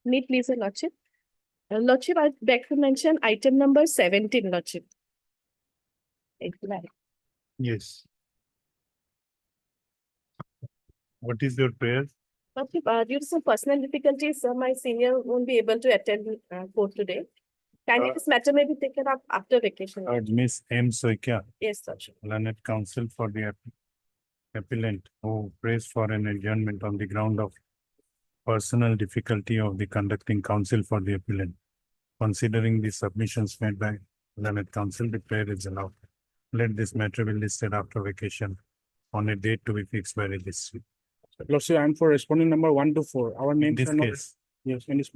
Need, please, Your Lordship. Lordship, I beg to mention item number 17, Lordship. Yes. What is your prayer? Lordship, due to some personal difficulties, my senior won't be able to attend court today. Kindly, this matter may be taken up after vacation. Miss M. Soikya, Yes, Lordship. learned counsel for the appellant, who prays for an adjournment on the ground of personal difficulty of the conducting counsel for the appellant. Considering the submissions made by learned counsel, the prayer is allowed. Let this matter be listed after vacation on a date to be fixed by registry. Lordship, I am for responding number 1 to 4. Our In names this are not. case, Yes, in this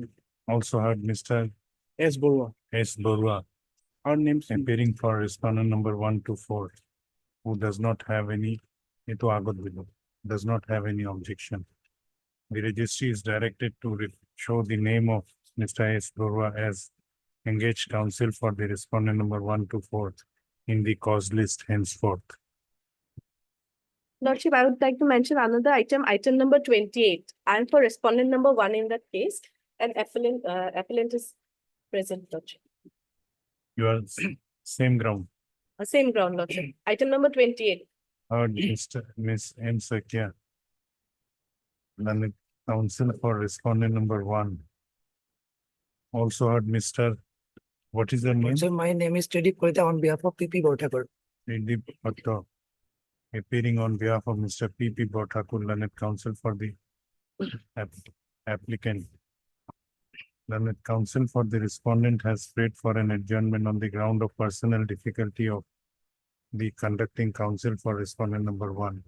also heard Mr. S. Borua. S. Borua Our names. appearing for respondent number 1 to 4, who does not have any, does not have any objection. The registry is directed to show the name of Mr. S. Borua as engaged counsel for the respondent number 1 to 4 in the cause list henceforth. Lordship, I would like to mention another item number 28. I am for respondent number 1 in that case, and appellant is present, Lordship. You are same ground. Same ground, Lordship. Item number 28. Heard Miss M. Sakya, learned counsel for respondent number 1. Also heard Mr. What is your name? Sir, my name is Teddy Kolita on behalf of PP Bhattakur. Tredip Bhatta, appearing on behalf of Mr. P.P. Bhattakur, learned counsel for the applicant. Learned counsel for the respondent has prayed for an adjournment on the ground of personal difficulty of the conducting counsel for respondent number 1,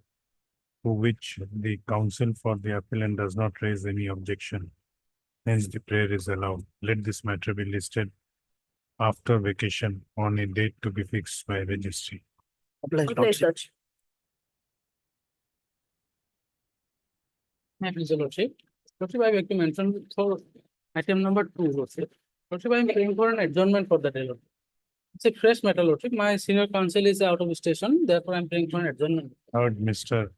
to which the counsel for the appellant does not raise any objection. Hence, the prayer is allowed. Let this matter be listed after vacation on a date to be fixed by registry. Obliged, Okay, Lordship. Lordship. Please, Lordship. Lordship, I beg to mention for item number 2, Lordship. Lordship, I am praying for an adjournment for the day, Lordship. It's a fresh matter, Lordship. My senior counsel is out of station, therefore I am praying for an adjournment. Heard Mr.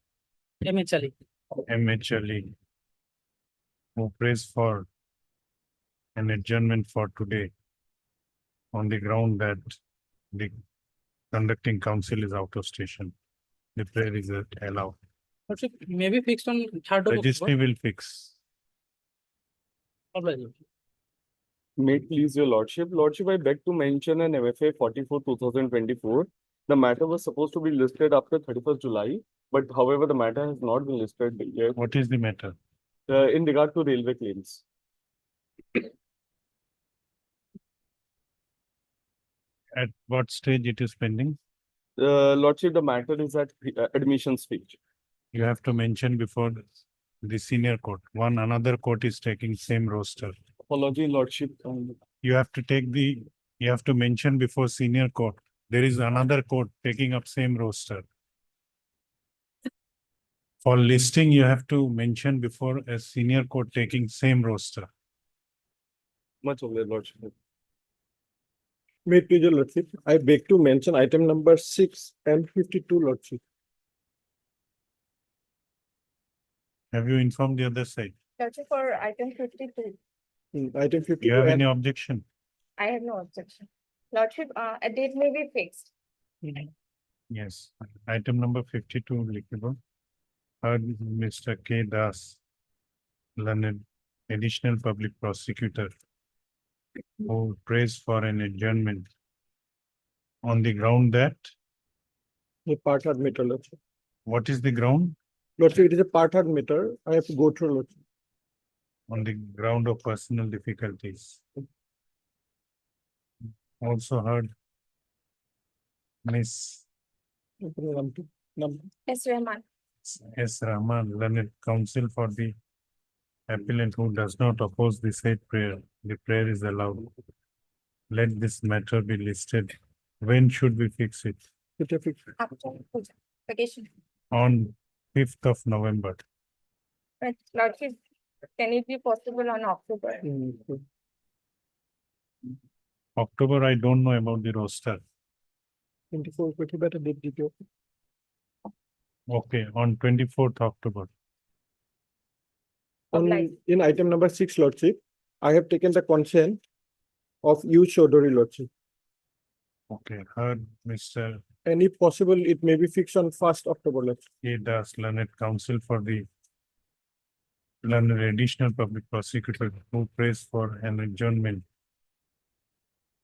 M.H. Ali. M.H. Ali, who prays for an adjournment for today on the ground that the conducting counsel is out of station. The prayer is allowed. Lordship, may be fixed on 3rd of Registry will fix. October. Obliged, Lordship. May it please your lordship. Lordship, I beg to mention an MFA 44/2024. The matter was supposed to be listed after 31st July, but however, the matter has not been listed yet What is the matter? in regard to railway claims. At what stage it is pending? Lordship, the matter is at admission stage. You have to mention before the senior court. Another court is taking same roster. Apology, Lordship. You have to mention before senior court. There is another court taking up same roster. For listing, you have to mention before a senior court taking same roster. Much obliged, Lordship. May it please your lordship, I beg to mention item number 6 and 52, lordship. Have you informed the other side? Lordship, for item 52. Item 52. You have and- any objection? I have no objection. Lordship, a date may be fixed. Yes. Item number 52, applicable. Heard Mr. K. Das, learned additional public prosecutor, who prays for an adjournment on the ground that, A part hard matter, lordship. what is the ground? Lordship, it is a part hard matter. I have to go through, lordship. On the ground of personal difficulties. Also heard Miss Number. Yes, Rahman. S. Rahman, learned counsel for the appellant who does not oppose the said prayer. The prayer is allowed. Let this matter be listed. When should we fix it? It is fixed. After vacation. On 5th of November. But Lordship, can it be possible on October? October, I don't know about the roster. 24, pretty better date detail. Okay, on 24th October. Obliged. in item number 6, Lordship, I have taken the consent of U Chaudhary, Lordship. Okay, heard Mr. And if possible, it may be fixed on 1st October, Lordship. A. Das, learned counsel for the learned additional public prosecutor who prays for an adjournment.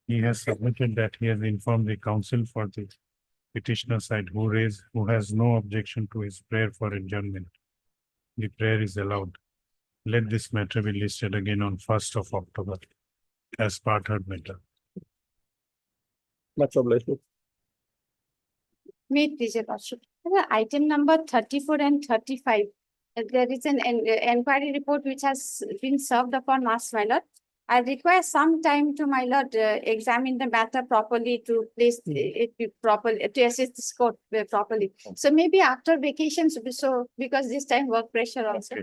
He has submitted that he has informed the counsel for the petitioner side who has no objection to his prayer for adjournment. The prayer is allowed. Let this matter be listed again on 1st of October as part heard matter. Much obliged. Lordship. May it please your lordship. Item number 34 and 35. There is an enquiry report which has been served upon us, my lord. I require some time to, my lord, examine the matter properly to place it properly, to assist this court properly. So maybe after vacations, so because this time work pressure also.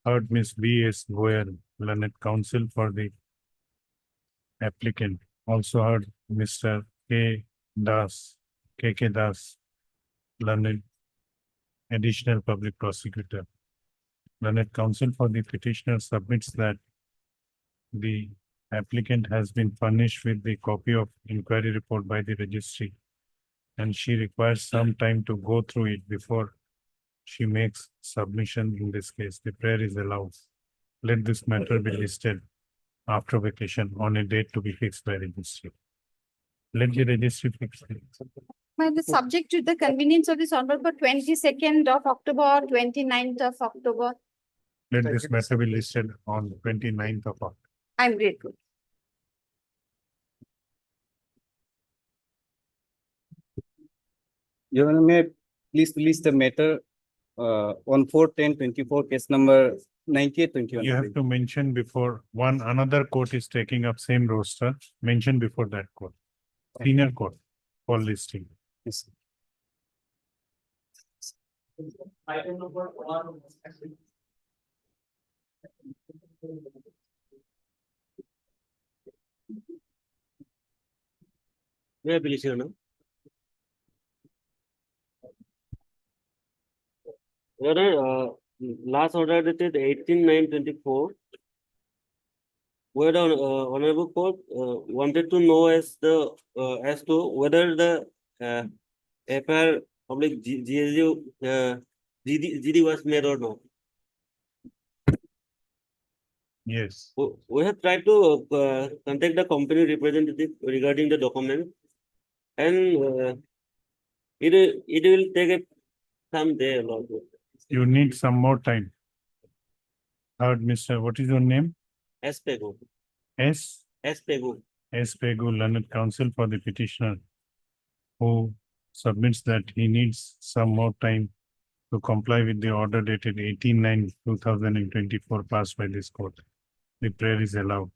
Heard Ms. B. S. Goyal, learned counsel for the applicant. Also heard Mr. K. Das, K. Das, learned additional public prosecutor. Learned counsel for the petitioner submits that the applicant has been furnished with the copy of inquiry report by the registry, and she requires some time to go through it before she makes submission in this case. The prayer is allowed. Let this matter be listed after vacation on a date to be fixed by registry. Let the registry fix it. Well, the subject to the convenience of this honorable for 22nd of October or 29th of October. Let this matter be listed on 29th of October. I'm grateful. Your Honor, may I please release the matter on 4/10/24, case number 98/21. You have to mention before another court is taking up same roster, mention before that court. Senior court for listing. Yes. Item number 1. May I please, Your Honor? Your Honor, last order dated 18/9/24. Where the honorable court wanted to know as to whether the FIR public GSU GD was made or not. Yes. We have tried to contact the company representative regarding the document, and it will take some day. Lord. You need some more time. Heard, Mr. What is your name? Espego. S. Espego. S. Pegu, learned counsel for the petitioner, who submits that he needs some more time to comply with the order dated 18/9/2024 passed by this court. The prayer is allowed.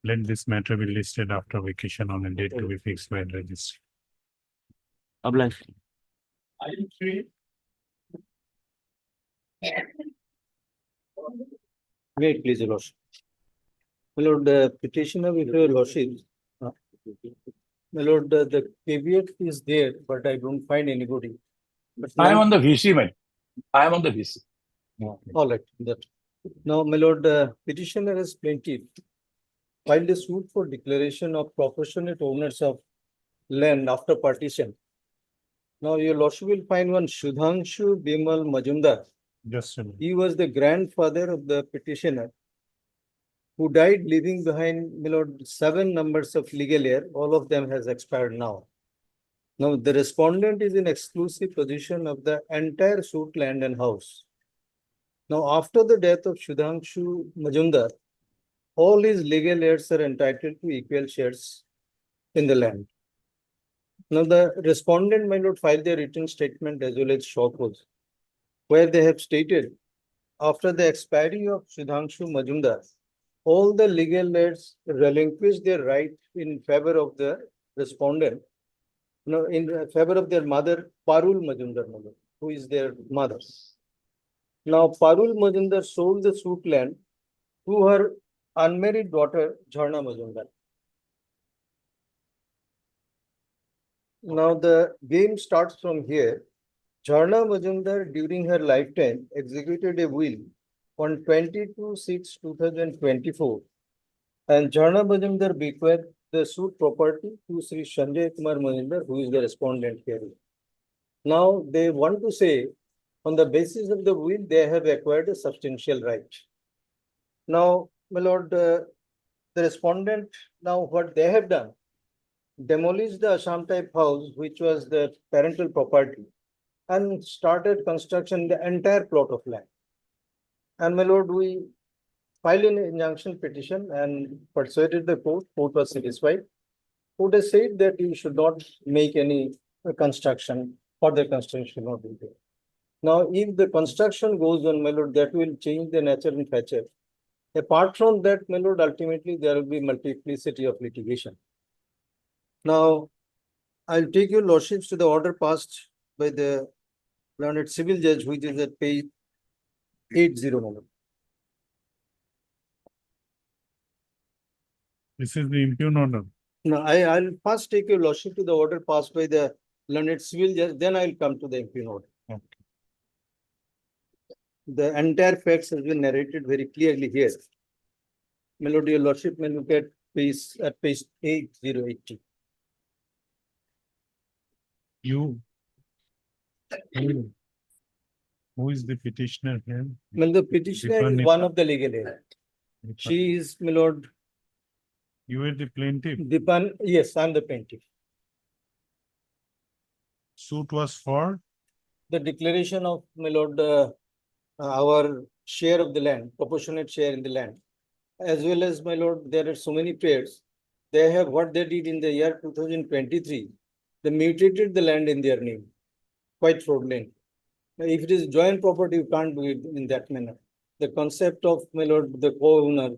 Let this matter be listed after vacation on a date to be fixed by the registry. Obliged. Item 3. Wait, please, Your Lordship. My Lord, the petitioner with your lordship. My Lord, the caveat is there, but I don't find anybody. But I am on the VC, man. I am on the VC. all right, that. Now, my Lord, the petitioner has plaintiff filed a suit for declaration of proportionate owners of land after partition. Now, your lordship will find one Sudhanshu Bimal Majumdar. Just a minute. He was the grandfather of the petitioner, who died leaving behind, my Lord, 7 numbers of legal heir. All of them has expired now. Now, the respondent is in exclusive possession of the entire suit land and house. Now, after the death of Sudhanshu Majumdar, all his legal heirs are entitled to equal shares in the land. Now, the respondent, my Lord, filed their written statement as well as show cause, where they have stated, after the expiry of Sudhanshu Majumdar, all the legal heirs relinquish their right in favor of the respondent, in favor of their mother, Parul Majumdar, who is their mother. Now, Parul Majumdar sold the suit land to her unmarried daughter, Jharna Majumdar. Now, the game starts from here. Jharna Majumdar, during her lifetime, executed a will on 22/6/2024. And Jharna Majumdar bequeathed the suit property to Sri Sanjay Kumar Majumdar, who is the respondent here. Now, they want to say, on the basis of the will, they have acquired a substantial right. Now, my lord, the respondent, now what they have done, demolished the Assam type house, which was the parental property, and started construction the entire plot of land. And my lord, we filed an injunction petition and persuaded the court. Court was satisfied. Court has said that you should not make any construction, further construction should not be there. Now, if the construction goes on, my lord, that will change the nature and feature. Apart from that, my lord, ultimately there will be multiplicity of litigation. Now, I'll take your lordships to the order passed by the learned civil judge, which is at page 80, my lord. This is the impugn order. No, I'll first take your lordship to the order passed by the learned civil judge, then I'll come to the impugn order. Okay. The entire facts has been narrated very clearly here. My lord, your lordship may look at page 8080. You. Who is the petitioner here? Well, the petitioner is Deepanita. one of the legal aid. She is, my lord, You are the plaintiff. yes, I'm the plaintiff. Suit was for, The declaration of, my lord, our share of the land, proportionate share in the land, as well as, my lord, there are so many pairs. They have what they did in the year 2023. They mutated the land in their name, quite fraudulent. Now, if it is joint property, you can't do it in that manner. The concept of, my lord, the co-owner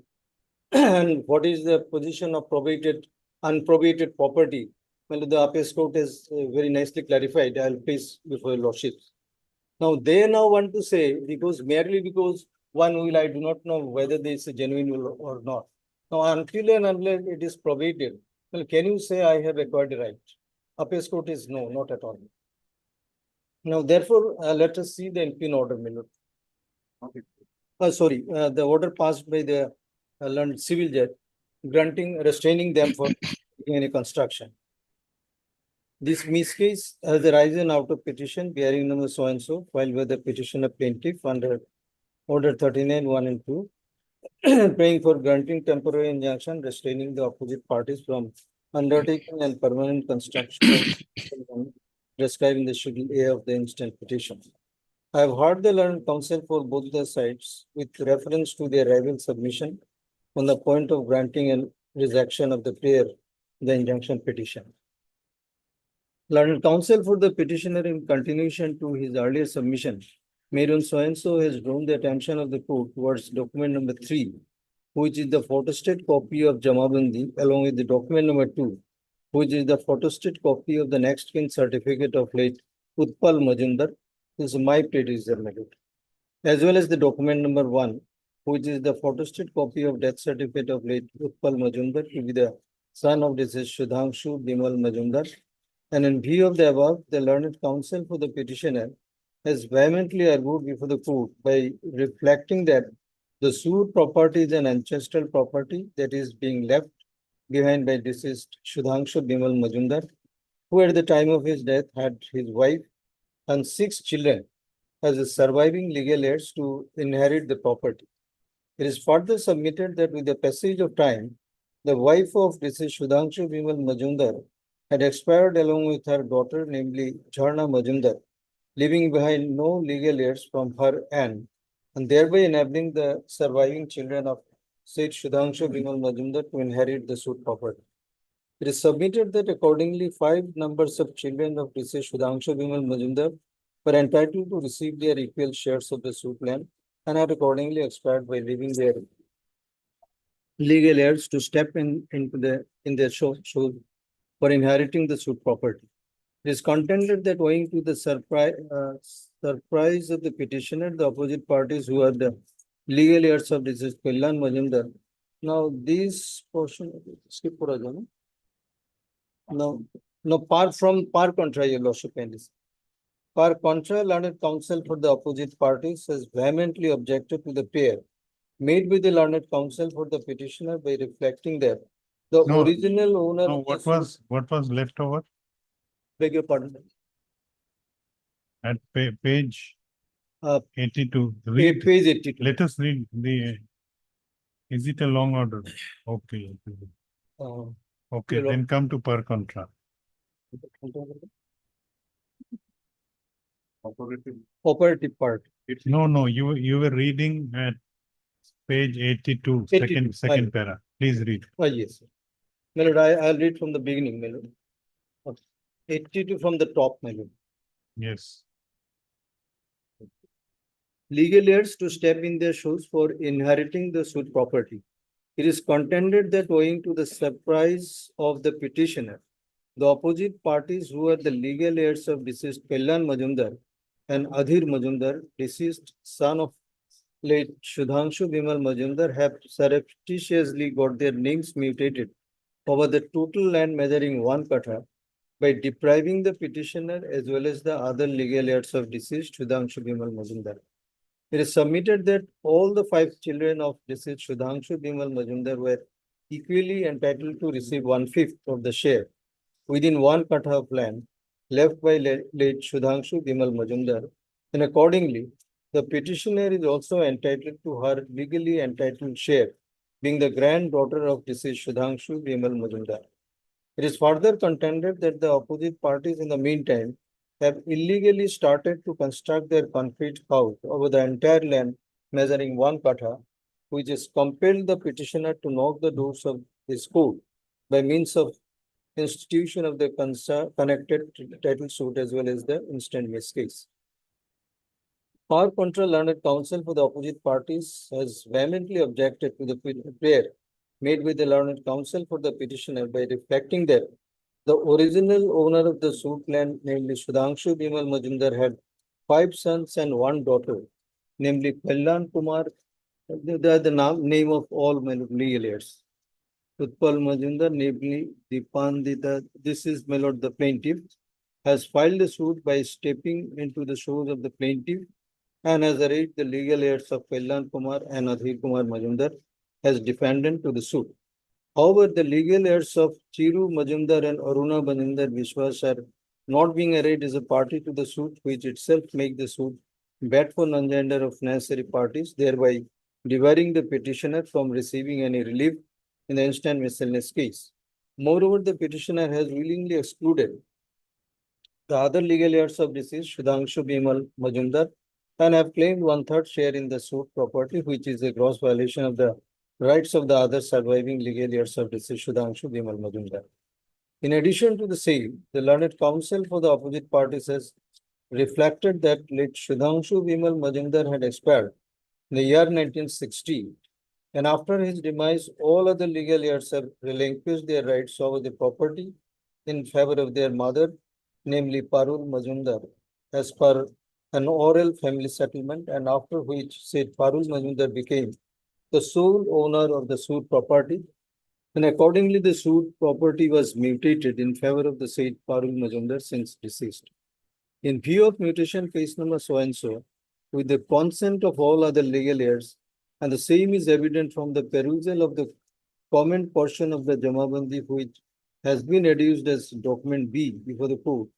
and what is the position of probated, unprobated property. Well, the Apex Court has very nicely clarified. I'll place before your lordships. Now, they now want to say, merely because one will, I do not know whether this is a genuine will or not. Now, until and unless it is probated, well, can you say I have acquired a right? Apex Court is no, not at all. Now, therefore, let us see the impugn order, my lord. The order passed by the learned civil judge, restraining them for any construction. This miscase has arisen out of petition bearing number so and so, filed by the petitioner plaintiff under order 39(1) and 2, praying for granting temporary injunction, restraining the opposite parties from undertaking and permanent construction described in the Schedule A of the instant petition. I have heard the learned counsel for both the sides with reference to their rival submission on the point of granting and rejection of the prayer, the injunction petition. Learned counsel for the petitioner in continuation to his earlier submission, made on so and so has drawn the attention of the court towards document number 3, which is the photostat copy of Jamabandi, along with the document number 2, which is the photostat copy of the next kin certificate of late Utpal Majumdar. This is my predecessor, my lord. As well as the document number 1, which is the photostat copy of death certificate of late Utpal Majumdar to be the son of deceased Sudhanshu Bimal Majumdar. And in view of the above, the learned counsel for the petitioner has vehemently argued before the court by reflecting that the sued property is an ancestral property that is being left behind by deceased Sudhanshu Bimal Majumdar, who at the time of his death had his wife and 6 children as a surviving legal heirs to inherit the property. It is further submitted that with the passage of time, the wife of deceased Sudhanshu Bimal Majumdar had expired along with her daughter, namely Jharna Majumdar, leaving behind no legal heirs from her end, and thereby enabling the surviving children of said Sudhanshu Bimal Majumdar to inherit the suit property. It is submitted that accordingly 5 numbers of children of deceased Sudhanshu Bimal Majumdar were entitled to receive their equal shares of the suit land and had accordingly expired by leaving their legal heirs to step into their shoes for inheriting the suit property. It is contended that owing to the surprise of the petitioner, the opposite parties who are the legal heirs of deceased Kalyan Majumdar. Now, this portion, skip for a no, par contra, your lordship, Per contra, learned counsel for the opposite parties has vehemently objected to the prayer made by the learned counsel for the petitioner by reflecting that the No, original owner No, of the suit, what was left over beg your pardon, at page uh, 82? Read, page 82. let us read is it a long order? Okay, Uh, okay, Your then come to per contra. Operative part. No, you were reading at page 82, 82, second para. Please read. Yes. Melody, I'll read from the beginning, Melody. 82 from the top, Melody. Yes. Legal heirs to step in their shoes for inheriting the suit property. It is contended that owing to the surprise of the petitioner, the opposite parties who are the legal heirs of deceased Kalyan Majumdar and Adhir Majumdar, deceased son of late Shudhanshu Bimal Majumdar, have surreptitiously got their names mutated over the total land measuring 1 katha by depriving the petitioner as well as the other legal heirs of deceased Shudhanshu Bimal Majumdar. It is submitted that all the 5 children of deceased Shudhanshu Bimal Majumdar were equally entitled to receive 1/5 of the share within 1 katha of land left by late Shudhanshu Bimal Majumdar, and accordingly, the petitioner is also entitled to her legally entitled share, being the granddaughter of deceased Shudhanshu Bimal Majumdar. It is further contended that the opposite parties in the meantime have illegally started to construct their concrete house over the entire land measuring 1 katha, which has compelled the petitioner to knock the doors of his court by means of institution of the connected title suit as well as the instant miss case. Par contra, learned counsel for the opposite parties has vehemently objected to the prayer made with the learned counsel for the petitioner by reflecting that the original owner of the suit land, namely Shudhanshu Bimal Majumdar, had 5 sons and 1 daughter, namely Kalyan Kumar, the name of all legal heirs. Utpal Majumdar, namely Dipandita, this is my lord the plaintiff, has filed the suit by stepping into the shoes of the plaintiff and has arrayed the legal heirs of Kalyan Kumar and Adhir Kumar Majumdar as defendant to the suit. However, the legal heirs of Chiru Majumdar and Aruna Majumdar Vishwas are not being arrayed as a party to the suit, which itself make the suit bad for non-gender of necessary parties, thereby debarring the petitioner from receiving any relief in the instant miscellaneous case. Moreover, the petitioner has willingly excluded the other legal heirs of deceased Shudhanshu Bimal Majumdar and have claimed 1/3 share in the suit property, which is a gross violation of the rights of the other surviving legal heirs of deceased Shudhanshu Bimal Majumdar. In addition to the same, the learned counsel for the opposite parties has reflected that late Shudhanshu Bimal Majumdar had expired in the year 1960, and after his demise, all other legal heirs have relinquished their rights over the property in favor of their mother, namely Parul Majumdar, as per an oral family settlement, and after which said Parul Majumdar became the sole owner of the suit property, and accordingly the suit property was mutated in favor of the said Parul Majumdar since deceased. In view of mutation case number so and so, with the consent of all other legal heirs, and the same is evident from the perusal of the comment portion of the Jamabandi, which has been adduced as document B before the court.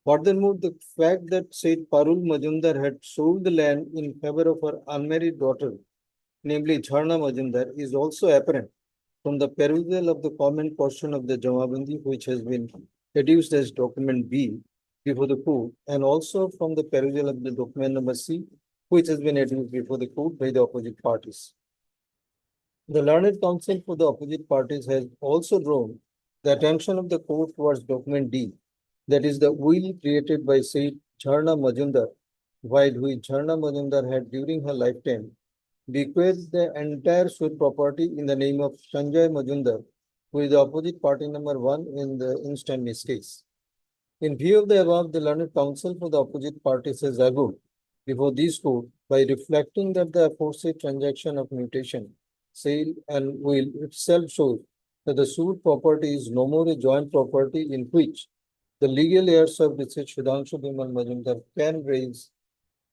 Furthermore, the fact that said Parul Majumdar had sold the land in favor of her unmarried daughter, namely Jharna Majumdar, is also apparent from the perusal of the comment portion of the Jamabandi, which has been adduced as document B before the court, and also from the perusal of the document number C, which has been adduced before the court by the opposite parties. The learned counsel for the opposite parties has also drawn the attention of the court towards document D, that is the will created by said Jharna Majumdar, while which Jharna Majumdar had during her lifetime bequeathed the entire suit property in the name of Sanjay Majumdar, who is the opposite party number 1 in the instant miss case. In view of the above, the learned counsel for the opposite parties has argued before this court by reflecting that the aforesaid transaction of mutation, sale, and will itself shows that the suit property is no more a joint property in which the legal heirs of deceased Sudhanshu Bimal Majumdar can raise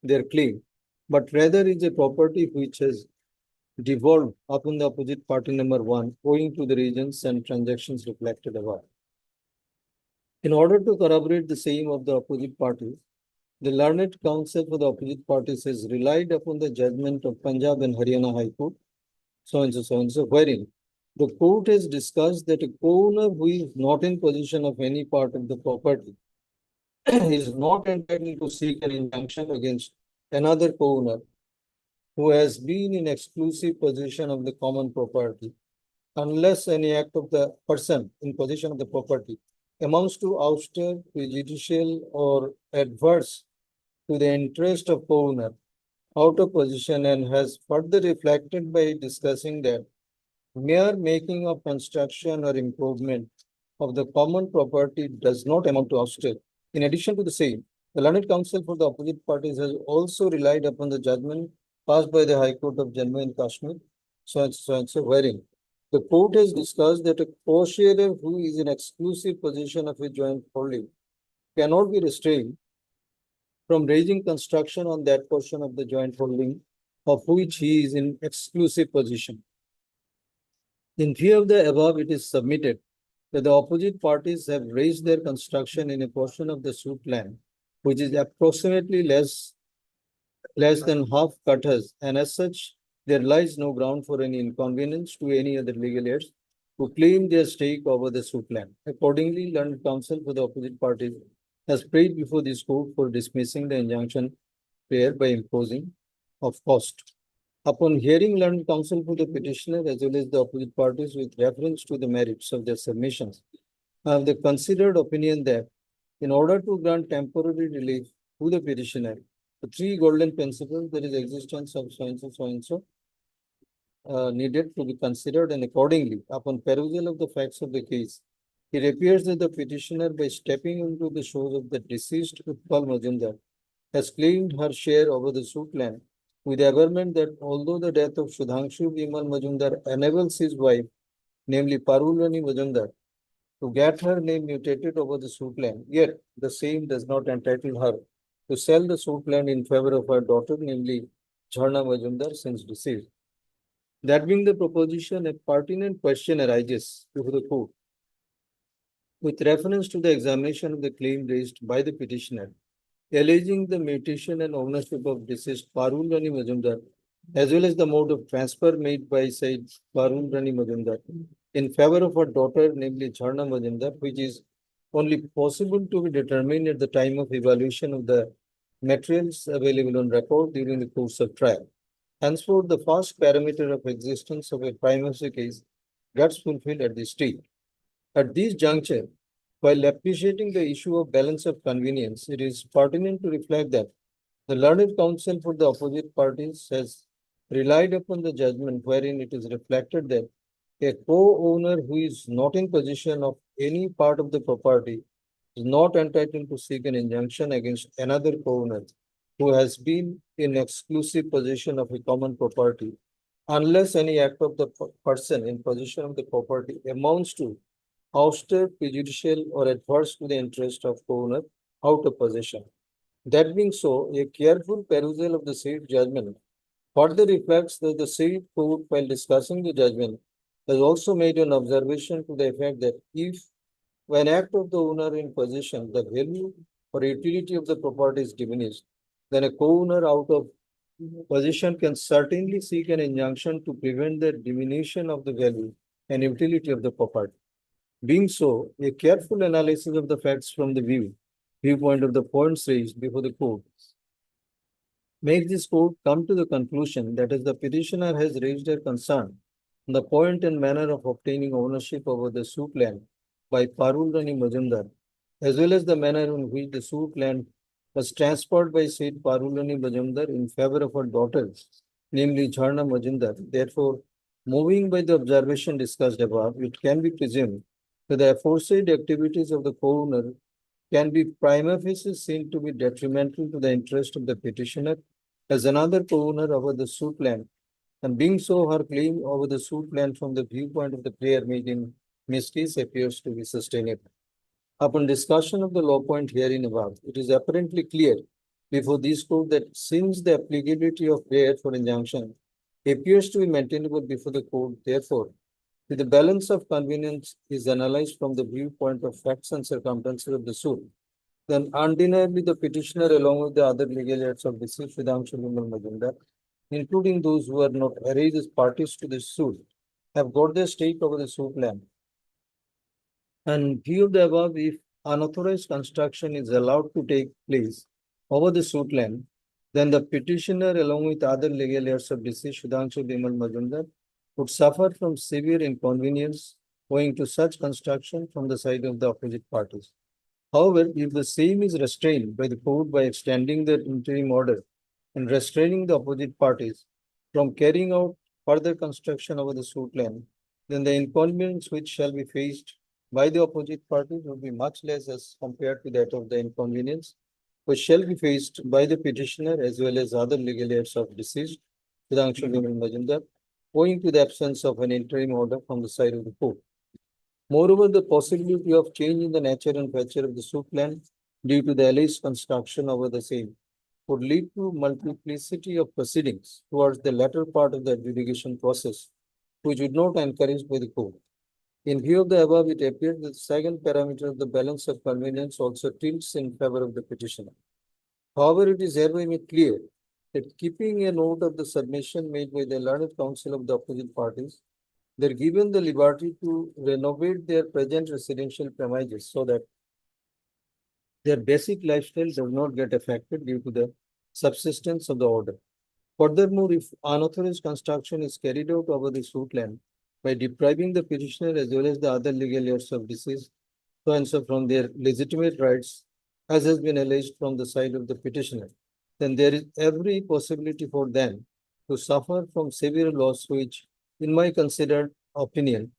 their claim, but rather is a property which has devolved upon the opposite party number one owing to the reasons and transactions reflected above. In order to corroborate the same of the opposite party, the learned counsel for the opposite parties has relied upon the judgment of Punjab and Haryana High Court, so and so, wherein the court has discussed that a co-owner who is not in possession of any part of the property is not entitled to seek an injunction against another co-owner who has been in exclusive possession of the common property, unless any act of the person in possession of the property amounts to ouster, prejudicial, or adverse to the interest of co-owner out of position, and has further reflected by discussing that mere making of construction or improvement of the common property does not amount to ouster. In addition to the same, the learned counsel for the opposite parties has also relied upon the judgment passed by the High Court of Jammu and Kashmir, so and so, wherein the court has discussed that a co-sharer who is in exclusive possession of a joint holding cannot be restrained from raising construction on that portion of the joint holding of which he is in exclusive possession. In view of the above, it is submitted that the opposite parties have raised their construction in a portion of the suit land, which is approximately less than half cutters, and as such, there lies no ground for any inconvenience to any other legal heirs who claim their stake over the suit land. Accordingly, learned counsel for the opposite parties has prayed before this court for dismissing the injunction prayer by imposing of cost. Upon hearing learned counsel for the petitioner as well as the opposite parties with reference to the merits of their submissions, I have the considered opinion that in order to grant temporary relief to the petitioner, the three golden principles, there is existence of so and so, needed to be considered, and accordingly, upon perusal of the facts of the case, it appears that the petitioner, by stepping into the shoes of the deceased Utpal Majumdar, has claimed her share over the suit land, with the averment that although the death of Sudhanshu Bimal Majumdar enables his wife, namely Parulani Majumdar, to get her name mutated over the suit land, yet the same does not entitle her to sell the suit land in favor of her daughter, namely Jharna Majumdar, since deceased. That being the proposition, a pertinent question arises before the court with reference to the examination of the claim raised by the petitioner, alleging the mutation and ownership of deceased Parul Rani Majumdar, as well as the mode of transfer made by said Parul Rani Majumdar in favor of her daughter, namely Jharna Majumdar, which is only possible to be determined at the time of evaluation of the materials available on record during the course of trial. Henceforth, the first parameter of existence of a prima facie case gets fulfilled at this stage. At this juncture, while appreciating the issue of balance of convenience, it is pertinent to reflect that the learned counsel for the opposite parties has relied upon the judgment wherein it is reflected that a co-owner who is not in possession of any part of the property is not entitled to seek an injunction against another co-owner who has been in exclusive possession of a common property, unless any act of the person in possession of the property amounts to ouster, prejudicial, or adverse to the interest of co-owner out of possession. That being so, a careful perusal of the said judgment further reflects that the said court, while discussing the judgment, has also made an observation to the effect that if, when act of the owner in possession, the value or utility of the property is diminished, then a co-owner out of possession can certainly seek an injunction to prevent the diminution of the value and utility of the property. Being so, a careful analysis of the facts from the viewpoint of the points raised before the court makes this court come to the conclusion that as the petitioner has raised her concern on the point and manner of obtaining ownership over the suit land by Parul Rani Majumdar, as well as the manner in which the suit land was transferred by said Parul Rani Majumdar in favor of her daughters, namely Jharna Majumdar. Therefore, moving by the observation discussed above, it can be presumed that the aforesaid activities of the co-owner can be prima facie seen to be detrimental to the interest of the petitioner as another co-owner over the suit land, and being so, her claim over the suit land from the viewpoint of the prayer made in this case appears to be sustainable. Upon discussion of the law point herein above, it is apparently clear before this court that since the applicability of prayer for injunction appears to be maintainable before the court, therefore, if the balance of convenience is analyzed from the viewpoint of facts and circumstances of the suit, then undeniably the petitioner along with the other legal heirs of deceased Sudhanshu Vimal Majumdar, including those who are not arrayed as parties to the suit, have got their stake over the suit land. And view of the above, if unauthorized construction is allowed to take place over the suit land, then the petitioner along with other legal heirs of deceased Sudhanshu Vimal Majumdar would suffer from severe inconvenience owing to such construction from the side of the opposite parties. However, if the same is restrained by the court by extending the interim order and restraining the opposite parties from carrying out further construction over the suit land, then the inconvenience which shall be faced by the opposite parties would be much less as compared to that of the inconvenience which shall be faced by the petitioner as well as other legal heirs of deceased Sudhanshu Vimal Majumdar, owing to the absence of an interim order from the side of the court. Moreover, the possibility of change in the nature and feature of the suit land due to the alleged construction over the same would lead to multiplicity of proceedings towards the latter part of the adjudication process, which would not encouraged by the court. In view of the above, it appears that the second parameter of the balance of convenience also tilts in favor of the petitioner. However, it is hereby made clear that keeping a note of the submission made by the learned counsel of the opposite parties, they're given the liberty to renovate their present residential premises so that their basic lifestyle does not get affected due to the subsistence of the order. Furthermore, if unauthorized construction is carried out over the suit land by depriving the petitioner as well as the other legal heirs of deceased so and so from their legitimate rights, as has been alleged from the side of the petitioner, then there is every possibility for them to suffer from severe loss which, in my considered opinion,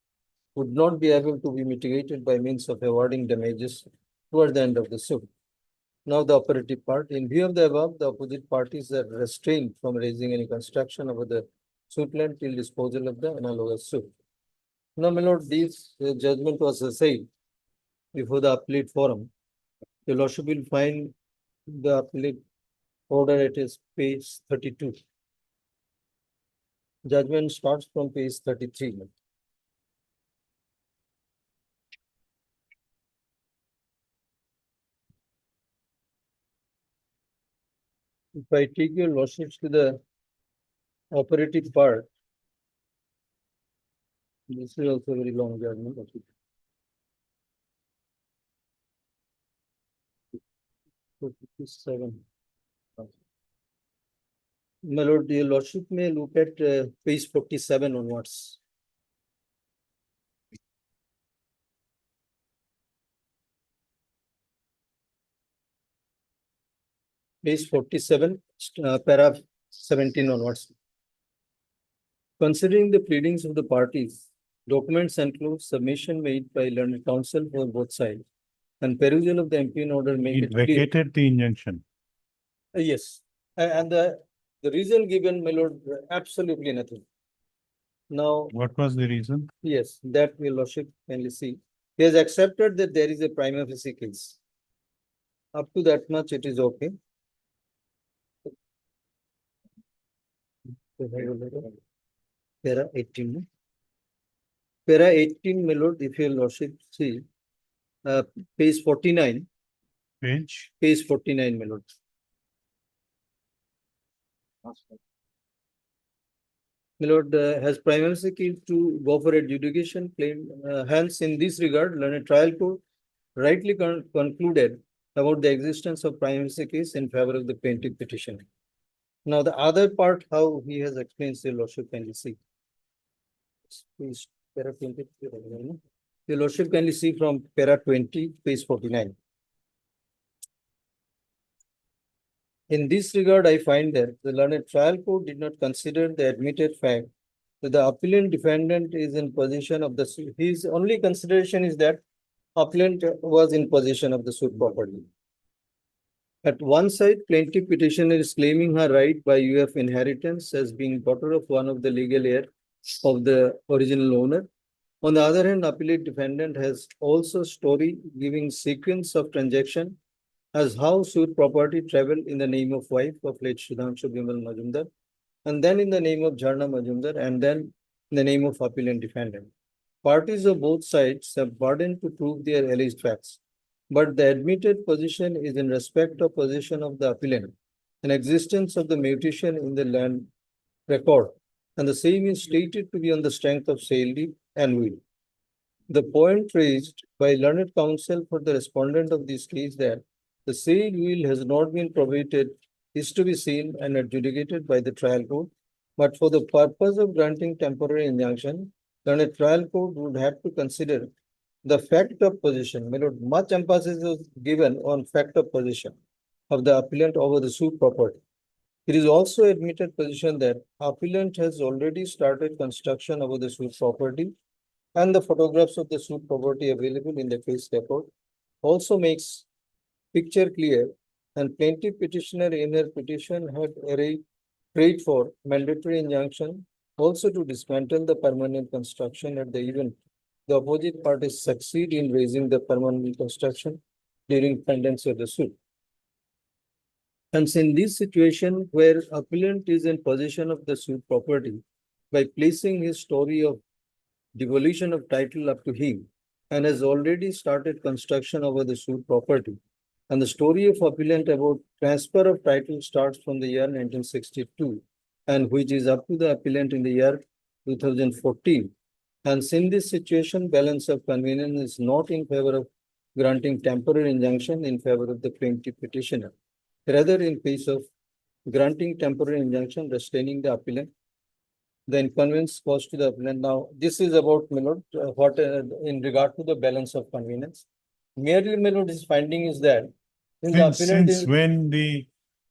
would not be able to be mitigated by means of awarding damages toward the end of the suit. Now the operative part. In view of the above, the opposite parties are restrained from raising any construction over the suit land till disposal of the analogous suit. Now, my lord, this judgment was assigned before the appellate forum. Your lordship will find the appellate order at its page 32. Judgment starts from page 33. If I take your lordships to the operative part, this is also a very long judgment. 47. My lord, your lordship may look at page 47 onwards. Page 47, paragraph 17 onwards. Considering the pleadings of the parties, documents enclosed, submission made by learned counsel for both sides, and perusal of the MP order make It it clear. vacated the injunction. Yes, and the reason given, my lord, absolutely nothing. Now, What was the reason? yes, that your lordship can see. He has accepted that there is a prima facie case. Up to that much, it is okay. Para 18. Para 18, my lord, if your lordship see, page 49, page 49, my lord. My lord, has primacy key to go for adjudication claim. Hence, in this regard, learned trial court rightly concluded about the existence of primacy case in favor of the plaintiff petition. Now, the other part, how he has explained, your lordship can see. Please, para 20. Your lordship can see from para 20, page 49. In this regard, I find that the learned trial court did not consider the admitted fact that the appellant defendant is in possession of the suit. His only consideration is that appellant was in possession of the suit property. At one side, plaintiff petitioner is claiming her right by UF inheritance as being daughter of one of the legal heir of the original owner. On the other hand, appellate defendant has also story giving sequence of transaction as how suit property travel in the name of wife of late Sudhanshu Bimal Majumdar, and then in the name of Jharna Majumdar, and then in the name of appellant defendant. Parties of both sides have burden to prove their alleged facts, but the admitted position is in respect of possession of the appellant and existence of the mutation in the land record, and the same is stated to be on the strength of sale deed and will. The point raised by learned counsel for the respondent of this case that the sale will has not been probated is to be seen and adjudicated by the trial court, but for the purpose of granting temporary injunction, then a trial court would have to consider the fact of possession. My lord, much emphasis is given on fact of possession of the appellant over the suit property. It is also admitted position that appellant has already started construction over the suit property, and the photographs of the suit property available in the case record also makes picture clear, and plaintiff petitioner in her petition had prayed for mandatory injunction also to dismantle the permanent construction at the event. The opposite parties succeed in raising the permanent construction during pendency of the suit. Hence, in this situation where appellant is in possession of the suit property by placing his story of devolution of title up to him and has already started construction over the suit property, and the story of appellant about transfer of title starts from the year 1962 and which is up to the appellant in the year 2014. Hence, in this situation, balance of convenience is not in favor of granting temporary injunction in favor of the plaintiff petitioner. Rather, in case of granting temporary injunction, restraining the appellant, the inconvenience caused to the appellant. Now, this is about, my lord, what in regard to the balance of convenience. Merely, my lord, his finding is that since the appellant Since is, when the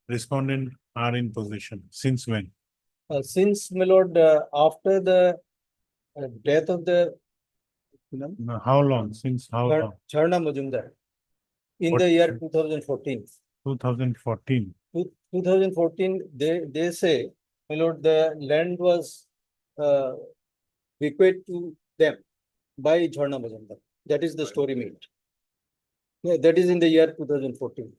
respondent are in possession? Since when? since, my lord, after the death of the No, how long? Since how long? Jharna Majumdar in What- the year 2014. 2014. 2014, they say, my lord, the land was bequeathed to them by Jharna Majumdar. That is the story made. Yeah, that is in the year 2014.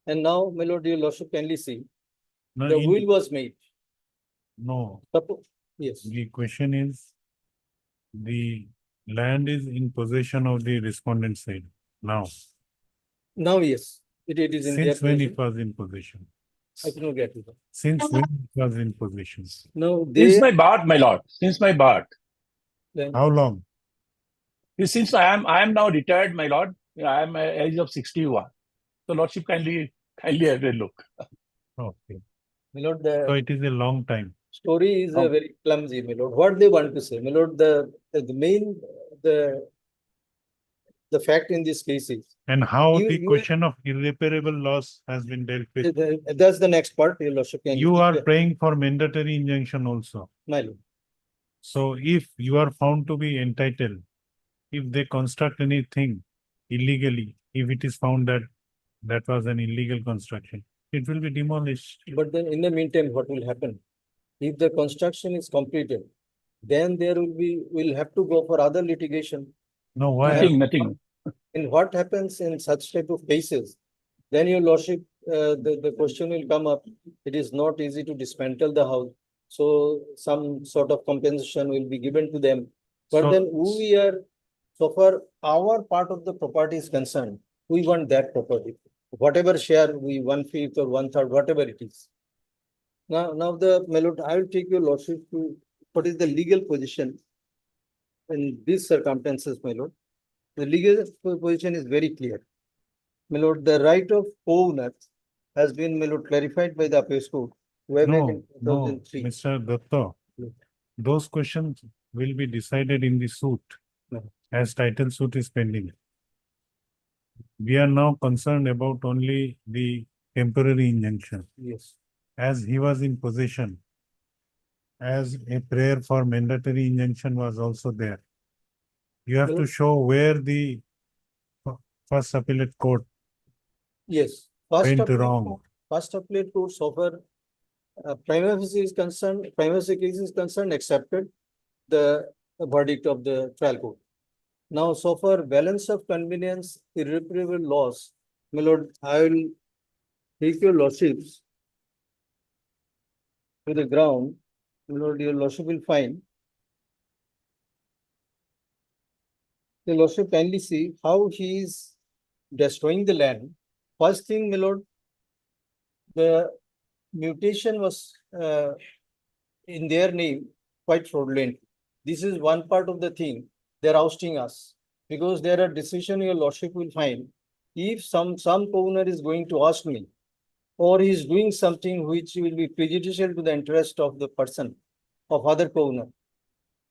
And now, my lord, your lordship kindly see, No, the in- will was made. no, Yes, the question is, the land is in possession of the respondent side now. now, yes, it is in their Since when possession. it was in possession? I cannot get it. Since when it was in possession? No, Since they, my birth, my lord. Since my birth. How long? Since I am now retired, my lord. I am at age of 61. So lordship kindly have a look. Okay, my lord, so the it is a long time. story is Oh. very clumsy, my lord. What they want to say, my lord, the main, the fact in this case is, And how You- the you- question of irreparable loss has been dealt with? that's the next part, your lordship. Can You keep are the- praying for mandatory injunction also. My lord. So if you are found to be entitled, if they construct anything illegally, if it is found that that was an illegal construction, it will be demolished. But then in the meantime, what will happen? If the construction is completed, then there will be, we'll have to go for other litigation. No, why? Nothing. And what happens in such type of cases? Then your lordship, the question will come up, it is not easy to dismantle the house. So some sort of compensation will be given to them. But So- then who we are, so far our part of the property is concerned, we want that property. Whatever share we 1/5 or 1/3, whatever it is. Now, my lord, I will take your lordship to what is the legal position in these circumstances, my lord. The legal position is very clear. My lord, the right of owner has been, my lord, clarified by the appeals court way back in No, 2003. Mr. Datta, Yeah. those questions will be decided in the suit No. as title suit is pending. We are now concerned about only the temporary injunction. Yes, As he was in possession, as a prayer for mandatory injunction was also there. You have to Well- show where the first appellate court yes. First went appellate wrong. court- First appellate court so far prima facie case is concerned, accepted the verdict of the trial court. Now, so far, balance of convenience, irreparable loss, my lord, I will take your lordships to the ground. My lord, your lordship will find. The lordship kindly see how he is destroying the land. First thing, my lord, the mutation was in their name quite fraudulent. This is one part of the thing. They're ousting us because there are decision your lordship will find. If some co-owner is going to ask me, or he is doing something which will be prejudicial to the interest of the person of other co-owner,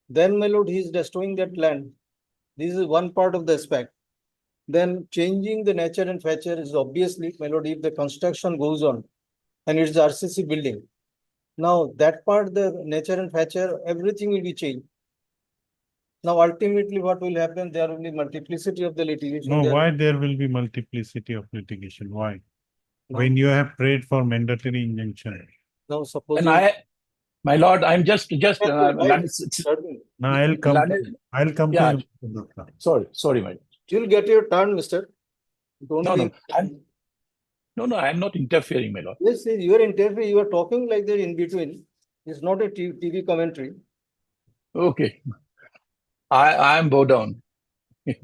then my lord, he is destroying that land. This is one part of the aspect. Then changing the nature and feature is obviously, my lord, if the construction goes on and it's the RCC building. Now that part, the nature and feature, everything will be changed. Now ultimately what will happen, there will be multiplicity of the litigation. No, There- why there will be multiplicity of litigation? Why? Now- When you have prayed for mandatory injunction. Now suppose. And my lord, I'm just, Certainly. Now I'll come to Yeah. you. Mr. Dutta. sorry, my lord. You'll get your turn, mister. Don't No, be. I'm not interfering, my lord. Yes, you are interfering, you are talking like that in between. It's not a TV commentary. Okay. I am bow down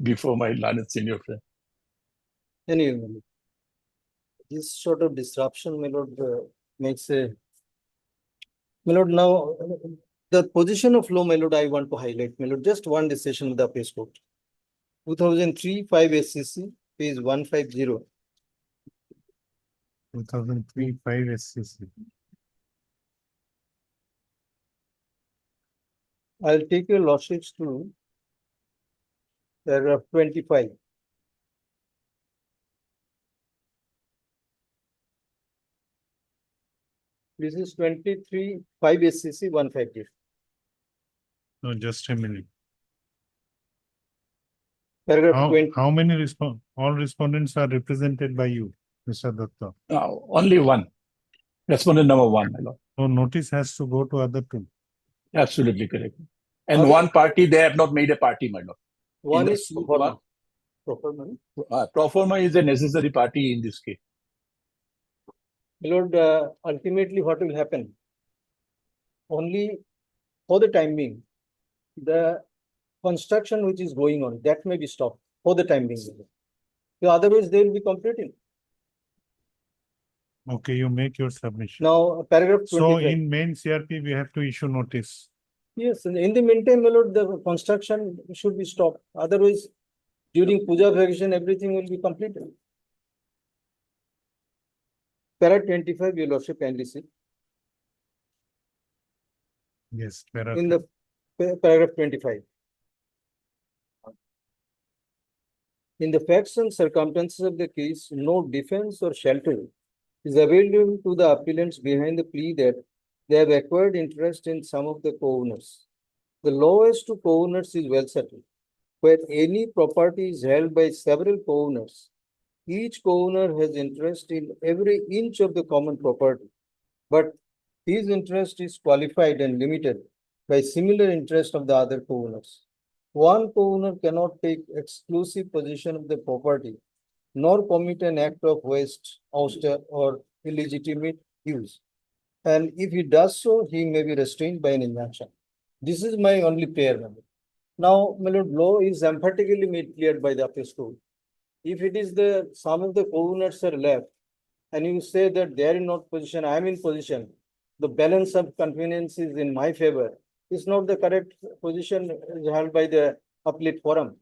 before my learned senior friend. Anyway, this sort of disruption, my lord, makes a. My lord, now, the position of law, my lord, I want to highlight, my lord, just one decision of the appeals court. 2003, 5 SCC, page 150. 2003, 5 SCC. I'll take your lordships to paragraph 25. This is 23, 5 SCC 150. No, just a minute. Paragraph 20. How many all respondents are represented by you, Mr. Dutta? Only one. Respondent number one, my lord. So notice has to go to other two. Absolutely correct. And Other- one party, they have not made a party, my lord. One the is suit proforma. Proforma. Pro forma is a necessary party in this case. My lord, ultimately what will happen? Only for the time being, the construction which is going on, that may be stopped for the time being. So otherwise, they will be completing. Okay, you make your submission. Now, paragraph So 25. in main CRP, we have to issue notice. Yes, and in the meantime, my lord, the construction should be stopped. Otherwise, during puja vacation, everything will be completed. Paragraph 25, your lordship kindly see. Yes. In the paragraph 25. In the facts and circumstances of the case, no defense or shelter is available to the appellants behind the plea that they have acquired interest in some of the co-owners. The law as to co-owners is well settled. Where any property is held by several co-owners, each co-owner has interest in every inch of the common property. But his interest is qualified and limited by similar interest of the other co-owners. One co-owner cannot take exclusive possession of the property, nor commit an act of waste, ouster, or illegitimate use. And if he does so, he may be restrained by an injunction. This is my only prayer. Now, my lord, law is emphatically made clear by the appeals court. If it is the some of the co-owners are left, and you say that they are in not position, I am in position, the balance of convenience is in my favor, is not the correct position held by the appellate forum.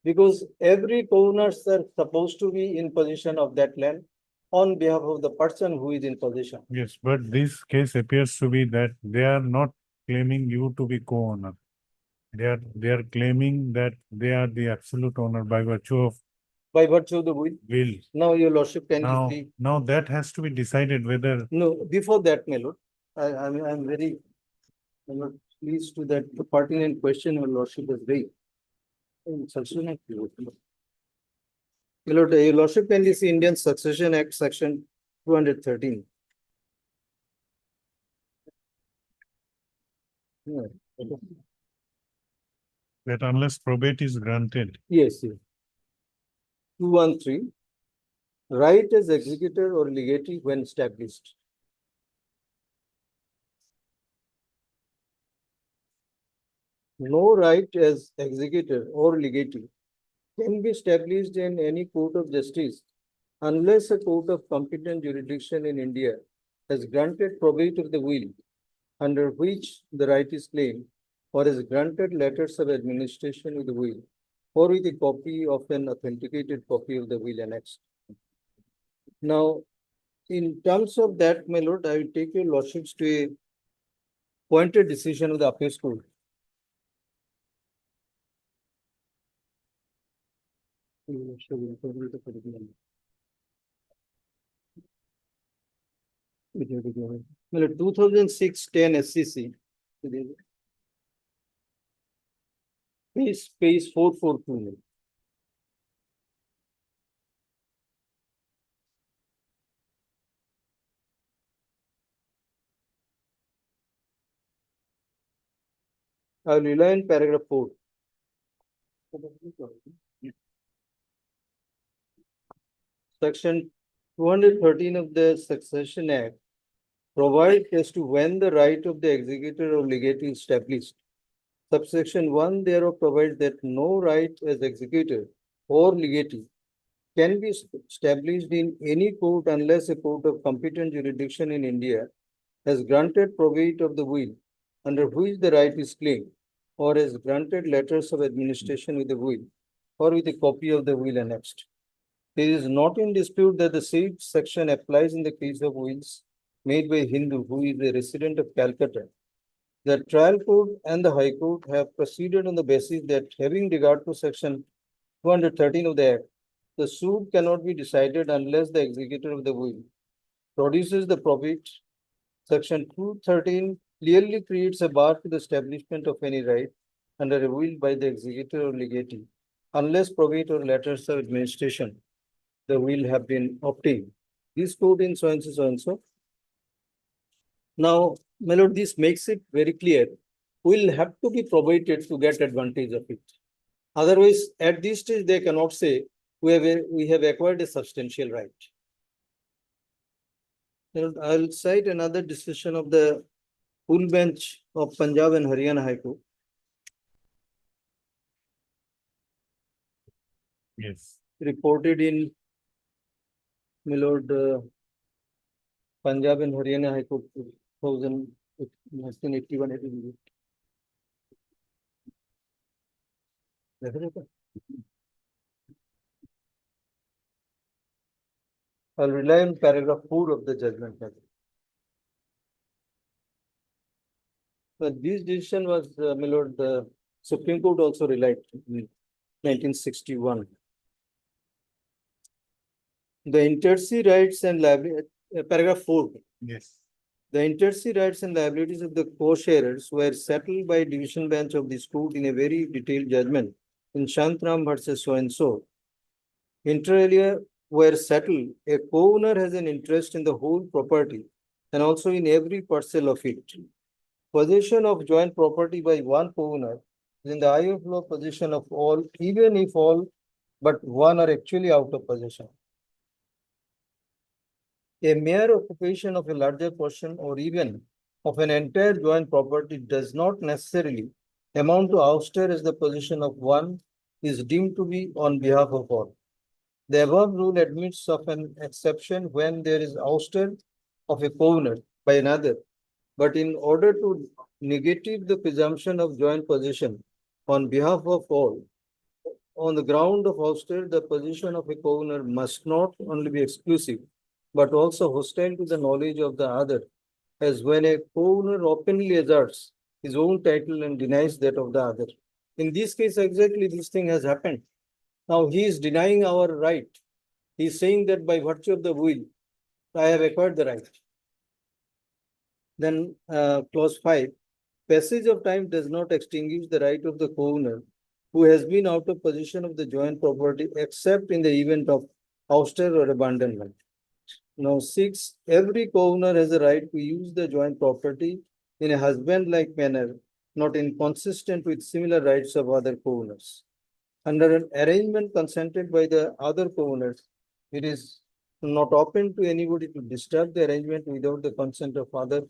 Because every co-owners are supposed to be in possession of that land on behalf of the person who is in possession. Yes, but this case appears to be that they are not claiming you to be co-owner. They are claiming that they are the absolute owner by virtue of By virtue of the will. will. Now, your lordship can Now, see. now that has to be decided whether No, before that, my lord, I'm very, I'm not pleased to that the pertinent question your lordship has raised. Succession Act. My lord, your lordship can see Indian Succession Act, section 213. Yeah. That unless probate is granted, Yes, yes. 213. Right as executor or legatee when established. No right as executor or legatee can be established in any court of justice unless a court of competent jurisdiction in India has granted probate of the will under which the right is claimed, or has granted letters of administration with the will, or with a copy of an authenticated copy of the will annexed. Now, in terms of that, my lord, I will take your lordships to a pointed decision of the appeals court. My lord, 2006-10 SCC. Page 442. I will rely on paragraph 4. Section 213 of the Succession Act provides as to when the right of the executor or legatee is established. Subsection 1 thereof provides that no right as executor or legatee can be established in any court unless a court of competent jurisdiction in India has granted probate of the will under which the right is claimed, or has granted letters of administration with the will, or with a copy of the will annexed. It is not in dispute that the said section applies in the case of wills made by a Hindu who is a resident of Calcutta. The trial court and the High Court have proceeded on the basis that, having regard to section 213 of the Act, the suit cannot be decided unless the executor of the will produces the probate. Section 213 clearly creates a bar to the establishment of any right under a will by the executor or legatee, unless probate or letters of administration the will have been obtained. This court in so and so, so and so. Now, my lord, this makes it very clear. Will have to be probated to get advantage of it. Otherwise, at this stage, they cannot say we have acquired a substantial right. I'll cite another decision of the full bench of Punjab and Haryana High Court. yes. Reported in, my lord, Punjab and Haryana High Court 1981. I'll rely on paragraph 4 of the judgment. But this decision was, my lord, the Supreme Court also relied in 1961. The interse rights and liability, paragraph 4. Yes. The interse rights and liabilities of the co-sharers were settled by division bench of this court in a very detailed judgment in Shantram versus so and so. Inter alia were settled, a co-owner has an interest in the whole property and also in every parcel of it. Possession of joint property by one co-owner is in the eye of law possession of all, even if all but one are actually out of possession. A mere occupation of a larger portion or even of an entire joint property does not necessarily amount to ouster as the possession of one is deemed to be on behalf of all. The above rule admits of an exception when there is ouster of a co-owner by another, but in order to negative the presumption of joint possession on behalf of all, on the ground of ouster, the possession of a co-owner must not only be exclusive, but also hostile to the knowledge of the other, as when a co-owner openly asserts his own title and denies that of the other. In this case, exactly this thing has happened. Now he is denying our right. He is saying that by virtue of the will, I have acquired the right. Then clause 5, passage of time does not extinguish the right of the co-owner who has been out of possession of the joint property except in the event of ouster or abandonment. Now 6, every co-owner has a right to use the joint property in a husband-like manner not inconsistent with similar rights of other co-owners. Under an arrangement consented by the other co-owners, it is not open to anybody to disturb the arrangement without the consent of other,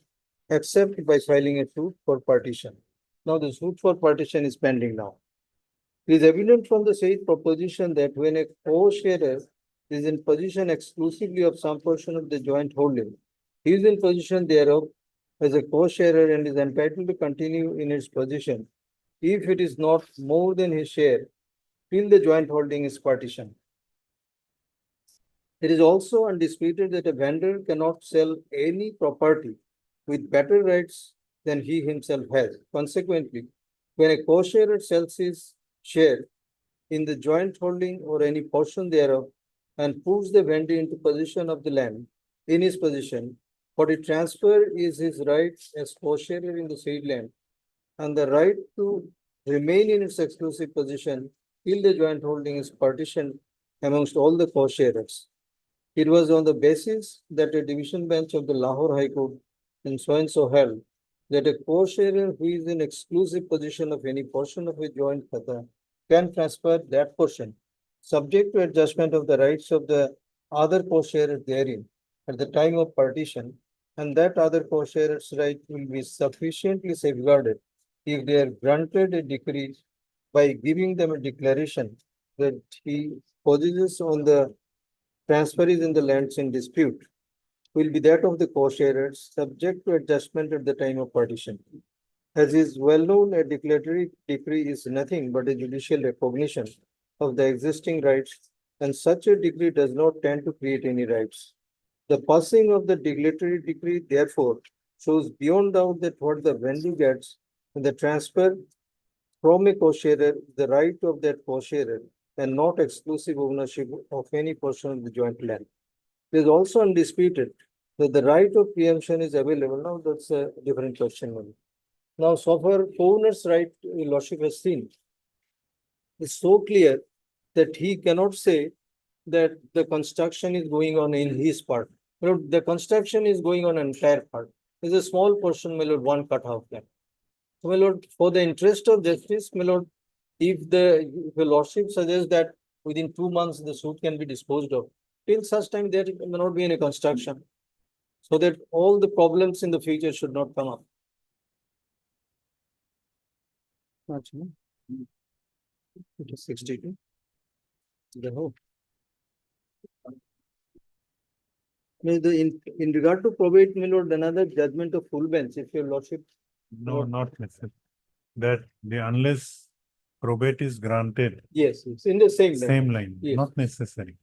except by filing a suit for partition. Now the suit for partition is pending now. It is evident from the said proposition that when a co-sharer is in possession exclusively of some portion of the joint holding, he is in possession thereof as a co-sharer and is entitled to continue in its possession if it is not more than his share till the joint holding is partitioned. It is also undisputed that a vendor cannot sell any property with better rights than he himself has. Consequently, when a co-sharer sells his share in the joint holding or any portion thereof and puts the vendor into possession of the land in his possession, what it transfer is his rights as co-sharer in the said land and the right to remain in its exclusive possession till the joint holding is partitioned amongst all the co-sharers. It was on the basis that a division bench of the Lahore High Court in so and so held that a co-sharer who is in exclusive possession of any portion of a joint khata can transfer that portion, subject to adjustment of the rights of the other co-sharer therein at the time of partition, and that other co-sharer's right will be sufficiently safeguarded if they are granted a decree by giving them a declaration that he possesses on the transferees in the lands in dispute will be that of the co-sharers, subject to adjustment at the time of partition. As is well known, a declaratory decree is nothing but a judicial recognition of the existing rights, and such a decree does not tend to create any rights. The passing of the declaratory decree, therefore, shows beyond doubt that what the vendor gets in the transfer from a co-sharer, the right of that co-sharer, and not exclusive ownership of any portion of the joint land. It is also undisputed that the right of preemption is available. Now that's a different question. Now, so far, owner's right, Your Lordship has seen, is so clear that he cannot say that the construction is going on in his part. My lord, the construction is going on entire part. It's a small portion, my lord, one cut half land. So, my lord, for the interest of justice, my lord, if the lordship suggests that within 2 months the suit can be disposed of, till such time there may not be any construction, so that all the problems in the future should not come up. It is 62. The whole. In regard to probate, my lord, another judgment of full bench, if your lordship. No, not necessary. That unless probate is granted, Yes, it's in the same line. same line, Yes. not necessary.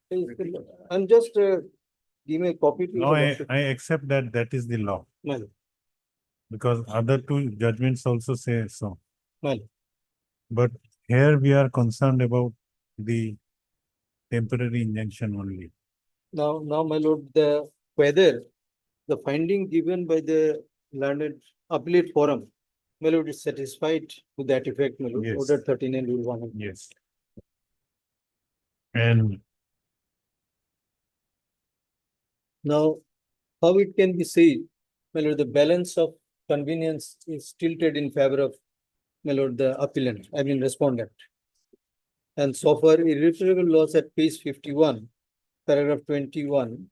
I'm just give me a copy to No, your I lordship. accept that is the law, My lord, because other two judgments also say so. my lord. But here we are concerned about the temporary injunction only. Now, my lord, whether the finding given by the learned appellate forum, my lord, is satisfied to that effect, my lord, Yes. order 39 rule 1. Yes. And Now, how it can be said, my lord, the balance of convenience is tilted in favor of, my lord, the appellant, I mean respondent. And so far, irreparable loss at page 51, paragraph 21.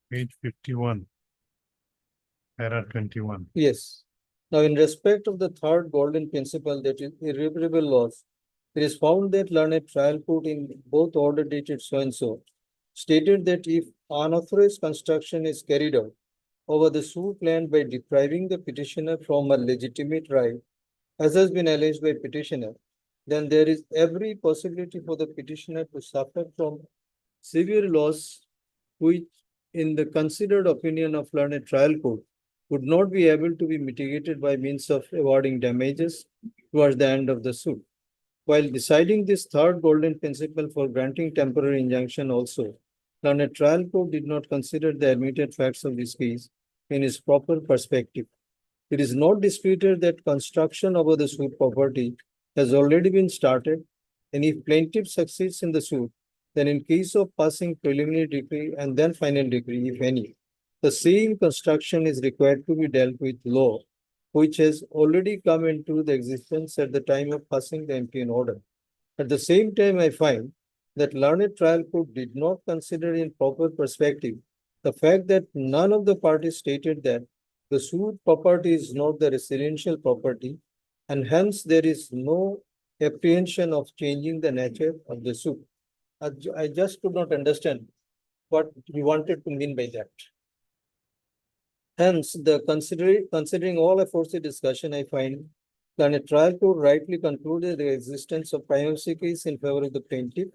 page 51, para 21. Yes. Now, in respect of the third golden principle, that is irreparable loss, it is found that learned trial court in both order dated so and so stated that if unauthorized construction is carried out over the suit land by depriving the petitioner from a legitimate right, as has been alleged by petitioner, then there is every possibility for the petitioner to suffer from severe loss, which in the considered opinion of learned trial court would not be able to be mitigated by means of awarding damages towards the end of the suit. While deciding this third golden principle for granting temporary injunction also, learned trial court did not consider the admitted facts of this case in its proper perspective. It is not disputed that construction over the suit property has already been started, and if plaintiff succeeds in the suit, then in case of passing preliminary decree and then final decree, if any, the same construction is required to be dealt with law which has already come into the existence at the time of passing the MP order. At the same time, I find that learned trial court did not consider in proper perspective the fact that none of the parties stated that the suit property is not the residential property, and hence there is no apprehension of changing the nature of the suit. I just could not understand what you wanted to mean by that. Hence, considering all aforesaid discussion, I find that a trial court rightly concluded the existence of prima facie case in favor of the plaintiff,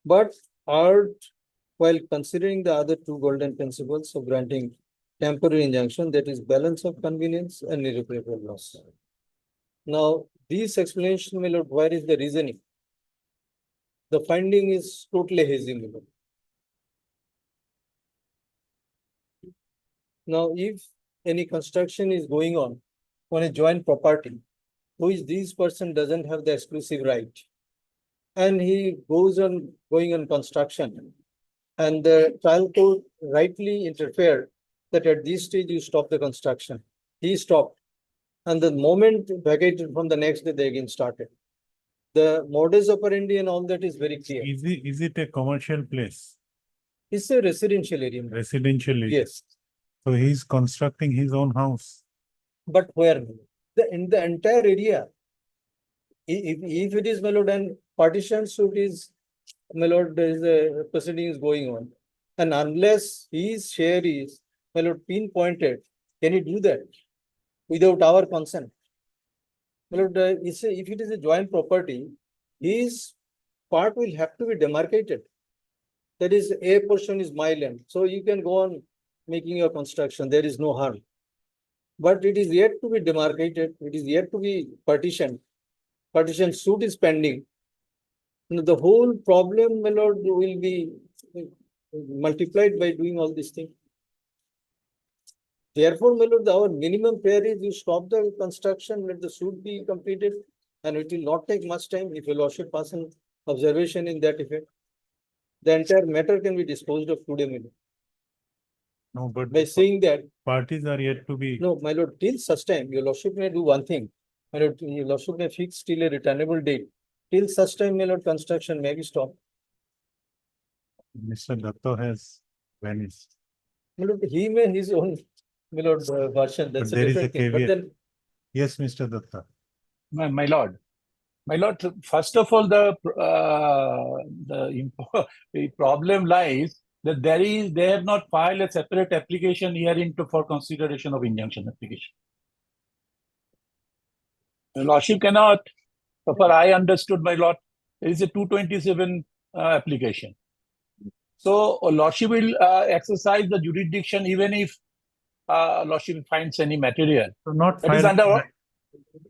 but urged, while considering the other two golden principles of granting temporary injunction, that is balance of convenience and irreparable loss. Now, this explanation, my lord, where is the reasoning? The finding is totally hazy, my lord. Now, if any construction is going on a joint property, which this person doesn't have the exclusive right, and he goes on going on construction, and the trial court rightly interfered that at this stage you stop the construction. He stopped, and the moment vacated from the next day, they again started. The modus operandi and all that is very clear. Is it a commercial place, It's a residential area. ma'am. residential area? Yes, So he's constructing his own house. but where? In the entire area. If it is, my lord, and partition suit is, my lord, there is a proceeding is going on. And unless his share is, my lord, pinpointed, can he do that without our consent? My lord, if it is a joint property, his part will have to be demarcated. That is, a portion is my land, so you can go on making your construction, there is no harm. But it is yet to be demarcated, it is yet to be partitioned. Partition suit is pending. Now, the whole problem, my lord, will be multiplied by doing all these things. Therefore, my lord, our minimum prayer is you stop the construction, let the suit be completed, and it will not take much time if your lordship pass an observation in that effect. The entire matter can be disposed of today, my lord. No, but By saying that, parties are yet to be. no, my lord, till such time, your lordship may do one thing. My lord, your lordship may fix till a returnable date. Till such time, my lord, construction may be stopped. Mr. Datto has vanished. My lord, he may his own, my lord, version, that's a there is different a thing. But caveat. then, Yes, Mr. Datta. My lord. My lord, first of all, the problem lies that they have not filed a separate application herein for consideration of injunction application. The lordship cannot, so far I understood, my lord, there is a 227 application. So lordship will exercise the jurisdiction even if lordship finds any material. So not That is filed. under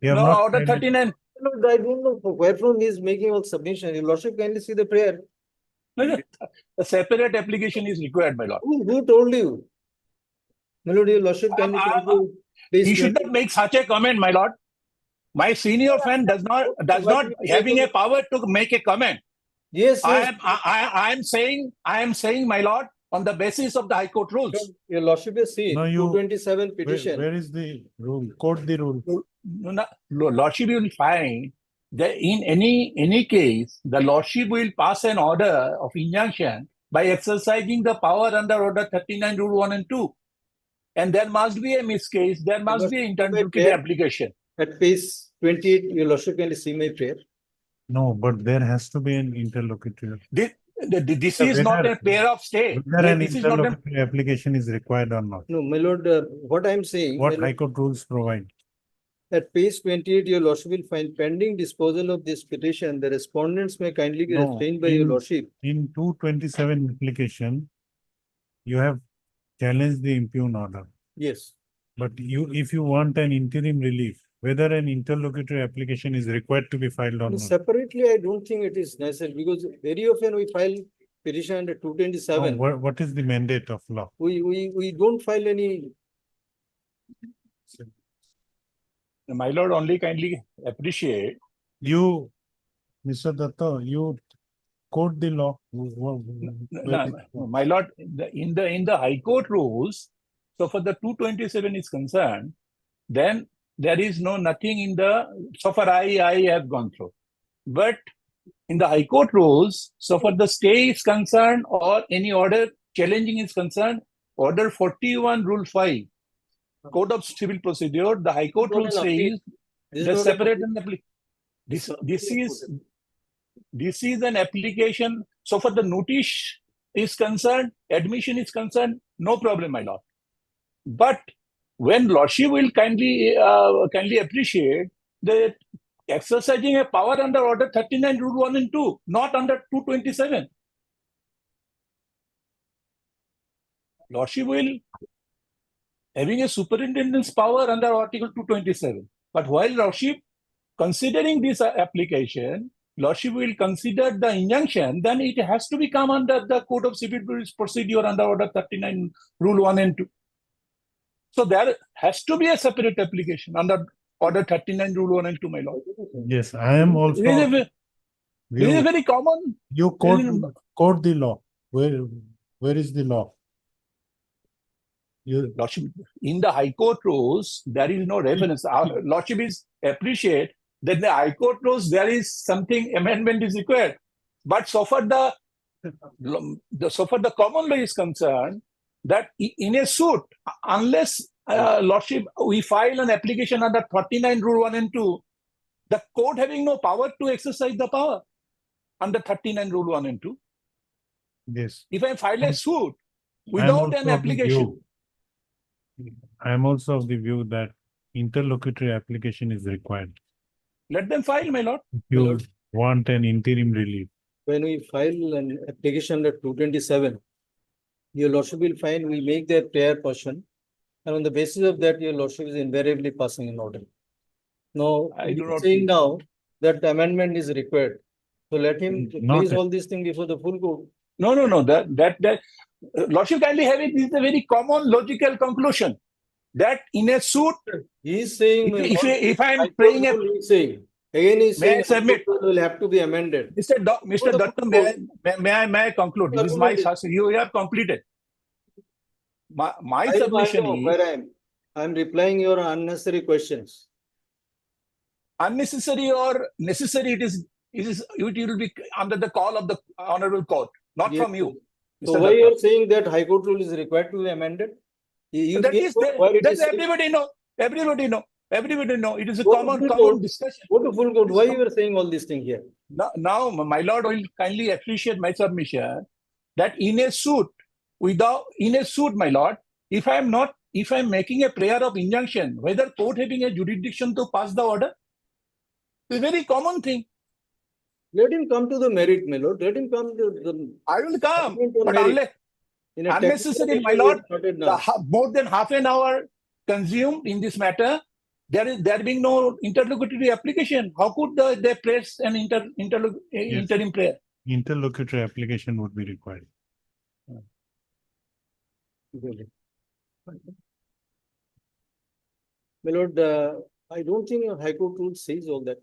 You have no, not order filed- 39. my lord, I don't know where from he is making all submission. Your lordship kindly see the prayer. No, a separate application is required, my lord. Who told you? My lord, your lordship kindly. He should not make such a comment, my lord. My senior friend does not having a power to make a comment. Yes, yes. I am saying, my lord, on the basis of the High Court rules. Your lordship has seen No, you- 227 Where, petition. where is the rule? Quote the rule. Lordship will find that in any case, the lordship will pass an order of injunction by exercising the power under Order 39, Rule 1 and 2. And there must be a miscase, there must be an interlocutory application. At page 28, your lordship kindly see my prayer. No, but there has to be an interlocutory. This is not a pair of stay. Whether an This is not a interlocutory application is required or not. No, my lord, what I am saying, What my lord, High Court rules provide. at page 28, your lordship will find pending disposal of this petition. The respondents may kindly be No, restrained by your in- lordship. In 227 application, you have challenged the impugned order. Yes. But if you want an interim relief, whether an interlocutory application is required to be filed or No, not. separately, I don't think it is necessary because very often we file petition under No, 227. what is the mandate of law? We don't file any. My lord, only kindly appreciate. You, Mr. Datta, you quote the law. My lord, in the High Court rules, so for the 227 is concerned, then there is nothing in the, so far I have gone through. But in the High Court rules, so far the stay is concerned or any order challenging is concerned, Order 41, Rule 5, Code of Civil Procedure, the High Court rule says the separate and this is an application. So for the notice is concerned, admission is concerned, no problem, my lord. But when Lordship will kindly appreciate that exercising a power under Order 39, Rule 1 and 2, not under 227. Lordship will having a superintendent's power under Article 227. But while Lordship considering this application, Lordship will consider the injunction, then it has to become under the Code of Civil Procedure under Order 39, Rule 1 and 2. So there has to be a separate application under Order 39, Rule 1 and 2, my lord. Yes, I am also. This is a very common. You quote the law. Where is the law? Lordship, in the High Court rules, there is no reference. Our Lordship is appreciate that in the High Court rules there is something amendment is required. But so far the common law is concerned, that in a suit, unless Lordship we file an application under 39 Rule 1 and 2, the court having no power to exercise the power under 39 Rule 1 and 2. Yes. If I file a suit without an application. I am also of the view that interlocutory application is required. Let them file, my lord. If you want an interim relief. When we file an application under 227, your lordship will find we make their prayer portion, and on the basis of that, your lordship is invariably passing an order. Now, I do not saying now that the amendment is required. So let him Not place a- all these things before the full court. No. That Lordship kindly have it. This is a very common logical conclusion that in a suit, He is saying. if I High am Court praying a rule he is saying. Again, he is May I saying. submit? High Court rule will have to be amended. Mr. Dr. May I conclude? This is my you have completed. My submission is Where I am replying your unnecessary questions. unnecessary or necessary. It will be under the call of the honorable court, not Yes. from you. So Mr. why Dutta. you are saying that High Court rule is required to be amended? You That give is where it that is- everybody know. Everybody know. It is a Go to common full court. discussion. Go to full court. Why you are saying all these things here? Now, my lord will kindly appreciate my submission that in a suit, my lord, if I am making a prayer of injunction, whether court having a jurisdiction to pass the order, it's a very common thing. Let him come to the merit, my lord. Let him come to the. I will come, Argument on but merit. unless In a unnecessary, technical my issue, lord, we have started now. more than half an hour consumed in this matter, there being no interlocutory application. How could they place an interim prayer? Interlocutory application would be required. My lord, I don't think your High Court rule says all that.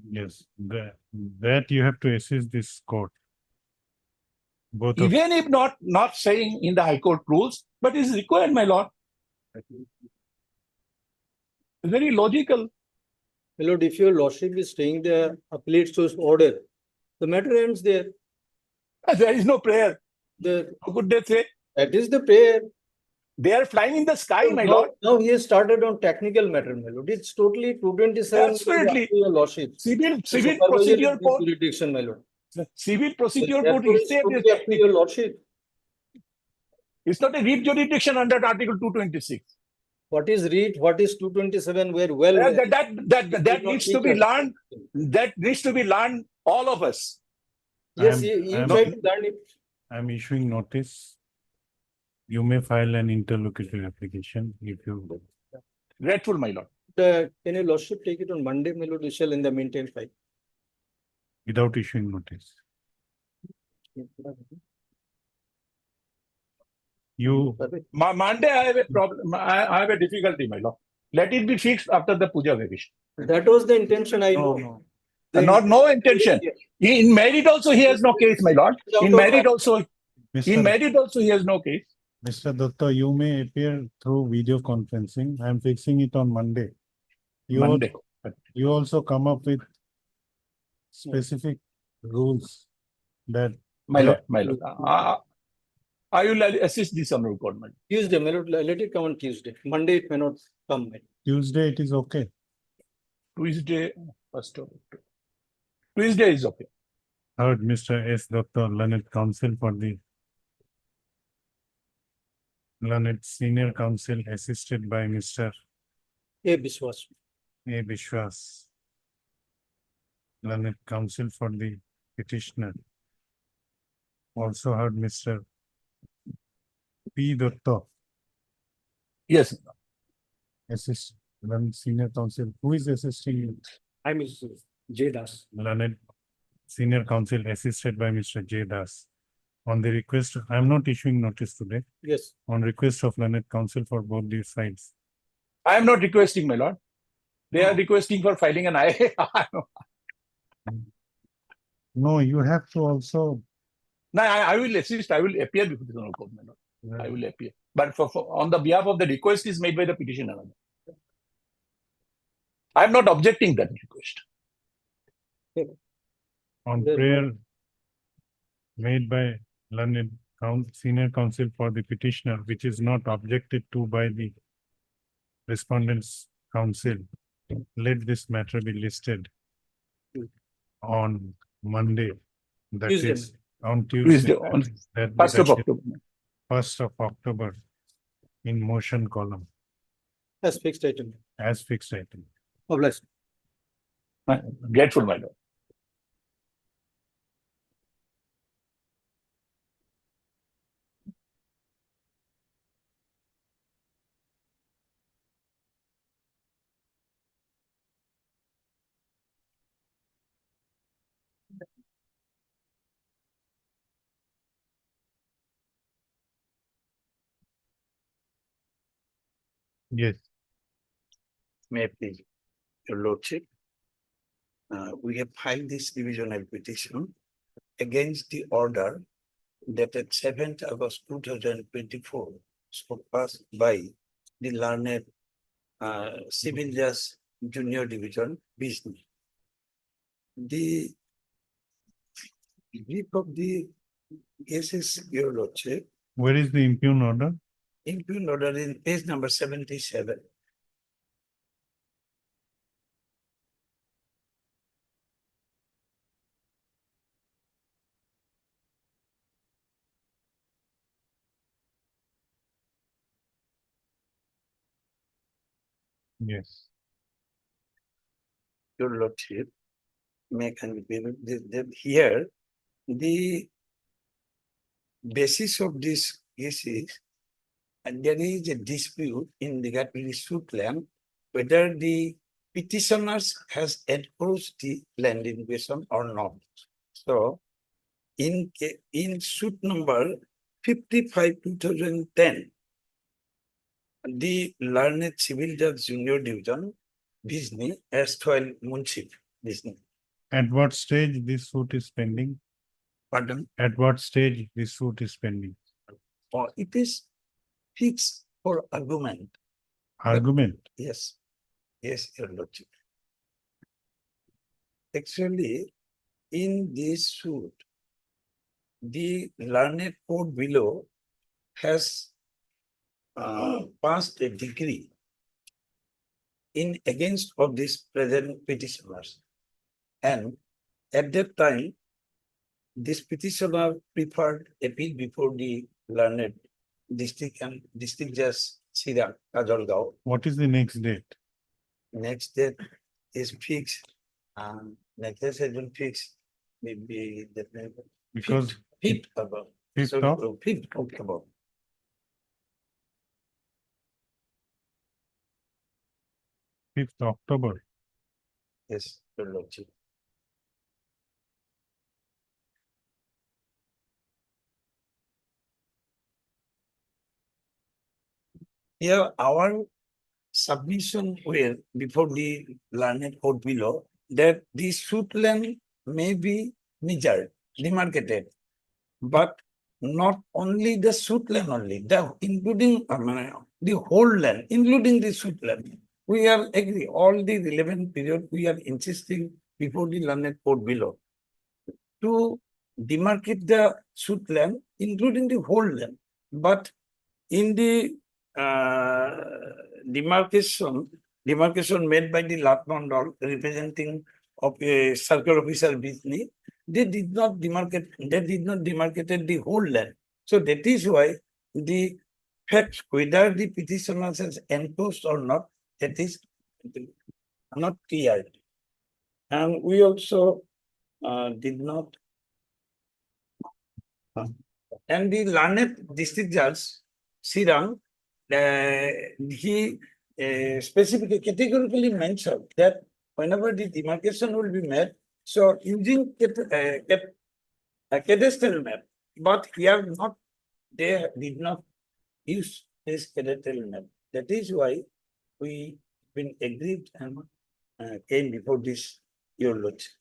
Yes, that you have to assist this court. Both of Even if not saying in the High Court rules, but is required, my lord. Very logical. My lord, if your lordship is staying the appellate source order, the matter ends there. There is no prayer. The, How could they say? that is the prayer. They are flying in the sky, my Now- lord. Now he has started on technical matter, my lord. It's totally 227. Absolutely. Your lordship. Civil Supervisory procedure court. Jurisdiction, my lord. Civil procedure court Therefore, is it's said totally up to your lordship. it's not a read jurisdiction under Article 226. What is read, what is 227, we're well aware. That not needs to be teach us. learned. That needs to be learned, all of us. Yes, I you am- try to learn it. I am issuing notice. You may file an interlocutory application if you. Grateful, my lord. Can your lordship take it on Monday, my lord? We shall in the meantime file. Without issuing notice. You, Monday, I have a problem. I have a difficulty, my lord. Let it be fixed after the puja vacation. That was the intention, I know. The- No intention. In merit also, he has no case, my lord. In merit also, he has no case. Mr. Dutta, you may appear through video conferencing. I am fixing it on Monday. You, al- Monday. you also come up with specific rules that My lord, my lord. I will assist this honorable court, my lord. Tuesday, may not, let it come on Tuesday. Monday it may not come. Tuesday it is okay. Tuesday, first of October. Tuesday is okay. Heard Mr. S. Dr. Learned Counsel for the Learned Senior Counsel assisted by Mr. A Biswas. A. Vishwas. Learned Counsel for the petitioner. Also heard Mr. P. Dutta, Yes, assist, Learned Senior Counsel. Who is assisting you? I miss J Das. Learned Senior Counsel assisted by Mr. J. Das. On the request, I am not issuing notice today. Yes. On request of Learned Counsel for both these sides. I am not requesting, my lord. They are requesting for filing an IA. No, you have to also. No, I will assist. I will appear before the honorable court, my lord. I will appear. But on the behalf of the request is made by the petitioner. I am not objecting that request. On There's no- prayer made by Learned Senior Counsel for the petitioner, which is not objected to by the respondents' counsel, let this matter be listed on Monday. That Tuesday. is on Tuesday, Tuesday. on That 1st of October. 1st of October in motion column As fixed item. as fixed item. Obliged. Grateful, my lord. Yes, May I please, your lordship. We have filed this divisional petition against the order dated 7th August 2024, so passed by the learned Civil Judge Junior Division Business. The brief of the case is, your lordship, where is the impugn order? impugn order in page number 77. Yes. Your lordship, may can be here, the basis of this case is, and there is a dispute in regard to the suit land, whether the petitioners has enforced the land in question or not. So, in suit number 55 2010, the learned Civil Judge Junior Division, Disney, erstwhile Munship, Disney. At what stage this suit is pending? Pardon? At what stage this suit is pending? Or it is fixed for argument. Argument. Yes, yes, your lordship. Actually, in this suit, the learned court below has passed a decree in against of these present petitioners. And at that time, this petitioner preferred appeal before the learned district and district judge Sirang Kajolgaon. What is the next date? Next date is fixed, and next date has been fixed, maybe the Because fifth about. 5th of? 5th October. 5th October. Yes, your lordship. Here, our submission will, before the learned court below, that the suit land may be measured, demarcated, but not only the suit land only, the including, the whole land, including the suit land. we are agree, all the relevant period, we are insisting before the learned court below to demarcate the suit land, including the whole land. But in the demarcation made by the Latmandal representing of a circle officer Bisni, they did not demarcate the whole land. So that is why the fact whether the petitioners has enforced or not, that is not clear. And we also did not. And the learned district judge, Sirang, he specifically categorically mentioned that whenever the demarcation will be made, so using a cadastral map, but here not, they did not use this cadastral map. That is why we been agreed and came before this your lordship.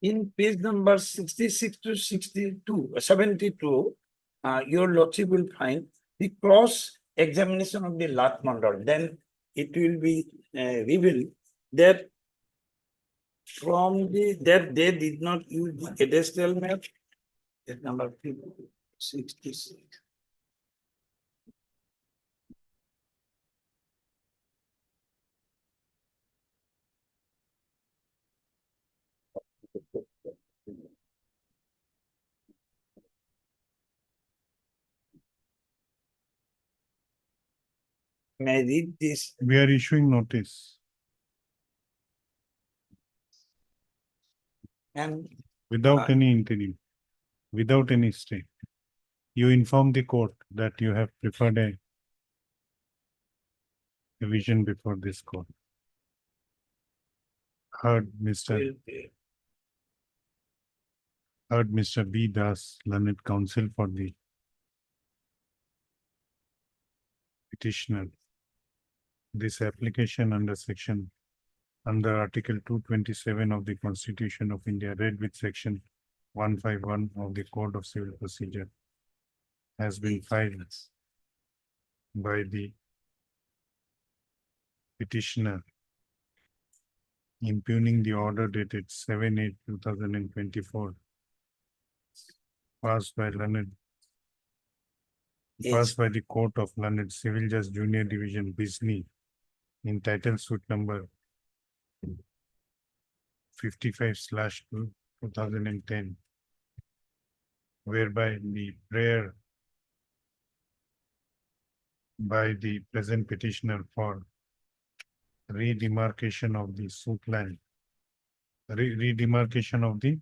In page number 66 to 72, your lordship will find the cross examination of the Latmandal. Then it will be revealed that that they did not use the cadastral map. At number 66. May I read this? We are issuing notice And without any interim, without any stay. You inform the court that you have preferred a revision before this court. Heard Mr. B. Das, learned counsel for the petitioner. This application under Article 227 of the Constitution of India, read with Section 151 of the Code of Civil Procedure, has been filed by the petitioner impugning the order dated 7/8/2024 passed by the Court of Learned Civil Judge Junior Division Bisni in title suit number 55/2010, whereby the prayer by the present petitioner for redemarcation of the suit land, redemarcation of the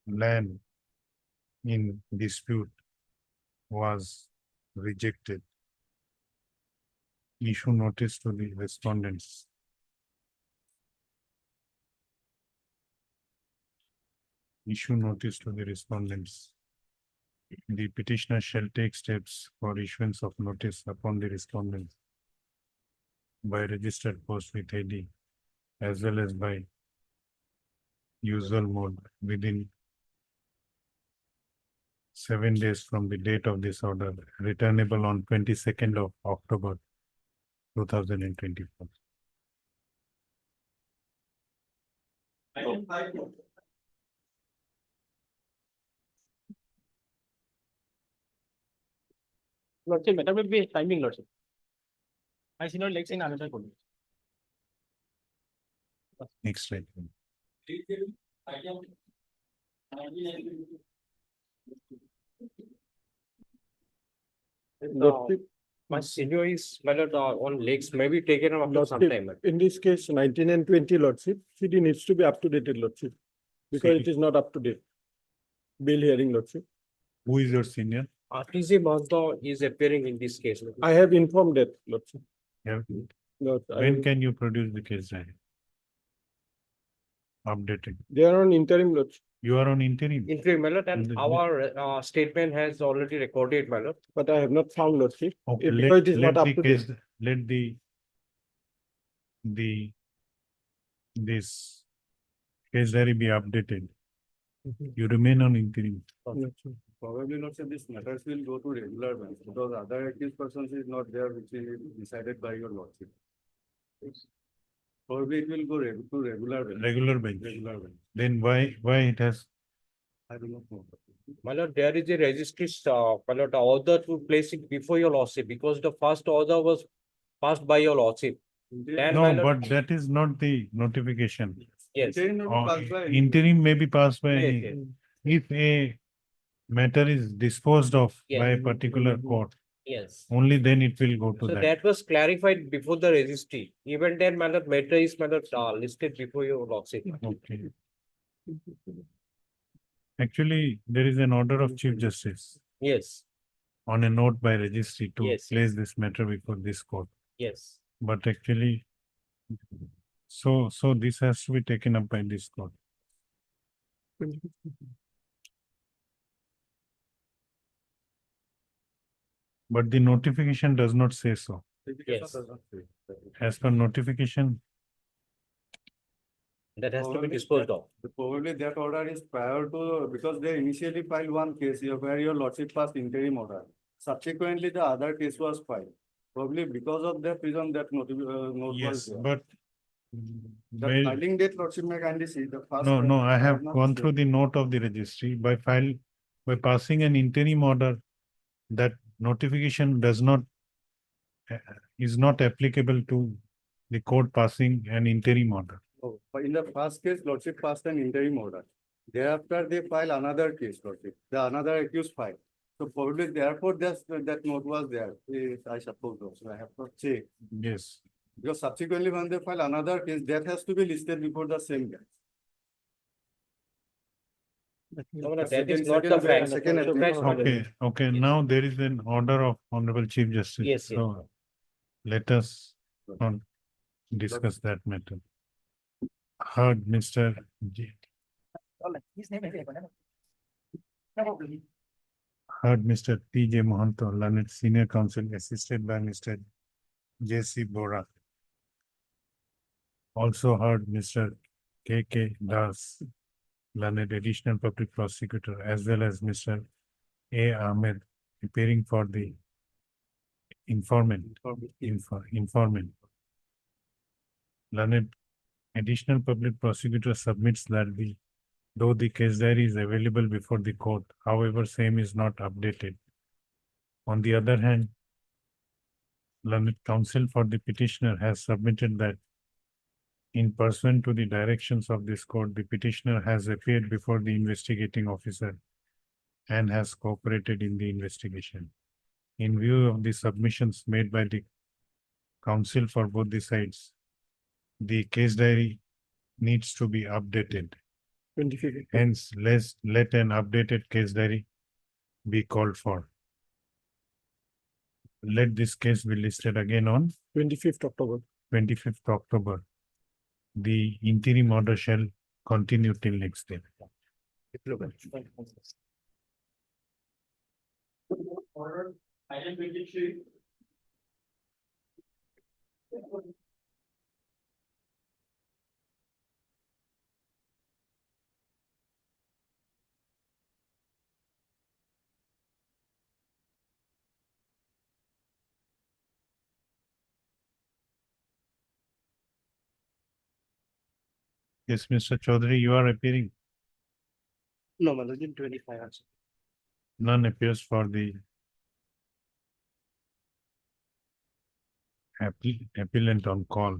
land in dispute was rejected. Issue notice to the respondents. Issue notice to the respondents. The petitioner shall take steps for issuance of notice upon the respondents by registered post with ID as well as by usual mode within 7 days from the date of this order, returnable on 22nd of October 2024. Lordship, matter will be timing, Lordship. I see no legs in another code. Next slide. Lordship, My senior is whether on legs may be taken after some Lordship, time. in this case, 19 and 20, Lordship, CD needs to be up to date, Lordship, because it is not up to date. Bill hearing, Lordship. Who is your senior? TC Mazda is appearing in this case. I have informed that, Lordship. Yeah. Lord, When can you produce the case diary? Updated. They are on interim, Lordship, You are on interim. Interim, my lord, and The- our statement has already recorded, my lord. but I have not found, Lordship. Okay, Because it is let not the up to case, date. let this case diary be updated You remain on interim. Probably not, say this matters will go to regular bench because other accused persons is not there, which is decided by your lordship. Probably it will go to regular bench. Regular bench. Regular bench. Then why it has, I do not know. My lord, there is a registry, my lord, order to place it before your lordship because the first order was passed by your lordship. Then, my no, lord, but that is not the notification. yes. Interim not Or passed by- interim may be passed by Yes, any. yes. If a matter is disposed of by a Yeah. particular court, Yes. only then it will go to So that. that was clarified before the registry. Even then, my lord, matter is, my lord, listed before your lordship. Okay. Actually, there is an order of Chief Justice Yes, on a note by registry to Yes. place this matter before this court. yes. But actually, so this has to be taken up by this court. But the notification does not say so. Yes. As per notification, That has to be Probably disposed that- of. Probably that order is prior to, because they initially filed one case here where your lordship passed interim order. Subsequently, the other case was filed. Probably because of that reason that note was yes, there. but. The Well, filing date, lordship may kindly see the first. no, I have not gone sure. through the note of the registry by passing an interim order. That notification does not, is not applicable to the court passing an interim order. Oh, but in the first case, lordship passed an interim order. Thereafter, they file another case, lordship, the another accused file. So probably therefore, that note was there, I suppose, so I have to check. Yes, Because subsequently, when they file another case, that has to be listed before the same case. No, no, that Second- is not the second- fact. second So attempt. fact, my lord. okay, now there is an order of Honorable Chief Justice. Yes, yes. So let us not discuss that matter. Heard Mr. J. Heard Mr. T. J. Mohanto, learned senior counsel, assisted by Mr. J. C. Bora. Also heard Mr. K. K. Das, learned additional public prosecutor, as well as Mr. A. Ahmed, appearing for the informant. Learned additional public prosecutor submits that though the case diary is available before the court, however, same is not updated. On the other hand, learned counsel for the petitioner has submitted that in pursuant to the directions of this court, the petitioner has appeared before the investigating officer and has cooperated in the investigation. In view of the submissions made by the counsel for both the sides, the case diary needs to be updated. 25th. Hence, let an updated case diary be called for. Let this case be listed again on 25th October. 25th October. The interim order shall continue till next day. Yes, Mr. Chaudhary, you are appearing. No, my lord, in 25 also. None appears for the appellant on call.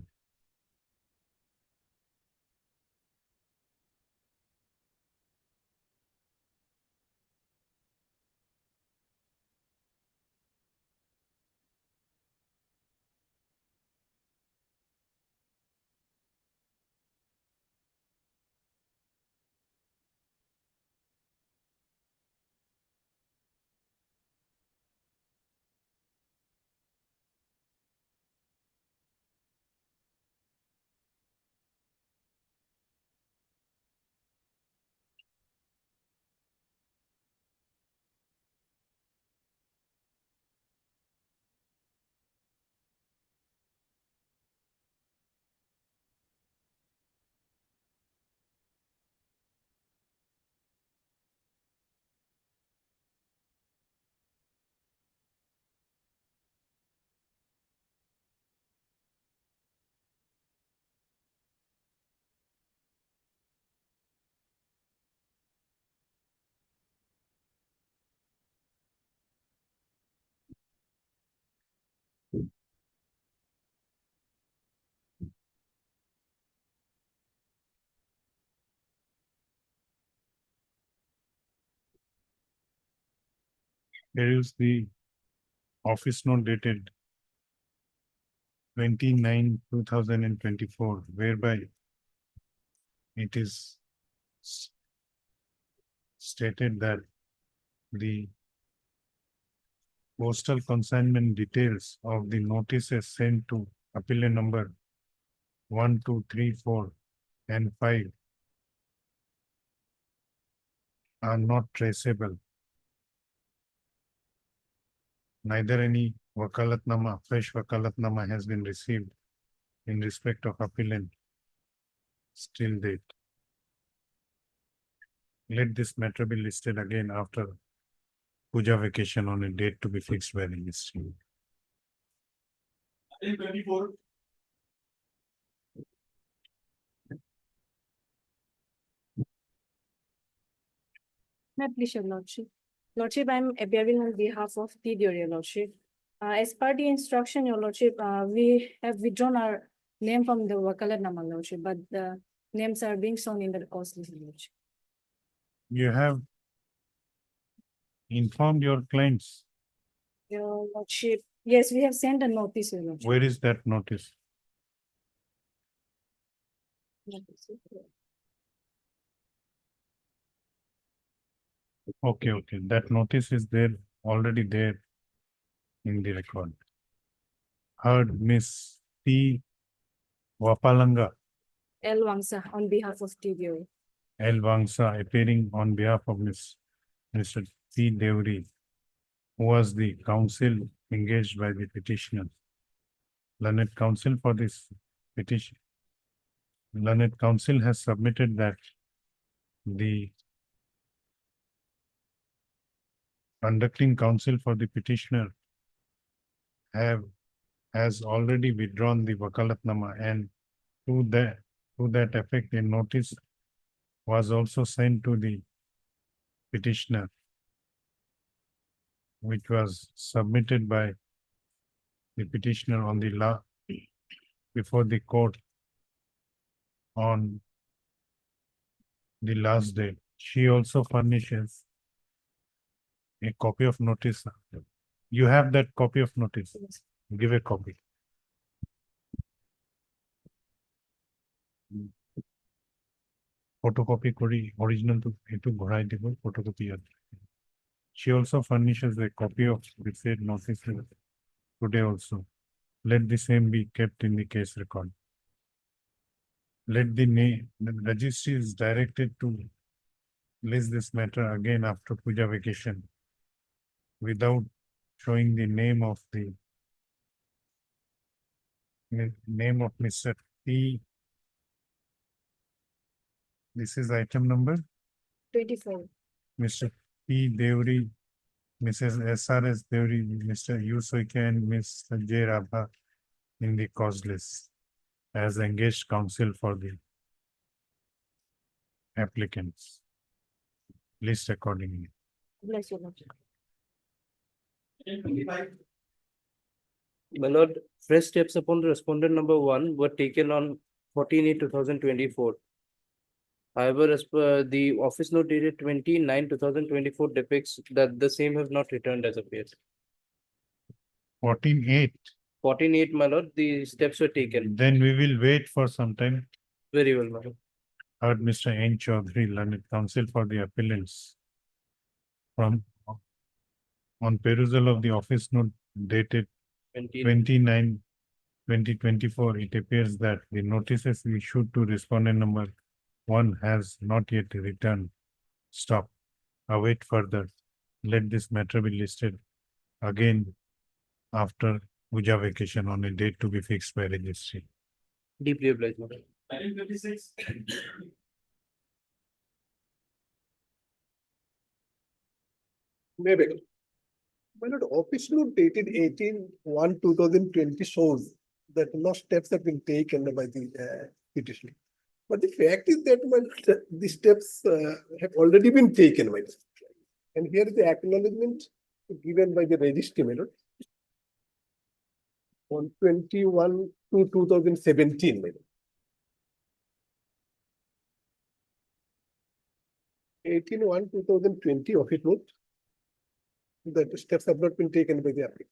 Here is the office note dated 29/2024, whereby it is stated that the postal consignment details of the notices sent to appellant number 1, 2, 3, 4, and 5 are not traceable. Neither any wakalatnama, fresh wakalatnama has been received in respect of appellant still date. Let this matter be listed again after puja vacation on a date to be fixed by the registry. May I please, Your Lordship. Lordship, I am appearing on behalf of T. Deor, Your Lordship. As per the instruction, Your Lordship, we have withdrawn our name from the Wakalatnama, Lordship, but the names are being shown in the records list, Your Lordship. You have informed your clients. Your Lordship, yes, we have sent a notice, Your Lordship. Where is that notice? Okay, that notice is there, already there in the record. Heard Miss T. Wapalanga L. Wangsa on behalf of T. Deor. L. Vangsa appearing on behalf of Mr. P. Deori, who was the counsel engaged by the petitioner. Learned counsel for this petition. Learned counsel has submitted that the conducting counsel for the petitioner has already withdrawn the wakalatnama, and to that effect a notice was also sent to the petitioner, which was submitted by the petitioner on the before the court on the last day. She also furnishes a copy of notice. You have that copy of notice. Give a copy. Photocopy kori original to etu bhorai dibo photocopy. She also furnishes a copy of the said notice today also. Let the same be kept in the case record. Let the registry is directed to list this matter again after puja vacation without showing the name of Mr. P. This is item number 24. Mr. P. Deori, Mrs. SRS Deori, Mr. Yusoike, and Ms. J. Rabha in the cause list as engaged counsel for the applicants. List accordingly. Bless Your Lordship. My lord, fresh steps upon the respondent number 1 were taken on 14/8/2024. However, as per the office note dated 29/2024 depicts that the same have not returned as appears. 14/8. 14/8, my lord, the steps were taken. Then we will wait for some time. Very well, my lord. Heard Mr. N. Chaudhary, learned counsel for the appellants. From on perusal of the office note dated 29/2024, it appears that the notices issued to respondent number 1 has not yet returned. Stop. Await further. Let this matter be listed again after puja vacation on a date to be fixed by registry. Deeply obliged, my lord. Maybe. My lord, office note dated 18/1/2020 shows that no steps have been taken by the petitioner. But the fact is that the steps have already been taken by the. And here is the acknowledgement given by the registry, my lord. On 21/2/2017, my lord. 18/1/2020 office note. that steps have not been taken by the applicant.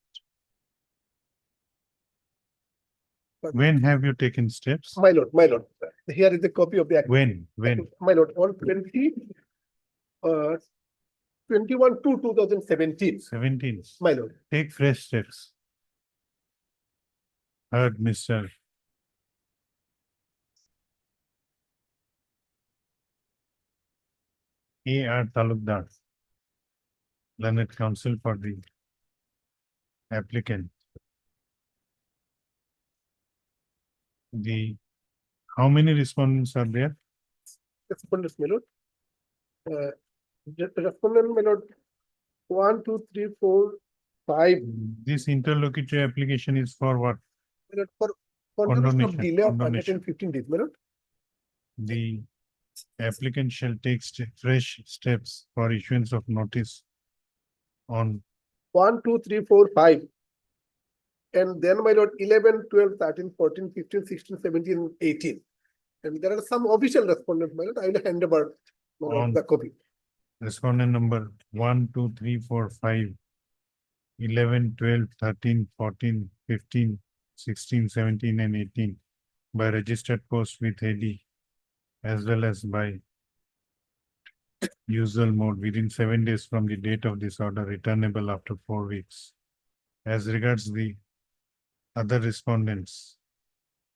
When have you taken steps? My lord, here is a copy of the. When? My lord, on 21/2/2017, 17. my lord. Take fresh steps. Heard, Mr. A.R. Talukdar, learned counsel for the applicant. How many respondents are there? Respondents, my lord. Respondent, my lord, 1, 2, 3, 4, 5. This interlocutory application is for what? My lord, for condonation of Condonation, delay of condonation. 115 days, my lord. The applicant shall take fresh steps for issuance of notice on 1, 2, 3, 4, 5. And then, my lord, 11, 12, 13, 14, 15, 16, 17, 18. And there are some official respondents, my lord. I will hand over, my lord, On- the copy. respondent number 1, 2, 3, 4, 5, 11, 12, 13, 14, 15, 16, 17, and 18 by registered post with AD as well as by usual mode within 7 days from the date of this order, returnable after 4 weeks. As regards the other respondents,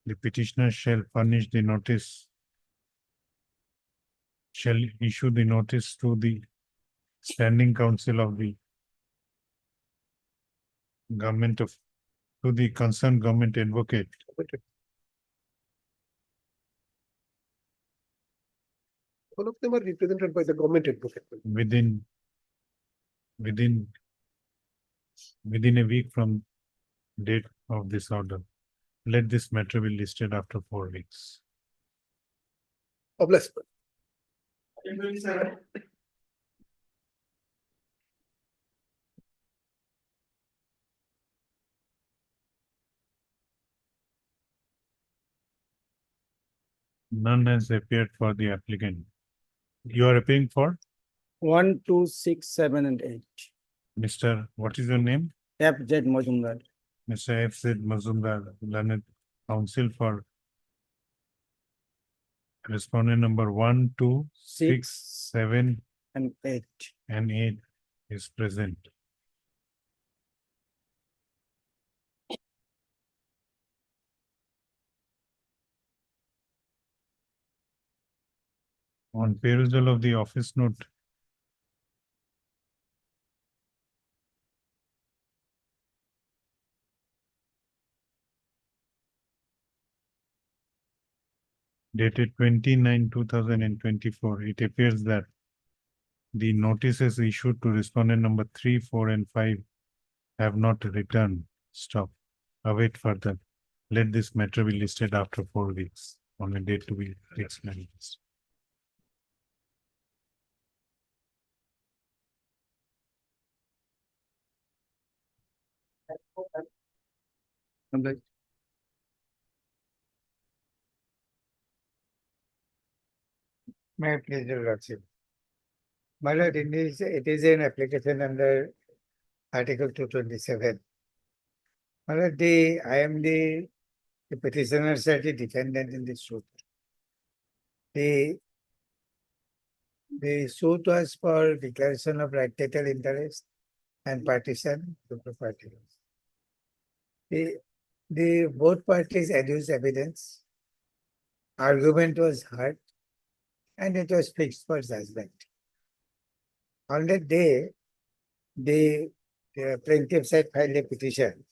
the petitioner shall furnish the notice, shall issue the notice to the standing council of the government of, to the concerned government advocate All of them are represented by the government advocate. within a week from date of this order. Let this matter be listed after 4 weeks. Obliged. None has appeared for the applicant. You are appearing for 1, 2, 6, 7, and 8. Mr. What is your name? FZ Majumdar. Mr. F.Z. Mazumdar, learned counsel for respondent number 1, 2, 6, 7, And 8. and 8 is present. On perusal of the office note, dated 29/2024, it appears that the notices issued to respondent number 3, 4, and 5 have not returned. Stop. Await further. Let this matter be listed after 4 weeks on a date to be explained. May I please, your lordship? My lord, it is an application under Article 227. My lord, I am the petitioner, the defendant in this suit. The suit was for declaration of right title interest and partition to property. The both parties adduced evidence. Argument was heard and it was fixed for judgment. On that day, the plaintiff side filed a petition.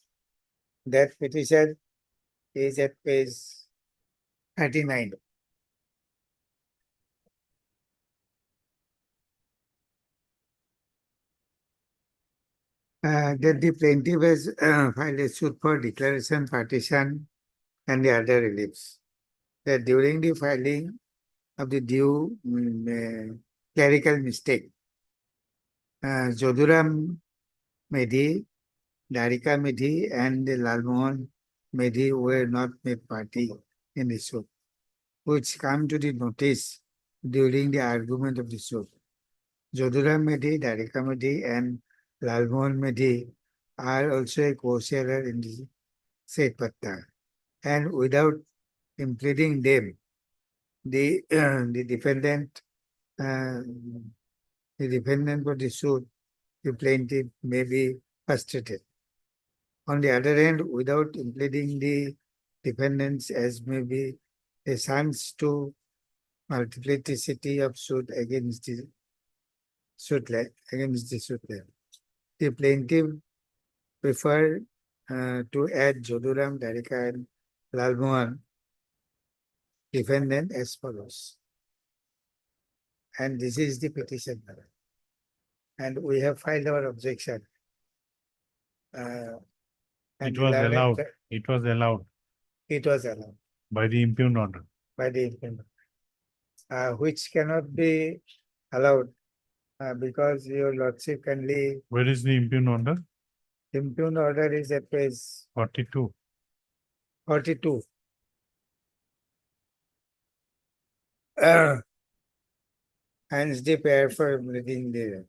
That petition is at page 39. That the plaintiff has filed a suit for declaration, partition, and the other reliefs. That during the filing of the due clerical mistake, Joduram Medhi, Darika Medhi, and Lalmohan Medhi were not made party in the suit, which come to the notice during the argument of the suit. Joduram Medhi, Darika Medhi, and Lalmohan Medhi are also a co-sharer in the said patta. And without impleading them, the defendant, uh, the defendant for the suit, the plaintiff may be frustrated. On the other hand, without impleading the defendants as may be a chance to multiplicity of suit against the suitlet. The plaintiff preferred to add Joduram, Darika, and Lalmohan defendant as follows. And this is the petition. And we have filed our objection. And It was the learned- allowed, it was allowed It was allowed by the impugned order. by the implement. Which cannot be allowed because your lordship kindly Where is the impugned order? impugned order is at page 42. 42. Hence the prayer for reading the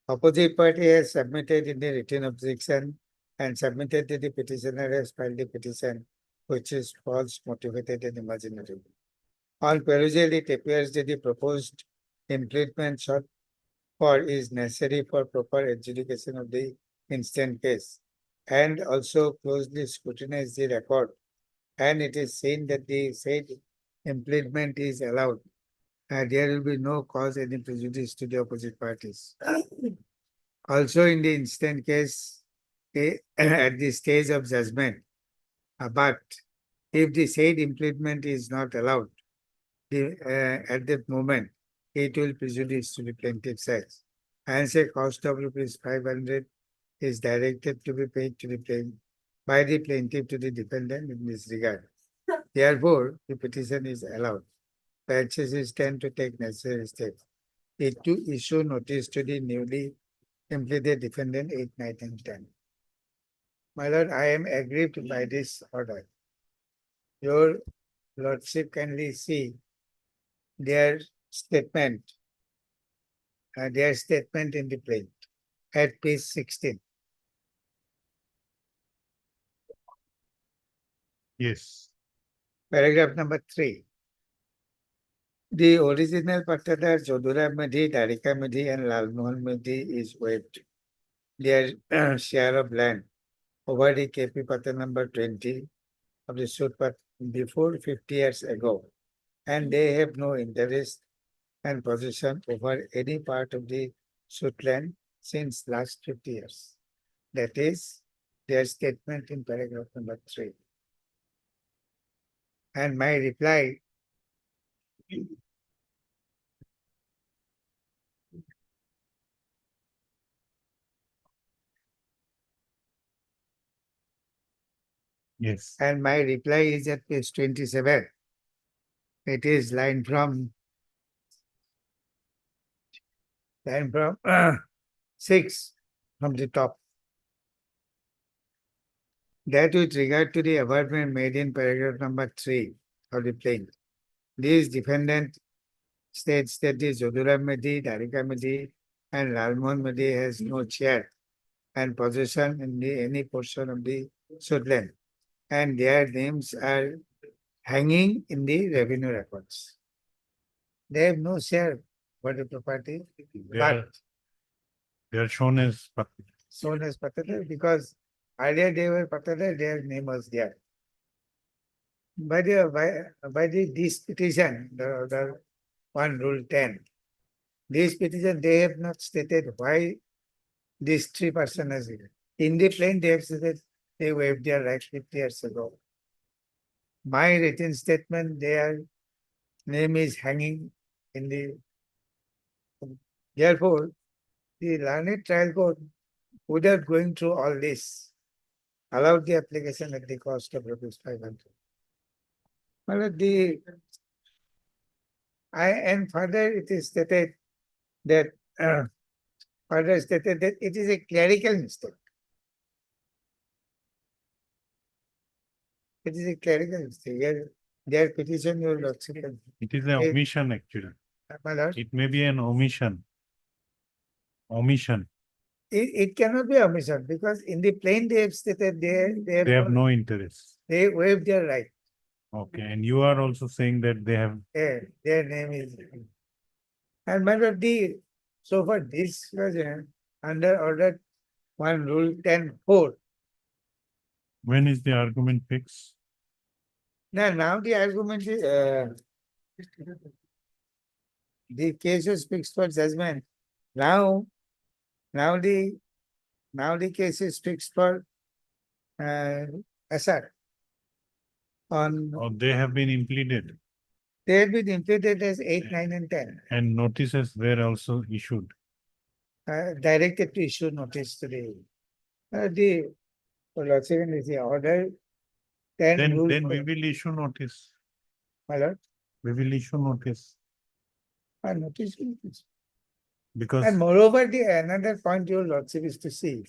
opposite party has submitted in the written objection and submitted to the petitioner has filed the petition, which is false, motivated, and imaginary. On perusal, it appears that the proposed impleadment sought for is necessary for proper adjudication of the instant case, and also closely scrutinize the record. And it is seen that the said impleadment is allowed. There will be no cause any prejudice to the opposite parties. Also, in the instant case, at the stage of judgment, but if the said impleadment is not allowed, at that moment, it will prejudice to the plaintiff side. Hence, a cost of rupees 500 is directed to be paid to the by the plaintiff to the defendant in this regard. Therefore, the petition is allowed. Branches is tend to take necessary steps. To issue notice to the newly impleaded defendant 8, 9, and 10. My lord, I am aggrieved by this order. Your lordship kindly see their statement in the plaint at page 16. Yes. Paragraph number 3. The original Patadar Joduram Medhi, Darika Medhi, and Lalmohan Medhi is waived. Their share of land over the KP Pata number 20 of the suit before 50 years ago, and they have no interest and possession over any part of the suit land since last 50 years. That is their statement in paragraph number 3. And my reply Yes. And my reply is at page 27. It is line from 6 from the top. That with regard to the averment made in paragraph number 3 of the plaint, this defendant states that the Joduram Medhi, Darika Medhi, and Lalmohan Medhi has no share and possession in any portion of the suit land, and their names are hanging in the revenue records. They have no share for the property, but They are shown as shown as Patadar because earlier they were Patadar, their name was there. By this petition, the one rule 10, this petition they have not stated why these 3 persons in the plaint they have said they waived their right 50 years ago. My written statement, their name is hanging in the. Therefore, the learned trial court, without going through all this, allowed the application at the cost of rupees 500. Well, and further it is stated that it is a clerical mistake. It is a clerical mistake. Their petition, your lordship. It is an omission actually. My lord, It may be an omission. Omission. it cannot be omission because in the plain they have stated They have no interest. they waive their right. Okay, and you are also saying that they have, Their name is. And matter the, so for this version, under order one rule 10(4). when is the argument fixed? Now the argument is, the case is fixed for judgment. Now the case is fixed for, SR. On, Or they have been implemented they have been implemented as 8, 9, and 10. and notices were also issued. Directed to issue notice to the Lordship is the order 10 Then rule. we will issue notice. My lord, We will issue notice notice. because And moreover, the another point your lordship is to see,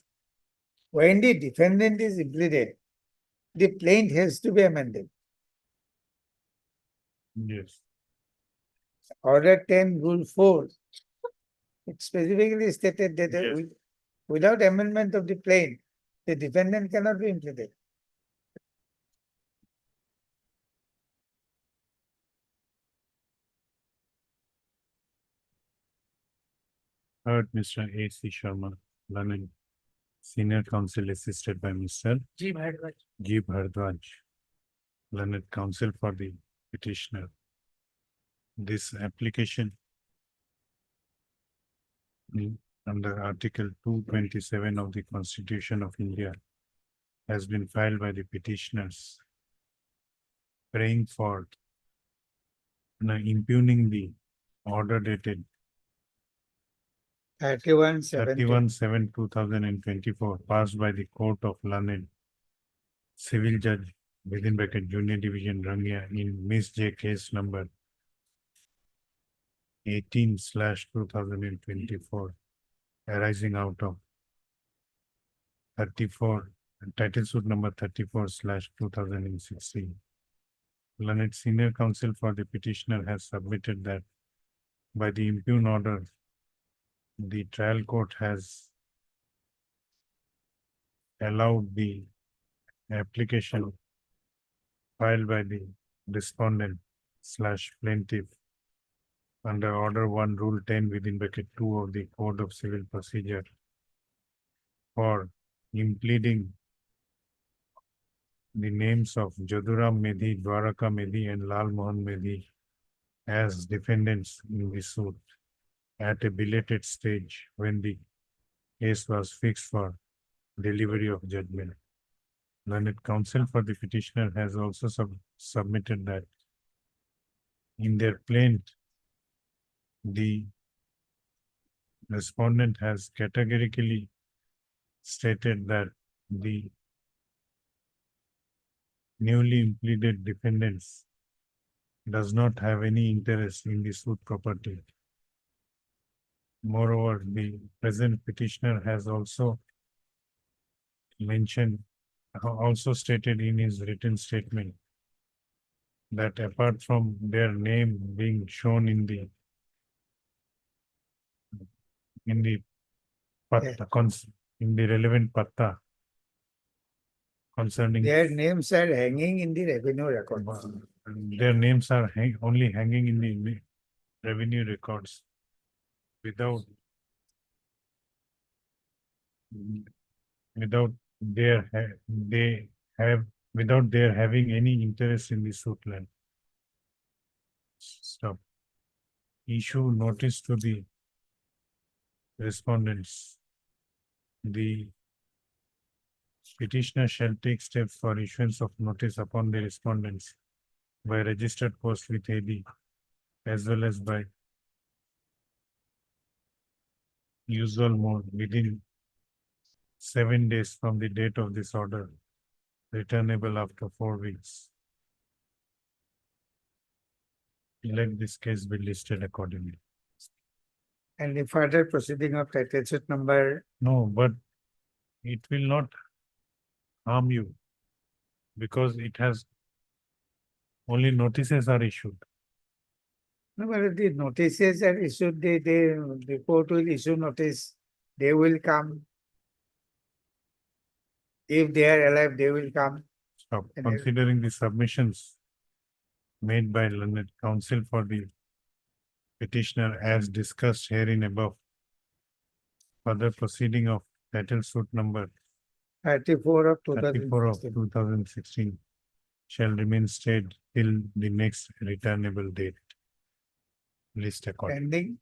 when the defendant is implemented, the plaint has to be amended. yes, Order 10 rule 4. It specifically stated that Yes. without amendment of the plaint, the defendant cannot be implemented. heard Mr. A.C. Sharma, learned senior counsel assisted by Mr. G. Bhardwaj, learned counsel for the petitioner. This application under Article 227 of the Constitution of India has been filed by the petitioners praying for impugning the order dated 31/7/2024 passed by the Court of Learned Civil Judge within bracket Junior Division Rangya in Miss J case number 18/2024 arising out of 34 title suit number 34/2016. Learned Senior Counsel for the petitioner has submitted that by the impugned order, the trial court has allowed the application filed by the respondent / plaintiff under Order 1, Rule 10 within bracket 2 of the Code of Civil Procedure for impleading the names of Jaduram Medhi, Dwaraka Medhi, and Lal Mohan Medhi as defendants in the suit at a belated stage when the case was fixed for delivery of judgment. Learned counsel for the petitioner has also submitted that in their plaint, the respondent has categorically stated that the newly pleaded defendants does not have any interest in the suit property. Moreover, the present petitioner has also stated in his written statement that apart from their name being shown in the relevant patta concerning Their names are hanging in the revenue record. their names are only hanging in the revenue records without their having any interest in the suit land. Stop. Issue notice to the respondents. The petitioner shall take steps for issuance of notice upon the respondents by registered post with AD as well as by usual mode within 7 days from the date of this order, returnable after 4 weeks. Let this case be listed accordingly. And the further proceeding of title suit number, No, but it will not harm you because it has only notices are issued. no, but the notices are issued, the court will issue notice, they will come, If they are alive, they will come. Stop. And I- Considering the submissions made by learned counsel for the petitioner as discussed herein above, further proceeding of title suit number 34 of 34 of 2016. 2016 shall remain stayed till the next returnable date. List according.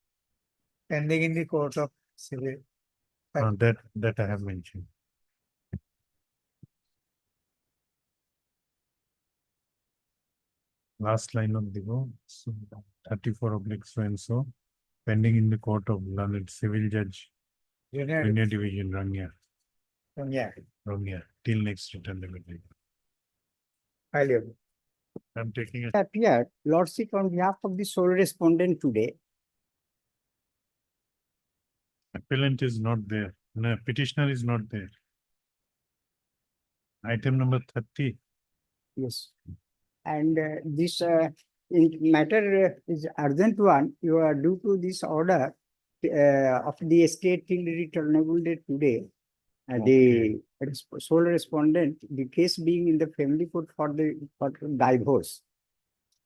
Pending in the court of civil. That I have mentioned. Last line of the law, so 34 oblique so and so, pending in the court of learned civil judge, Junior. Junior Division, Rangya, Yeah, till next returnable date. highly. I'm taking a Appeared, Lordship, on behalf of the sole respondent today. appellant is not there, no, petitioner is not there. Item number 30, Yes. And this matter is urgent one. You are due to this order of the estate till returnable date today. The sole respondent, the case being in the family court for divorce.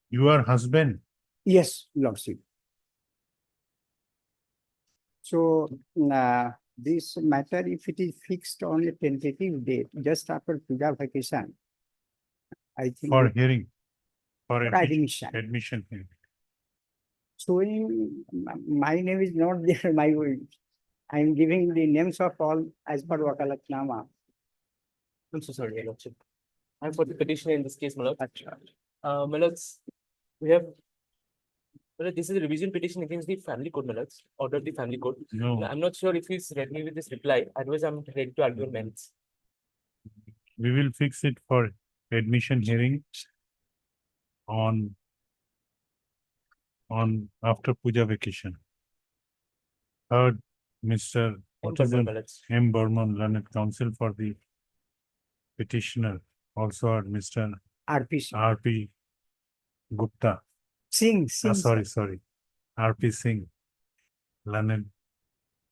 your husband, Yes, Lordship. So this matter, if it is fixed on a tentative date, just after Puja vacation, I think. for hearing, for For admission. admission hearing. Showing my name is not there, I am giving the names of all as per Wakalatnama. I'm so sorry, Your Lordship. I'm for the petitioner in this case, my lord. My lords, we have. Well, this is a revision petition against the family code, my lords, order of the family code. No, I'm not sure if he's read me with this reply, otherwise I'm ready to argue amendments. we will fix it for admission hearing on after Puja vacation. Third, Mr. what is Burman, it? my lords. M. Burman, learned counsel for the petitioner, also are Mr. RPC. R.P. Gupta, Singh. sorry, R.P. Singh, learned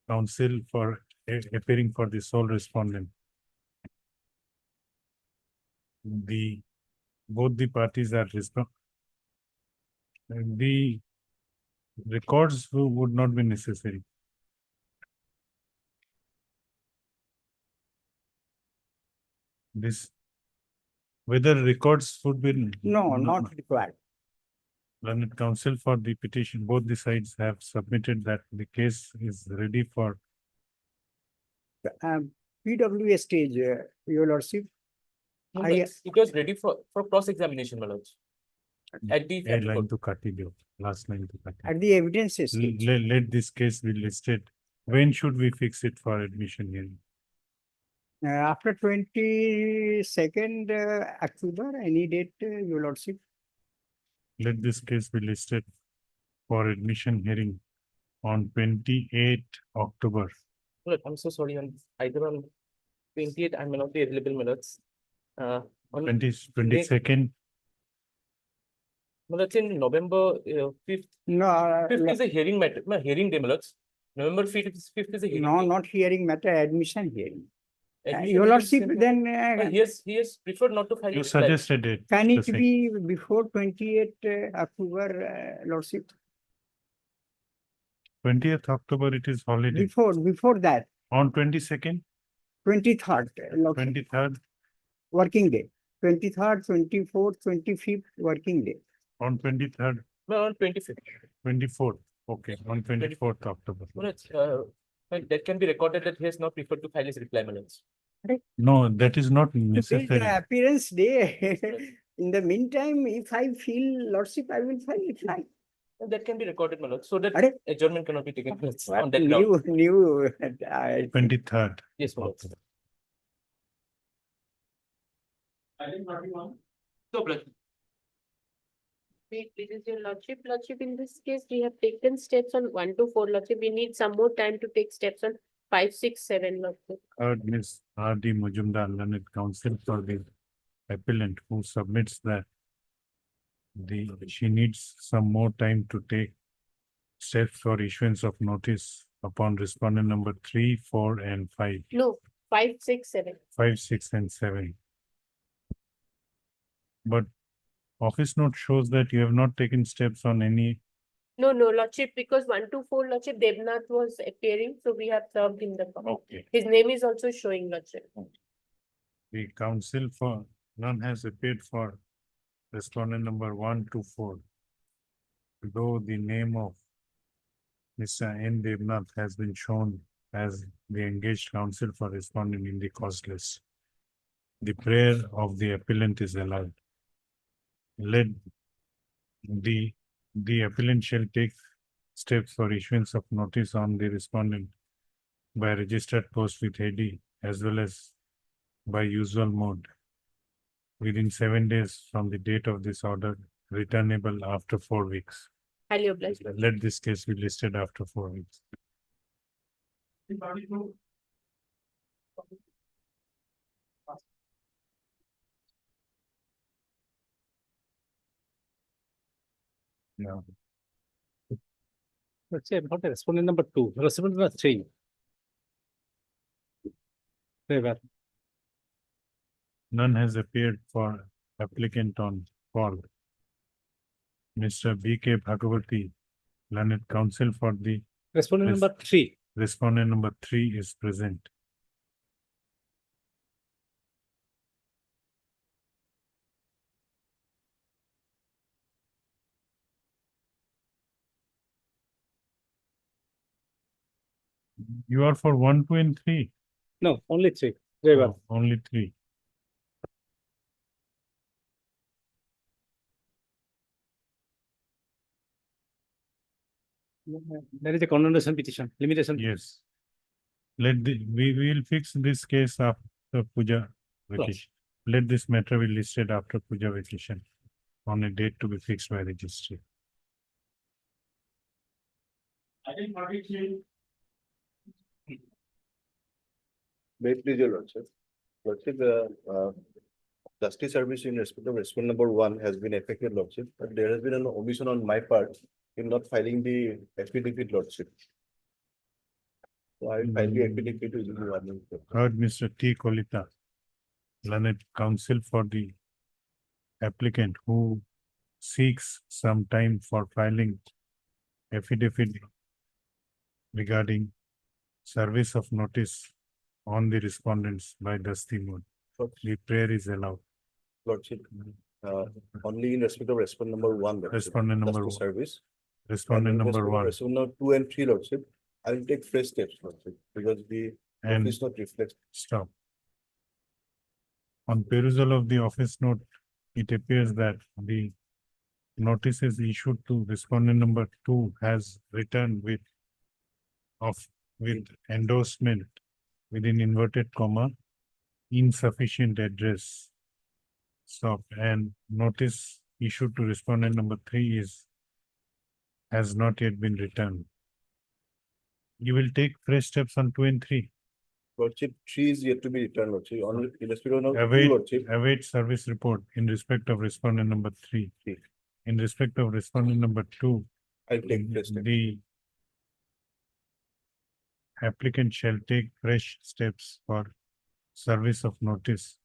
counsel for appearing for the sole respondent. Both the parties are the records would not be necessary. This, whether records would be. No, not required. Learned counsel for the petition, both the sides have submitted that the case is ready for PW stage, Your Lordship. No, I- but it was ready for cross-examination, my lords. At the a family line court. to Katidio, last line to Katidio. At the evidence stage. Let this case be listed. When should we fix it for admission hearing? After 22nd October, any date, Your Lordship. Let this case be listed for admission hearing on 28 October. Look, I'm so sorry, either on 28, I may not be available, my lords. On 22nd, my lords, in November 5th, No, 5th is a hearing matter, my hearing day, my lords. November 5th is a hearing. no, day. not hearing matter, admission hearing. Admission Your hearing Lordship, is- then No, He has preferred not to file. you a reply. suggested it. can it specific. be before 28 October, Lordship? 20th October, it is holiday. Before that, On 22nd, 23rd, Lordship, 23rd, working day. 23rd, 24th, 25th, working day. on 23rd, No, on 25th. 24th, okay, on 24th October. My lords, but that can be recorded that he has not preferred to file his reply, my lords. No, that is not It is necessary. the appearance day. In the meantime, if I feel Lordship, I will file it. Fine. And that can be recorded, my lords, so that Are- adjournment cannot be taken place on What that ground. new, 23rd. Yes, my lords. So, brother. Wait, this is your lordship. Lordship, in this case, we have taken steps on 1 to 4. Lordship, we need some more time to take steps on 5, 6, 7. Lordship. Third, Ms. R.D. Majumdar, learned counsel for the appellant who submits that she needs some more time to take steps for issuance of notice upon respondent number 3, 4, and 5. No, 5, 6, 7. 5, 6, and 7. But office note shows that you have not taken steps on any. No, Lordship, because 124 Lordship, Devnath was appearing, so we have served him the copy. Okay. His name is also showing, Lordship. The counsel for none has appeared for respondent number 1 to 4. Though the name of Mr. N. Devnath has been shown as the engaged counsel for respondent in the cause list. The prayer of the appellant is allowed. Let the appellant shall take steps for issuance of notice on the respondent by registered post with AD as well as by usual mode within 7 days from the date of this order, returnable after 4 weeks. Highly obliged. Let this case be listed after 4 weeks. Yeah. Let's say about the respondent number 2, respondent number 3. Where? None has appeared for applicant on call. Mr. B.K. Bhagavati, learned counsel for the Respondent Yes. number 3. respondent number 3 is present. You are for 1, 2, and 3. No, only 3. Very well. Oh, only 3. There is a condemnation petition, limitation. Yes. We will fix this case after Puja vacation. Let this matter be listed after Puja vacation on a date to be fixed by registry. May it please your lordship. Lordship, justice service in respect of respondent number 1 has been effected, lordship, but there has been an omission on my part in not filing the affidavit, lordship. So I will file the affidavit within 1 month. Heard Mr. T. Kolita, learned counsel for the applicant who seeks some time for filing affidavit regarding service of notice on the respondents by Dusty Moon. The prayer is allowed. Lordship, only in respect of respondent number 1. lordship, Respondent number justice 1. service. Respondent And in number respect of 1. respondent number 2 and 3, lordship, I will take fresh steps, lordship, because the And office not reflects. stop. On perusal of the office note, it appears that the notices issued to respondent number 2 has returned with endorsement within inverted comma, insufficient address. Stop. And notice issued to respondent number 3 has not yet been returned. You will take fresh steps on 2 and 3. Lordship, 3 is yet to be returned, lordship, on in respect of number 2, Await, lordship. await service report in respect of respondent number 3. In respect of respondent number 2, I'll take fresh steps. the applicant shall take fresh steps for service of notice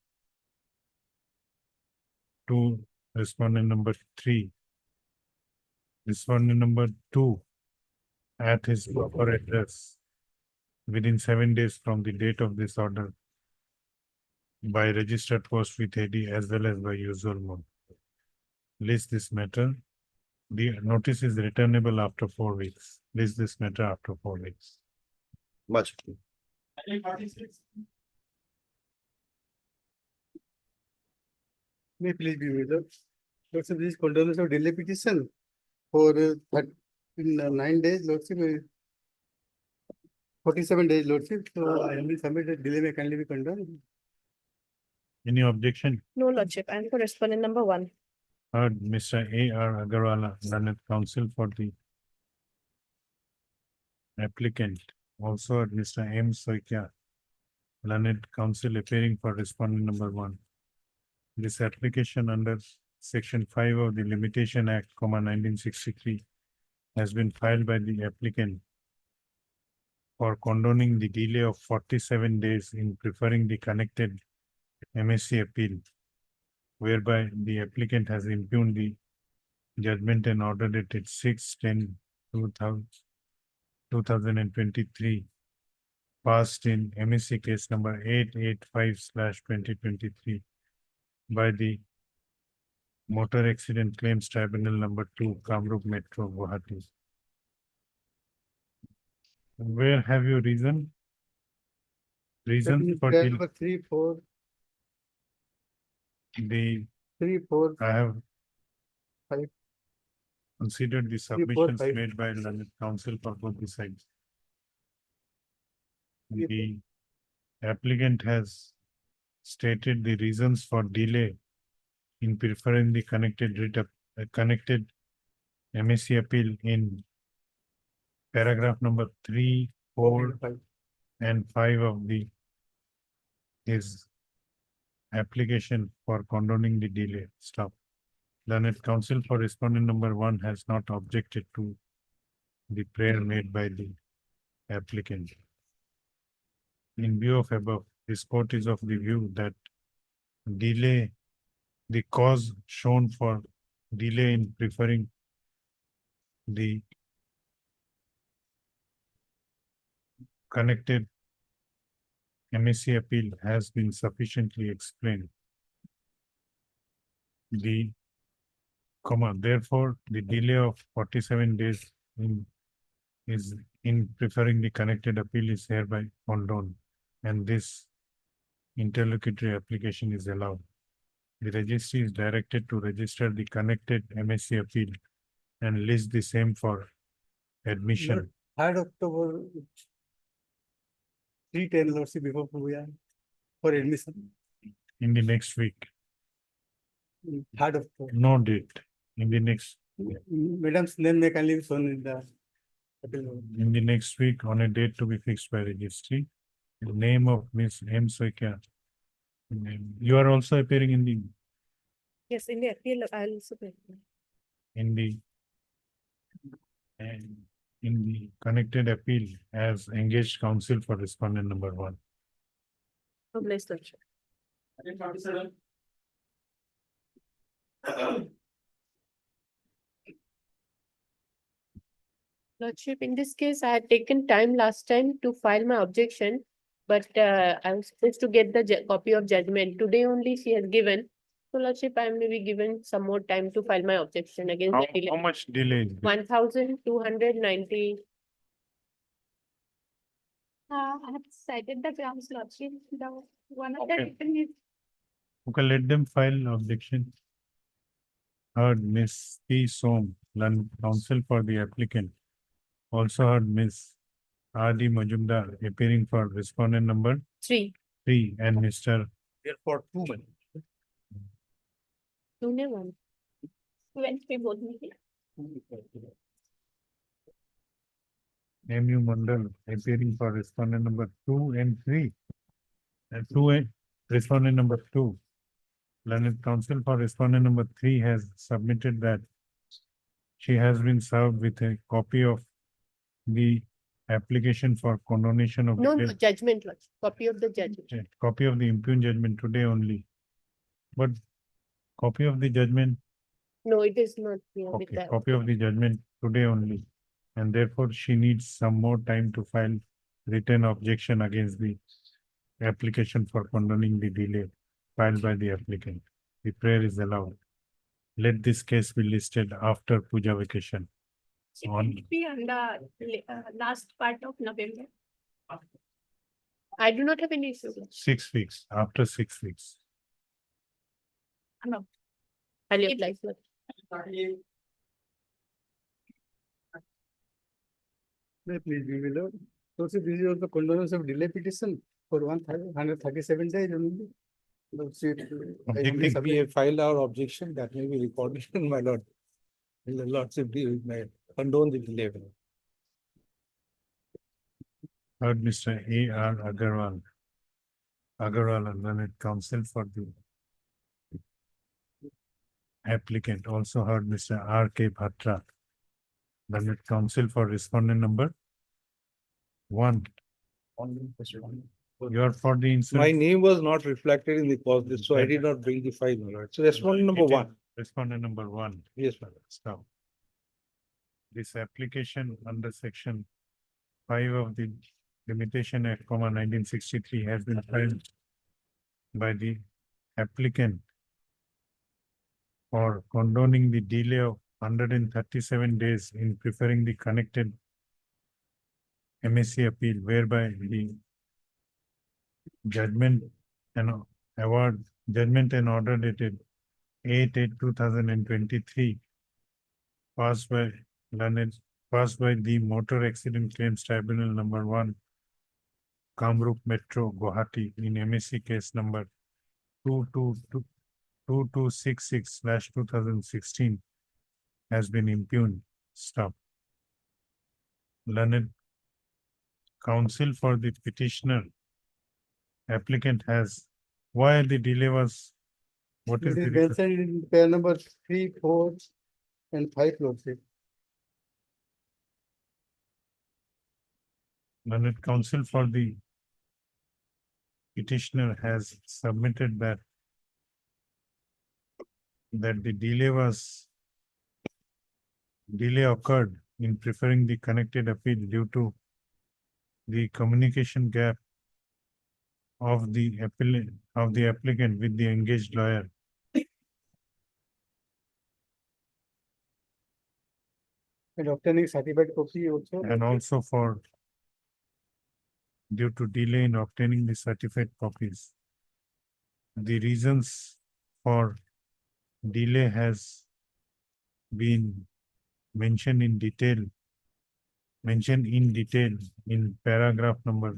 to respondent number 3. Respondent number 2 at his proper address within 7 days from the date of this order by registered post with AD as well as by usual mode. List this matter. The notice is returnable after 4 weeks. List this matter after 4 weeks. Much. May please be reserved. Lordship, this is condemnation of delay petition for 9 days, Lordship. 47 days, Lordship. So I will submit that delay may kindly be condoned. Any objection? No, Lordship, I am for respondent number 1. Heard Mr. A.R. Agarwala, learned counsel for the applicant. Also heard Mr. M. Soikia, learned counsel appearing for respondent number 1. This application under Section 5 of the Limitation Act, 1963 has been filed by the applicant for condoning the delay of 47 days in preferring the connected MSc appeal, whereby the applicant has impugned the judgment and order dated 6/10/2023, passed in MSc case number 885/2023 by the Motor Accident Claims Tribunal number 2, Kamrup Metro, Guwahati. Where have you reason? Reason for Plan till number 3, 4, the, 3, 4, I have 5. considered the 4, submissions 5. made by learned counsel for both the sides. The applicant has stated the reasons for delay in preferring the connected MSc appeal in paragraph number 3, 4, and 5 of his application for condoning the delay. Stop. Learned counsel for respondent number 1 has not objected to the prayer made by the applicant. In view of above, this court is of the view that delay, the cause shown for delay in preferring the connected MSc appeal has been sufficiently explained. Therefore, the delay of 47 days in preferring the connected appeal is hereby condoned, and this interlocutory application is allowed. The registry is directed to register the connected MSc appeal and list the same for admission 3rd October, 310 Lordship before Puya for admission. in the next week. 3rd October. No date. In the next, Madam's name may kindly be shown in the appeal. in the next week on a date to be fixed by registry. The name of Miss M. Soikya. You are also appearing in Yes, in the appeal, I'll also pay. the and in the connected appeal as engaged counsel for respondent number 1. Oh, bless the Lordship. Lordship, in this case, I had taken time last time to file my objection, but I was supposed to get the copy of judgment. Today only she has given. So Lordship, I may be given some more time to file my objection against How, the delay. how much delay is this? 1,290. I have cited the grounds, Lordship. The one of the Okay. written is Okay, let them file objection. Heard Miss P. Som, learned counsel for the applicant. Also heard Miss R.D. Majumdar appearing for respondent number 3. 3 and Mr. Therefore, 2 minutes. Junior one. when we both meeting. M.U. Mandal appearing for respondent number 2 and 3. And 2 and respondent number 2. Learned counsel for respondent number 3 has submitted that she has been served with a copy of the application for condonation of No, no, delay- judgment, Lordship. Copy of the judgment. copy of the impugned judgment today only. But copy of the judgment, No, it is not here with okay, that. copy of the judgment today only. And therefore she needs some more time to file written objection against the application for condoning the delay filed by the applicant. The prayer is allowed. Let this case be listed after puja vacation. It On will be on the last part of November. I do not have any issue. 6 weeks, after 6 weeks. No. I'll apply for it. May please be below. So this is also condonance of delay petition for 137 days only. Lordship, I Objecting. only submit- We have filed our objection that may be recorded, my lord. The Lordship may condone the delay. Heard Mr. A.R. Agarwal. Agarwal and learned counsel for the applicant. Also heard Mr. R.K. Bhatra. Learned counsel for respondent number one. You are for the insult. My name was not reflected in the cause list, so I did not bring the file, my lord. So respondent number It is one. Respondent number one. Yes, my lord. Stop. This application under section 5 of the Limitation Act, 1963 has been filed by the applicant for condoning the delay of 137 days in preferring the connected MSc appeal, whereby the judgment and order dated 8/8/2023 passed by the Motor Accident Claims Tribunal number 1, Kamrup Metro, Guwahati, in MSc case number 2266/2016 has been impugned. Stop. Learned counsel for the petitioner applicant has, why the delay was, what is It the is reason? mentioned in pair number 3, 4, and 5, lordship. Learned counsel for the petitioner has submitted that the delay occurred in preferring the connected appeal due to the communication gap of the applicant with the engaged lawyer. And obtaining certified copy also. And also for due to delay in obtaining the certified copies. The reasons for delay has been mentioned in detail in paragraph number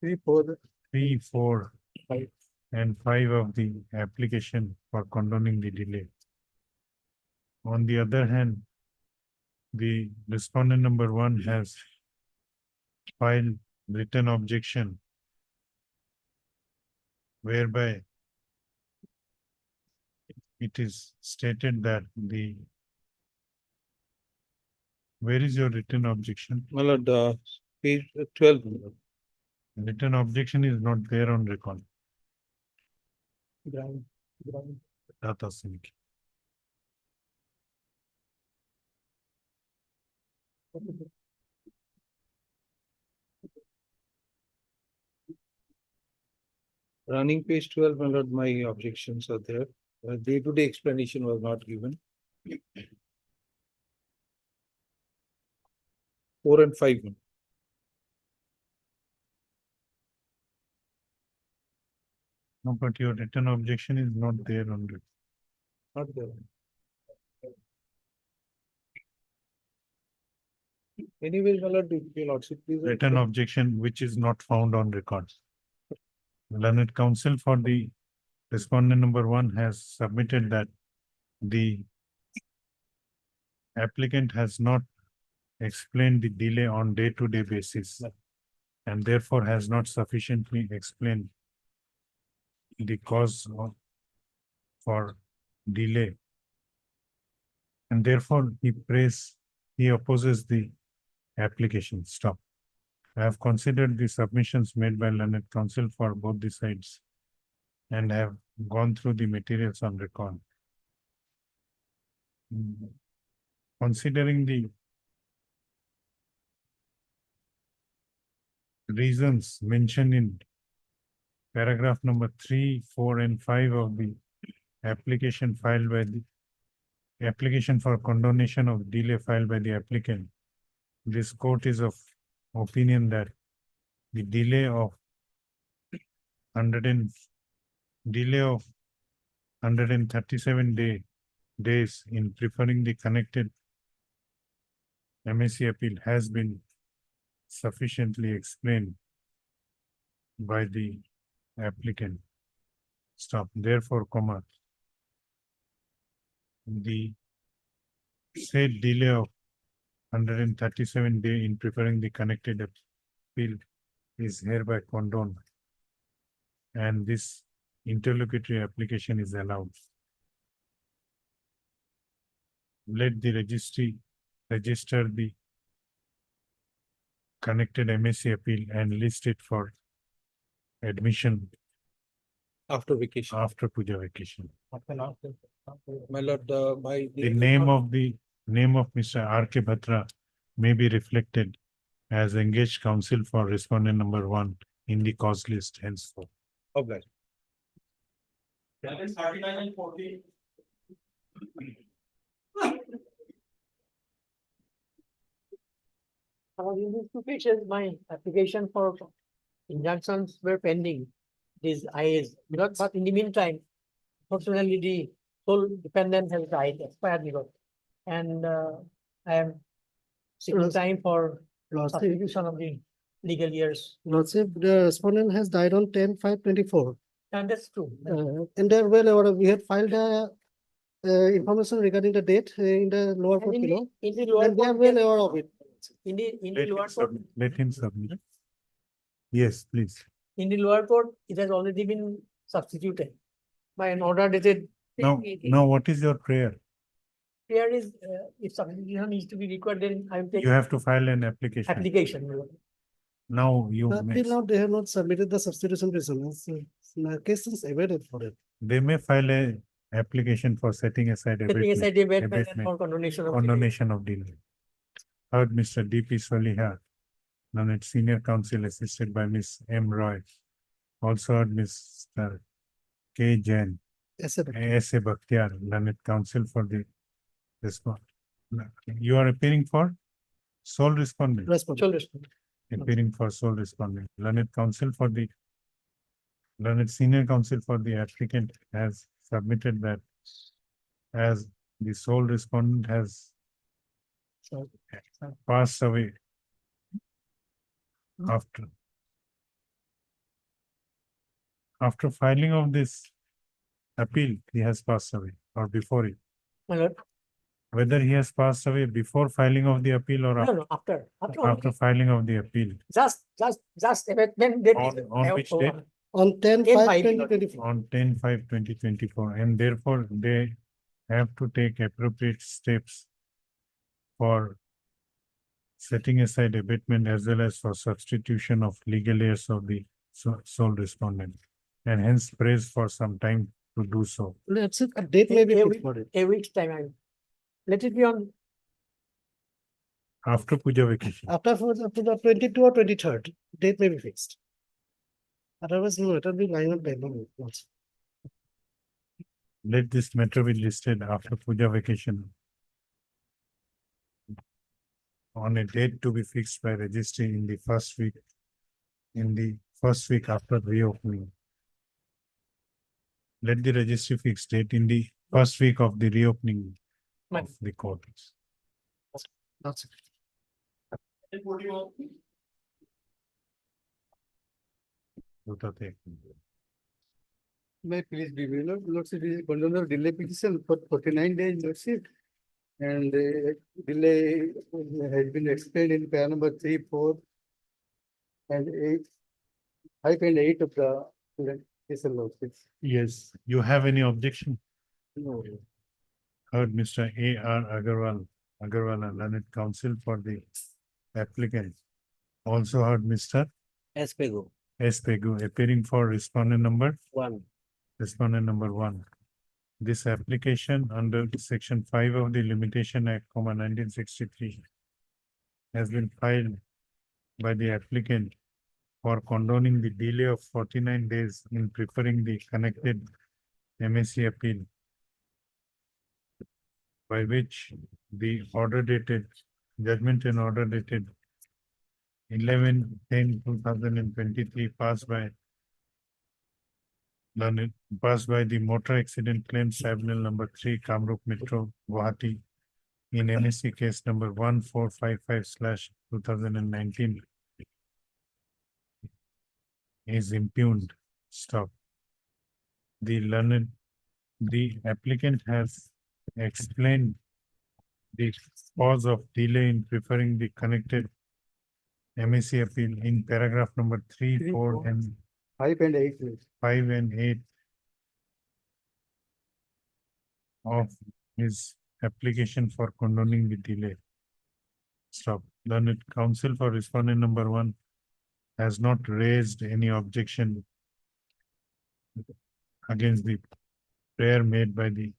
3, 4. 3, 4, 5. and 5 of the application for condoning the delay. On the other hand, the respondent number 1 has filed written objection whereby it is stated that where is your written objection? My lord, page 12. Written objection is not there on record. Ground. Data sync. Running page 12, my lord, my objections are there. Day-to-day explanation was not given. 4 and 5. No, but your written objection is not there on record. Not there. Anyways, my lord, your lordship, please. Written objection which is not found on record. Learned counsel for the respondent number 1 has submitted that the applicant has not explained the delay on day-to-day basis and therefore has not sufficiently explained the cause for delay. And therefore he opposes the application. Stop. I have considered the submissions made by learned counsel for both the sides and have gone through the materials on record. Considering the reasons mentioned in paragraph number 3, 4, and 5 of the application filed by the application for condonation of delay filed by the applicant, this court is of opinion that the delay of 137 days in preferring the connected MSc appeal has been sufficiently explained by the applicant. Stop. Therefore, comma, the said delay of 137 days in preparing the connected appeal is hereby condoned, and this interlocutory application is allowed. Let the registry register the connected MSc appeal and list it for admission After vacation. after puja vacation. My lord, by. The name of Mr. R.K. Bhatra may be reflected as engaged counsel for respondent number 1 in the cause list henceforth. Obliged. In these two cases, my application for injunctions were pending. These IAs, but in the meantime, fortunately, the sole dependent has died, expired because. And I am seeking time for substitution of the legal years. Lordship, the respondent has died on 10/5/24. And that's true. And they're well aware, we had filed information regarding the date in the lower court And in below. the lower And they are court, well aware of it. in the lower court, Let him submit. Yes, please. in the lower court, it has already been substituted by an order dated. Now, what is your prayer? Here is, if substitution needs to be required, then I will take You have to file an application. application. Now you may, Till now, they have not submitted the substitution reason. The case is awaited for it. they may file a application for setting aside Setting aside the abatement and abatement, for condonation of. condonation of delay. Heard Mr. D.P. Soliha, Learned Senior Counsel assisted by Ms. M. Roy. Also heard Mr. K. Jain, A.S.A. Bhakhtiar, Learned Counsel for the respond. You are appearing for sole respondent, Respondent. appearing for sole respondent. Learned Counsel for the Learned Senior Counsel for the applicant has submitted that as the sole respondent has passed away after filing of this appeal, he has passed away or before it. My lord, Whether he has passed away before filing of the appeal or no, after. after filing of the appeal. Just abatement date. On which date? On 10/5. 10/5/2024. On 10/5/2024, and therefore they have to take appropriate steps for setting aside abatement as well as for substitution of legal heirs of the sole respondent, and hence prays for some time to do so. Let's say a date may be fixed for it. A week's time, let it be on. After puja vacation. After the 22 or 23rd, date may be fixed. Otherwise, no, it will be lying on pending. Let this matter be listed after puja vacation on a date to be fixed by registry in the first week after reopening. Let the registry fix date in the first week of the reopening of the courts. That's it. May please be, Lordship, is condemned of delay petition for 49 days, Lordship. And delay has been explained in pair number 3, 4, and 8, 5 and 8 of the petition, Lordship. Yes, you have any objection? No. Heard Mr. A.R. Agarwal, Learned Counsel for the applicant. Also heard Mr. S. Pegu. S. Pegu, appearing for respondent number 1. Respondent number 1. This application under section 5 of the Limitation Act, 1963 has been filed by the applicant for condoning the delay of 49 days in preparing the connected MSc appeal, by which the order dated, judgment and order dated 11/10/2023 passed by the Motor Accident Claims Tribunal number 3, Kamrup Metro, Guwahati, in MSc case number 1455/2019 is impugned. Stop. The applicant has explained the cause of delay in preparing the connected MSc appeal in paragraph number 3, 4, and 5 and 8, please. 5 and 8 of his application for condoning the delay. Stop. Learned counsel for respondent number one has not raised any objection against the prayer made by the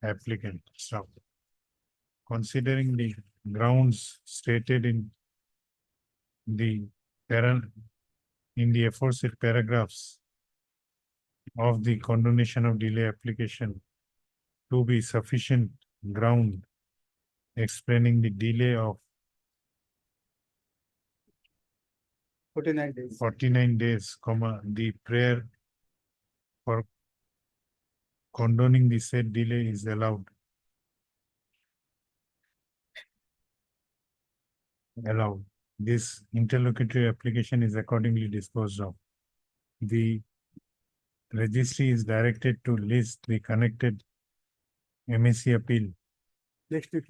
applicant. Stop. Considering the grounds stated in the aforesaid paragraphs of the condonation of delay application to be sufficient ground explaining the delay of 49 days. 49 days, the prayer for condoning the said delay is allowed. This interlocutory application is accordingly disposed of. The registry is directed to list the connected MAC appeal Next week.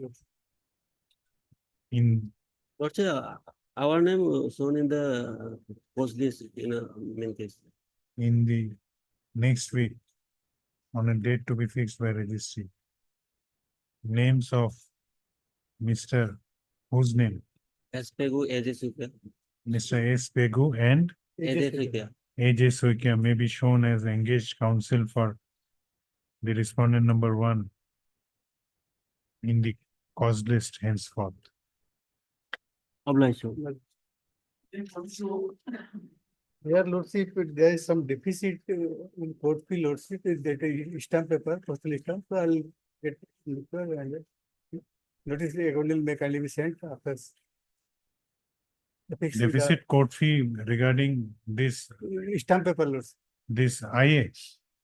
in What's our name shown in the post list in a main case? the next week on a date to be fixed by registry. Names of Mr. whose name? Espegu AJ Sukia. Mr. S. Pegu and AJ Sukia. AJ Soikia may be shown as engaged counsel for the respondent number one in the cause list henceforth. Obliged. Here, Lordship, there is some deficit in court fee, Lordship, is that stamp paper, postal stamp, so I'll get and notice the account may kindly be sent after. Deficit court fee regarding this, Stamp paper, Lordship. this IA.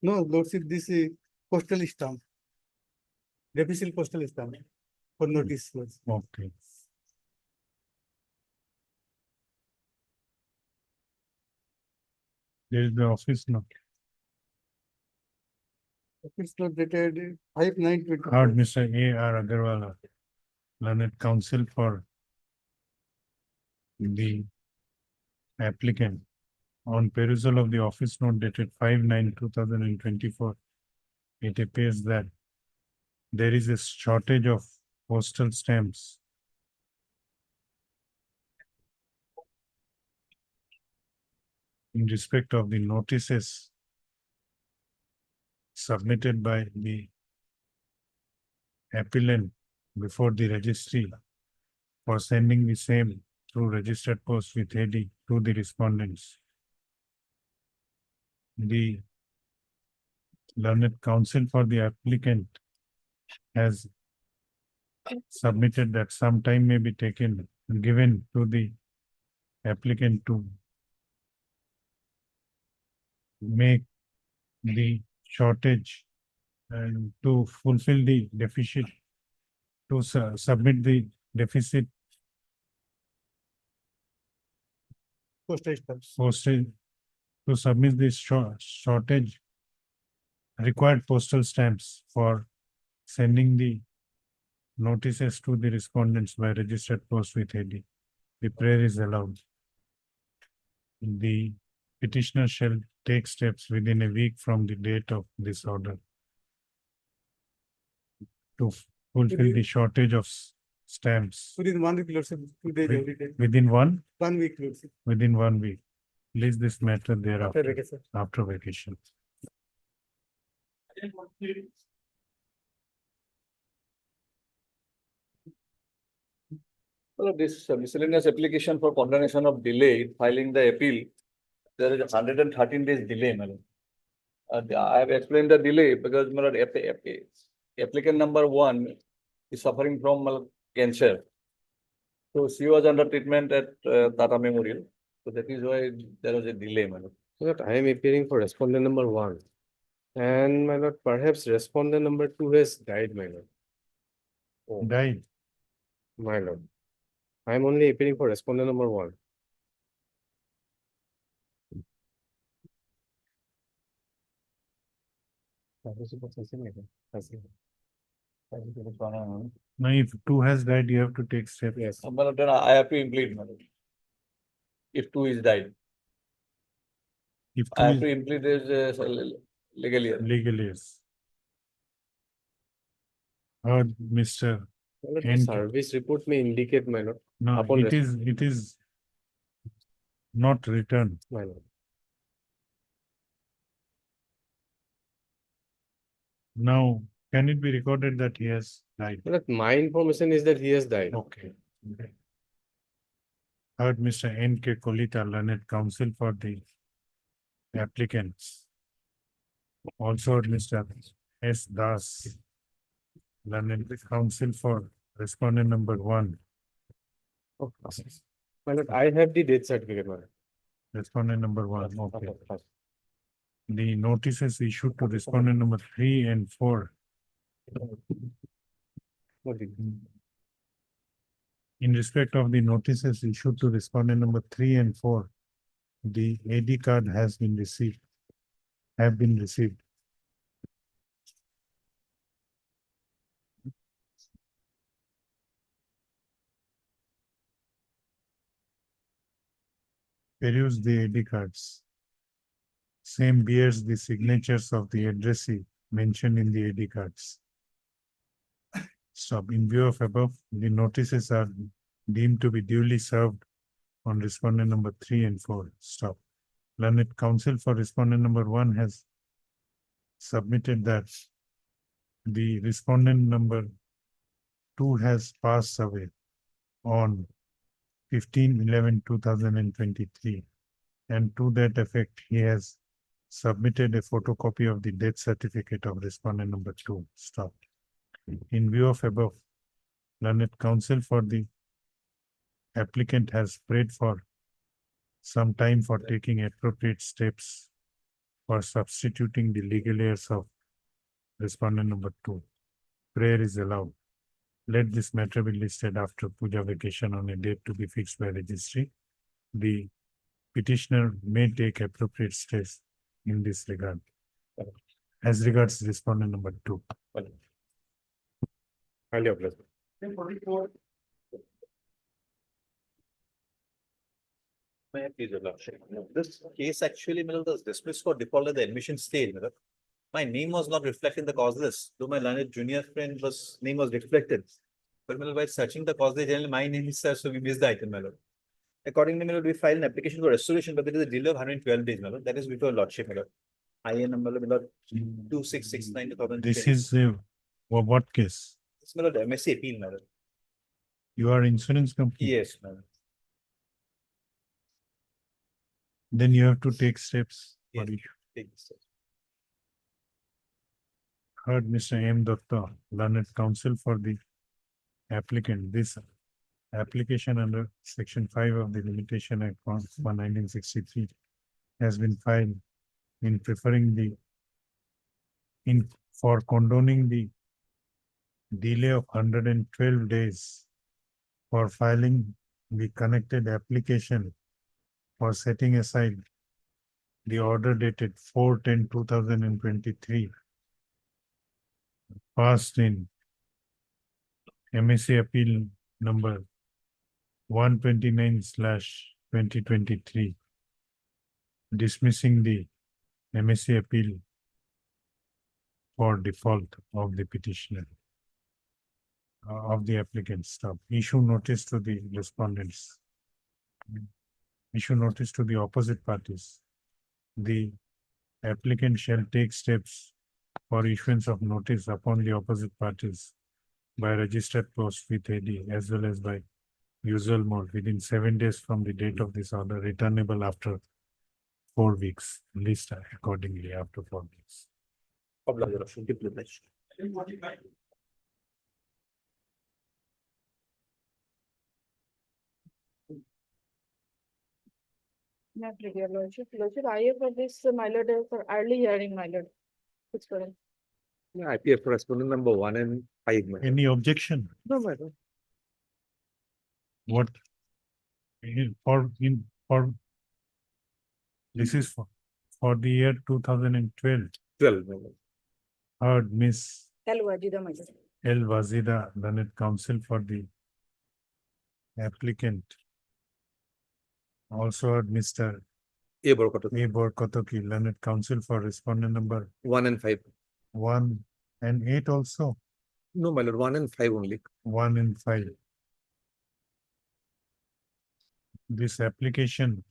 No, Lordship, this is postal stamp. Deficit postal stamp for notice. Lordship. Okay. There is the office note. It's not dated 5/9/20. Heard Mr. A.R. Agarwal, learned counsel for the applicant on perusal of the office note dated 5/9/2024. It appears that there is a shortage of postal stamps in respect of the notices submitted by the appellant before the registry for sending the same through registered post with AD to the respondents. The learned counsel for the applicant has submitted that some time may be given to the applicant to make the shortage and to fulfill the deficit, to submit the deficit Postal stamp. postage, to submit this shortage required postal stamps for sending the notices to the respondents by registered post with AD. The prayer is allowed. The petitioner shall take steps within a week from the date of this order to fulfill the shortage of stamps Within 1 week, Lordship, 2 days every day. within 1 week, Lordship. within 1 week. Leave this matter thereafter After vacation. after vacation. Well, this miscellaneous application for condonation of delay in filing the appeal, there is a 113 days delay, madam. I have explained the delay because madam, applicant number one is suffering from cancer. So she was under treatment at Tata Memorial. So that is why there was a delay, madam. So that I am appearing for respondent number 1. And my lord, perhaps respondent number 2 has died, my lord. Oh, Died. my lord. I am only appearing for respondent number 1. Now, if 2 has died, you have to take steps. Yes. Madam, then I have to implead, madam. If 2 is died, If I have 2 to implead as legally. legally, yes. Heard Mr. My lord, the And- service report may indicate, my lord. No, Upon it is not returned. My lord. Now, can it be recorded that he has died? Look, my information is that he has died. Okay. Heard Mr. N. K. Kolita, learned counsel for the applicants. Also heard Mr. S. Das, learned counsel for respondent number 1. My lord, I have the death certificate, my lord. Respondent number 1, okay. Okay, fine. The notices issued to respondent number 3 and 4. Okay. In respect of the notices issued to respondent number 3 and 4, the AD card has been received, have been received. Peruse the AD cards. Same bears the signatures of the addressee mentioned in the AD cards. Stop. In view of above, the notices are deemed to be duly served on respondent number 3 and 4. Stop. Learned counsel for respondent number 1 has submitted that the respondent number 2 has passed away on 15/11/2023, and to that effect, he has submitted a photocopy of the death certificate of respondent number 2. Stop. In view of above, learned counsel for the applicant has prayed for some time for taking appropriate steps for substituting the legal heirs of respondent number 2. Prayer is allowed. Let this matter be listed after puja vacation on a date to be fixed by registry. The petitioner may take appropriate steps in this regard. As regards respondent number 2. Highly obliged. May I please, Your Lordship? This case actually, was dismissed for default at the admission stage. My name was not reflected in the cause list, though my learned junior friend name was reflected. But by searching the cause list, generally my name is searched, so we missed the item, my lord. Accordingly, we filed an application for restoration, but there is a delay of 112 days, my lord. That is before Lordship, my lord. IN number, my lord, 2669. This is what case? It's my lord, MSc appeal, my lord. You are insurance company? Yes, my lord. Then you have to take steps. Yes, take this step. Heard Mr. M. Datta, learned counsel for the applicant. This application under Section 5 of the Limitation Act 1963 has been filed in preferring for condoning the delay of 112 days for filing the connected application for setting aside the order dated 4/10/2023 passed in MSC Appeal number 129/2023, dismissing the MSC Appeal for default of the petitioner of the applicant. Stop. Issue notice to the respondents. Issue notice to the opposite parties. The applicant shall take steps for issuance of notice upon the opposite parties by registered post with AD as well as by usual mode within 7 days from the date of this order, returnable after 4 weeks, list accordingly after 4 weeks. Not ready, Your Lordship. Lordship, I have for this, my lord, for early hearing, my lord. It's correct. I appear for respondent number 1 and 5, my lord. Any objection? No, my lord. What? This is for the year 2012. 12, my lord. Heard Miss Tell Wajida, my lord. L. Wazida, learned counsel for the applicant. Also heard Mr. A. Borkotoki, learned counsel for respondent number 1 and 5. 1 and 8 also. No, my lord, 1 and 5 only. 1 and 5. this application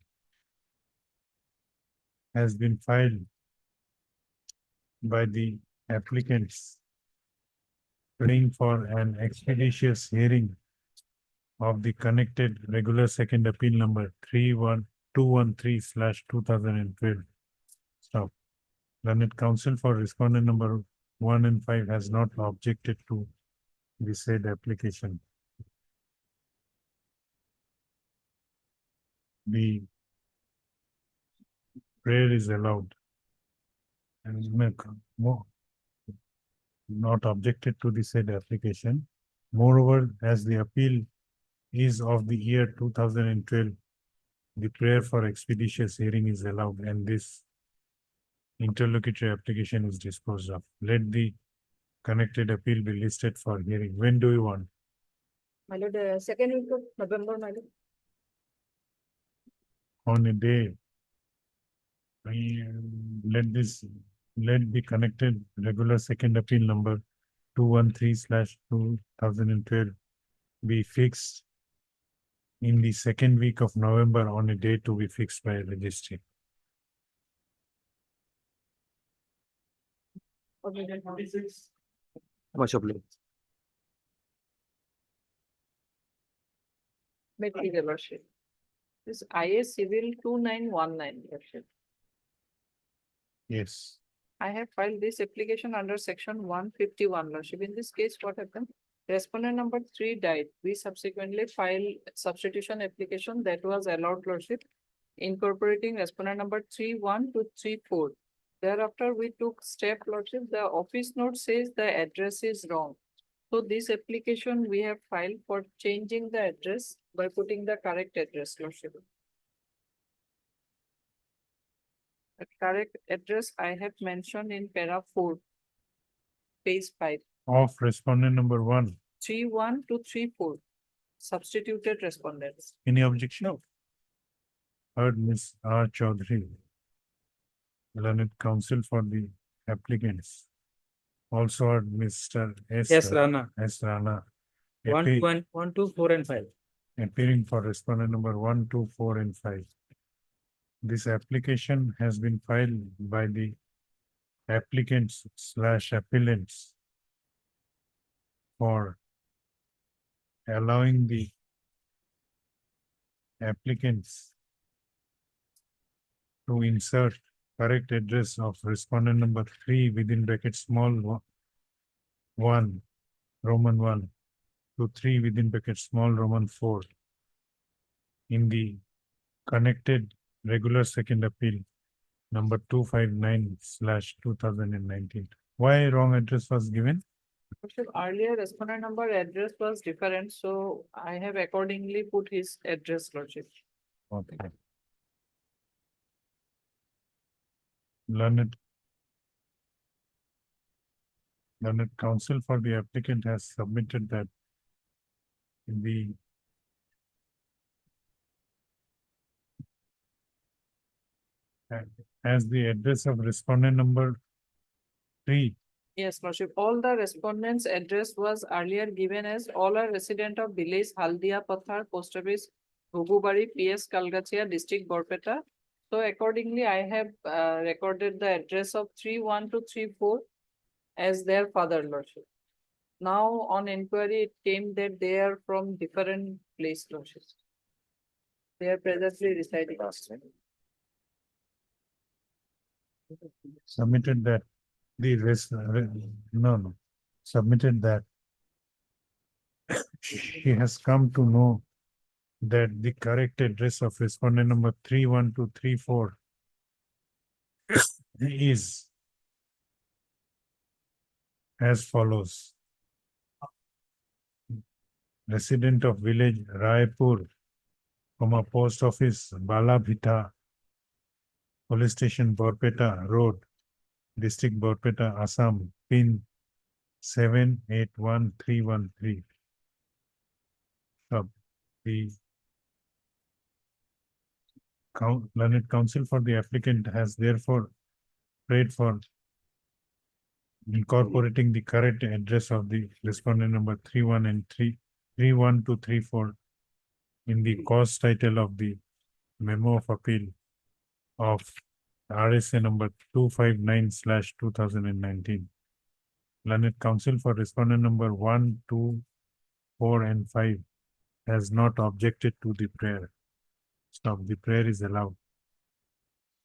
has been filed by the applicants praying for an expeditious hearing of the connected regular second appeal number 31213/2012. Stop. Learned Counsel for respondent number 1 and 5 has not objected to the said application. The prayer is allowed and not objected to the said application. Moreover, as the appeal is of the year 2012, the prayer for expeditious hearing is allowed and this interlocutory application is disposed of. Let the connected appeal be listed for hearing. When do you want? My lord, second week of November, my lord. On a day, let the connected regular second appeal number 213/2012 be fixed in the second week of November on a day to be fixed by registry. Much obliged. Material Lordship. This IS Civil 2919 Lordship. Yes. I have filed this application under section 151 Lordship. In this case, what happened? Respondent number 3 died. We subsequently filed substitution application that was allowed Lordship, incorporating respondent number 3-1 to 3-4. Thereafter, we took step Lordship. The office note says the address is wrong. So this application we have filed for changing the address by putting the correct address Lordship. The correct address I have mentioned in para 4, page 5. Of respondent number 1. 3-1 to 3-4. Substituted respondents. Any objection? No. Heard Ms. R. Chaudhary, Learned Counsel for the applicants. Also heard Mr. S. Rana. S. Rana. 1, 2, 4 and 5. Appearing for respondent number 1, 2, 4 and 5. This application has been filed by the applicants/appellants for allowing the applicants to insert correct address of respondent number 3 within bracket small 1, Roman 1 to 3 within bracket small Roman 4 in the connected regular second appeal number 259/2019. Why wrong address was given? Lordship, earlier respondent number address was different, so I have accordingly put his address Lordship. Okay. Learned Counsel for the applicant has submitted that the as the address of respondent number 3. Yes, Lordship, all the respondents' address was earlier given as all are resident of village Haldia Pathar, post office Hugubari, PS Kalgachia, district Borpeta. So accordingly, I have recorded the address of 3-1 to 3-4 as their father Lordship. Now on inquiry, it came that they are from different place Lordship. They are presently residing. Submitted that the submitted that she has come to know that the correct address of respondent number 3-1 to 3-4 is as follows. Resident of village Raipur, post office Balabhita, police station Borpeta Road, district Borpeta, Assam, pin 781313. The Learned Counsel for the applicant has therefore prayed for incorporating the correct address of the respondent number 3-1 and 3-1 to 3-4 in the cause title of the memo of appeal of RSA number 259/2019. Learned Counsel for respondent number 1, 2, 4, and 5 has not objected to the prayer. Stop. The prayer is allowed.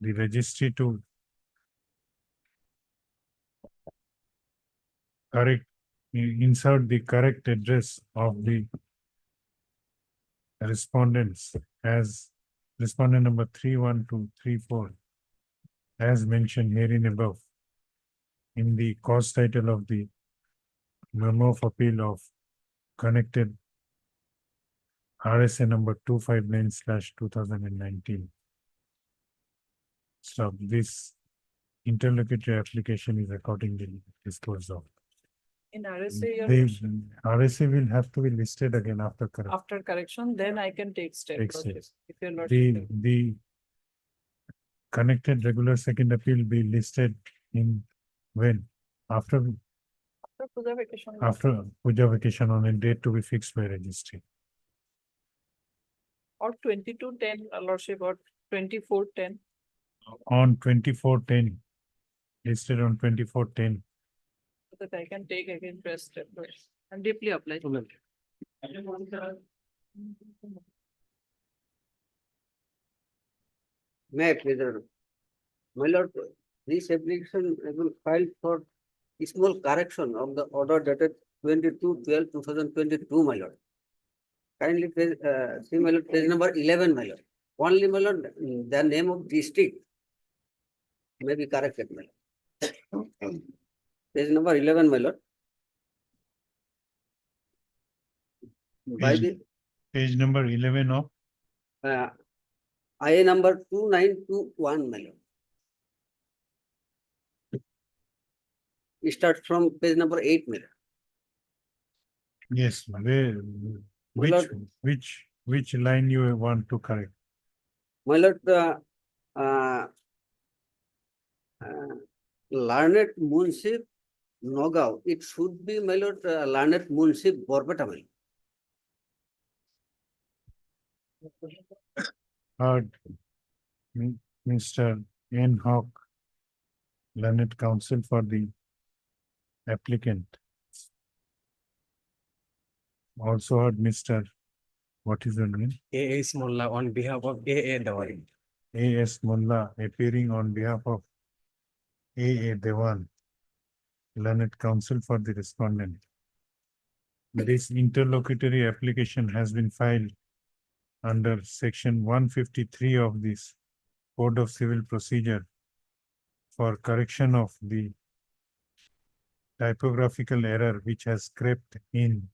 The registry to insert the correct address of the respondents as respondent number 31234 as mentioned herein above in the cause title of the memo of appeal of connected RSA number 259/2019. So this interlocutory application is accordingly disposed of. In RSA, your The lordship, RSA will have to be listed again after correction. after correction, then I can take step. Take lordship, steps. If your lordship. The connected regular second appeal be listed in when? After After Puja vacation. after Puja vacation on a date to be fixed by registry. Or 22/10, lordship, or 24/10. On 24/10, listed on 24/10. So that I can take again press step. And deeply apply. May I please, my lord, this application has been filed for small correction of the order dated 22/12/2022, my lord. Kindly please, see my lord, page number 11, my lord. Only, my lord, the name of district may be corrected, my lord. Page number 11, my lord. By the Page number 11 of IA number 2921, my lord. It starts from page number 8, my lord. yes, where lord. which line you want to correct? My lord, Learned Munship Nogao, it should be, my lord, Learned Munship Borpeta, my lord. Heard Mr. N. Hawk, learned counsel for the applicant. Also heard Mr. What is your name? A.S. Mullah on behalf of A.A. Dawari. A.S. Mullah appearing on behalf of A.A. Dewan, learned counsel for the respondent. This interlocutory application has been filed under section 153 of this Code of Civil Procedure for correction of the typographical error which has crept in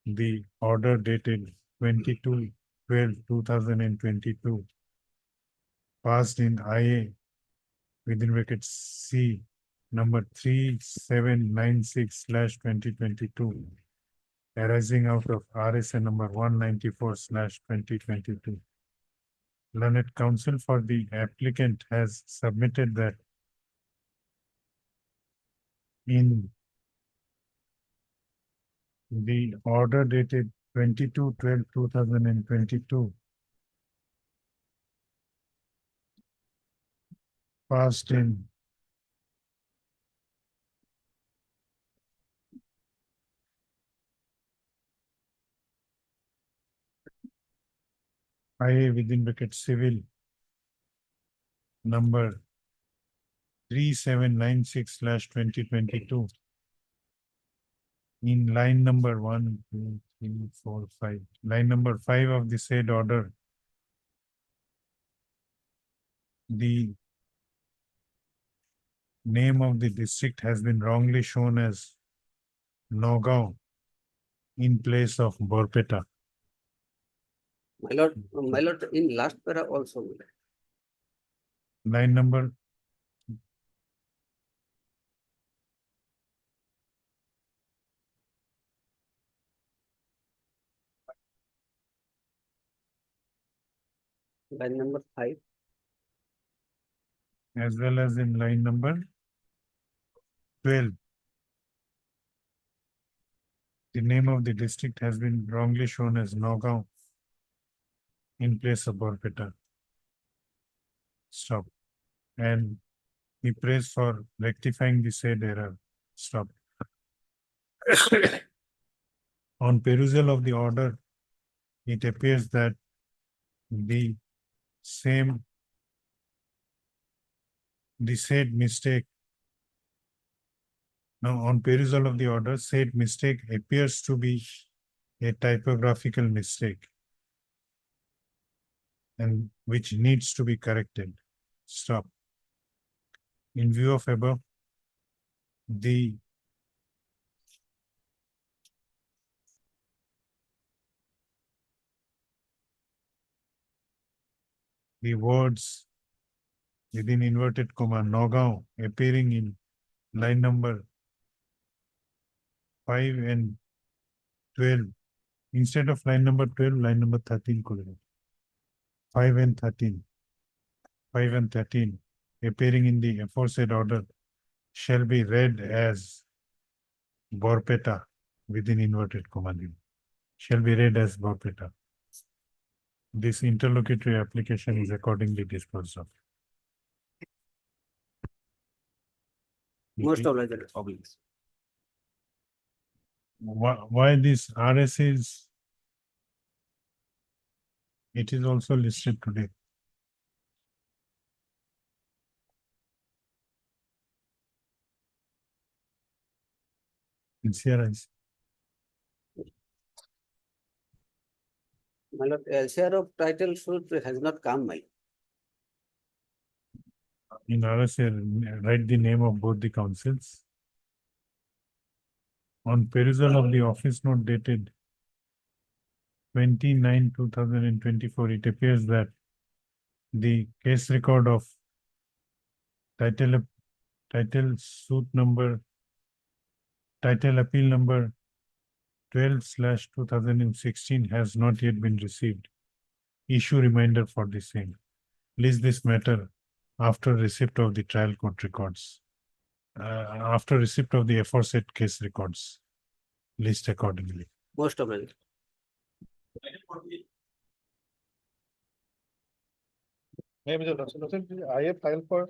the order dated 22/12/2022 passed in IA within brackets C number 3796/2022 arising out of RSA number 194/2022. Learned counsel for the applicant has submitted that in the order dated 22/12/2022 passed in IA within bracket civil number 3796/2022 in line number 1, 2, 3, 4, 5, line number 5 of the said order, the name of the district has been wrongly shown as Nogao in place of Borpeta. My lord, in last para also, my lord. Line number Line number 5. as well as in line number 12. The name of the district has been wrongly shown as Nogao in place of Borpeta. Stop. And he prays for rectifying the said error. Stop. On perusal of the order, it appears that the said mistake. Now, on perusal of the order, said mistake appears to be a typographical mistake and which needs to be corrected. Stop. In view of above, the words within inverted comma Nagaon appearing in line number 5 and 12. Instead of line number 12, line number 13 could have. 5 and 13. 5 and 13 appearing in the aforesaid order shall be read as Borpeta within inverted comma. Shall be read as Borpeta. This interlocutory application is accordingly disposed of. Most obliged. Why this RS is? It is also listed today. It's here. My lord, LCR of title suit has not come, my. In RS, write the name of both the councils. On perusal of the office note dated 29/2024, it appears that the case record of title appeal number 12/2016 has not yet been received. Issue reminder for the same. List this matter after receipt of the trial court records. After receipt of the aforesaid case records. List accordingly. Most obliged. Maybe I have filed for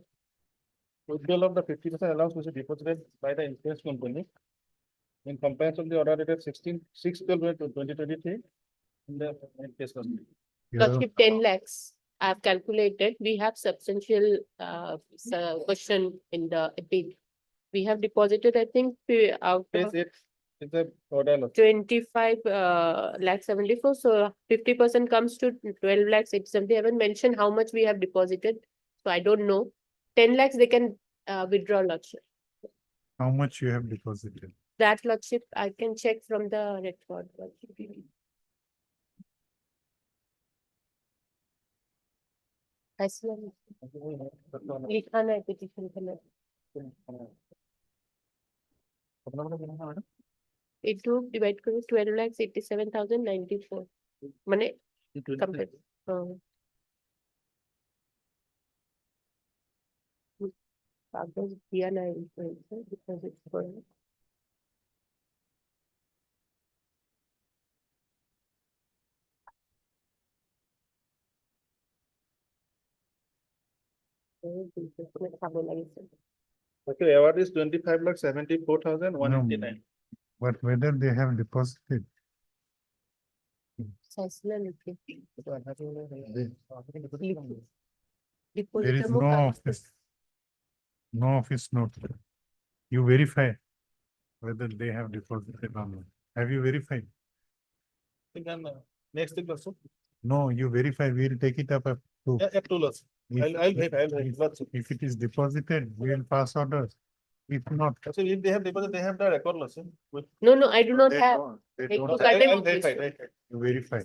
withdrawal of the 50% allowance which is deposited by the insurance company in compliance of the order dated 6/12/2023 in the case custody. Lordship, 10 lakhs. I have calculated, we have substantial question in the appeal. We have deposited, I think, out of It's a order. 25 lakh 74, so 50% comes to 12 lakhs 87. They haven't mentioned how much we have deposited, so I don't know. 10 lakhs they can withdraw, Lordship. How much you have deposited? That, Lordship, I can check from the record. लिखाना है petition के लिए. It to divide करो 12,87,094. मने compare. कागज दिया ना because it's for. Okay, award is 25,74,189. But whether they have deposited. There is no office note. You verify whether they have deposited or not. Have you verified? Next week also. No, you verify. We'll take it up to. Yeah, to us. I'll verify. If it is deposited, we will pass orders. If not. So if they have deposited, they have the record also. No, I do not They have. don't. They Like don't. to cut them I'll off, verify. please. Right. You verify.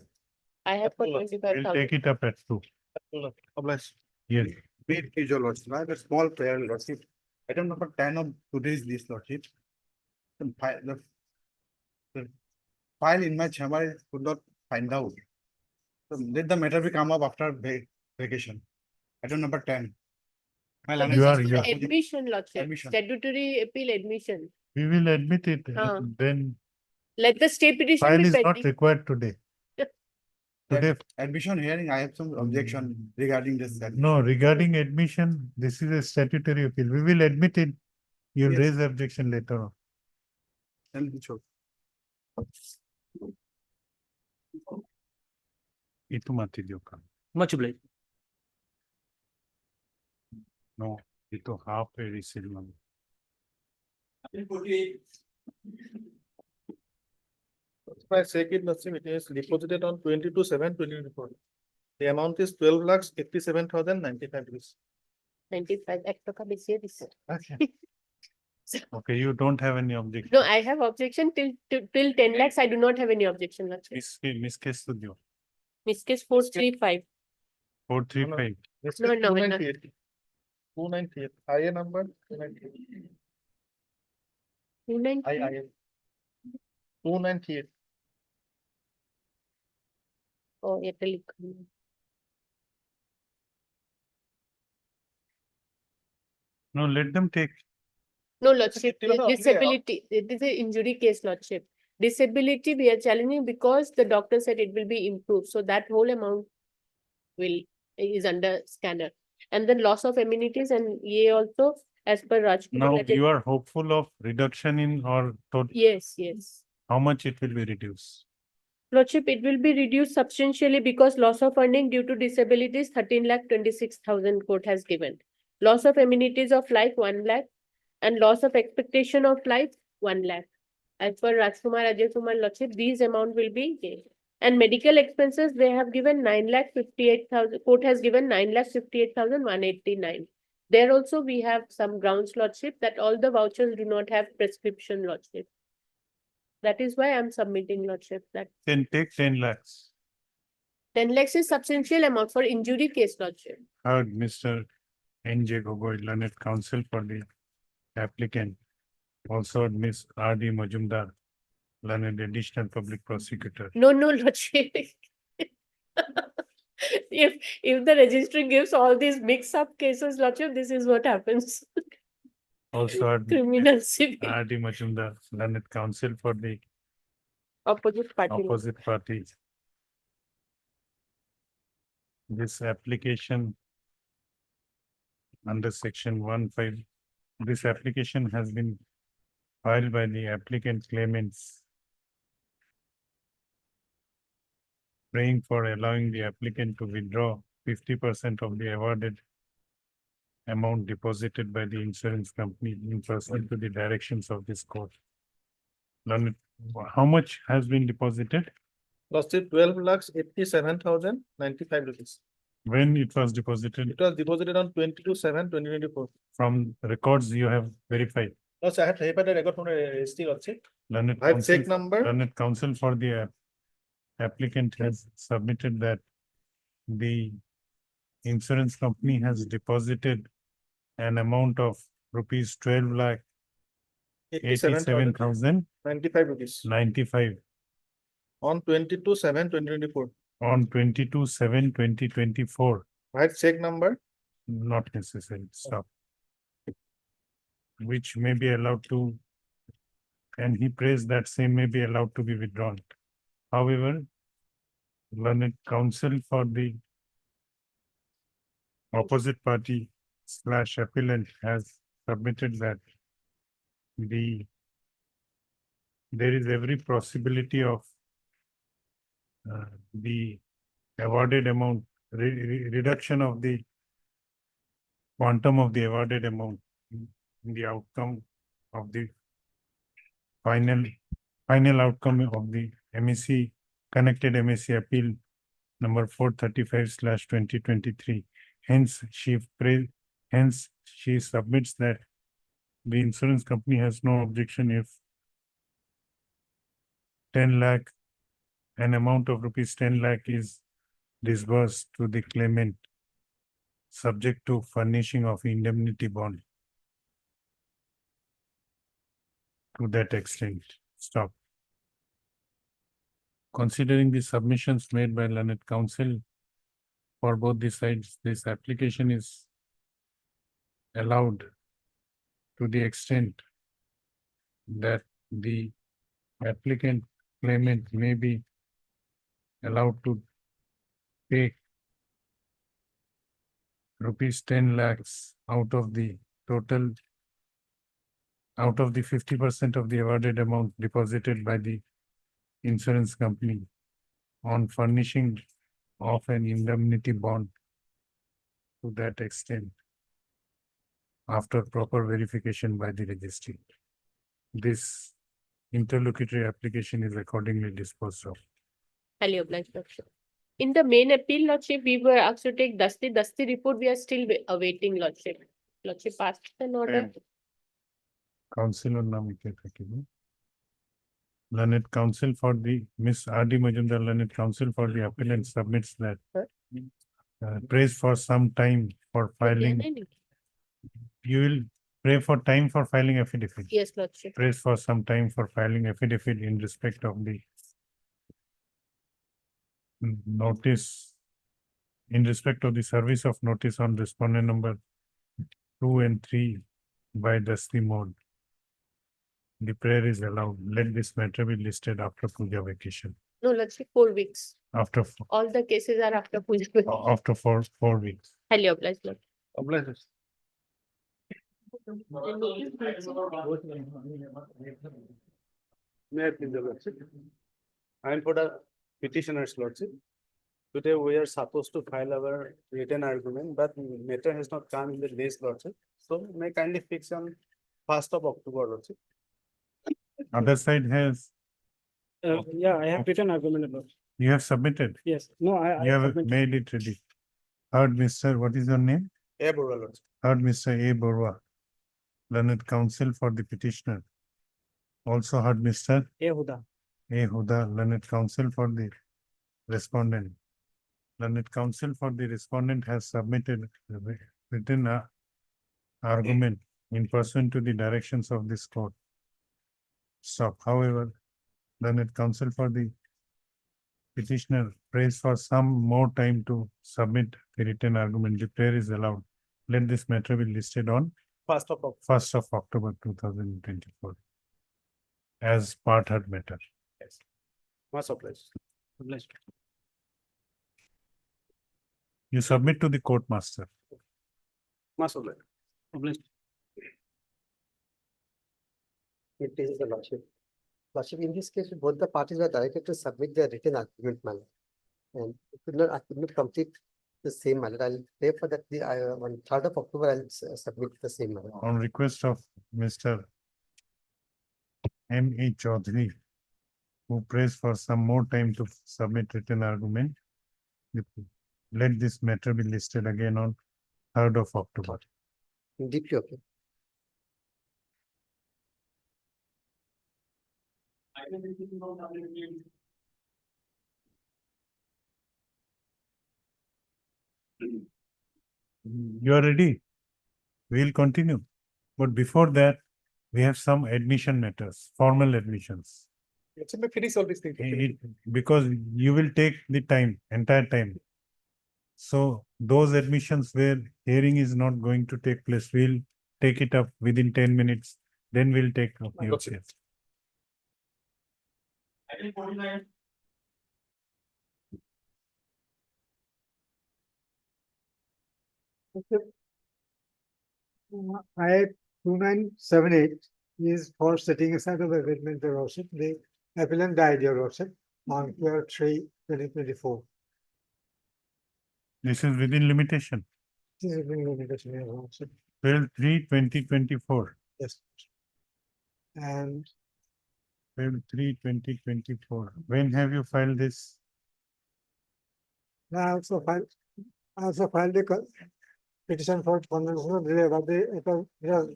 I have for We'll 25,000. take it up at 2. Obliged. Yes. Wait, your lordship. I have a small prayer, lordship. Item number 10 of today's list, lordship. The file in my chamber could not find out. So let the matter be come up after vacation. Item number 10. My So language this You is are- for you the are- admission, Lordship. Admission. Statutory appeal admission. We will admit it. Huh. Then Let the stay petition file be is not pending. required today. Today, Admission hearing, I have some objection regarding this. no, regarding admission, this is a statutory appeal. We will admit it. You'll Yes. raise objection later on. Sure. Itu mati diyokan. Much obliged. No, itu half a receipt money. If I check it, Lordship, it is deposited on 22/7/2024. The amount is 12,87,095 rupees. 95 এক টাকা বেশি দিছে। Okay, you don't have any objection. No, I have objection till 10 lakhs. I do not have any objection, Lordship. Miss case to diyo. Miss case 435. 435. This No, is no, 298. 298, IA number 298. 290. IA. 298. Oh, এটা লিখুন। No, let them take. No, Lordship, Till now, disability, it is an injury case, Lordship. Disability, we are challenging because the doctor said it will be improved, so that whole amount is under scanner. And then loss of amenities and ye also, as per Rajkumar. Now that is- you are hopeful of reduction in or total, Yes, yes. how much it will be reduced? Lordship, it will be reduced substantially because loss of earning due to disabilities 13,26,000 court has given. Loss of amenities of life 1 lakh and loss of expectation of life 1 lakh. As per Rajkumar Ajay Kumar Lordship, these amount will be gained. And medical expenses, they have given 9,58,000, court has given 9,58,189. There also we have some grounds, Lordship, that all the vouchers do not have prescription, Lordship. That is why I'm submitting, Lordship, that Then take 10 lakhs. 10 lakhs is substantial amount for injury case, Lordship. Heard Mr. N.J. Gogoi, learned counsel for the applicant. Also Ms. R.D. Majumdar, learned additional public prosecutor. No, Lordship. If the registry gives all these mix-up cases, Lordship, this is what happens. Also heard Criminal civil R.D. Majumdar, learned counsel for the opposite party. opposite party. This application under section 15, this application has been filed by the applicant claimants, praying for allowing the applicant to withdraw 50% of the awarded amount deposited by the insurance company in pursuant to the directions of this court. Learned, how much has been deposited? Lordship, 12,87,095 rupees. When it was deposited? It was deposited on 22/7/2024. From records you have verified. Lordship, I have verified the record from the registry, Lordship. Learned I have check counsel- number. Learned counsel for the applicant has submitted that the insurance company has deposited an amount of rupees 12,87,095 rupees. 95 On 22/7/2024. on 22/7/2024. Right, check number. Not necessary, stop. Which may be allowed to, and he prays that same may be allowed to be withdrawn. However, learned counsel for the opposite party / appellant has submitted that there is every possibility of the awarded amount, reduction of the quantum of the awarded amount in the outcome of the final outcome of the MSc, connected MSc appeal number 435/2023. Hence, she submits that the insurance company has no objection if 10 lakh, an amount of rupees 10 lakh is disbursed to the claimant, subject to furnishing of indemnity bond. To that extent, stop. Considering the submissions made by learned counsel for both the sides, this application is allowed to the extent that the applicant claimant may be allowed to pay rupees 10 lakhs out of the total, out of the 50% of the awarded amount deposited by the insurance company on furnishing of an indemnity bond to that extent after proper verification by the registry. This interlocutory application is accordingly disposed of. Highly obliged, Lordship. In the main appeal, Lordship, we were asked to take Dasti report. We are still awaiting, Lordship. Lordship passed an order. Council on नाम क्या था कि वो? Learned counsel for the Miss R.D. Majumdar, learned counsel for the appellant submits that praise for some time for filing. You will pray for time for filing affidavit. Yes, Lordship. Praise for some time for filing affidavit in respect of the notice, in respect of the service of notice on respondent number 2 and 3 by Dusty Mode. The prayer is allowed. Let this matter be listed after puja vacation. No, Lordship, 4 weeks. After All the cases are after puja. after 4 weeks. Highly obliged, Lord. Obliged. May I please, Your Lordship? I am for the petitioner's lordship. Today we are supposed to file our written argument, but matter has not come in the day's lordship. So may I kindly fix on 1st of October, lordship. Other side has, Yeah, I have written argument, lordship. you have submitted, Yes, no, I you have submitted. made it ready. Heard Mr. What is your name? A Bora, lordship. Heard Mr. A. Borwa, learned counsel for the petitioner. Also heard Mr. A Huda. A. Huda, learned counsel for the respondent. Learned counsel for the respondent has submitted a written argument in pursuant to the directions of this court. Stop. However, learned counsel for the petitioner prays for some more time to submit the written argument. The prayer is allowed. Let this matter be listed on 1st of October 2024 as part heard matter. Yes. Much obliged. Obliged. You submit to the court master. Much obliged. Obliged. It is the lordship. Lordship, in this case, both the parties were directed to submit their written argument manner. And I could not complete the same manner. I'll pray for that. On 3rd of October, I'll submit the same manner. On request of Mr. M. A. Chaudhary, who prays for some more time to submit written argument, let this matter be listed again on 3rd of October. Deeply okay. You are ready? We'll continue. But before that, we have some admission matters, formal admissions. Let me finish all these things. Because you will take the time, entire time. So those admissions where hearing is not going to take place, we'll take it up within 10 minutes. Then we'll take up your case. I 2978 is for setting aside of the agreement, Your Lordship. The appellant died, Your Lordship, on 12/3/2024. This is within limitation. This is being limitation, Your Lordship. 12/3/2024. Yes. And 12/3/2024. When have you filed this? I also filed a petition for conventional delay, but they have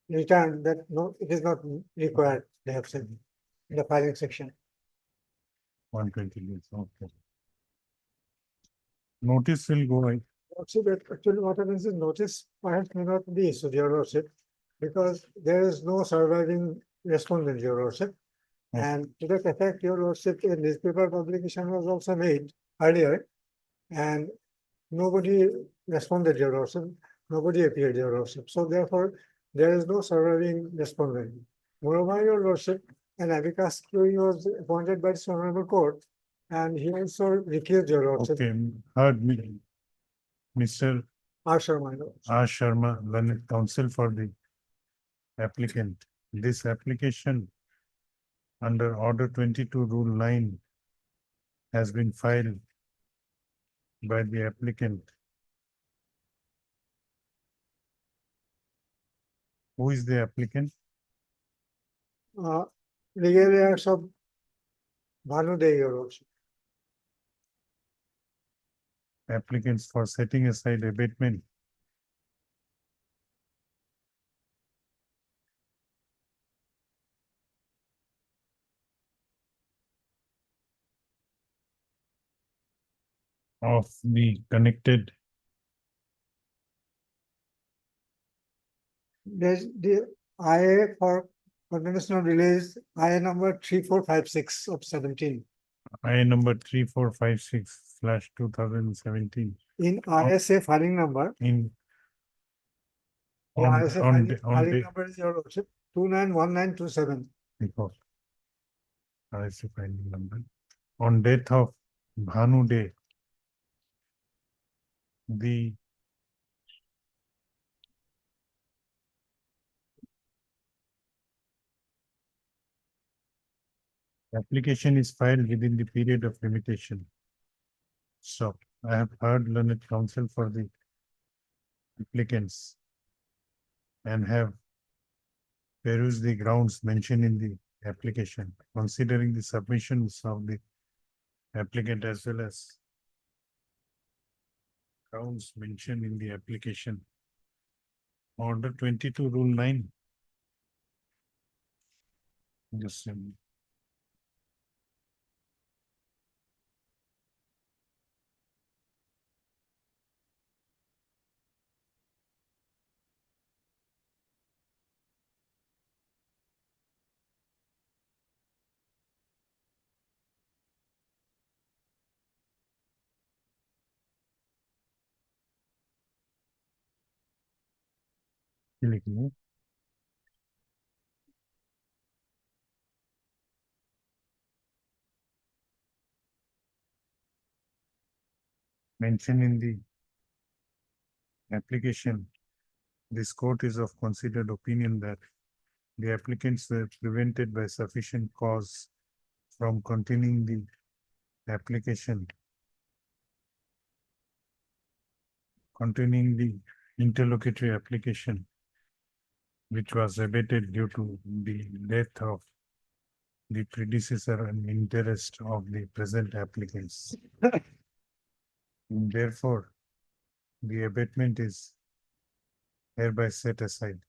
returned that no, it is not required, they have said in the filing section. 120 days, okay. Notice will go, Also, that actually what happens is notice perhaps may not be issued, Your Lordship, because there is no surviving respondent, Your Lordship. And to that effect, Your Lordship, a newspaper publication was also made earlier. And nobody responded, Your Lordship, nobody appeared, Your Lordship. So therefore, there is no surviving respondent. Moreover, Your Lordship, an amicus curiae was appointed by the Honorable Court And he also recused your lordship. Okay, heard me. Mr. R. Sharma, your lordship. R. Sharma, learned counsel for the applicant. This application under Order 22, Rule 9 has been filed by the applicant. Who is the applicant? Legal heirs of Bhanu De, your lordship. Applicants for setting aside abatement. Of the connected There's the IA for condemnation of delays, IA number 3456 of 17. I number 3456/2017 In RSA filing number, in the on RSA filing number is your lordship, 291927. before RSA filing number on death of Bhanu De, the application is filed within the period of limitation. So I have heard learned counsel for the applicants and have perused the grounds mentioned in the application, considering the submissions of the applicant as well as grounds mentioned in the application. Order 22, Rule 9. Just a minute. लिखिए। Mentioned in the application, this court is of considered opinion that the applicants were prevented by sufficient cause from continuing the application, containing the interlocutory application, which was abated due to the death of the predecessor and interest of the present applicants. Therefore, the abatement is hereby set aside.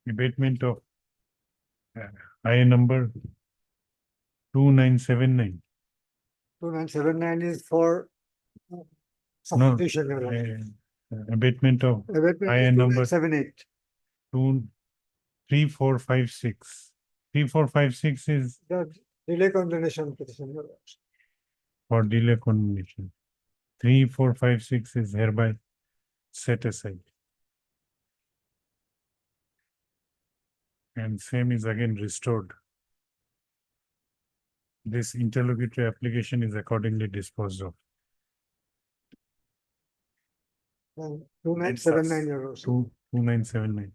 Abatement of I number 2979. 2979 is for No, substitution. your lordship. abatement of Abatement I is number 2978. 3456. 3456 is The delay condemnation petition, your lordship. for delay condemnation. 3456 is hereby set aside. And same is again restored. This interlocutory application is accordingly disposed of. And 2979, your lordship. 2979.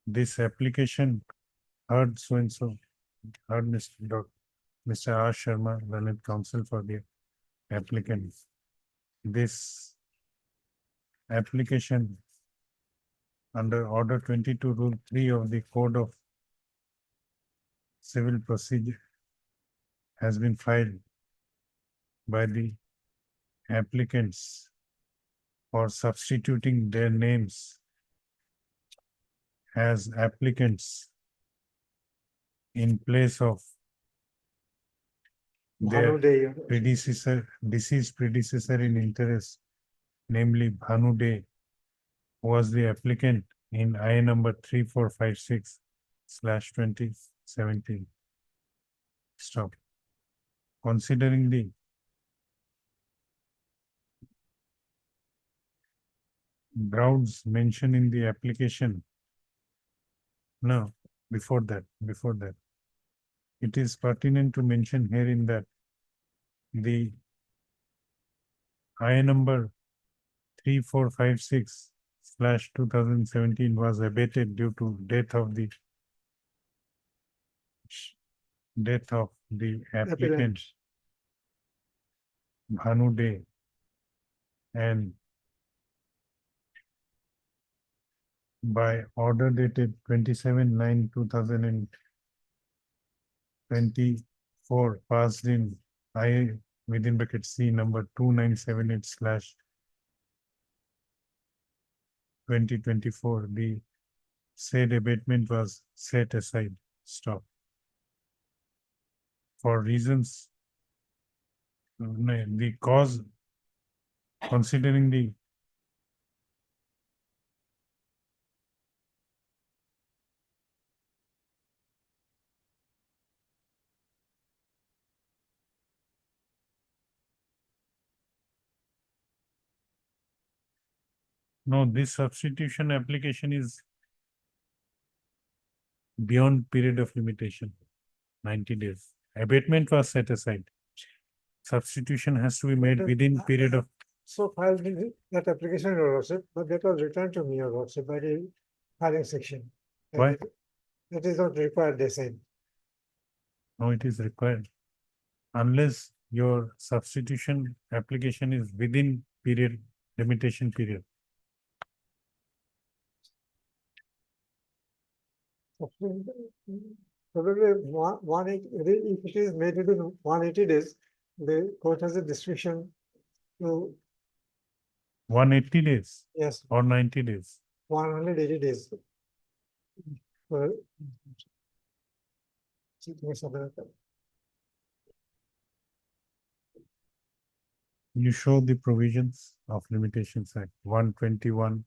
This application heard so and so, heard Mr. R. Sharma, learned counsel for the applicant. This application under Order 22, Rule 3 of the Code of Civil Procedure has been filed by the applicants for substituting their names as applicants in place of their Bhanu De, your lordship. predecessor, deceased predecessor in interest, namely Bhanu De, who was the applicant in I number 3456/2017. Stop. Considering the grounds mentioned in the application. No, before that. it is pertinent to mention herein that the I number 3456/2017 was abated due to death of the applicant Bhanu Dey, and by order dated 27/9/2024 passed in I within bracket C number 2978/2024, the said abatement was set aside, stop. For reasons, the cause, considering the no, this substitution application is beyond period of limitation, 90 days. Abatement was set aside. Substitution has to be made within period of, So filed that application, Your Worship, but that was returned to me, Your Worship, by the filing section. And why? That is not required, they said. No, it is required. Unless your substitution application is within period, limitation period. Probably if it is made within 180 days, the court has a discretion to, 180 days yes, or 90 days. 180 days. Well, You show the provisions of Limitations Act 121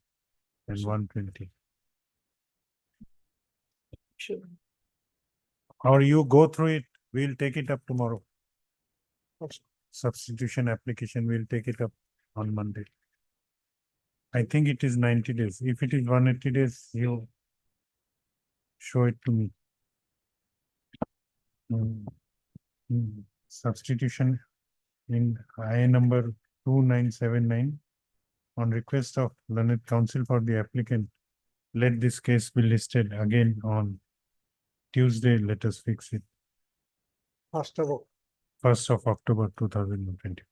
and 120. Sure. Or you go through it, we'll take it up tomorrow. Substitution application, we'll take it up on Monday. I think it is 90 days. If it is 180 days, you show it to me. Substitution in I number 2979 on request of learned counsel for the applicant. Let this case be listed again on Tuesday. Let us fix it. 1st of October 2020.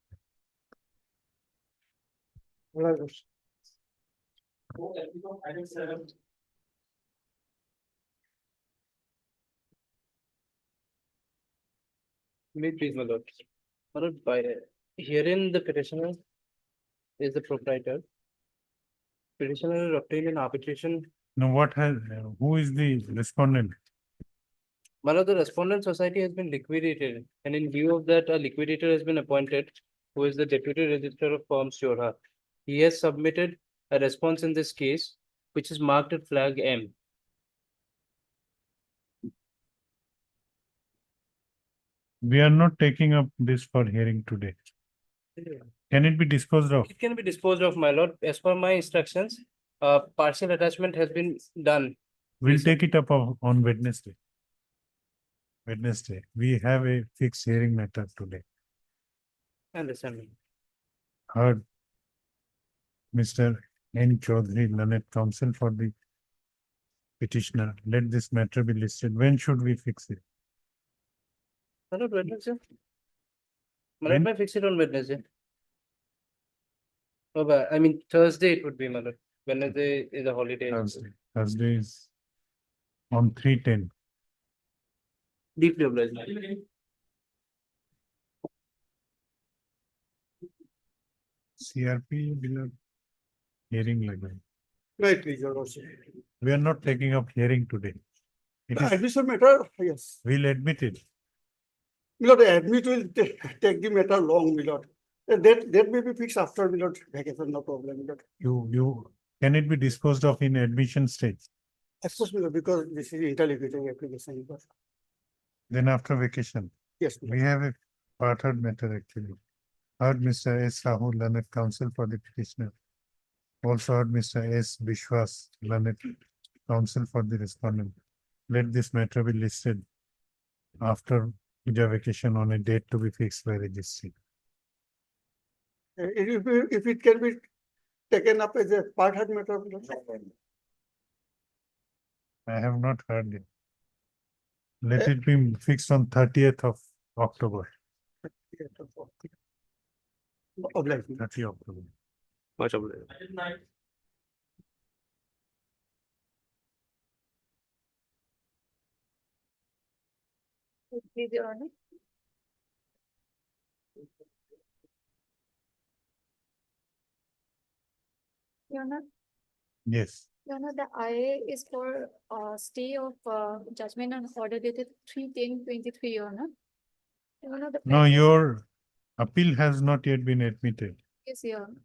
May please, my lord. My lord, by herein the petitioner is the proprietor. Petitioner obtained an arbitration. Now, what has, who is the respondent? My lord, the respondent society has been liquidated, and in view of that, a liquidator has been appointed, who is the deputy registrar of firms Jorha. He has submitted a response in this case, which is marked at flag M. We are not taking up this for hearing today. Can it be disposed of? It can be disposed of, my lord. As per my instructions, partial attachment has been done. We'll take it up on Wednesday. Wednesday, we have a fixed hearing matter today. Understand. Heard Mr. N. Chaudhary, learned counsel for the petitioner. Let this matter be listed. When should we fix it? My lord, Wednesday. My When? lord, may I fix it on Wednesday? Oh, but I mean Thursday it would be, my lord. Wednesday is a holiday. Thursday. Thursday is on 3/10. Deeply obliged. CRP will hearing like that. Right, Your Worship. We are not taking up hearing today. It is, Admission matter, yes. we'll admit it. Milord, admit will take the matter long, Milord. That may be fixed after, Milord, vacation, no problem, Milord. Can it be disposed of in admission stage? Of course, Milord, because this is interlocutory application. Milord. Then after vacation? Yes. We have a part-heard matter actually. Heard Mr. S. Rahul, learned counsel for the petitioner. Also heard Mr. S. Vishwas, learned counsel for the respondent. Let this matter be listed after Puja vacation on a date to be fixed by registry. If it can be taken up as a part heard matter. I have not heard it. Let it be fixed on 30th of October, 30 October. Much obliged. Please, Your Honor. Your Honor, Yes, Your Honor, the IA is for stay of judgment on order dated 3/10/23, Your Honor. Your Honor, the no, pending- your appeal has not yet been admitted. Yes, Your Honor.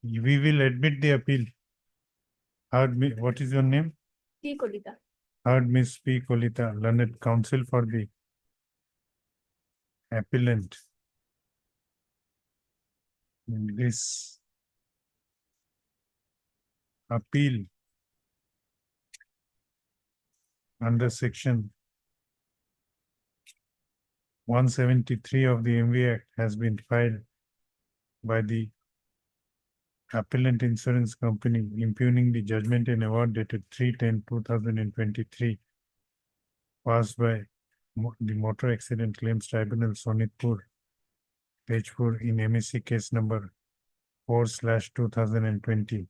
We will admit the appeal. What is your name? T. Kolita. Heard Miss P. Kolita, learned counsel for the appellant. This appeal under section 173 of the MV Act has been filed by the appellant insurance company impugning the judgment and award dated 3/10/2023 passed by the Motor Accident Claims Tribunal, Sonitpur, Tejpur in MSC case number 4/2020.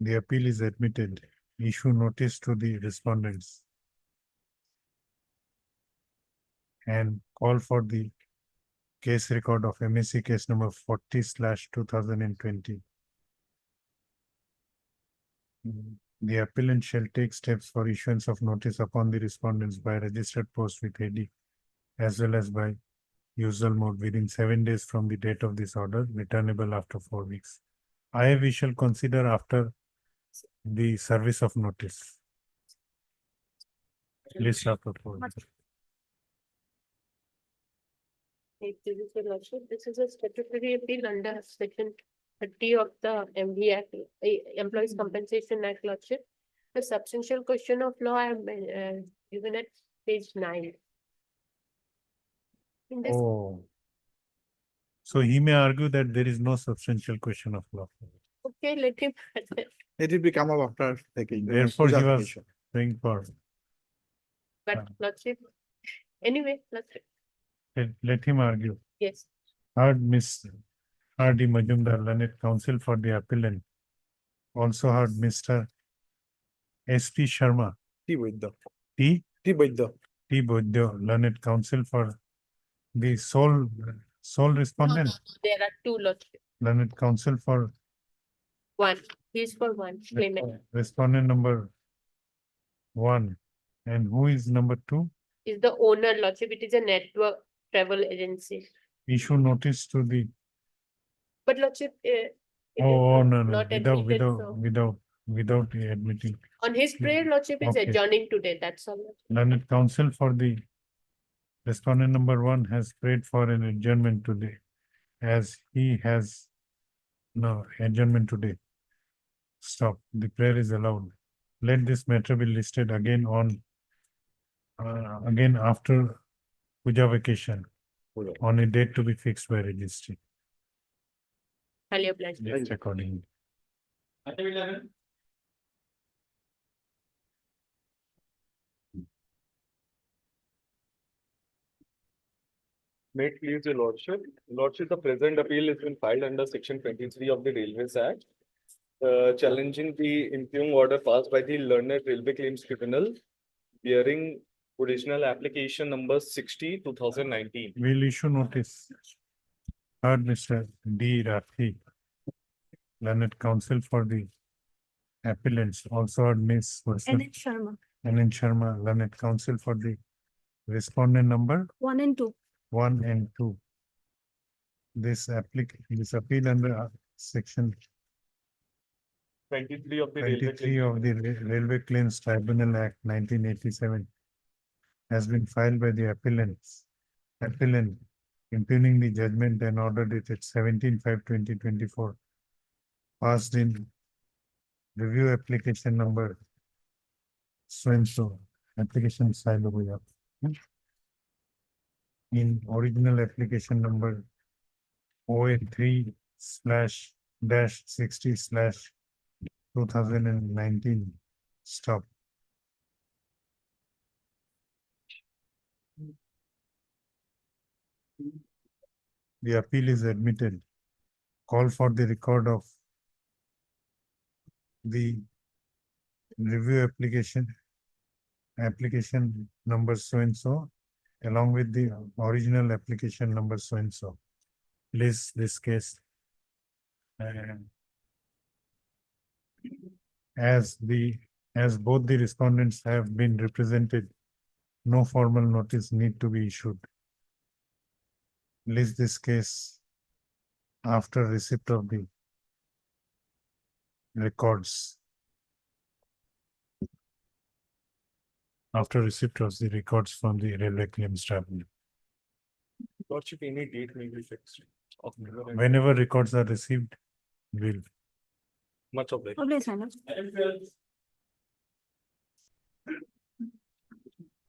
The appeal is admitted. Issue notice to the respondents and call for the case record of MSC case number 40/2020. The appellant shall take steps for issuance of notice upon the respondents by registered post with AD as well as by usual mode within 7 days from the date of this order, returnable after 4 weeks. We shall consider after the service of notice. List after 4 weeks. Your Lordship, this is a statutory appeal under section 30 of the MV Act, Employees Compensation Act, Lordship. The substantial question of law I have given at page 9. In this, Oh. So he may argue that there is no substantial question of law. okay, let him. It will become up after taking. Therefore, he was praying for. But Lordship, anyway, Lordship, Let him argue. yes. Heard Miss R.D. Majumdar, learned counsel for the appellant. Also heard Mr. S.P. Sharma. T. Vaidya. T. Vaidya. T. Vaidya, learned counsel for the sole respondent. There are two, Lordship. Learned counsel for One, he's for one claimant. respondent number 1. And who is number 2? Is the owner, Lordship. It is a network travel agency. Issue notice to the. But Lordship, it is No, not admitted, so. Without admitting. On his prayer, Lordship is Okay. adjourning today, that's all. Lordship. Learned counsel for the respondent number 1 has prayed for an adjournment today, as he has no adjournment today. Stop. The prayer is allowed. Let this matter be listed again on again after Puja vacation on a date to be fixed by registry. Highly obliged. Yes, accordingly. May it please your lordship. Lordship, the present appeal has been filed under section 23 of the Railways Act, challenging the impugned order passed by the Learned Railway Claims Tribunal, bearing original application number 60/2019. We'll issue notice. Heard Mr. D. Rathi, learned counsel for the appellants, also heard Ms. N.H. Sharma, Anand Sharma, learned counsel for the respondent number 1 and 2. 1 and 2. This appeal under section 23 of the 23 of the Railway Claims Tribunal Act 1987 has been filed by the appellant impugning the judgment and order dated 17/5/2024, passed in review application number so and so application file over here. In original application number 083/-60/2019, stop. The appeal is admitted. Call for the record of the review application number so and so, along with the original application number so and so. List this case. As both the respondents have been represented, no formal notice need to be issued. List this case after receipt of the records. After receipt of the records from the railway claims tribunal. Lordship, any date may be fixed. Whenever records are received, we'll. Much of it. My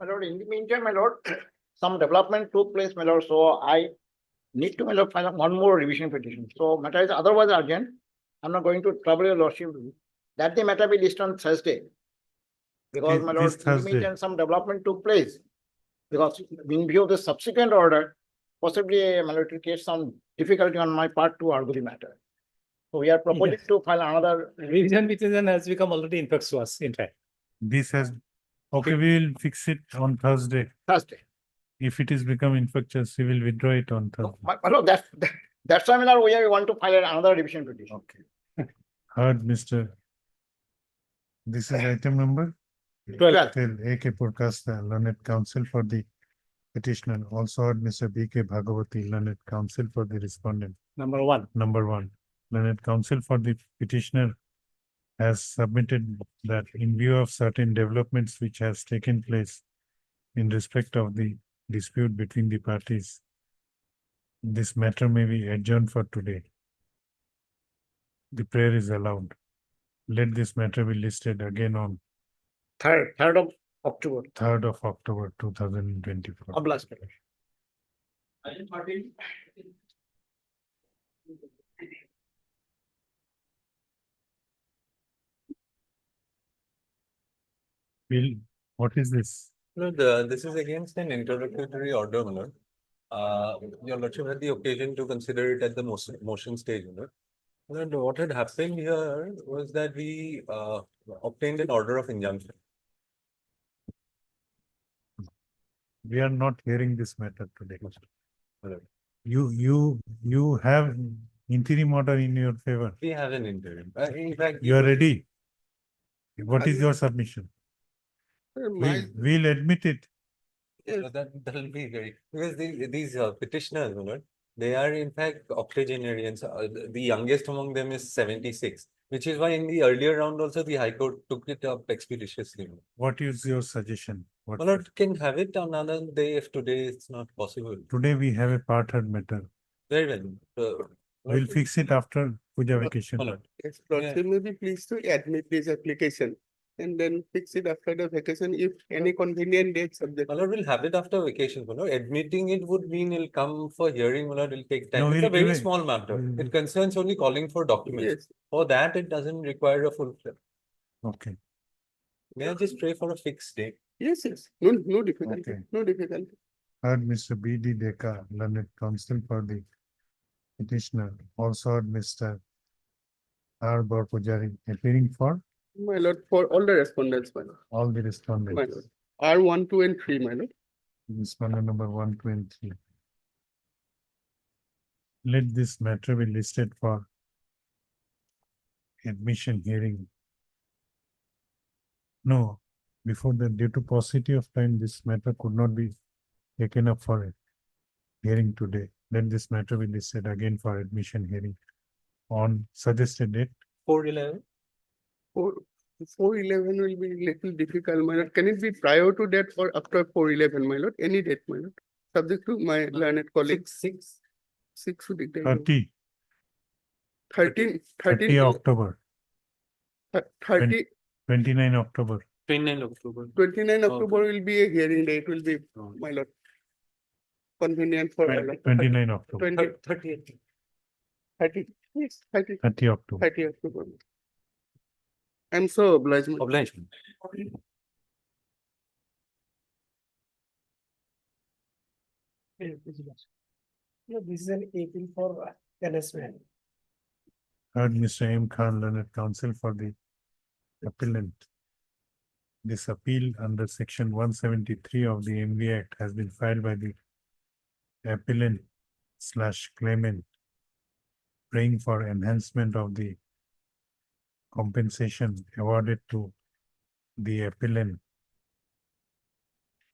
lord, in the meantime, my lord, some development took place, my lord, so I need to, my lord, file one more revision petition. So matter is otherwise urgent. I'm not going to trouble your lordship. That the matter be listed on Thursday. Because, my lord, This in the Thursday. meantime, some development took place. Because in view of the subsequent order, possibly, my lord, it will create some difficulty on my part to argue the matter. So we are proposing to file another. Revision petition has become already infectious, in fact. This has, okay, we will fix it on Thursday. Thursday. If it is become infectious, we will withdraw it on Thursday. My lord, that's why, my lord, we want to file another revision petition. Okay. Heard, Mr. This is item number 12. A.K. Purkasta, learned counsel for the petitioner. Also heard Mr. B.K. Bhagavati, learned counsel for the respondent. Number one. Number one, learned counsel for the petitioner has submitted that in view of certain developments which has taken place in respect of the dispute between the parties, this matter may be adjourned for today. The prayer is allowed. Let this matter be listed again on 3rd of October. 3rd of October 2024. Of last year. Bill, what is this? No, this is against an interlocutory order, my lord. Your lordship had the occasion to consider it at the motion stage, my lord. And what had happened here was that we obtained an order of injunction. We are not hearing this matter today. You have interim order in your favor. We have an interim. In fact, You are ready. What is your submission? We'll admit it. So that'll be very, because these petitioners, my lord, they are in fact octogenarians. The youngest among them is 76, which is why in the earlier round also the High Court took it up expeditiously. What is your suggestion? What, My lord, can have it another day if today it's not possible. today we have a part-heard matter. Very well. We'll fix it after Puja vacation. My lord. Yes, Lordship may be pleased to admit this application and then fix it after the vacation if any convenient date subject. My lord, we'll have it after vacation, my lord. Admitting it would mean it'll come for hearing, my lord, it'll take time. No, It's a we'll very give it- small matter. It concerns only calling for documents. Yes. For that, it doesn't require a full. Okay. May I just pray for a fixed date? Yes, yes, no difficulty, Okay. no difficulty. Heard Mr. B.D. Deka, learned counsel for the petitioner. Also heard Mr. R. Bar Pujari, appearing for My lord, for all the respondents, my lord. all the My respondents. lord. R1, 2 and 3, my lord. Respondent number 123. Let this matter be listed for admission hearing. No, before that, due to paucity of time, this matter could not be taken up for a hearing today. Let this matter be listed again for admission hearing on suggested date. 4/11. 4/11 will be little difficult, my lord. Can it be prior to that or after 4/11, my lord? Any date, my lord. Subject to my learned colleague. 6 would be there. 30 13, 30 13, October, 30, 29 October. 29 October. 29 Okay. October will be a hearing date, will be, my lord. Convenient for. 29 October. 30th. 30, yes, 30. 30 October. 30 October. I'm so obliged. my- Obliged. No, this is an appeal for harassment. Heard Mr. M. Khan, learned counsel for the appellant. This appeal under section 173 of the MV Act has been filed by the appellant / claimant, praying for enhancement of the compensation awarded to the appellant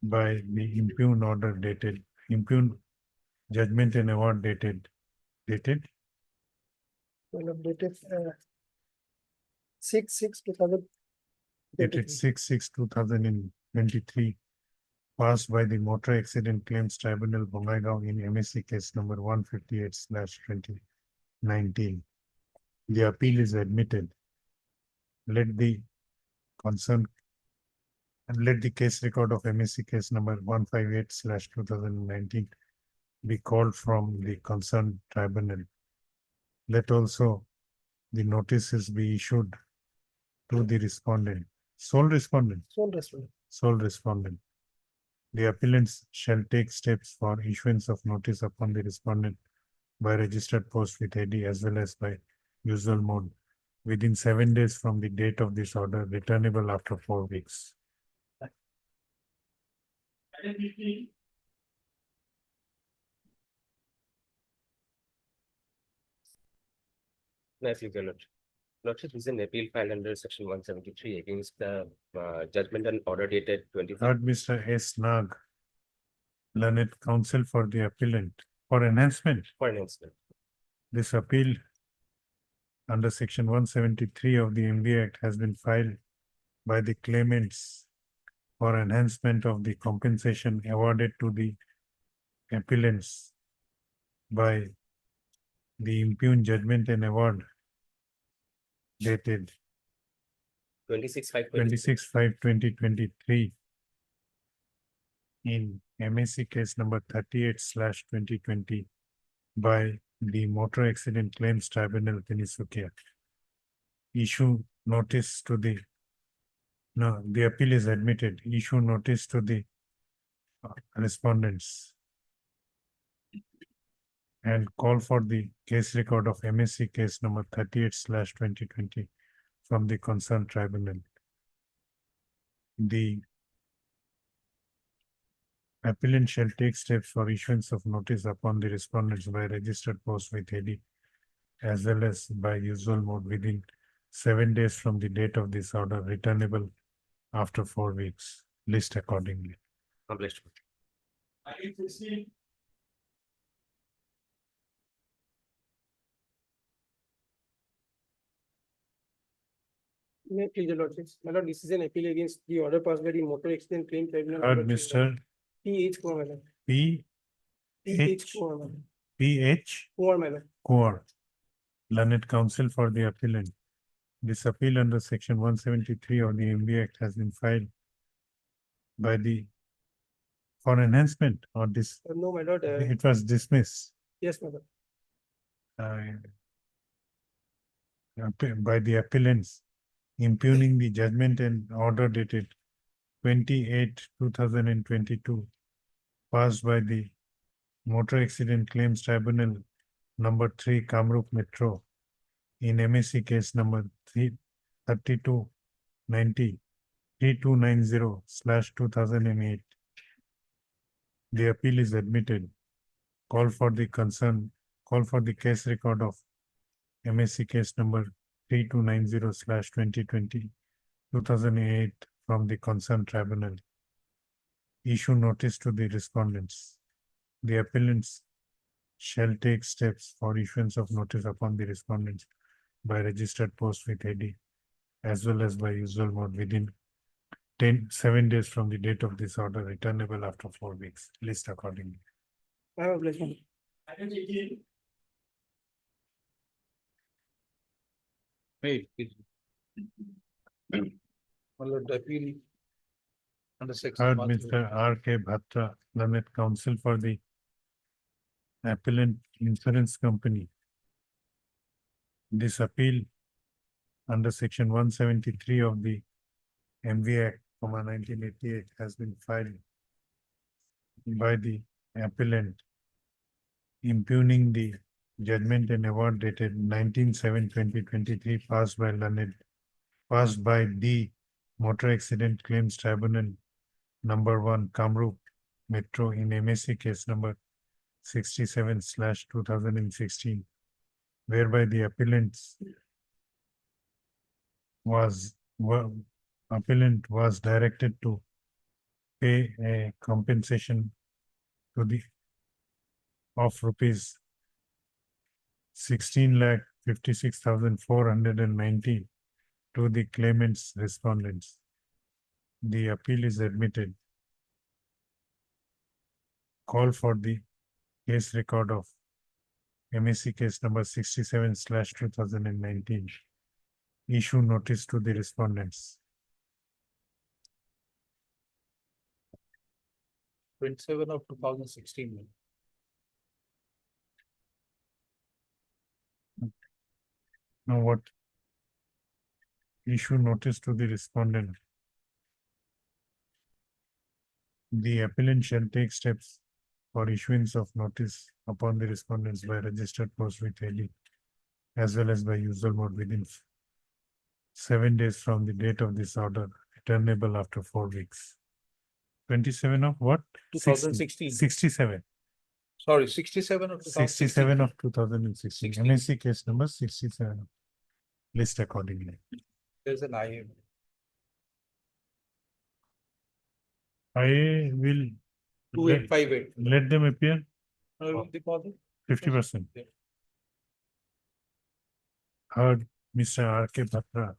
by the impugned order dated, impugned judgment and award dated, Well, updated 6/6/2000. dated 6/6/2023, passed by the Motor Accident Claims Tribunal, Bongaigaon in MSC case number 158/2019. The appeal is admitted. Let the concerned and let the case record of MSC case number 158/2019 be called from the concerned tribunal. Let also the notices be issued to the respondent, sole respondent. Sole respondent. Sole respondent. The appellants shall take steps for issuance of notice upon the respondent by registered post with AD as well as by usual mode within 7 days from the date of this order, returnable after 4 weeks. Nice, Your Lordship. Lordship, this is an appeal filed under section 173 against the judgment and order dated 25. Third, Mr. S. Nag, learned counsel for the appellant for enhancement. For enhancement. This appeal under section 173 of the MV Act has been filed by the claimants for enhancement of the compensation awarded to the appellants by the impugned judgment and award dated 26/5/2023 in MSC case number 38/2020 by the Motor Accident Claims Tribunal, Tinsukia. Issue notice to the, no, the appeal is admitted. Issue notice to the respondents and call for the case record of MSC case number 38/2020 from the concerned tribunal. The appellant shall take steps for issuance of notice upon the respondents by registered post with AD as well as by usual mode within 7 days from the date of this order, returnable after 4 weeks. List accordingly. Published. May I please, Your Lordship? My lord, this is an appeal against the order passed by the Motor Accident Claim Tribunal. Heard Mr. P.H. Kumar, my lord. P. P.H. Kumar, my lord. P.H. Kumar, my lord. Kaur, learned counsel for the appellant. This appeal under section 173 of the MV Act has been filed by the for enhancement or this. No, my lord. It was dismissed. Yes, my lord. By the appellants impugning the judgment and order dated 28/2022 passed by the Motor Accident Claims Tribunal number 3 Kamrup Metro in MSC case number 3290/2008. The appeal is admitted. Call for the case record of MSC case number 3290/2008 from the concerned tribunal. Issue notice to the respondents. The appellants shall take steps for issuance of notice upon the respondents by registered post with AD as well as by usual mode within 7 days from the date of this order, returnable after 4 weeks. List accordingly. I have a blessing. Wait. My lord, the appeal Under section Heard 173. Mr. R. K. Bhatra, learned counsel for the appellant insurance company. This appeal under section 173 of the MV Act, 1988 has been filed by the appellant impugning the judgment and award dated 19/7/2023 passed by the Motor Accident Claims Tribunal number 1, Kamrup Metro in MSC case number 67/2016, whereby the appellant was directed to pay a compensation to the of rupees 16,56,490 to the claimant's respondents. The appeal is admitted. Call for the case record of MSC case number 67/2019. Issue notice to the respondents. 27 of 2016. Now what? Issue notice to the respondent. The appellant shall take steps for issuance of notice upon the respondents by registered post with AD, as well as by usual mode within 7 days from the date of this order, returnable after 4 weeks. 27 of what? 2016. 67. Sorry, 67 of 2016. 67 of 2016. MSC case number 67. List accordingly. There's an IA. I will 2858. let them appear Deposit. 50%. Heard Mr. R. K. Bhatra,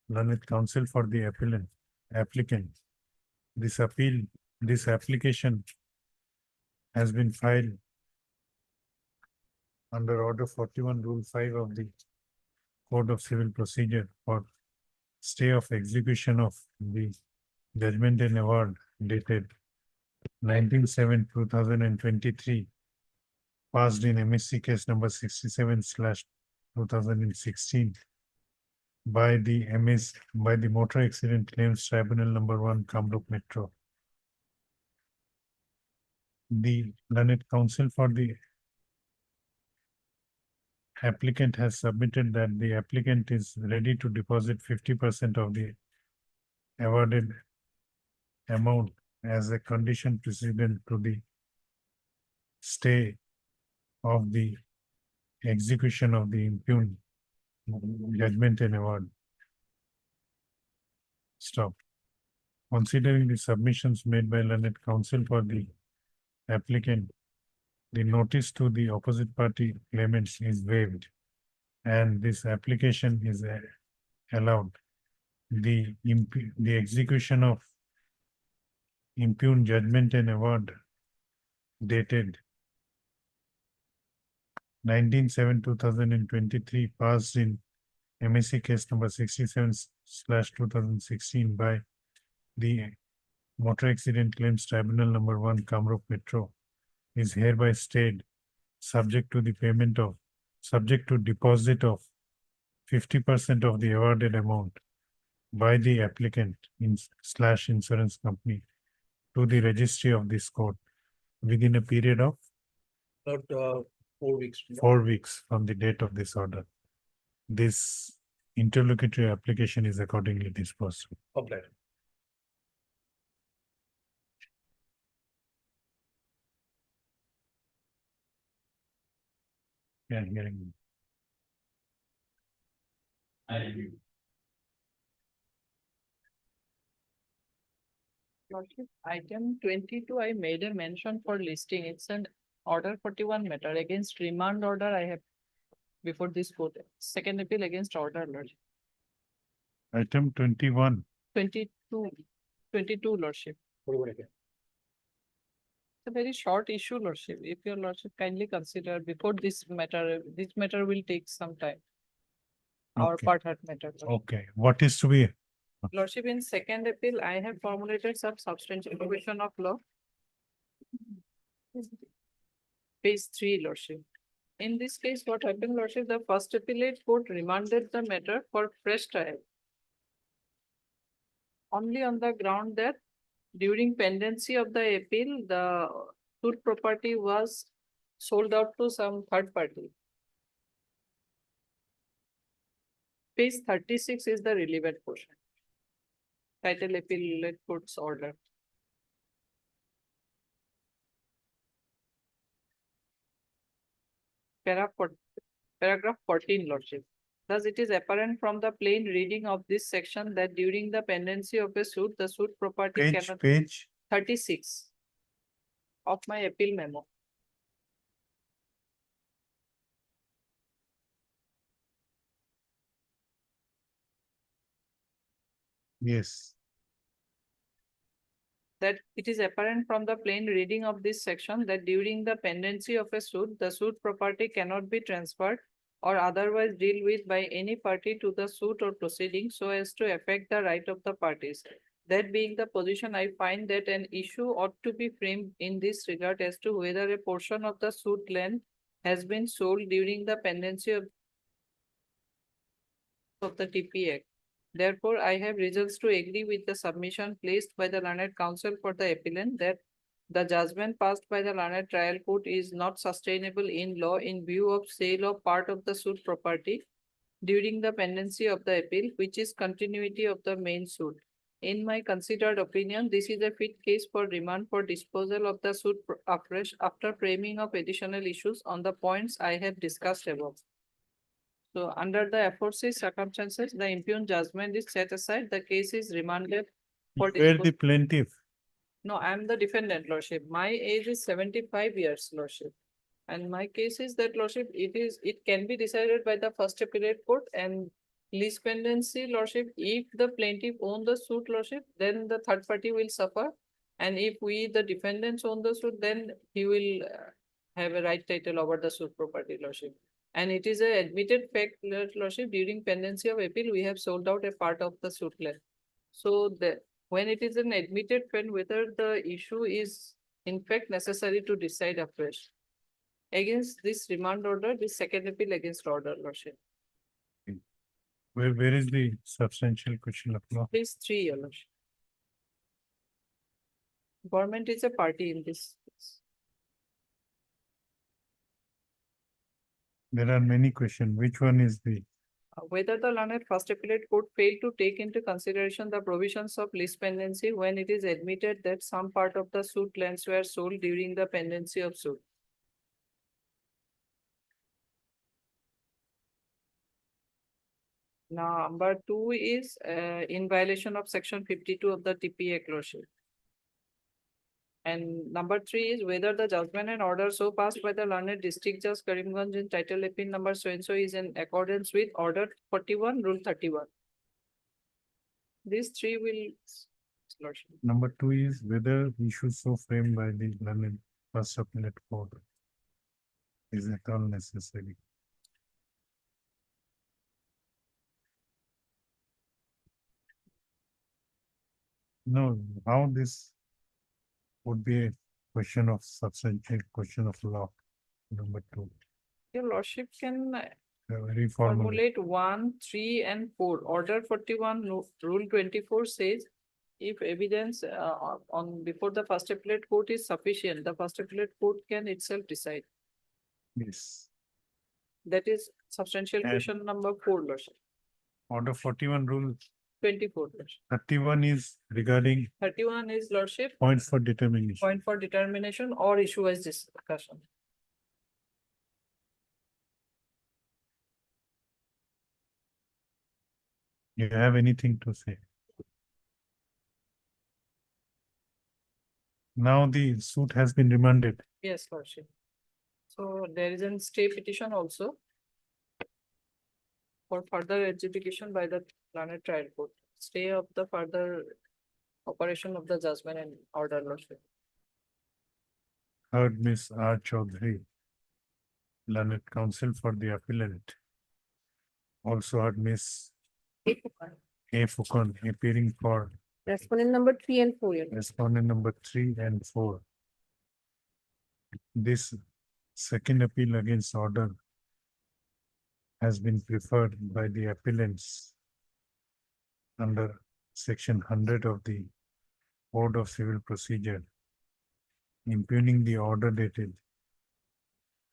learned counsel for the applicant. This application has been filed under Order 41, Rule 5 of the Code of Civil Procedure for stay of execution of the judgment and award dated 19/7/2023, passed in MSC case number 67/2016 by the Motor Accident Claims Tribunal number 1, Kamrup Metro. The learned counsel for the applicant has submitted that the applicant is ready to deposit 50% of the awarded amount as a condition precedent to the stay of the execution of the impugned judgment and award. Stop. Considering the submissions made by learned counsel for the applicant, the notice to the opposite party claimants is waived, and this application is allowed. The execution of impugned judgment and award dated 19/7/2023, passed in MSC case number 67/2016 by the Motor Accident Claims Tribunal number 1, Kamrup Metro, is hereby stayed subject to deposit of 50% of the awarded amount by the applicant / insurance company to the registry of this court within a period of About 4 weeks. 4 weeks from the date of this order. This interlocutory application is accordingly disposed of. Okay. Yeah, hearing. Lordship, item 22, I made a mention for listing. It's an order 41 matter against remand order I have before this court. Second appeal against order, Lordship. Item 21. 22, Lordship. It's a very short issue, Lordship. If your Lordship kindly consider before this matter will take some time. Our Okay. part had matter. Lordship. Okay, what is to be Lordship, in second appeal, I have formulated some substantial question of law. Page 3, Lordship. In this case, what happened, Lordship, the first appellate court remanded the matter for fresh trial. Only on the ground that during pendency of the appeal, the suit property was sold out to some third party. Page 36 is the relevant portion. Title appellate court's order. Paragraph 14, Lordship. Thus, it is apparent from the plain reading of this section that during the pendency of a suit, the suit property cannot. Page 36 of my appeal memo. yes. That it is apparent from the plain reading of this section that during the pendency of a suit, the suit property cannot be transferred or otherwise dealt with by any party to the suit or proceeding so as to affect the right of the parties. That being the position, I find that an issue ought to be framed in this regard as to whether a portion of the suit land has been sold during the pendency of the TP Act. Therefore, I have reasons to agree with the submission placed by the learned counsel for the appellant that the judgment passed by the learned trial court is not sustainable in law in view of sale of part of the suit property during the pendency of the appeal, which is continuity of the main suit. In my considered opinion, this is a fit case for remand for disposal of the suit afresh after framing of additional issues on the points I have discussed above. So under the aforesaid circumstances, the impugned judgment is set aside, the case is remanded for Where the disposal. plaintiff? No, I am the defendant, Lordship. My age is 75 years, Lordship. And my case is that, Lordship, it can be decided by the first appellate court and lease pendency, Lordship. If the plaintiff own the suit, Lordship, then the third party will suffer. And if we, the defendants, own the suit, then he will have a right title over the suit property, Lordship. And it is a admitted fact, Lordship, during pendency of appeal, we have sold out a part of the suit land. So when it is an admitted fact, whether the issue is in fact necessary to decide afresh. Against this remand order, this second appeal against order, Lordship. Where is the substantial question of law? Please 3, Your Lordship. Government is a party in this case. There are many questions. Which one is the? Whether the learned first appellate court failed to take into consideration the provisions of lease pendency when it is admitted that some part of the suit lands were sold during the pendency of suit. Now, number 2 is in violation of section 52 of the TP Act, Lordship. And number 3 is whether the judgment and order so passed by the learned district judge Karimganj in title appeal number so-and-so is in accordance with order 41, rule 31. These 3 will, Lordship. Number 2 is whether issues so framed by the learned first appellate court is at all necessary. No, how this would be a question of substantial question of law. Number 2. Your Lordship can Very formal. formulate 1, 3, and 4. Order 41, rule 24 says if evidence on before the first appellate court is sufficient, the first appellate court can itself decide. Yes. That is substantial And- question number 4, Lordship. Order 41 rule 24, Lordship. 31 is regarding 31 is, Lordship, points for determination. point for determination or issue-wise discussion. You have anything to say? Now the suit has been remanded. Yes, Lordship. So there is a stay petition also for further adjudication by the learned trial court. Stay of the further operation of the judgment and order, Lordship. Heard Miss R. Chaudhary, learned counsel for the appellant. Also heard Miss A. Fukon appearing for Respondent number 3 and 4, Your Lordship. respondent number 3 and 4. This second appeal against order has been preferred by the appellants under section 100 of the Code of Civil Procedure, impugning the order dated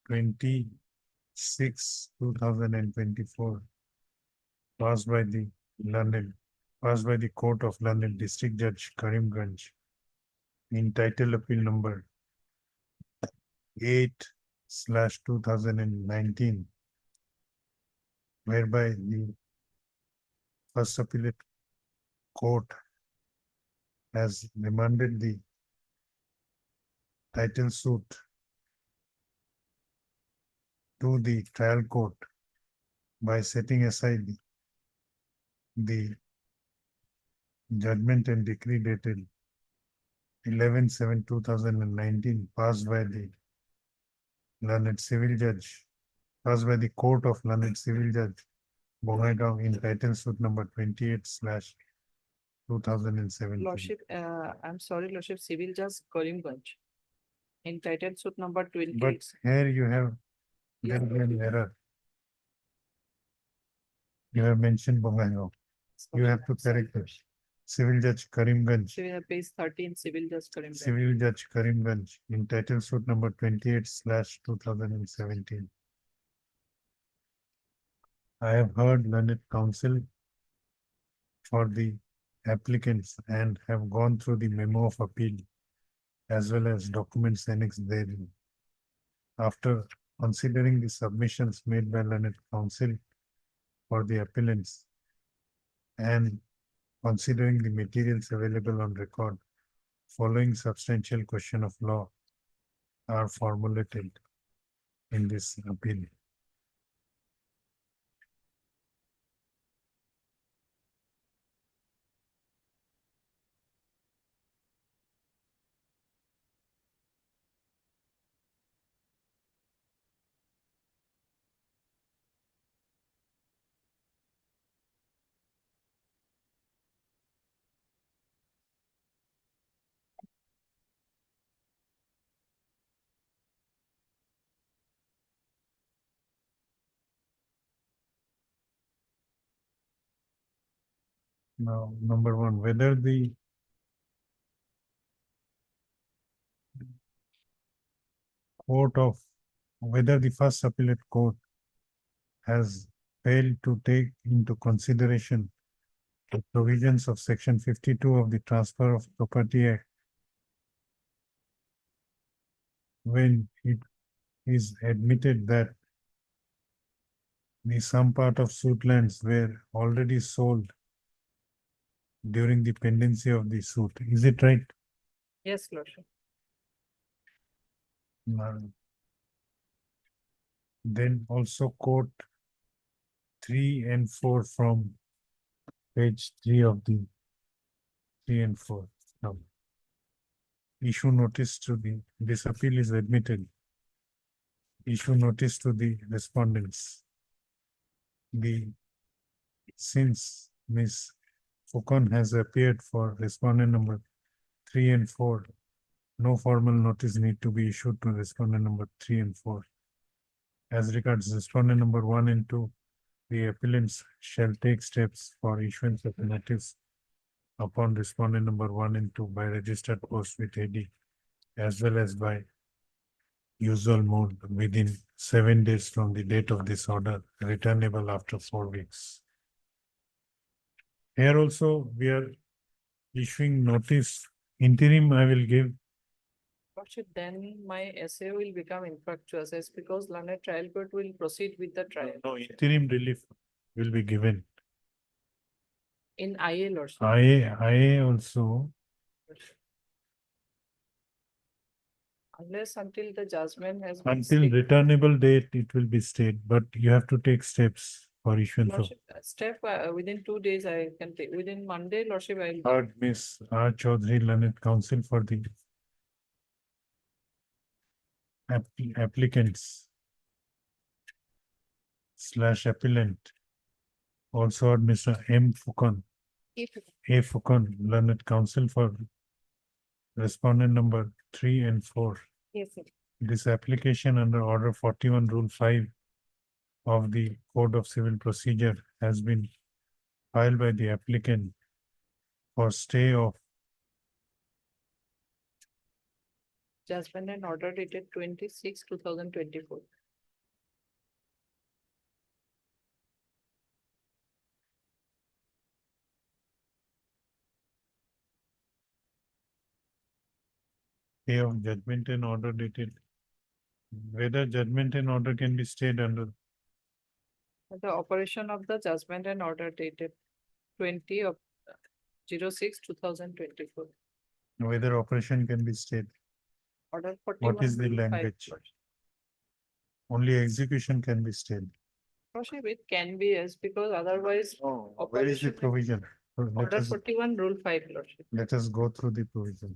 26/2024 passed by the Court of Learned District Judge Karimganj in title appeal number 8/2019, whereby the First Appellate Court has remanded the title suit to the trial court by setting aside the judgment and decree dated 11/7/2019 passed by the Learned Civil Judge, passed by the Court of Learned Civil Judge Bongaigaon in title suit number 28/2017. Lordship, I'm sorry, Lordship, Civil Judge Karimganj. Entitled suit number But 28. here you have, there is an error. You have mentioned Bongaigaon. You have to correct it. Civil Judge Karimganj. Civil page 13, Civil Judge Karimganj. Civil Judge Karimganj in title suit number 28/2017. I have heard learned counsel for the applicants and have gone through the memo of appeal as well as documents annexed therein. After considering the submissions made by learned counsel for the appellants and considering the materials available on record, following substantial question of law are formulated in this appeal. Now, number one, whether the whether the First Appellate Court has failed to take into consideration the provisions of section 52 of the Transfer of Property Act when it is admitted that some part of suit lands were already sold during the pendency of the suit. Is it right? Yes, Lordship. Then also quote 3 and 4 from page 3 of the 3 and 4. Now, issue notice to this appeal is admitted. Issue notice to the respondents. Since Ms. Fukon has appeared for respondent number 3 and 4, no formal notice need to be issued to respondent number 3 and 4. As regards respondent number 1 and 2, the appellants shall take steps for issuance of notice upon respondent number 1 and 2 by registered post with AD, as well as by usual mode within 7 days from the date of this order, returnable after 4 weeks. Here also, we are issuing notice. Interim, I will give. Lordship, then my essay will become infructuous as because learned trial court will proceed with the trial. No, interim relief will be given. In IA, Lordship. IA also, Unless until the judgment has been until stayed. returnable date, it will be stayed, but you have to take steps for issuance of. Lordship, step within 2 days I can take, within Monday, Lordship, I will. Heard Miss R. Chaudhary, learned counsel for the applicants / appellant. Also heard Mr. M. Fukon, A. Fukun, learned counsel for respondent number 3 and 4. Yes, sir. This application under Order 41 Rule 5 of the Code of Civil Procedure has been filed by the applicant for stay of Judgment and order dated 26/2024. stay of judgment and order dated. Whether judgment and order can be stayed under The operation of the judgment and order dated 20/06/2024. whether operation can be stayed. Order What is the 41 language? Only execution can be stayed. Worship, it can be yes, because otherwise. Where is the operation- provision? Let Order us, 41 Rule 5, Lordship. let us go through the provision.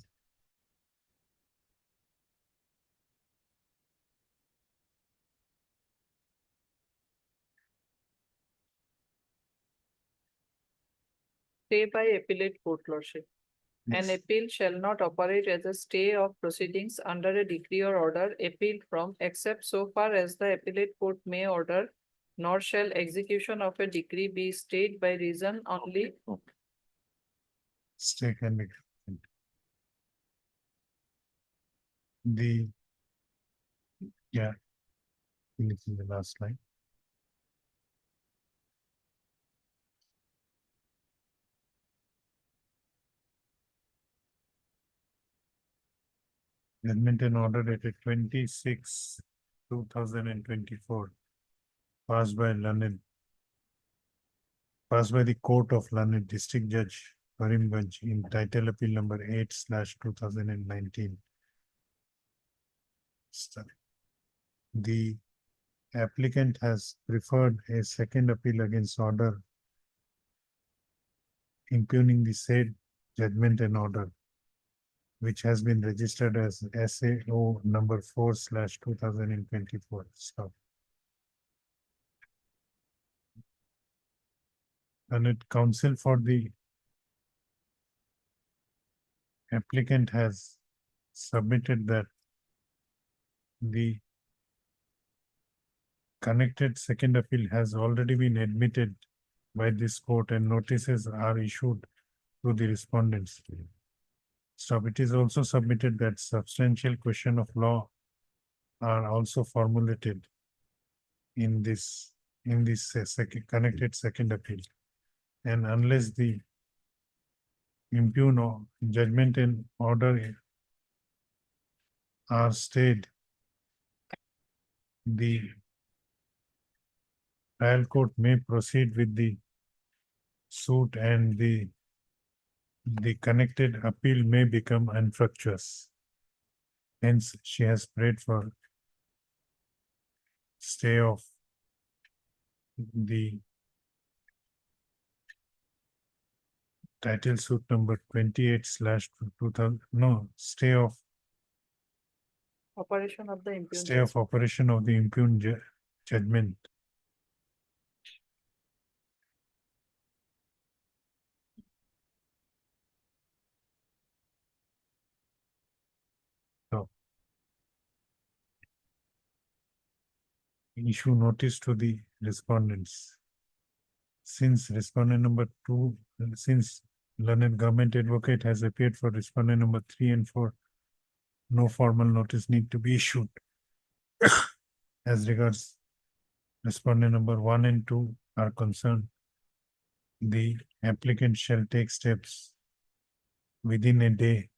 Stay by appellate court, Lordship. An Yes. appeal shall not operate as a stay of proceedings under a decree or order appealed from, except so far as the appellate court may order, nor shall execution of a decree be stayed by reason only. Stay can be. The. Yeah. It's in the last line. Judgment and order dated 26/2024. Passed by the Court of Learned District Judge Karimganj in title appeal number 8/2019. The applicant has preferred a second appeal against order impugning the said judgment and order, which has been registered as SAO number 4/2024. Stop. And counsel for the applicant has submitted that the connected second appeal has already been admitted by this court and notices are issued to the respondents. So it is also submitted that substantial question of law are also formulated in this second connected second appeal. And unless the impugn judgment and order are stayed, the trial court may proceed with the suit and the connected appeal may become infructuous. Hence, she has prayed for stay of the title suit number 28/2000, no, stay of Operation of the impugned. stay of operation of the impugned judgment. So issue notice to the respondents. Since respondent number 2, since learned government advocate has appeared for respondent number 3 and 4, no formal notice need to be issued. As regards respondent number 1 and 2 are concerned, the applicant shall take steps within a day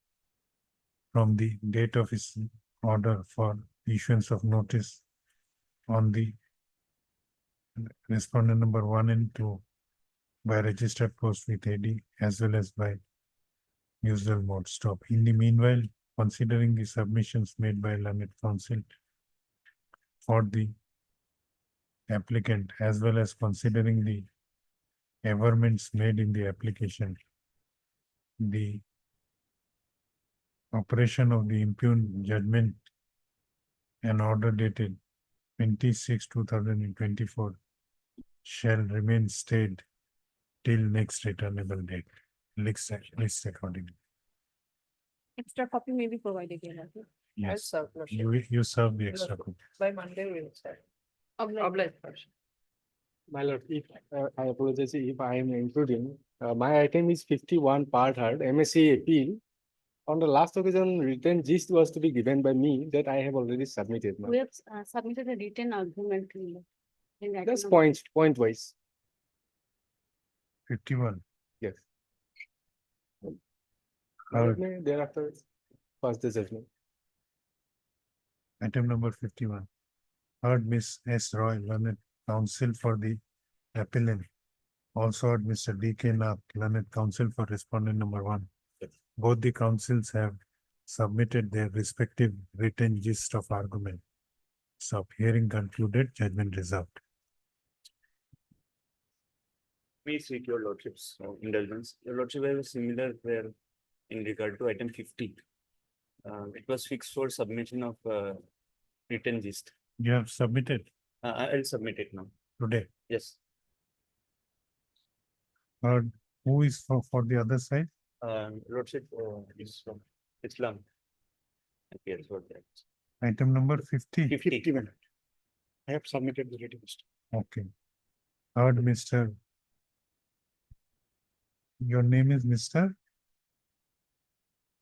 from the date of his order for issuance of notice on the respondent number 1 and 2 by registered post with AD as well as by usual mode. Stop. In the meanwhile, considering the submissions made by learned counsel for the applicant as well as considering the averments made in the application, the operation of the impugned judgment and order dated 26/2024 shall remain stayed till next returnable date. List accordingly. Extra copy may be provided here. Lordship. Yes, serve, Lordship. you serve the extra Lordship. copy. By Monday, we will start. Obliged. Obliged, Lordship. My lord, if I apologize if I am including, my item is 51 part hard MSc appeal. On the last occasion, written gist was to be given by me that I have already submitted. We have submitted a written argument. In item That's number- point wise. 51. Yes. Heard. Thereafter, pass the judgment. Item number 51. Heard Miss S. Roy, learned counsel for the appellant. Also heard Mr. D.K. Nath, learned counsel for respondent number 1. Both the counsels have submitted their respective written gist of argument. So hearing concluded, judgment reserved. Me seek your lordship's indulgence. Your lordship, I have a similar prayer in regard to item 50. It was fixed for submission of written gist. You have submitted I'll submit it now. today. Yes. Heard who is for the other side? Lordship is from Islam. Appears for that. Item number 50. 50. I have submitted the written gist. Okay. Heard Mr. Your name is Mr.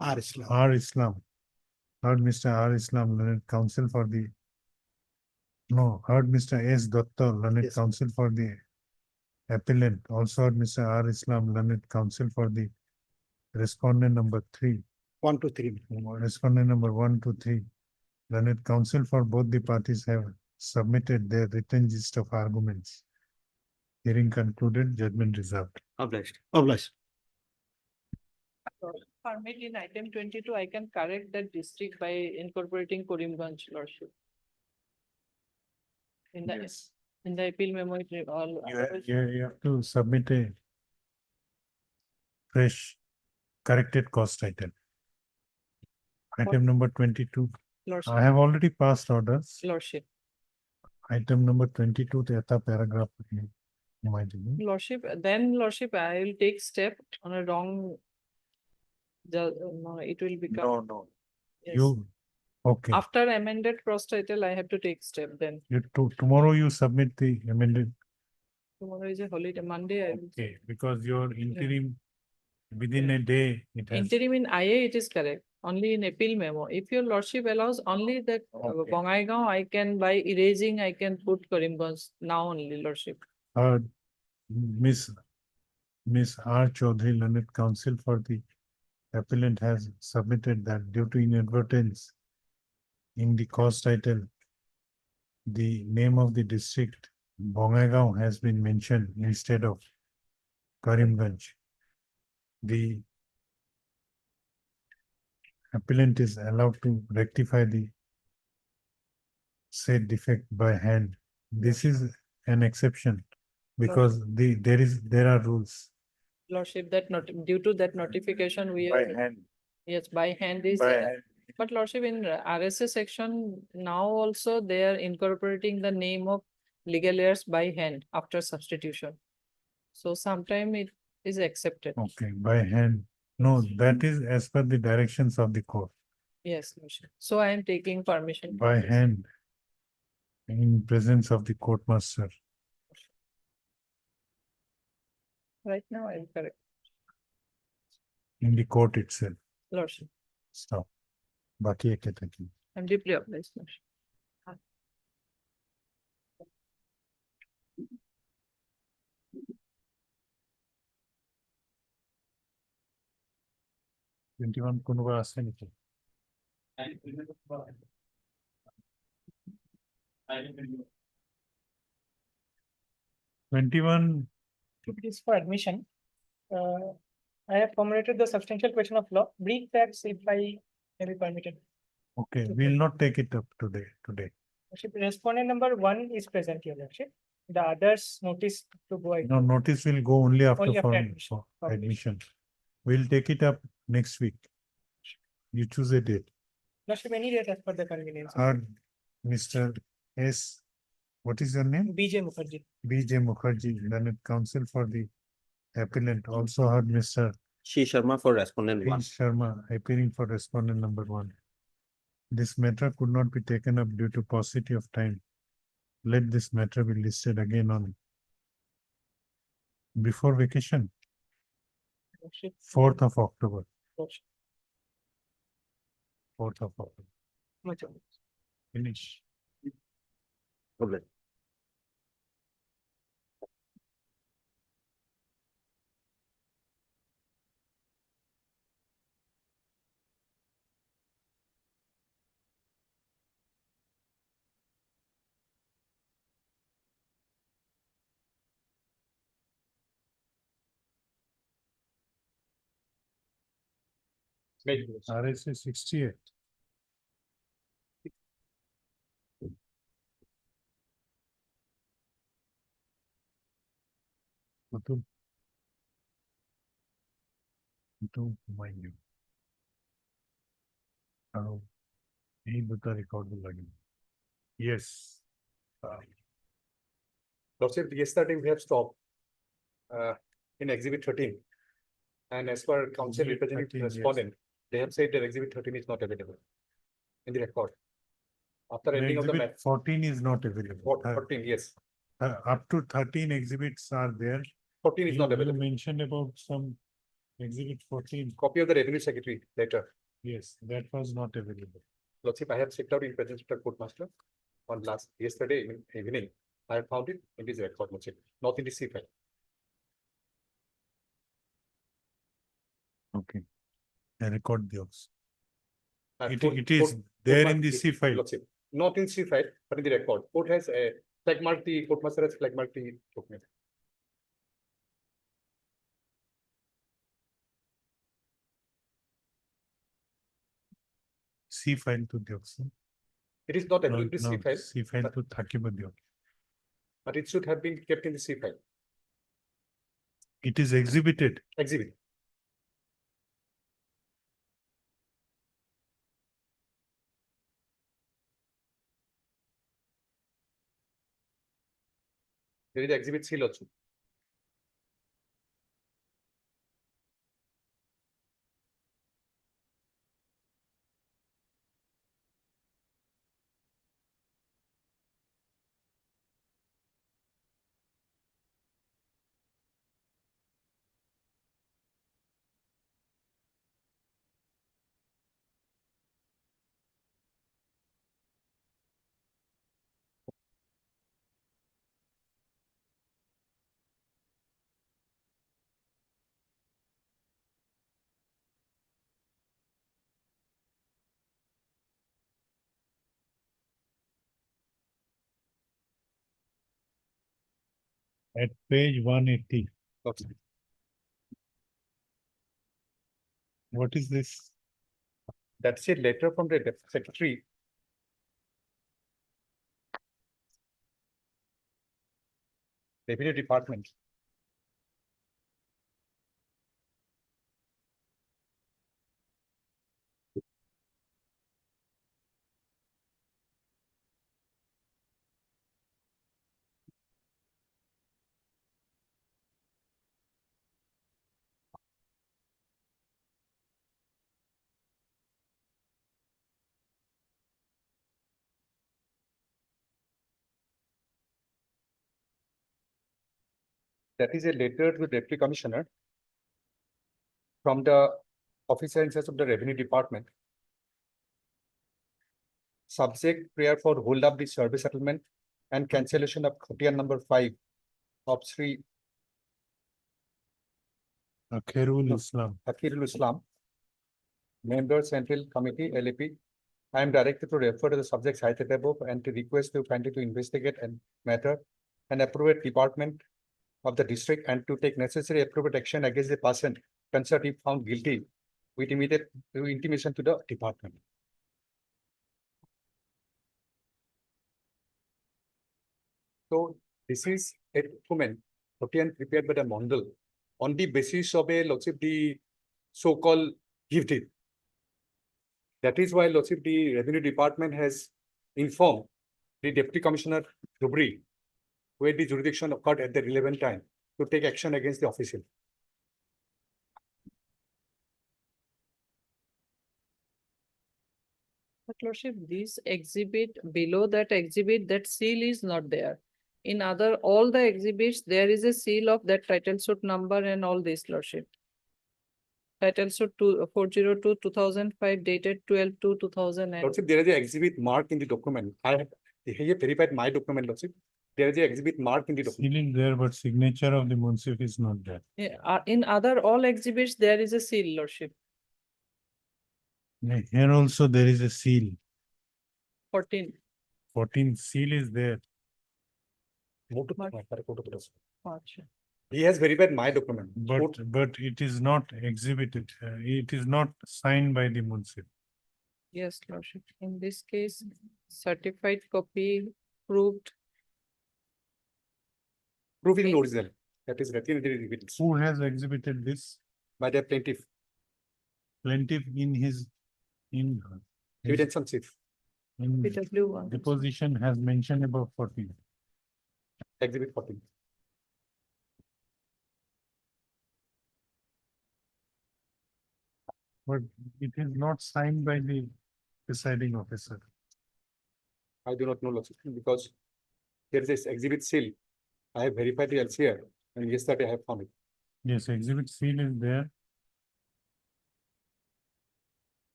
R. Islam. R. Islam. Heard Mr. R. Islam, learned counsel for the. No, heard Mr. S. Datta, learned Yes. counsel for the appellant. Also heard Mr. R. Islam, learned counsel for the respondent number 3. 1 to 3. Respondent number 1 to 3. Learned counsel for both the parties have submitted their written gist of arguments. Hearing concluded, judgment reserved. Obliged. Obliged. Permit in item 22, I can correct that district by incorporating Karimganj, Lordship. In the appeal memo, it all. You have to submit a fresh corrected cost item. Item number 22. Lordship. I have already passed orders. Lordship. Item number 22, the other paragraph. Lordship, then Lordship, I will take step on a wrong. No, it will become. No. Yes. You, okay. After amended cross title, I have to take step then. Tomorrow you submit the amended. Tomorrow is a holiday, Monday. I will. Okay, because your interim within a day it has. Interim in IA, it is correct, only in appeal memo. If your lordship allows only that Okay. Bongaigaon, I can by erasing, I can put Karimganj now only lordship. Miss R. Chaudhary, learned counsel for the appellant has submitted that due to inadvertence in the cost title, the name of the district, Bongaigaon, has been mentioned instead of Karimganj. The appellant is allowed to rectify the said defect by hand. This is an exception because there are rules. Lordship, that not, due to that notification, we By have. hand. Yes, by hand is. By hand. But lordship, in RSA section, now also they are incorporating the name of legal heirs by hand after substitution. So sometime it is accepted. Okay, by hand. No, that is as per the directions of the court. Yes, lordship. So I am taking permission. for By this. hand. In presence of the court master. Right now, I am correct, In the court itself. lordship. Stop. Baki hai kya taki? I am deeply obliged, lordship. 21 কোনোবা আছে নেকি? 21. It is for admission. I have formulated the substantial question of law. Brief facts if I may be permitted. Okay, we'll not take it up today. Lordship, respondent number 1 is present here, Lordship. The others notice to go. No, notice will go only after Only after for admission. admission. We'll take it up next week. You choose a date. Lordship, any date as per the convenience. Mr. S. What is your name? BJ Mukherjee. B.J. Mukherjee, learned counsel for the Appellant also heard Mr. Shi Sharma for respondent P. one. Sharma appearing for respondent number 1. This matter could not be taken up due to paucity of time. Let this matter be listed again on before vacation, 4th of October. 4th of October. Finish. Okay. RSA 68. Atul. Atul, mind you. यही बता record में लगे. Yes. Lordship, yesterday we have stopped in exhibit 13. And as per council Exhibit representative 13, yes. respondent, they have said that exhibit 13 is not available in the record. After The ending of the exhibit match, 14 is not available. 14, yes, Up to 13 exhibits are there. 14 is not You available. mentioned about some exhibit 14. Copy of the revenue secretary letter. Yes, that was not available. Lordship, I have checked out in presence of the courtmaster on yesterday evening. I have found it in this record, Lordship, not in the C file. Okay. I record those. And It is there in the C file. Lordship, not in C file, but in the record. Court has flag marked the courtmaster has flag marked the document. C file to Dioksa. It is not available in the C file, C file to Thakibadio. but it should have been kept in the C file. It is exhibited. Exhibit. There is exhibit C also. At page 180. Okay. What is this? That's a letter from the secretary. Revenue department. That is a letter to the deputy commissioner from the officer in charge of the revenue department. Subject prayer for hold up the service settlement and cancellation of Khatian number 5 of Sri Akhirul Islam. Akhirul Islam. Member Central Committee LAP. I am directed to refer to the subject cited above and to request you kindly to investigate and matter and appropriate department of the district and to take necessary appropriate action against the person concerned if found guilty with immediate intimation to the department. So this is a document prepared by the Mondal on the basis of a Lordship the so-called gift deed. That is why Lordship the Revenue Department has informed the Deputy Commissioner Dhubri, where the jurisdiction occurred at the relevant time, to take action against the official. Lordship, this exhibit, below that exhibit, that seal is not there. In other, all the exhibits, there is a seal of that title suit number and all this, Lordship. Title suit 402/2005 dated 12/2/2000. Lordship, there is an exhibit mark in the document. I have verified my document, Lordship. There is an exhibit mark in the document. Seal is there, but signature of the Munsif is not there. Yeah, in other all exhibits, there is a seal, Lordship. Here also there is a seal. 14. 14 seal is there. Gotcha. He has verified my document. But it is not exhibited. It is not signed by the Munsif. Yes, Lordship. In this case, certified copy proved. Proof in original. That is written in the evidence. Who has exhibited this? By the plaintiff. Plaintiff in his Evidence on chief. in PW1. deposition has mentioned about 14. Exhibit 14. But it is not signed by the presiding officer. I do not know, Lordship, because there is this exhibit seal. I have verified the LCR and yesterday I have found it. Yes, exhibit seal is there.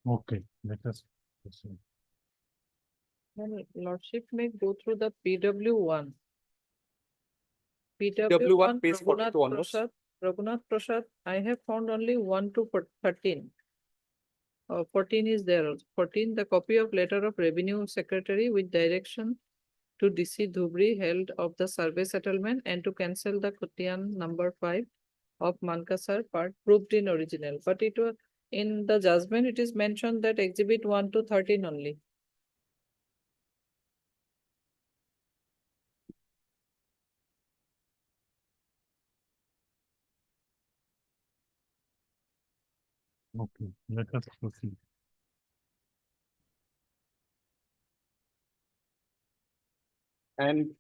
Okay, let us proceed. Well, Lordship may go through the PW1. PW1 page 42 Raghunath onwards. Prasad, Raghunath Prasad, I have found only 1 to 13. 14 is there. 14, the copy of letter of revenue secretary with direction to DC Dhubri held of the survey settlement and to cancel the Khutian number 5 of Mankasar part proved in original. But it was in the judgment, it is mentioned that exhibit 1 to 13 only. Okay, let us proceed. And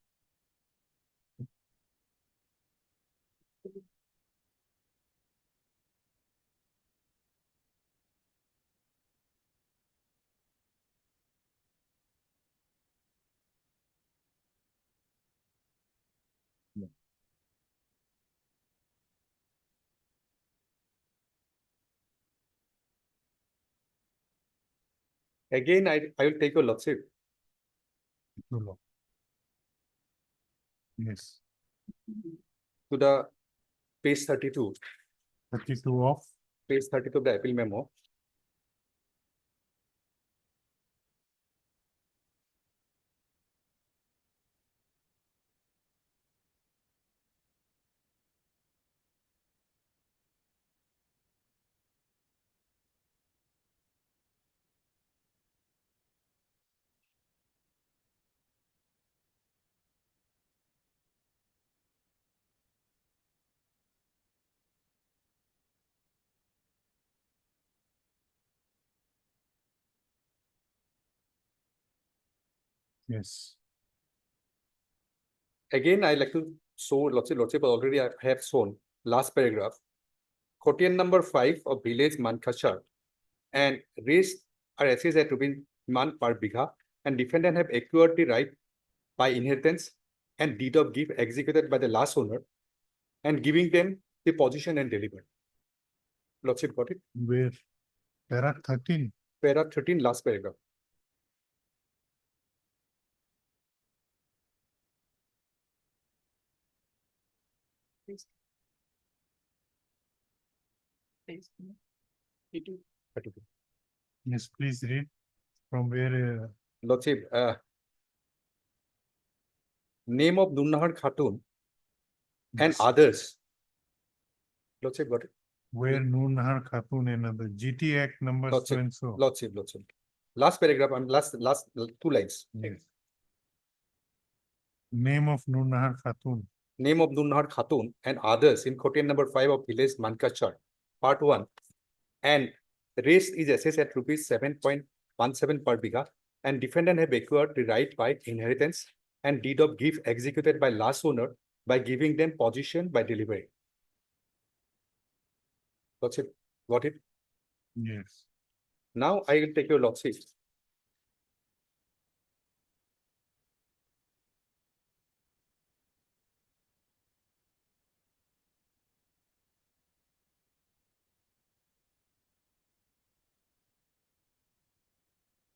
again, I will take your Lordship. Yes, To the page 32. 32 of Page 32 of the appeal memo. yes. Again, I like to show Lordship already I have shown last paragraph. Quotidian number 5 of village Mankashar and raised are assessed at rupees man per bigha and defendant have acquired the right by inheritance and deed of gift executed by the last owner and giving them the position and delivered. Lordship got it? Where? Para 13. Para 13 last paragraph. Please. 32. Yes, please read from where. Lordship, name of Dunnahar Khatun and others. Lordship got it? Where Noor Khatun and other GT Act number so and so. Lordship. Last paragraph and last 2 lines. Yes. Name of Noor Khatun. Name of Dunnahar Khatun and others in quotidian number 5 of village Mankashar, part 1. And the rest is assessed at rupees 7.17 per bigha and defendant have acquired the right by inheritance and deed of gift executed by last owner by giving them position by delivery. Lordship, got it? Yes. Now I will take your lordship.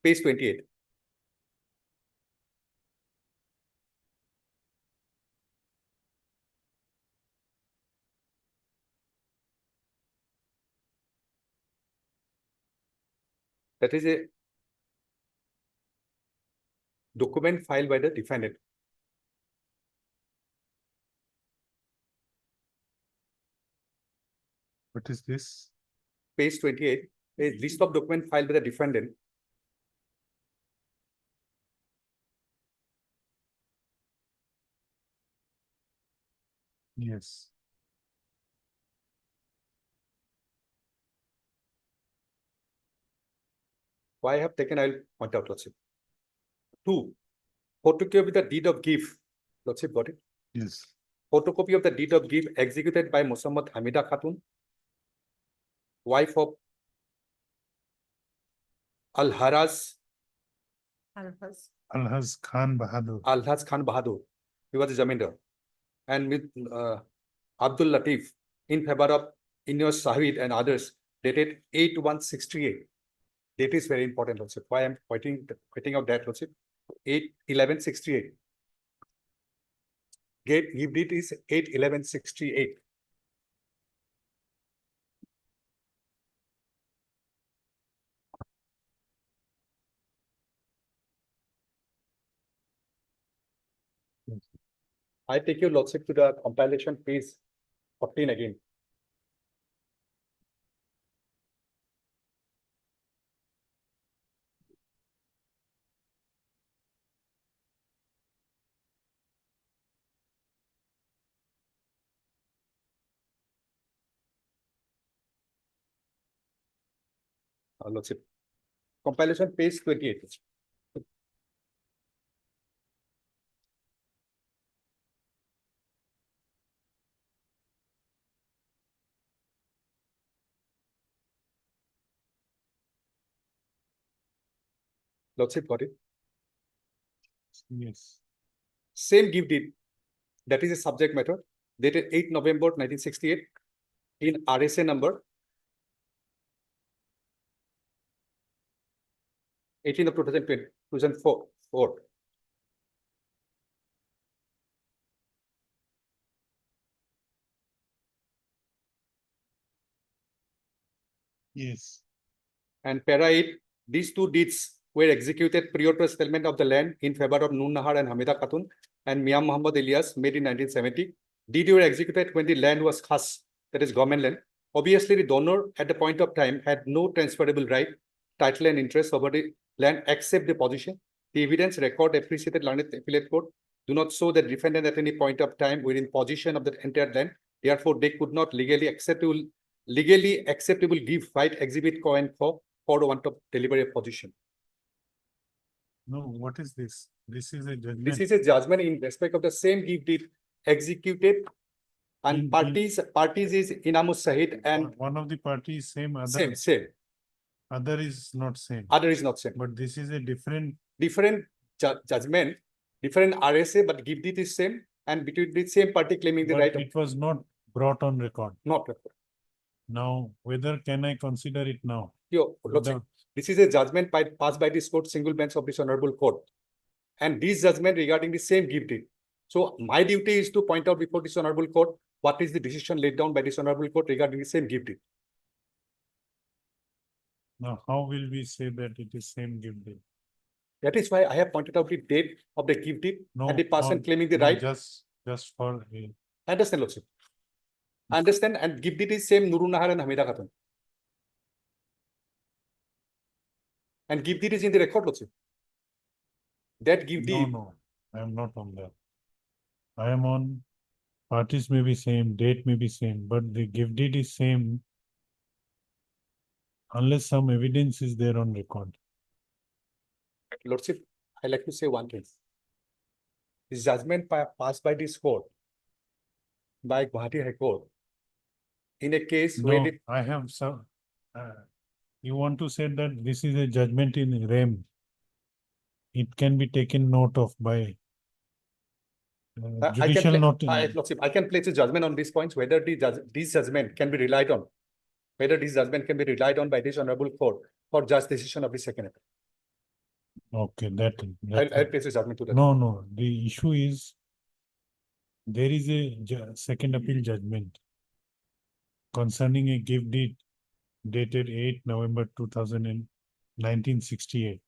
Page 28. That is a document filed by the defendant. What is this? Page 28, a list of document filed by the defendant. Yes. Why I have taken, I will point out, lordship. 2. Photocopy of the deed of gift. Lordship, got it? Yes. Photocopy of the deed of gift executed by Mosammed Hamida Khatun, wife of Al-Haraz Alhaz Khan Bahadur. Alhaz Khan Bahadur. He was a Zamindar. And with Abdul Latif in favor of Inyas Sahid and others, dated 8/1/68. Date is very important, lordship. Why I am pointing out that, lordship? 8/11/68. Give date is 8/11/68. I take your lordship to the compilation page 14 again. Lordship. Compilation page 28. Lordship, got it? Yes. Same give deed, that is a subject matter, dated 8 November 1968 in RSA number 18 of 2004. Yes. And para 8, these two deeds were executed prior to settlement of the land in favor of Noor Nahar and Hamida Khatun and Mian Muhammad Ilyas made in 1970. Deed were executed when the land was khas, that is government land. Obviously, the donor at the point of time had no transferable right, title and interest over the land except the possession. The evidence record appreciated learned appellate court do not show that defendant at any point of time were in possession of the entire land. Therefore, they could not legally acceptable give right exhibit co and for want of delivery of position. No, what is this? This is a judgment. This is a judgment in respect of the same give deed executed and parties is Inamus Sahid and one of the parties same, other same. Other is not same. Other is not same. But this is a different Judgment, different RSA, but give deed is same and between the same party claiming the but right. it was not brought on record. Not record. Now, whether can I consider it now? This is a judgment passed by this court, single bench of this honorable court. And this judgment regarding the same give deed. So my duty is to point out before this honorable court, what is the decision laid down by this honorable court regarding the same give deed. Now, how will we say that it is same give deed? That is why I have pointed out the date of the give deed and the person claiming the right. Just for Understand, lordship. Understand, and give deed is same Noor Nahar and Hamida Khatun. And give deed is in the record, lordship. That give deed. No, I am not on that. I am on parties may be same, date may be same, but the give deed is same unless some evidence is there on record. Lordship, I like to say one thing. This judgment passed by this court, by Guwahati High Court, in a case where No, I have some, You want to say that this is a judgment in rem. It can be taken note of by judicial note. Lordship, I can place a judgment on these points, whether this judgment can be relied on. Whether this judgment can be relied on by this honorable court for just decision of the second appeal. Okay, that. I'll place a judgment to that. No, the issue is there is a second appeal judgment concerning a gift deed dated 8 November 1968.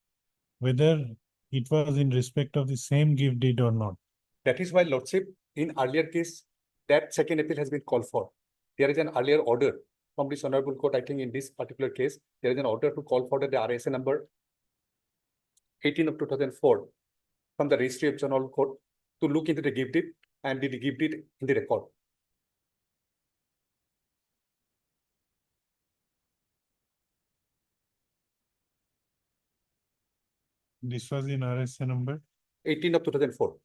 Whether it was in respect of the same gift deed or not. That is why, Lordship, in earlier case, that second appeal has been called for. There is an earlier order from this honorable court. I think in this particular case, there is an order to call for the RSA number 18 of 2004 from the Registry of General Court to look into the gift deed and the gift deed in the record. This was in RSA number 18 of 2004.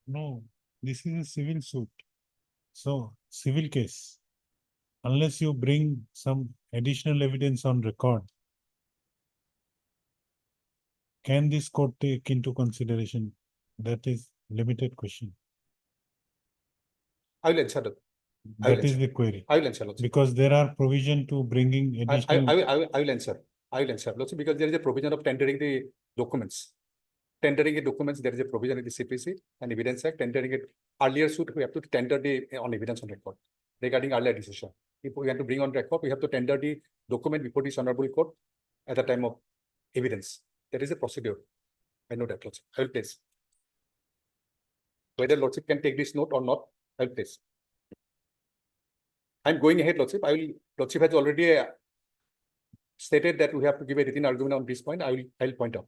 No, this is a civil suit. So, civil case. Unless you bring some additional evidence on record, can this court take into consideration? That is limited question. I will answer that. That is the query. I will answer, Lordship. Because there are provision to bringing additional. I will answer. I will answer, Lordship, because there is a provision of tendering the documents. Tendering the documents, there is a provision in the CPC and Evidence Act. Tendering it earlier suit, we have to tender the on evidence on record regarding earlier decision. If we have to bring on record, we have to tender the document before this honorable court at the time of evidence. There is a procedure. I know that, Lordship. I will place. Whether Lordship can take this note or not, I will place. I'm going ahead, Lordship. Lordship has already stated that we have to give a written argument on this point. I'll point out.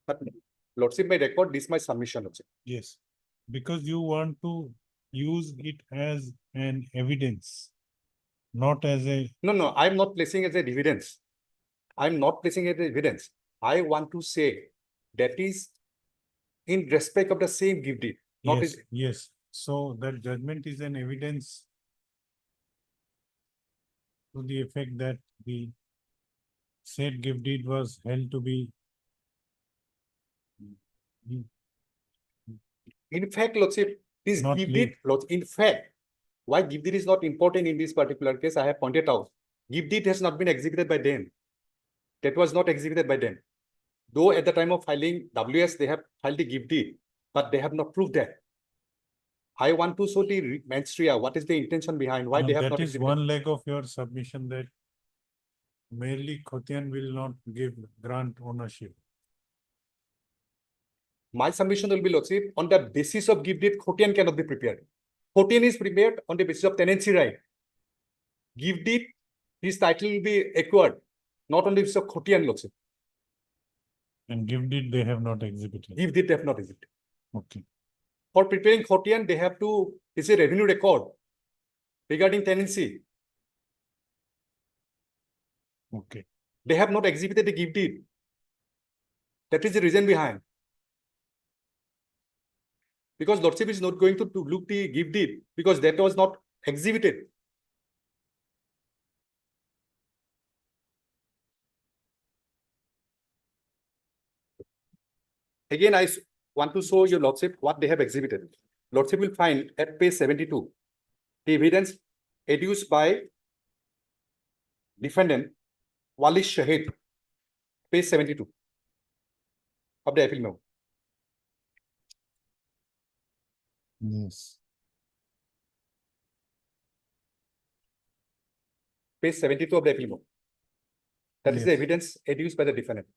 But Lordship, by record, this is my submission, Lordship. Yes, because you want to use it as an evidence, not as a. No, I'm not placing as a evidence. I'm not placing it as evidence. I want to say that is in respect of the same gift deed. Yes. So that judgment is an evidence to the effect that the said gift deed was held to be. In fact, Lordship, this Not gift leave. deed, in fact, why gift deed is not important in this particular case, I have pointed out. Gift deed has not been executed by them. That was not executed by them. Though at the time of filing WS, they have filed the gift deed, but they have not proved that. I want to show the mens rea, what is the intention behind, why No, they have that not is executed. one leg of your submission that merely Khotian will not grant ownership. My submission will be, Lordship, on the basis of gift deed, Khotian cannot be prepared. Khotian is prepared on the basis of tenancy right. Gift deed, his title will be acquired, not on the basis of Khotian, Lordship. And gift deed they have not exhibited. Gift deed they have not exhibited. Okay. For preparing Khotian, they have to, it's a revenue record regarding tenancy. Okay. They have not exhibited the gift deed. That is the reason behind. Because Lordship is not going to look the gift deed because that was not exhibited. Again, I want to show you, Lordship, what they have exhibited. Lordship will find at page 72, the evidence adduced by defendant Walis Shahid, page 72 of the appeal memo. Yes. Page 72 of the appeal memo. That is the Yes. evidence adduced by the defendant.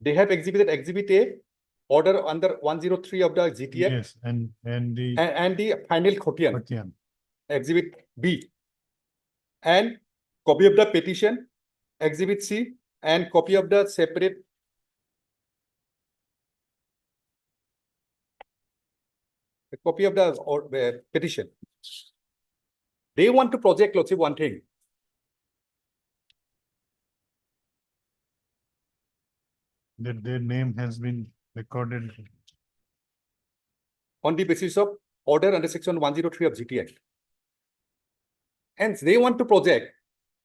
They have exhibited Exhibit A, order under 103 of the GTA. Yes, and the And the final Khotian, Khotian. Exhibit B, and copy of the petition, Exhibit C, and copy of the separate copy of the petition. They want to project, Lordship, one thing. that their name has been recorded. On the basis of order under section 103 of GT Act. Hence, they want to project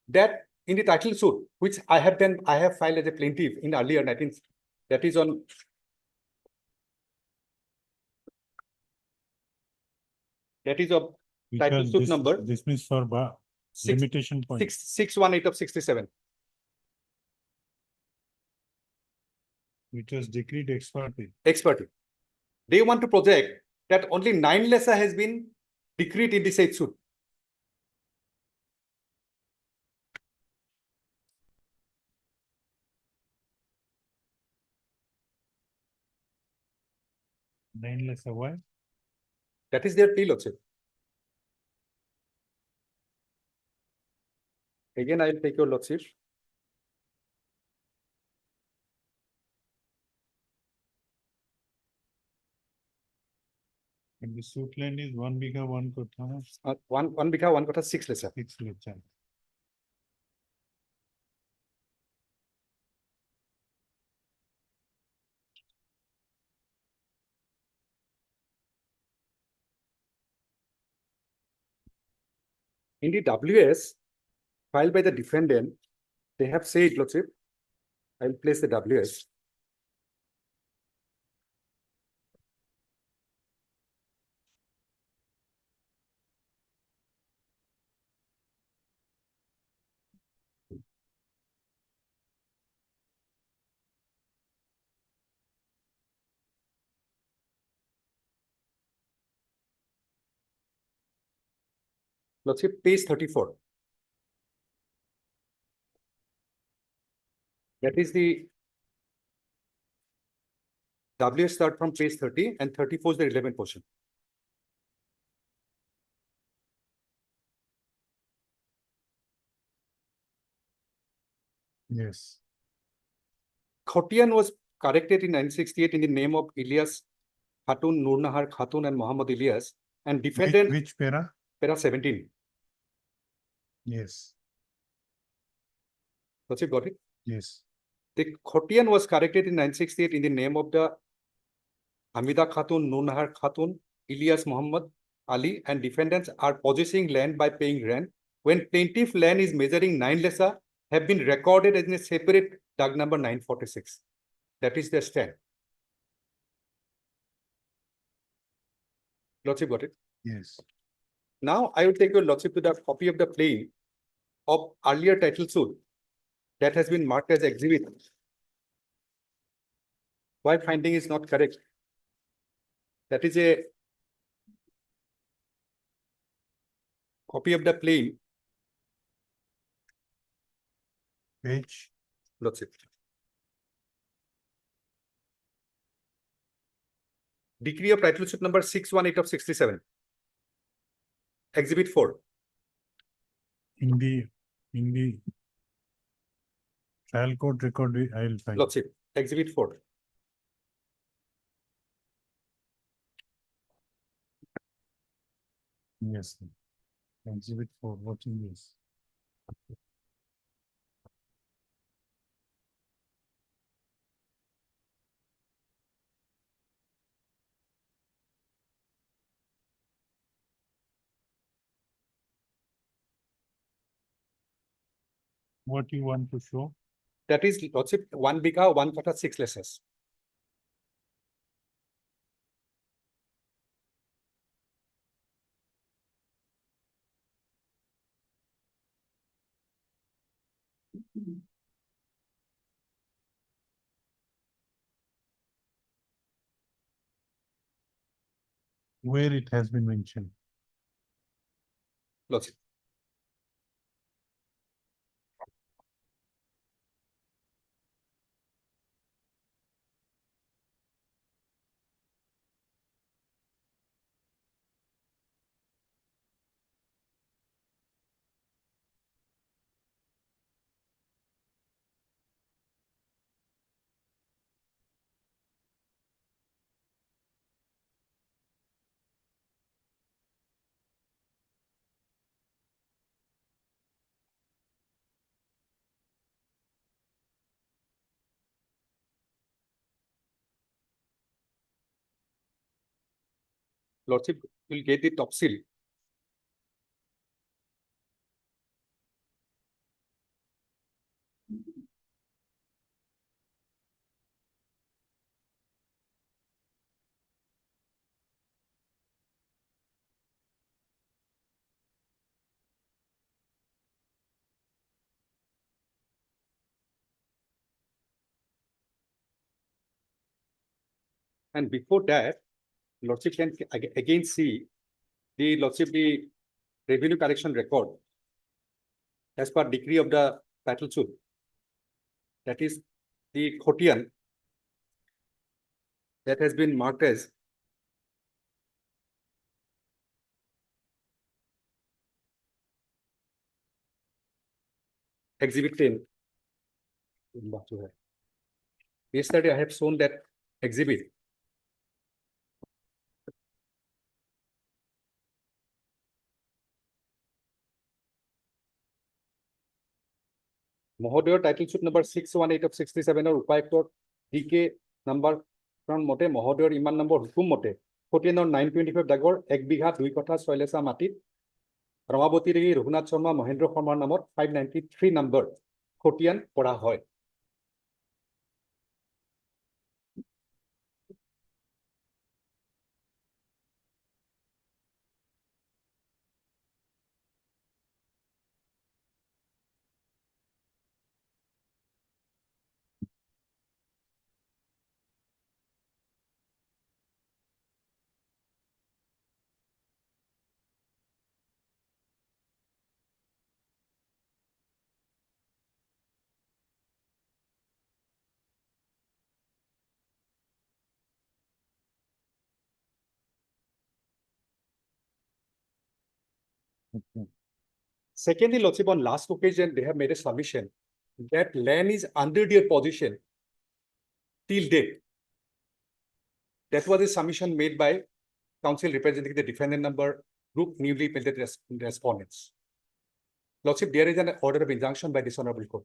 that in the title suit, which I have filed as a plaintiff in earlier 19, that is on that is of Which title was suit number dismissed for limitation point. 618 of 67. Which was decreed expertly. Expertly. They want to project that only 9 lesser has been decreed in the said suit. Nine lesser why? That is their plea, Lordship. Again, I will take your Lordship. And the suit land is 1 bigha 1 kotha. One bigha 1 kotha 6 lesser. 6 lesser. In the WS filed by the defendant, they have said, Lordship, I will place the WS. Lordship, page 34. That is the WS start from page 30 and 34 is the relevant portion. Yes. Khotian was corrected in 1968 in the name of Ilyas Khatun, Nurnahar Khatun, and Muhammad Ilyas, and defendant Which para? para 17. Yes. Lordship, got it? Yes. The Khotian was corrected in 1968 in the name of the Hamida Khatun, Nurnahar Khatun, Ilyas Muhammad Ali, and defendants are possessing land by paying rent when plaintiff land is measuring 9 lesser have been recorded as in a separate DUG number 946. That is their stand. Lordship, got it? Yes. Now I will take your Lordship to the copy of the plain of earlier title suit that has been marked as exhibit. Why finding is not correct? That is a copy of the plain. Page. Lordship. Decree of title suit number 618 of 67. Exhibit 4. In the trial court record, I will find. Lordship. Exhibit 4. Yes. Exhibit 4, watching this. What you want to show? That is, Lordship, 1 bigha, 1 kata 6 lessers. Where it has been mentioned. Lordship. Lordship will get the topsil. And before that, Lordship can again see the Lordship the revenue collection record as per decree of the battle suit. That is the Khotian that has been marked as Exhibit 10. Yesterday, I have shown that exhibit. Mohodayor title suit number 618 of 67 or Upayaktor DK number from Mote Mohodayor Iman number Hukum Mote 14 or 925 Dagor Ek Bigha Dui Kotha Soilesa Matit Ramaboti Regi Raghunath Sharma Mahendra Sharma number 593 number Khotian Pora Hoy. Secondly, Lordship, on last occasion, they have made a submission that land is under their position till date. That was a submission made by counsel representing the defendant number group newly elected respondents. Lordship, there is an order of injunction by this honorable court.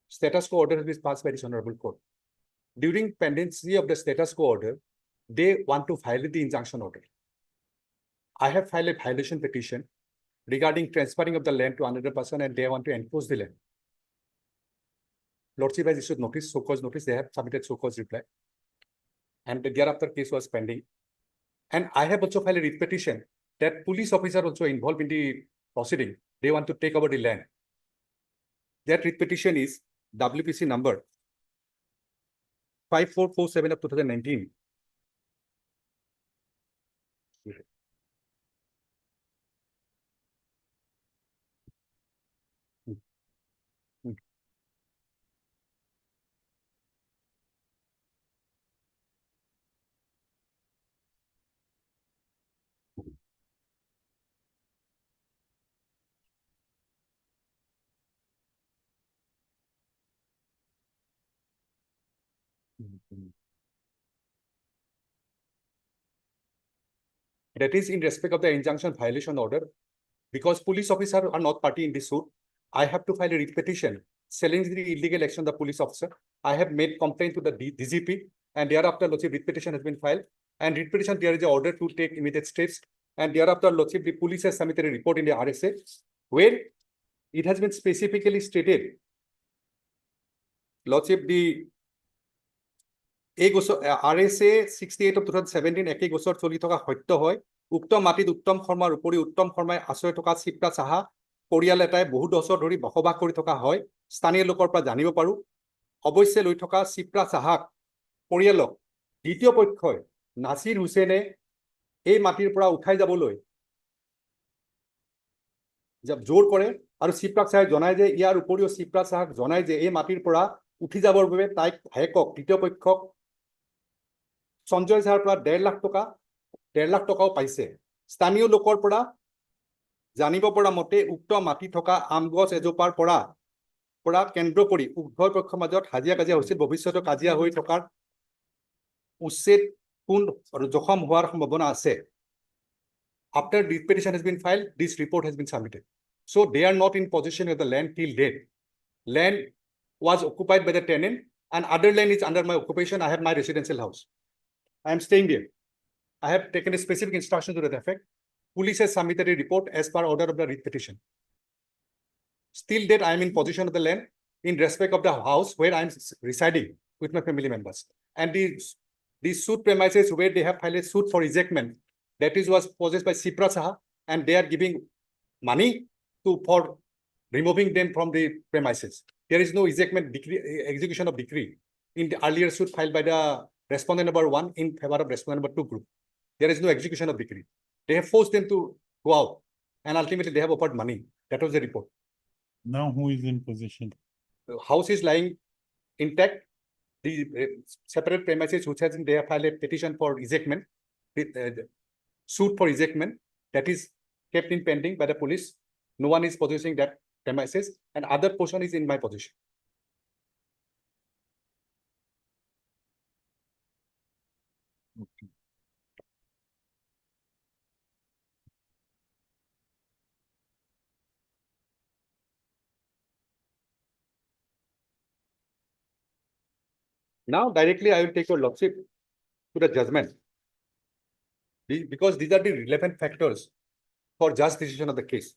Status quo order has been passed by this honorable court. During pendency of the status quo order, they want to violate the injunction order. I have filed a violation petition regarding transferring of the land to another person and they want to enforce the land. Lordship has issued notice, so-called notice, they have submitted so-called reply. And thereafter case was pending. And I have also filed a writ petition that police officer also involved in the proceeding. They want to take over the land. That writ petition is WPC number 5447 of 2019. That is in respect of the injunction violation order. Because police officers are not party in this suit, I have to file a writ petition challenging the illegal action of the police officer. I have made complaint to the DGP and thereafter Lordship writ petition has been filed. And writ petition there is an order to take immediate steps. And thereafter Lordship the police has submitted a report in the RSA where it has been specifically stated. Lordship the RSA 68 of 2017 একে গোচৰ চলি থকা সত্য হয় উক্ত মাটিত উত্তম শৰ্মাৰ উপৰি উত্তম শৰ্মাই আশ্ৰয় থকা চিপ্ৰা চাহা পৰিয়াল এটাই বহু বছৰ ধৰি বসবাস কৰি থকা হয় স্থানীয় লোকৰ পৰা জানিব পাৰো অৱশ্যে লৈ থকা চিপ্ৰা চাহাক পৰিয়ালক দ্বিতীয় পক্ষই নাছিৰ হুছেইনে এই মাটিৰ পৰা উঠাই যাবলৈ জোৰ কৰে আৰু চিপ্ৰা চাহাই জনায় যে ইয়াৰ উপৰিও চিপ্ৰা চাহাক জনায় যে এই মাটিৰ পৰা উঠি যাবৰ বাবে তাইক ভায়েকক তৃতীয় পক্ষক সঞ্জয় চাহাৰ পৰা 1.5 লাখ টকাও পাইছে স্থানীয় লোকৰ পৰা জানিব পৰা মতে উক্ত মাটি থকা আমগছ এজোপাৰ পৰা কেন্দ্ৰ কৰি উভয় পক্ষৰ মাজত হাজিয়া কাজিয়া হৈছিল ভৱিষ্যতে কাজিয়া হৈ থকাৰ উচ্ছেদ কোন জখম হোৱাৰ সম্ভাৱনা আছে after the petition has been filed this report has been submitted so they are not in possession of the land till date land was occupied by the tenant and other land is under my occupation I have my residential house I am staying there. I have taken a specific instruction to that effect. Police has submitted a report as per order of the writ petition. Still that I am in possession of the land in respect of the house where I am residing with my family members. And these suit premises where they have filed a suit for ejectment, that is was possessed by Sipra Saha, and they are giving money for removing them from the premises. There is no ejectment decree, execution of decree in the earlier suit filed by the respondent number 1 in favor of respondent number 2 group. There is no execution of decree. They have forced them to go out, and ultimately they have offered money. That was the report. Now who is in possession? The house is lying intact. The separate premises which has they have filed a petition for ejectment, the suit for ejectment, that is kept in pending by the police. No one is possessing that premises, and other portion is in my possession. Now directly I will take your lordship to the judgment, because these are the relevant factors for just decision of the case.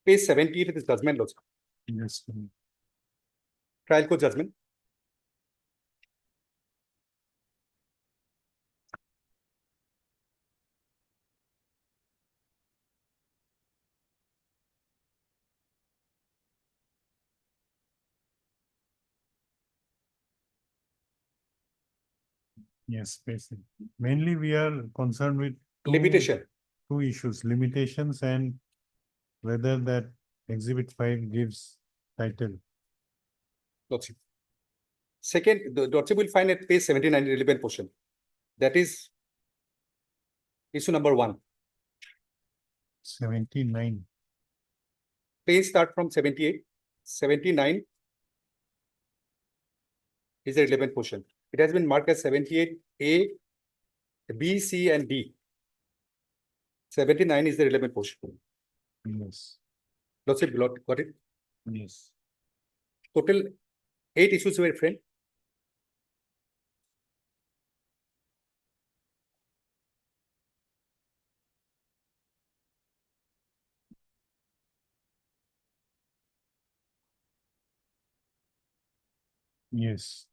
Page 78 is judgment lordship. Yes. Trial court judgment. Yes, basically. Mainly we are concerned with Limitation. two issues, limitations and whether that exhibit 5 gives title. Lordship. Second, the lordship will find at page 79 relevant portion. That is issue number 1. 79. Page start from 78. 79 is the relevant portion. It has been marked as 78A, B, C, and D. 79 is the relevant portion. Yes. Lordship, got it? Yes. Total 8 issues were framed. Yes.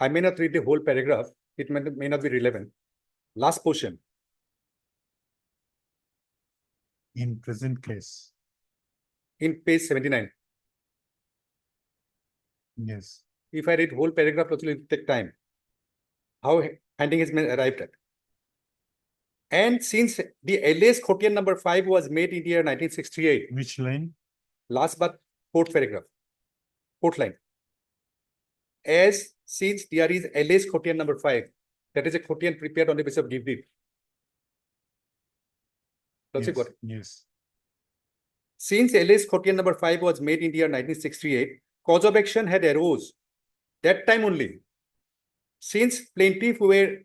I may not read the whole paragraph. It may not be relevant. Last portion. In present case. In page 79. Yes. If I read whole paragraph, it will take time. How finding has been arrived at. And since the earliest quotidian number 5 was made in the year 1968. Which line? Last but fourth paragraph. Fourth line. As since there is earliest quotidian number 5, that is a quotidian prepared on the basis of give deed. Yes. Got it? Yes. Since earliest quotidian number 5 was made in the year 1968, cause of action had arose that time only. Since plaintiff were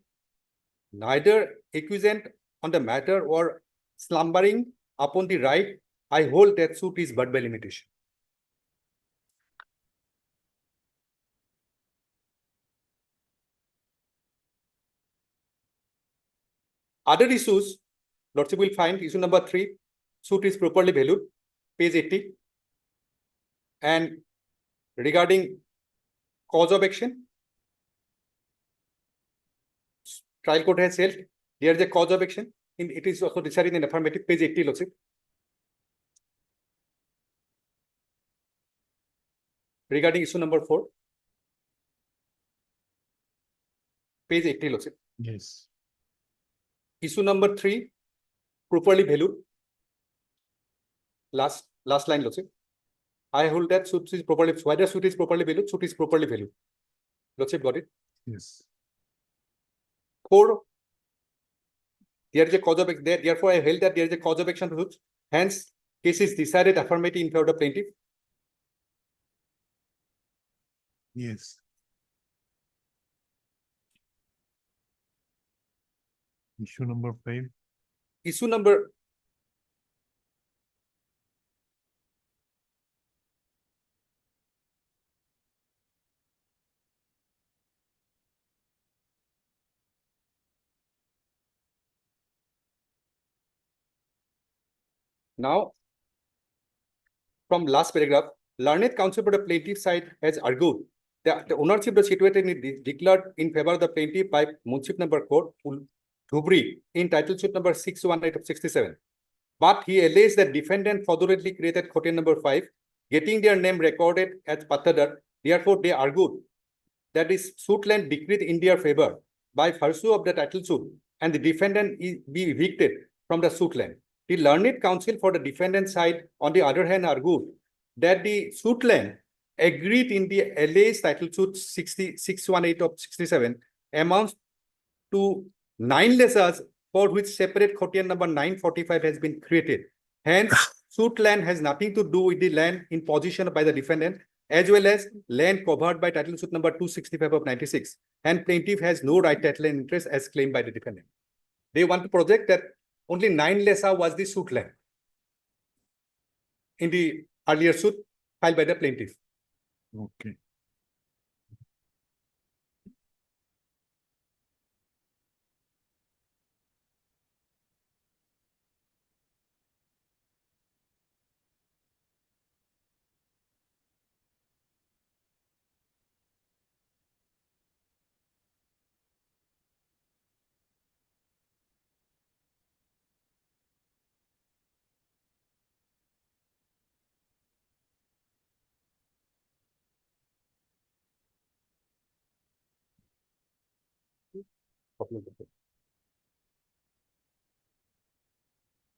neither acquiescent on the matter or slumbering upon the right, I hold that suit is but by limitation. Other issues, lordship will find issue number 3, suit is properly valued, page 80. And regarding cause of action, trial court has held there is a cause of action. It is also decided in affirmative, page 80, lordship. Regarding issue number 4, page 80, lordship. Yes. Issue number 3, properly valued. Last line, lordship. I hold that suit is properly, whether suit is properly valued, suit is properly valued. Lordship, got it? Yes. 4, there is a cause of action. Therefore, I held that there is a cause of action to suit. Hence, case is decided affirmative in favor of the plaintiff. Yes. Issue number 5. issue number now, from last paragraph, learned counsel for the plaintiff side has argued that the ownership was situated in declared in favor of the plaintiff by Munship number court Dhubri in title suit number 618 of 67. But he alleged that defendant fraudulently created Khotian number 5, getting their name recorded as Patadar. Therefore, they argued that this suit land decreed in their favor by virtue of the title suit, and the defendant is be evicted from the suit land. The learned counsel for the defendant side, on the other hand, argued that the suit land agreed in the alleged title suit 618 of 67 amounts to 9 lessors for which separate Khotian number 945 has been created. Hence, suit land has nothing to do with the land in possession by the defendant, as well as land covered by title suit number 265 of 96, and plaintiff has no right title and interest as claimed by the defendant. They want to project that only 9 lessor was the suit land in the earlier suit filed by the plaintiff. Okay.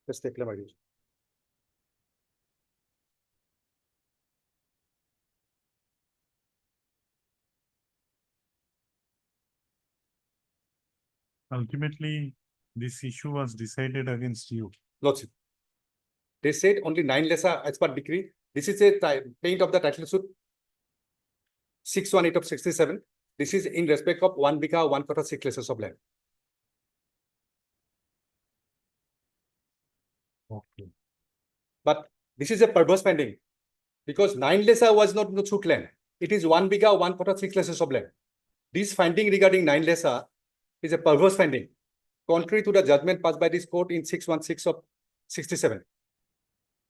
Let's take them again. Ultimately, this issue was decided against you. Lordship. They said only 9 lessor as per decree. This is a plaint of the title suit 618 of 67. This is in respect of 1 bigha 1 quarter 6 lessors of land. Okay. But this is a perverse finding because 9 lessor was not the suit land. It is 1 bigha 1 quarter 6 lessors of land. This finding regarding 9 lessor is a perverse finding, contrary to the judgment passed by this court in 616 of 67.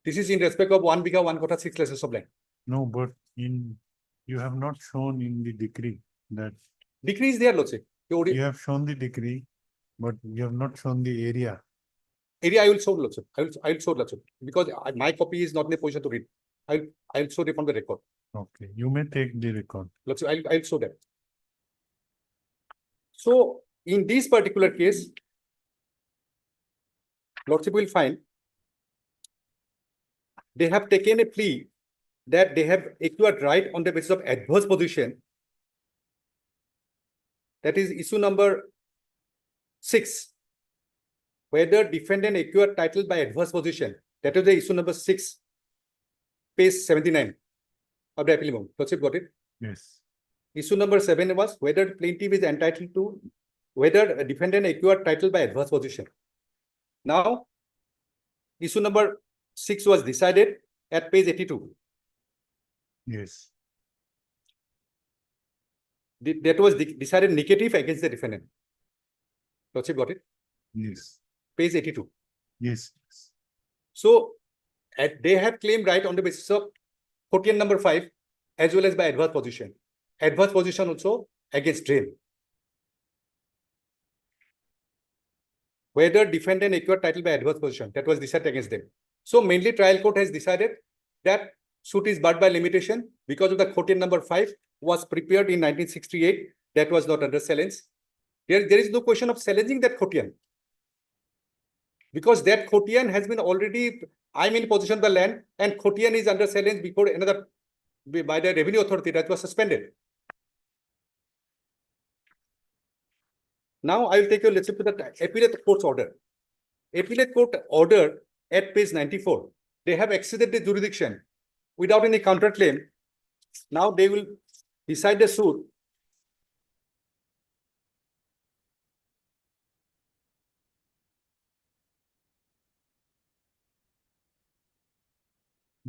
This is in respect of 1 bigha 1 quarter 6 lessors of land. No, but you have not shown in the decree that. Decree is there, Lordship. You have shown the decree, but you have not shown the area. Area I will show, Lordship. I will show, Lordship, because my copy is not in a position to read. I will show it from the record. Okay, you may take the record. Lordship, I'll show that. So in this particular case, Lordship will find they have taken a plea that they have acquired right on the basis of adverse position. That is issue number 6. Whether defendant acquired title by adverse position. That is the issue number 6, page 79 of the appeal move. Lordship got it? Yes. Issue number 7 was whether plaintiff is entitled to whether a defendant acquired title by adverse position. Now, issue number 6 was decided at page 82. Yes. That was decided negative against the defendant. Lordship got it? Yes. Page 82. Yes. So, they have claimed right on the basis of Khotian number 5 as well as by adverse position. Adverse position also against drain. Whether defendant acquired title by adverse position, that was decided against them. So mainly trial court has decided that suit is barred by limitation because of the Khotian number 5 was prepared in 1968. That was not under challenge. There is no question of challenging that Khotian. Because that Khotian has been already, I'm in possession of the land and Khotian is under challenge before another by the revenue authority that was suspended. Now I will take you, let's say, to the appellate court's order. Appellate court order at page 94. They have exceeded the jurisdiction without any counterclaim. Now they will decide the suit.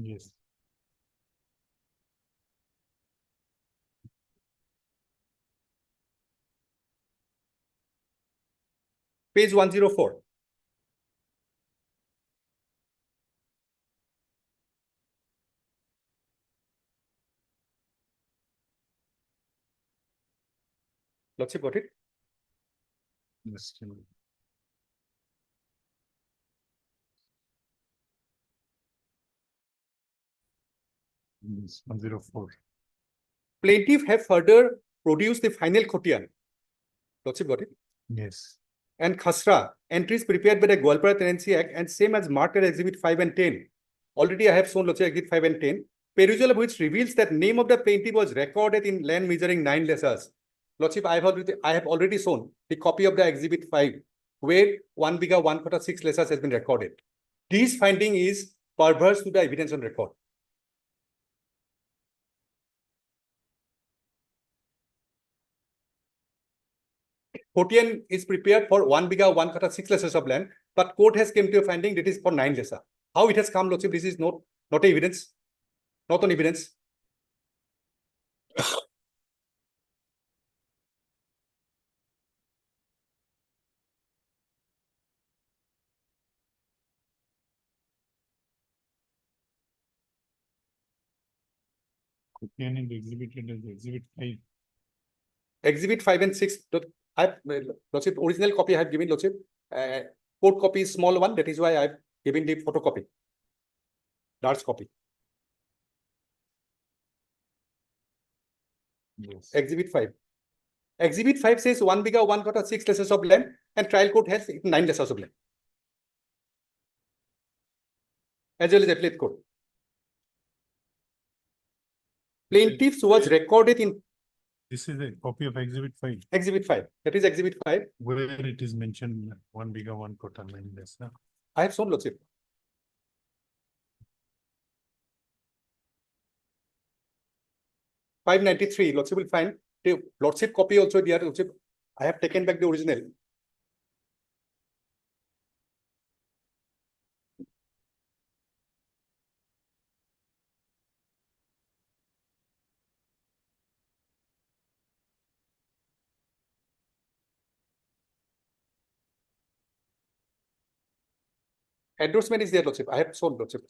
Yes. Page 104. Lordship, got it? Yes. Yes, 104. Plaintiff have further produced the final Khotian. Lordship, got it? Yes. And Khasra, entries prepared by the Gwalpara Tenancy Act and same as marked as Exhibit 5 and 10. Already I have shown Lordship Exhibit 5 and 10. Perusal of which reveals that name of the plaintiff was recorded in land measuring 9 lesas. Lordship, I have already shown the copy of the Exhibit 5, where 1 bigha 1 quarter 6 lesas has been recorded. This finding is perverse to the evidence on record. Khotian is prepared for 1 bigha 1 quarter 6 lesas of land, but court has came to a finding that is for 9 lesa. How it has come, Lordship, this is not evidence, not on evidence. Khotian is exhibited as Exhibit 5. Exhibit 5 and 6. Lordship, original copy I have given, Lordship. Court copy is small one. That is why I have given the photocopy. Large copy. Yes. Exhibit 5. Exhibit 5 says 1 bigha 1 quarter 6 lesas of land, and trial court has 9 lesas of land. As well as appellate court. Plaintiffs was recorded in. This is a copy of Exhibit 5. Exhibit 5. That is Exhibit 5. Where it is mentioned 1 bigha 1 quarter 9 lesa. I have shown, Lordship. $593. Lordship will find the Lordship copy also there. Lordship, I have taken back the original. Endorsement is there, Lordship. I have shown, Lordship.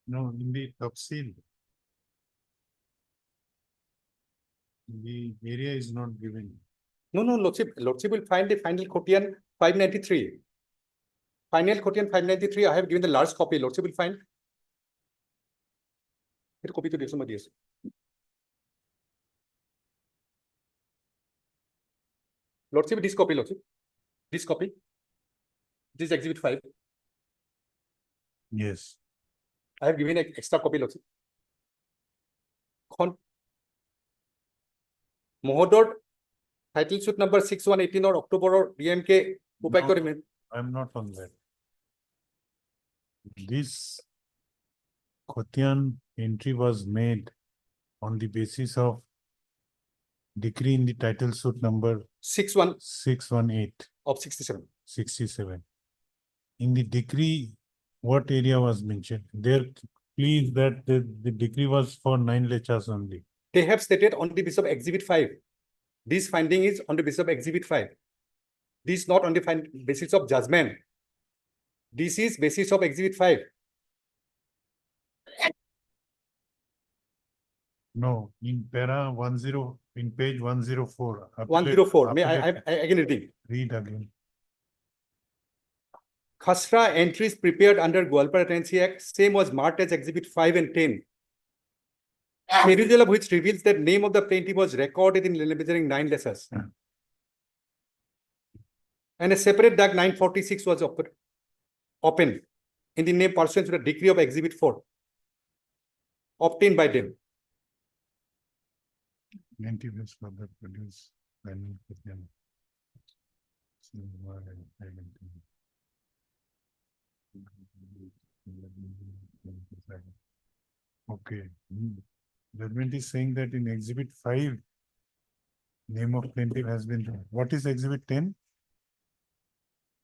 No, in the tafsil, the area is not given. No, Lordship. Lordship will find the final Khotian 593. Final Khotian 593. I have given the large copy. Lordship will find. Here copy to this one, yes. Lordship, this copy, Lordship. This copy. This is Exhibit 5. Yes. I have given an extra copy, Lordship. Mohodor, title suit number 6118 or October or DMK. No, I'm not on that. This Khotian entry was made on the basis of decree in the title suit number 618 of 67. 67. In the decree, what area was mentioned? There, please, that the decree was for 9 lechas only. They have stated on the basis of Exhibit 5. This finding is on the basis of Exhibit 5. This is not on the basis of judgment. This is basis of Exhibit 5. No, in para 10, in page 104. 104. May I again reading? Read again. Khasra entries prepared under Gwalpara Tenancy Act, same was marked as Exhibit 5 and 10. Perusal of which reveals that name of the plaintiff was recorded in measuring 9 lesas. And a separate DAG 946 was opened in the name pursuant to the decree of Exhibit 4 obtained by them. Plaintiff further produce final Khotian. Okay. Judgment is saying that in exhibit 5, name of plaintiff has been, what is exhibit 10?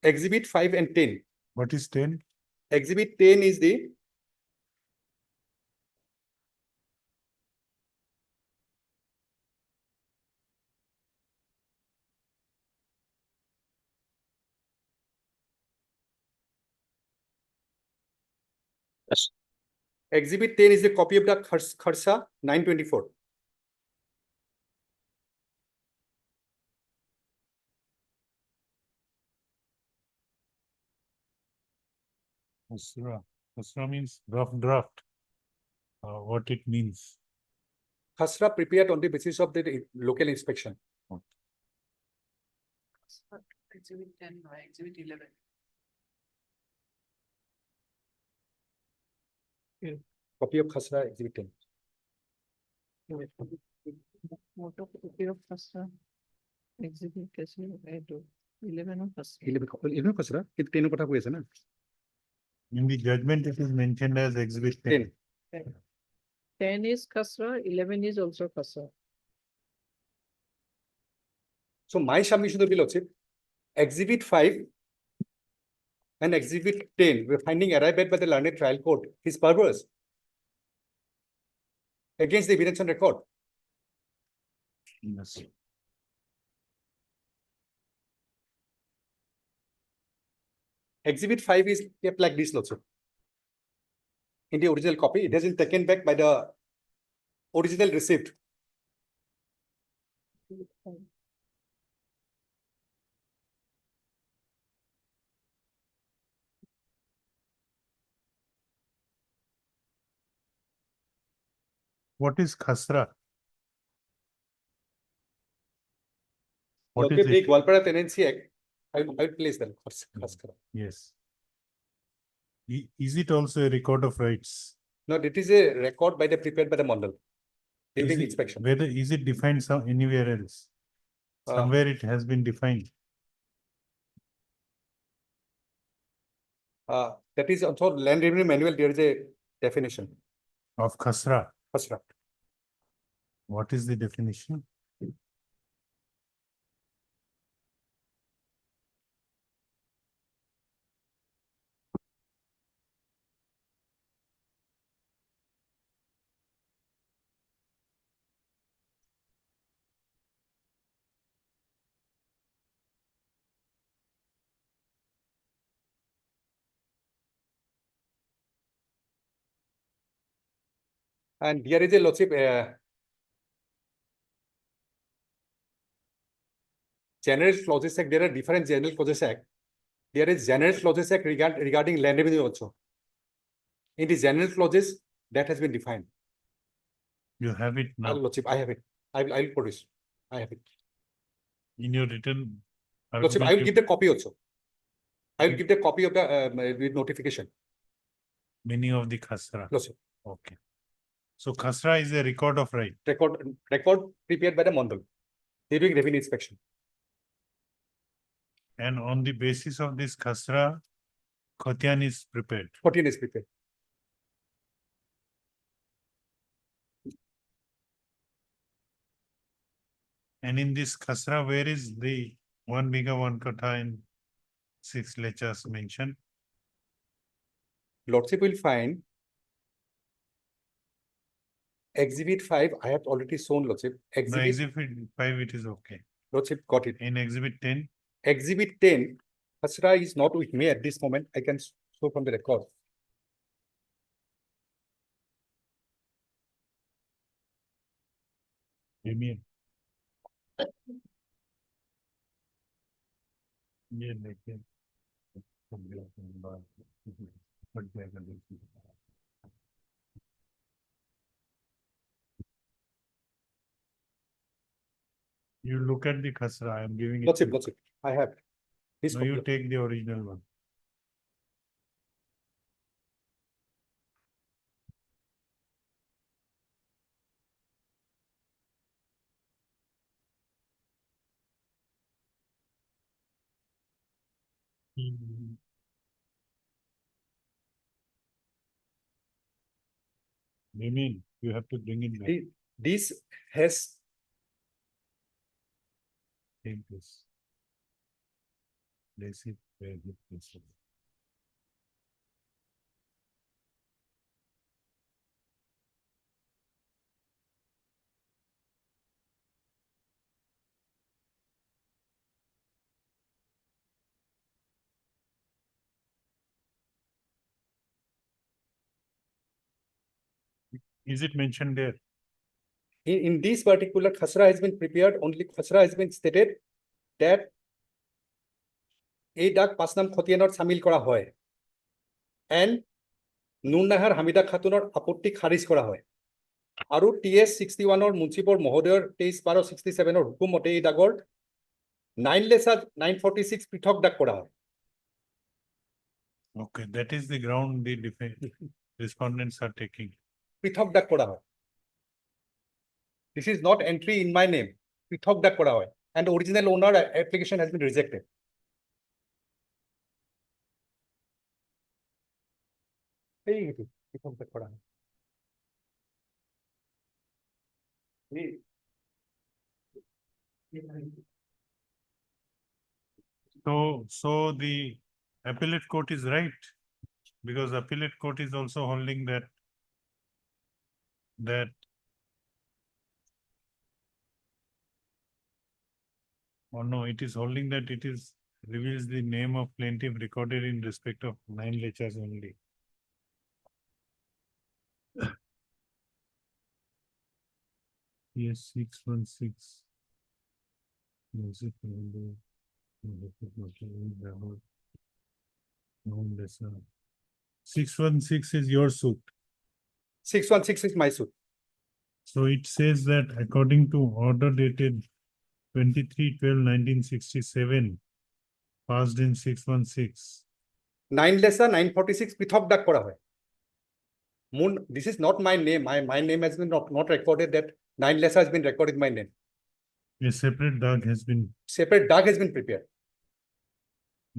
Exhibit 5 and 10. What is 10? Exhibit 10 is the Exhibit 10 is a copy of the Kharsa 924. Khasra. Khasra means rough draft. What it means. Khasra prepared on the basis of the local inspection. Exhibit 10 or exhibit 11. Copy of Khasra exhibit 10. Photocopy of Khasra. Exhibit I do 11 of Khasra. 11 Khasra, it 10 kotha কৈ আছে na. In the judgment, it is mentioned as exhibit 10. 10 is Khasra, 11 is also Khasra. So my submission will be Lordship, exhibit 5 and exhibit 10, we're finding arrived by the learned trial court is perverse against the evidence on record. Yes. Exhibit 5 is kept like this, Lordship. In the original copy, it has been taken back by the original receipt. What is Khasra? What Okay, is the it? Gwalpara Tenancy Act, I will place them. Khasra. Yes. Is it also a record of rights? No, it is a record by the prepared by the Mandal during inspection. Whether is it defined anywhere else? Somewhere it has been defined. That is also land revenue manual, there is a definition. Of Khasra. Khasra. What is the definition? And there is a Lordship, general clauses act, there are different general clauses act. There is general clauses act regarding land revenue also. In the general clauses, that has been defined. You have it now. Lordship, I have it. I will produce. I have it. In your written. Lordship, I will give the copy also. I will give the copy of the notification. Meaning of the Khasra. Lordship. Okay. So Khasra is a record of right. Record prepared by the Mandal during revenue inspection. And on the basis of this Khasra, Khotian is prepared. Khotian is prepared. And in this Khasra, where is the 1 biga 1 kata and 6 lechas mentioned? Lordship will find exhibit 5. I have already shown Lordship. No, exhibit 5, it is okay. Lordship got it. In exhibit 10? Exhibit 10, Khasra is not with me at this moment. I can show from the record. Amen. ये देखिए You look at the Khasra, I am giving it. Lordship, I have. No, you take the original one. You mean, you have to bring it back. This has Take this. Place it where it is. Is it mentioned there? in this particular khasra has been prepared, only khasra has been stated that এই ডাক 5 নং খতিয়ানত সামিল করা হয় and নুননাহার Hamida খাতুনৰ আপত্তি খাৰিজ কৰা হয় আৰু TS 61 ৰ মুন্সিপৰ মহোদয়ৰ 23/12/67 ৰ হুকুম মতে এই ডাগৰ 9 লেছা 946 পৃথক ডাক কৰা হয় Okay, that is the ground the respondents are taking. পৃথক ডাক কৰা হয় This is not entry in my name. পৃথক ডাক কৰা হয় and original owner application has been rejected. এই পৃথক ডাক কৰা হয় So the appellate court is right, because appellate court is also holding that or no, it is holding that it is reveals the name of plaintiff recorded in respect of 9 lechas only. Yes, 616. Music number. No, that's not. 616 is your suit. 616 is my suit. So it says that according to order dated 23/12/1967, passed in 616. 9 লেছা 946 পৃথক ডাক কৰা হয় This is not my name. My name has been not recorded. That 9 লেছা has been recorded in my name. A separate DAG has been. Separate DAG has been prepared.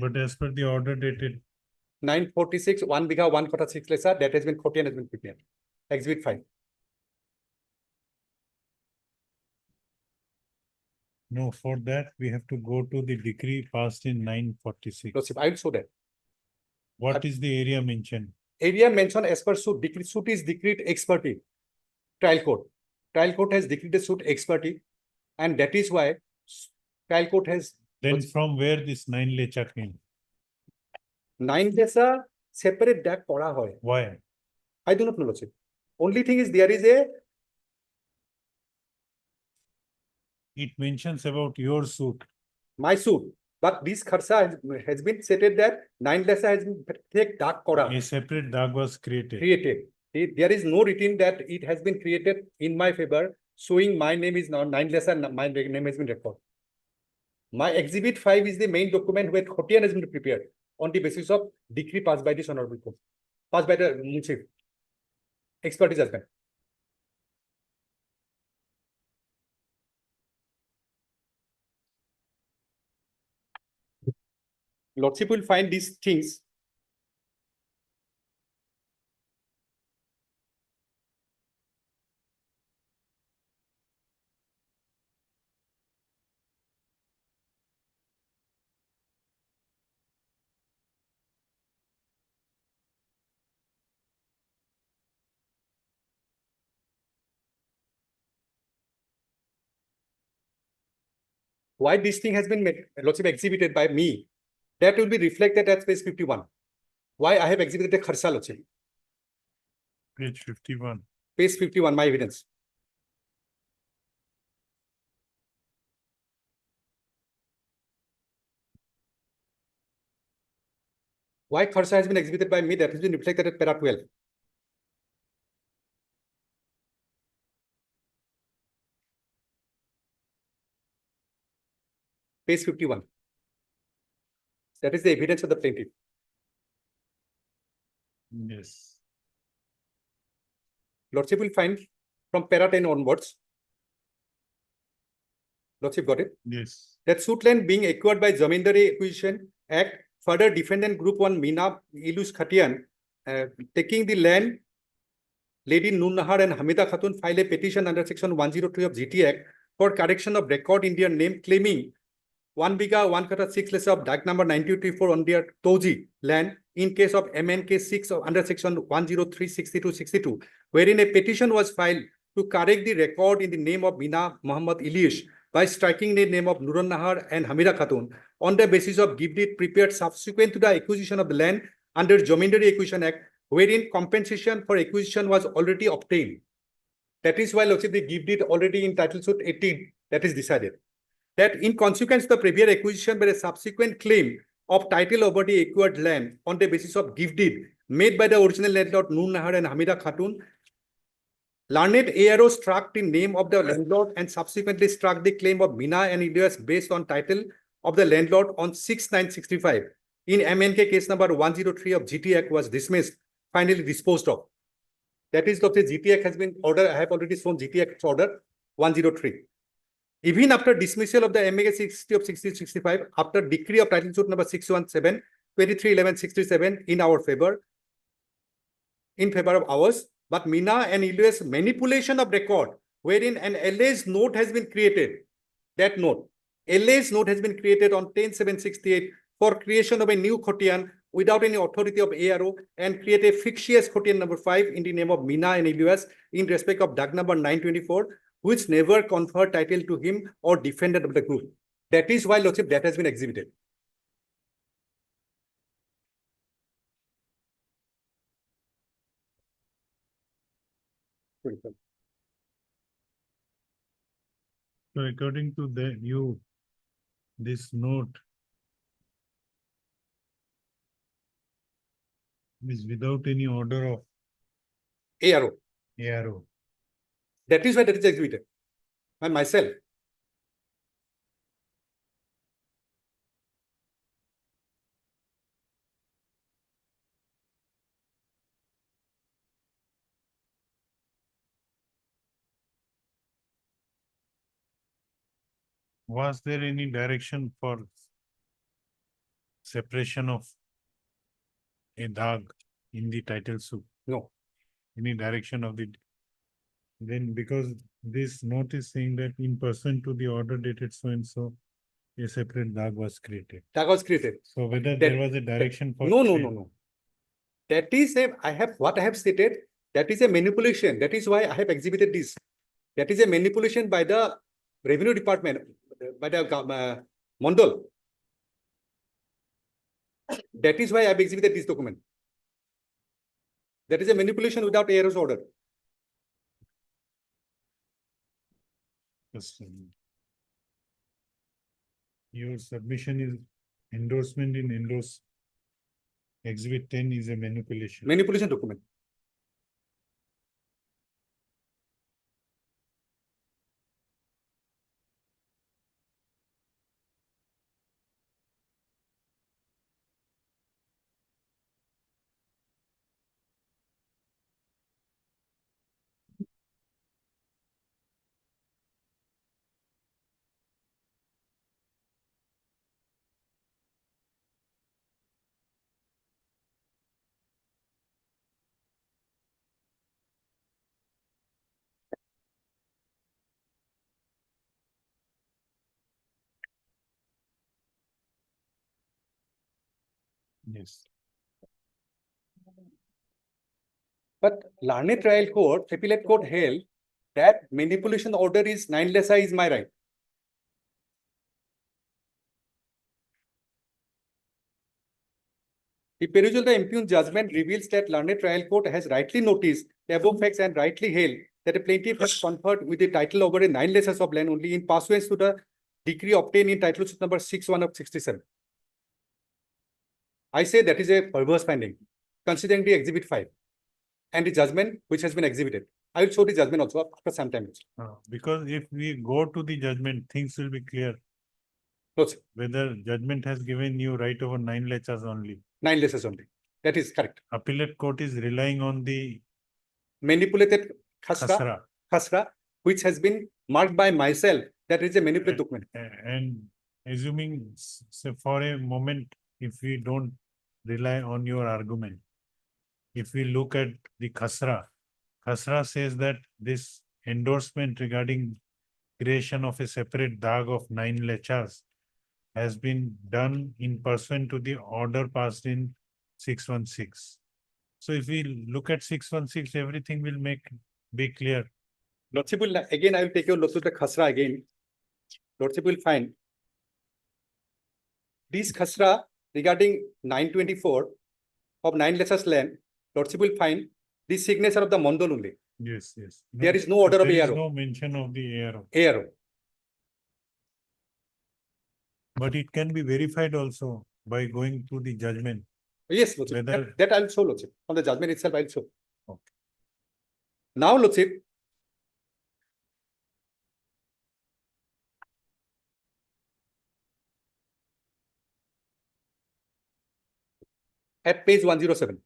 But as per the order dated 946 1 bigha 1 kota 6 লেছা that has been Khotian has been prepared. Exhibit 5. No, for that we have to go to the decree passed in 946. No, I will show that. What is the area mentioned? Area mentioned as per suit. Suit is decreed ex parte. Trial court. Trial court has decreed a suit ex parte, and that is why trial court has. Then from where this 9 lecha came? 9 লেছা separate DAG করা হয়. Why? I do not know, Lordship. Only thing is there is a. It mentions about your suit. My suit. But this kharsa has been stated that 9 লেছা has been take DAG kora. A separate DAG was created. There is no written that it has been created in my favor, showing my name is now 9 লেছা, my name has been recorded. My exhibit 5 is the main document where Khotian has been prepared on the basis of decree passed by this honorable court, passed by the Munshif. Expertise husband. Lordship will find these things. Why this thing has been made, Lordship exhibited by me, that will be reflected at page 51. Why I have exhibited a kharsa, Lordship. Page 51. Page 51, my evidence. Why kharsa has been exhibited by me, that has been reflected at para 12. Page 51. That is the evidence of the plaintiff. Yes. Lordship will find from para 10 onwards. Lordship got it? Yes. That suit land being acquired by Zamindari Acquisition Act, further defendant group 1 Meena Ilus Khatian taking the land Lady Noor Nahar and Hamida Khatun filed a petition under section 103 of GT Act for correction of record in their name, claiming 1 biga 1 kata 6 less of DAC number 9234 on their Toji land in case of MNK 6 under section 1036262, wherein a petition was filed to correct the record in the name of Mina Muhammad Ilyas by striking the name of Nurun Nahar and Hamida Khatun on the basis of gift deed prepared subsequent to the acquisition of the land under Jomindari Acquisition Act, wherein compensation for acquisition was already obtained. That is why, Lordship, the gift deed already in title suit 18, that is decided. That in consequence of the previous acquisition by a subsequent claim of title over the acquired land on the basis of gift deed made by the original landlord Noor Nahar and Hamida Khatun, learned ARO struck the name of the landlord and subsequently struck the claim of Mina and Ilyas based on title of the landlord on 6/9/65. In MNK case number 103 of GT Act was dismissed, finally disposed of. That is, Dr. GT Act has been ordered. I have already shown GT Act's order 103. Even after dismissal of the MK 60 of 6065, after decree of title suit number 617, 23/11/67 in our favor, in favor of ours, but Mina and Ilyas manipulation of record, wherein an alleged note has been created. That note, alleged note has been created on 10/7/68 for creation of a new Khotian without any authority of ARO and create a fictitious Khotian number 5 in the name of Mina and Ilyas in respect of DAG number 924, which never conferred title to him or defendant of the group. That is why, Lordship, that has been exhibited. So according to this note is without any order of ARO. ARO. That is why that is exhibited by myself. Was there any direction for separation of a DAG in the title suit? No. Any direction of the, then because this note is saying that in person to the order dated so and so, a separate DAG was created. DAG was created. So whether there was a direction for. No. That is what I have stated, that is a manipulation. That is why I have exhibited this. That is a manipulation by the Revenue Department, by the Mondal. That is why I have exhibited this document. That is a manipulation without ARO's order. Your submission is endorsement in endorse. Exhibit 10 is a manipulation. Manipulation document. Yes. But Larned Trial Court, Appellate Court held that manipulation order is 9 lesser is my right. The perusal of the impugned judgment reveals that Larned Trial Court has rightly noticed the above facts and rightly held that a plaintiff has conferred with the title over a 9 lessers of land only in pursuance to the decree obtained in title suit number 61 of 67. I say that is a perverse finding, considering the exhibit 5 and the judgment which has been exhibited. I will show the judgment also after some time. Because if we go to the judgment, things will be clear. Whether judgment has given you right over 9 lectures only. 9 lectures only. That is correct. Appellate court is relying on the manipulated khasra, which has been marked by myself. That is a manipulated document. And assuming, say, for a moment, if we don't rely on your argument, if we look at the khasra Khasra says that this endorsement regarding creation of a separate dag of 9 lechas has been done in pursuant to the order passed in 616. So if we look at 616, everything will be clear. Lordship will, again, I will take your Lordship the Khasra again. Lordship will find this Khasra regarding 924 of 9 lessons land, Lordship will find the signature of the Mondol only. Yes, yes. There is no order of There is ARO. no mention of the ARO. ARO. But it can be verified also by going through the judgment. Yes, Lordship. Whether- That I will show, Lordship. On the judgment itself, I will show. Okay. Now, Lordship, at page 107.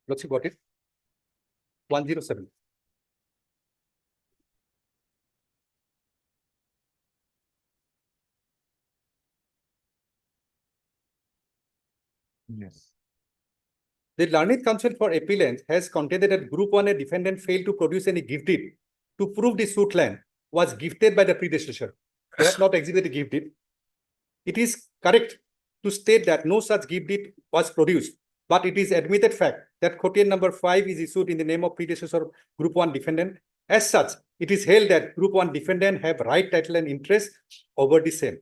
Lordship, got it? 107. Yes. The Learned Council for Appellants has contended that Group 1 a defendant failed to produce any gift deed to prove the suit land was gifted by the predecessor. They have not exhibited a gift deed. It is correct to state that no such gift deed was produced, but it is admitted fact that quotidian number 5 is issued in the name of predecessor Group 1 defendant. As such, it is held that Group 1 defendant have right, title, and interest over the same.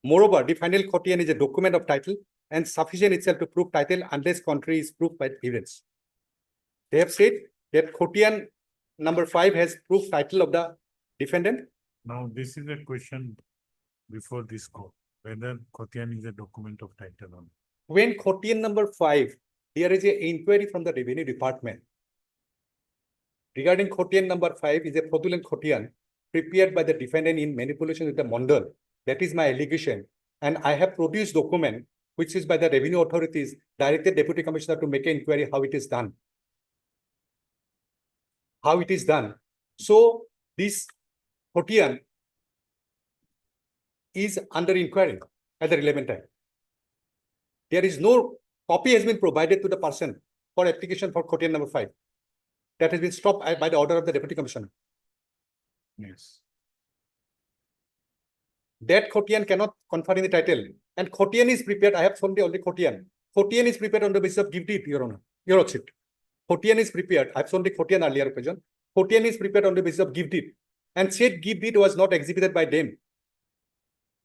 Moreover, the final quotidian is a document of title and sufficient itself to prove title unless contrary is proved by evidence. They have said that quotidian number 5 has proved title of the defendant. Now, this is a question before this court, whether quotidian is a document of title or not. When quotidian number 5, there is an inquiry from the revenue department regarding quotidian number 5 is a fraudulent quotidian prepared by the defendant in manipulation with the Mondal. That is my allegation. And I have produced document which is by the revenue authorities directed deputy commissioner to make an inquiry how it is done. How it is done. So this quotidian is under inquiry at the relevant time. There is no copy has been provided to the person for application for quotidian number 5. That has been stopped by the order of the deputy commissioner. Yes. That quotidian cannot confer in the title. And quotidian is prepared. I have shown the only quotidian. Quotidian is prepared on the basis of gift deed, Your Honor. Your Lordship. Quotidian is prepared. I have shown the quotidian earlier occasion. Quotidian is prepared on the basis of gift deed. And said gift deed was not exhibited by them.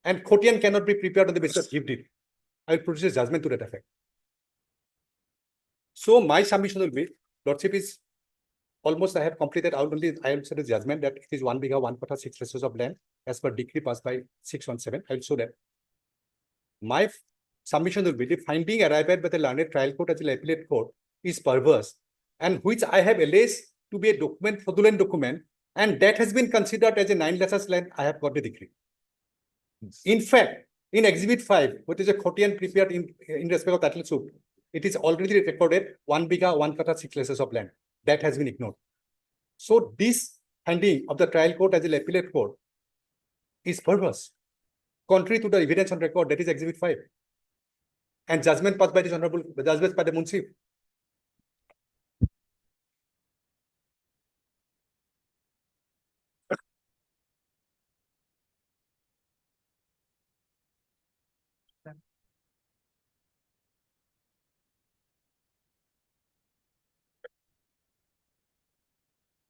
And quotidian cannot be prepared on the basis of gift deed. I will produce a judgment to that effect. So my submission will be, Lordship is almost I have completed out only I will say the judgment that it is 1 bigha 1 quota 6 acres of land as per decree passed by 617. I will show that. My submission will be the finding arrived by the learned trial court as the appellate court is perverse and which I have alleged to be a document, fraudulent document, and that has been considered as a 9 lessons land. I have got the decree. Yes. In fact, in Exhibit 5, which is a quotidian prepared in respect of title suit, it is already recorded 1 bigha 1 quota 6 acres of land. That has been ignored. So this finding of the trial court as the appellate court is perverse, contrary to the evidence on record, that is Exhibit 5. And judgment passed by this honorable judgment by the Munsif.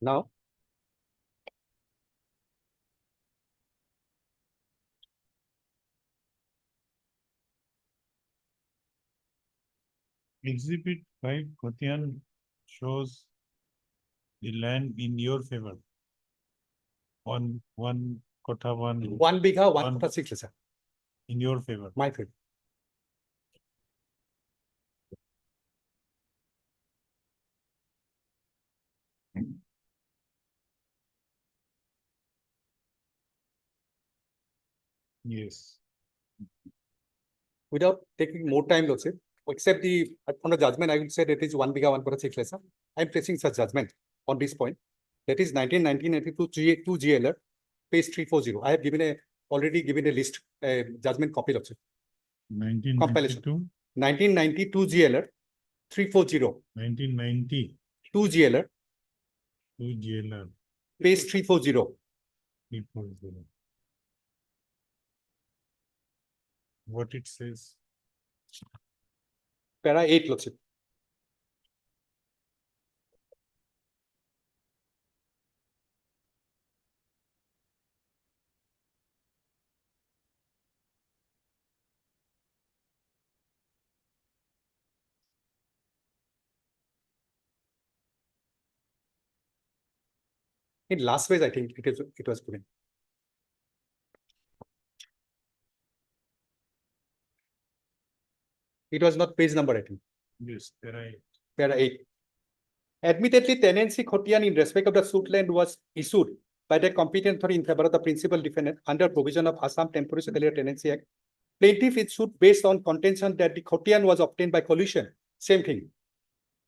Now, Exhibit 5 quotidian shows the land in your favor. On 1 quota 1. 1 bigha 1 quota 6 acres. In your favor. My favor. Yes. Without taking more time, Lordship, except the on the judgment, I will say that it is 1 bigha 1 quota 6 acres. I am placing such judgment on this point. That is 1992 GLR, page 340. I have already given a list, judgment copy also. 1992, 1992 GLR 340, 1990, 2 GLR, 2 GLR, page 340. 340. What it says? Para 8, Lordship. In last page, I think it was given. It was not page number, I think. Yes, right. Para 8. Admittedly, tenancy Khotian in respect of the suit land was issued by the competent authority in favor of the principal defendant under provision of Assam Temporary Secretary Tenancy Act. Plaintiff is sued based on contention that the Khotian was obtained by collusion. Same thing.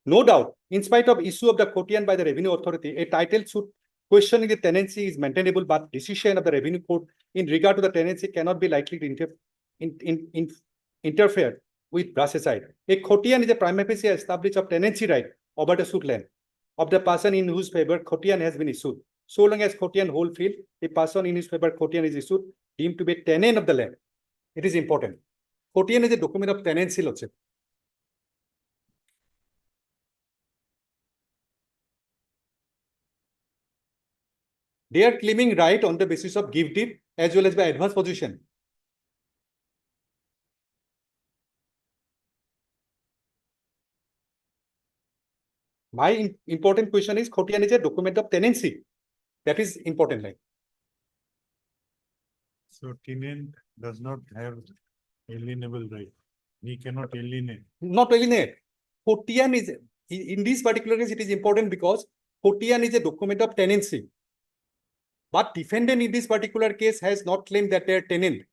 No doubt, in spite of issue of the Khotian by the Revenue Authority, a title suit questioning the tenancy is maintainable, but decision of the Revenue Court in regard to the tenancy cannot be likely to interfere with brush aside. A Khotian is a prima facie established of tenancy right over the suit land of the person in whose favor Khotian has been issued. So long as Khotian hold field, the person in whose favor Khotian is issued deemed to be a tenant of the land. It is important. Khotian is a document of tenancy, Lordship. They are claiming right on the basis of gift deed as well as by advance position. My important question is Khotian is a document of tenancy. That is important line. So tenant does not have alienable right. He cannot alienate. Not alienate. Khotian is, in this particular case, it is important because Khotian is a document of tenancy. But defendant in this particular case has not claimed that they are tenant.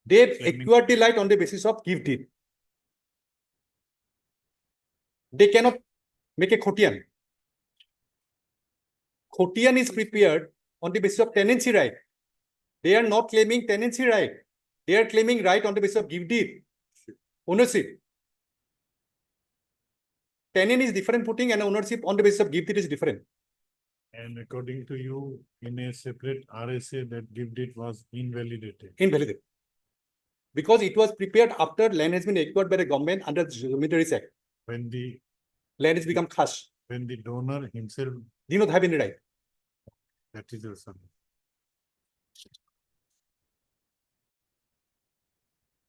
They acquired the right on the basis of gift deed. They cannot make a Khotian. Khotian is prepared on the basis of tenancy right. They are not claiming tenancy right. They are claiming right on the basis of gift deed. Ownership. Tenant is different footing and ownership on the basis of gift deed is different. And according to you, in a separate RSA, that gift deed was invalidated. Invalidated. Because it was prepared after land has been acquired by the government under the Jomindari Act. When the land has become khas. When the donor himself did not have any right. That is your son.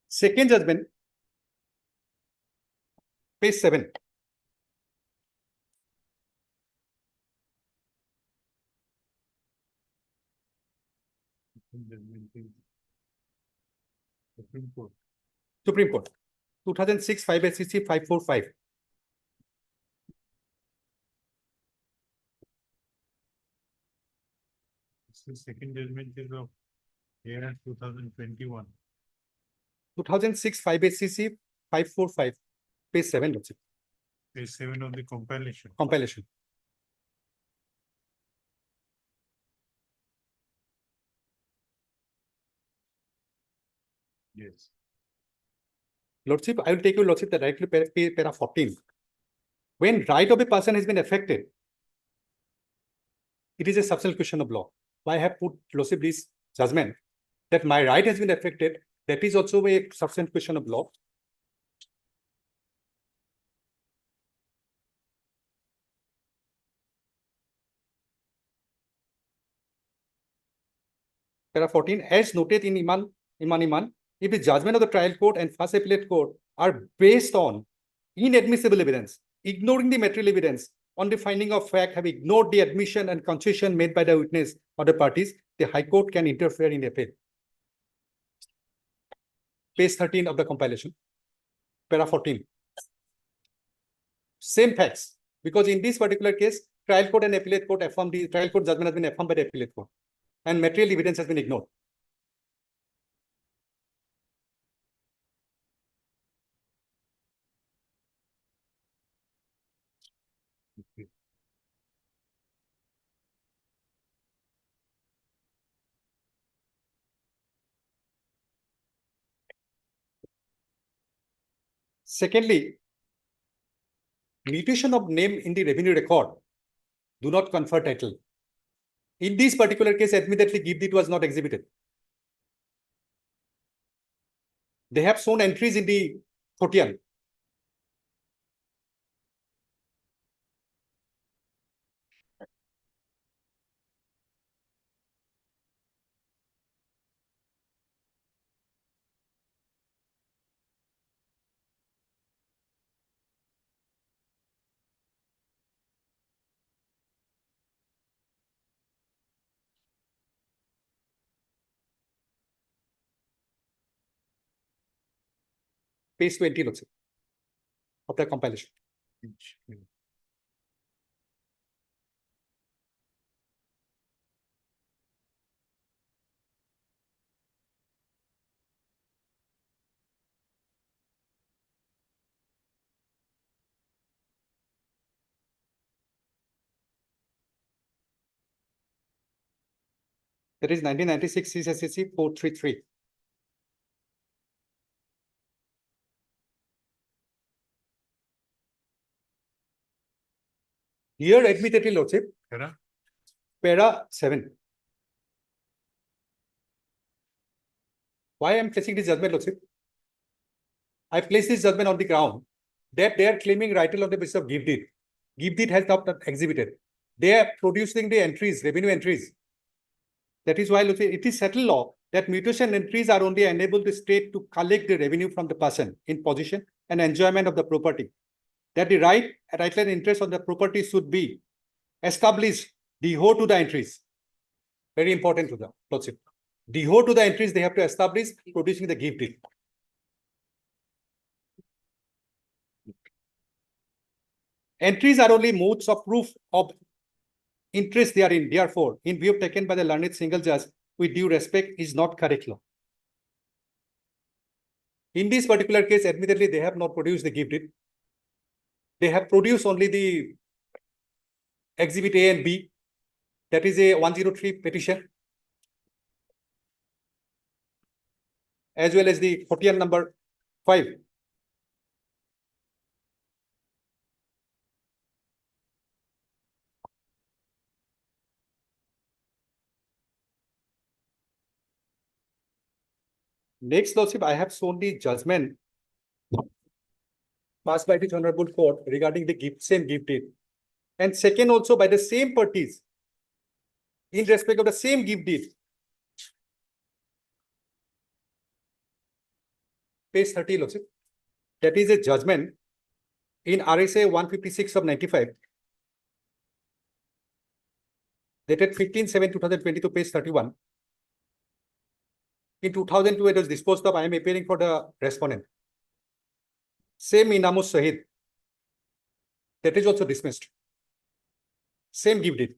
Second judgment, page 7. Supreme Court. Supreme Court. 2006 5 SCC 545. The second judgment is of year 2021. 2006 5 SCC 545. Page 7. Page 7 of the compilation. Compilation. Yes. Lordship, I will take you, Lordship, the directly para 14. When right of a person has been affected, it is a substantial question of law. I have put, Lordship, this judgment that my right has been affected. That is also a substantial question of law. Para 14, as noted in Iman, if the judgment of the trial court and first appellate court are based on inadmissible evidence, ignoring the material evidence on the finding of fact, have ignored the admission and concession made by the witness or the parties, the High Court can interfere in appeal. Page 13 of the compilation, para 14. Same facts, because in this particular case, trial court and appellate court affirmed, the trial court judgment has been affirmed by the appellate court, and material evidence has been ignored. Secondly, mutation of name in the revenue record do not confer title. In this particular case, admittedly, gift deed was not exhibited. They have shown entries in the Photian. Page 20 looks it of the compilation. That is 1996 CSSC 433. Here, admittedly, Lordship, para 7. Why I am placing this judgment, Lordship? I place this judgment on the ground that they are claiming title on the basis of gift deed. Gift deed has not exhibited. They are producing the entries, revenue entries. That is why it is settled law that mutation entries are only enable the state to collect the revenue from the person in possession and enjoyment of the property. That the right and interest on the property should be established deho to the entries. Very important to the Lordship. Deho to the entries they have to establish producing the gift deed. Entries are only modes of proof of interest therein. Therefore, in view taken by the learned single judge, with due respect, is not correct law. In this particular case, admittedly, they have not produced the gift deed. They have produced only the exhibit A and B. That is a 103 petition, as well as the Photian number 5. Next, Lordship, I have shown the judgment passed by the Honorable Court regarding the same gift deed. And second, also by the same parties in respect of the same gift deed. Page 30, Lordship. That is a judgment in RSA 156 of 95. Dated 15/7/2022, page 31. In 2002, it was disposed of. I am appearing for the respondent. Same Inamus Sahid. That is also dismissed. Same gift deed.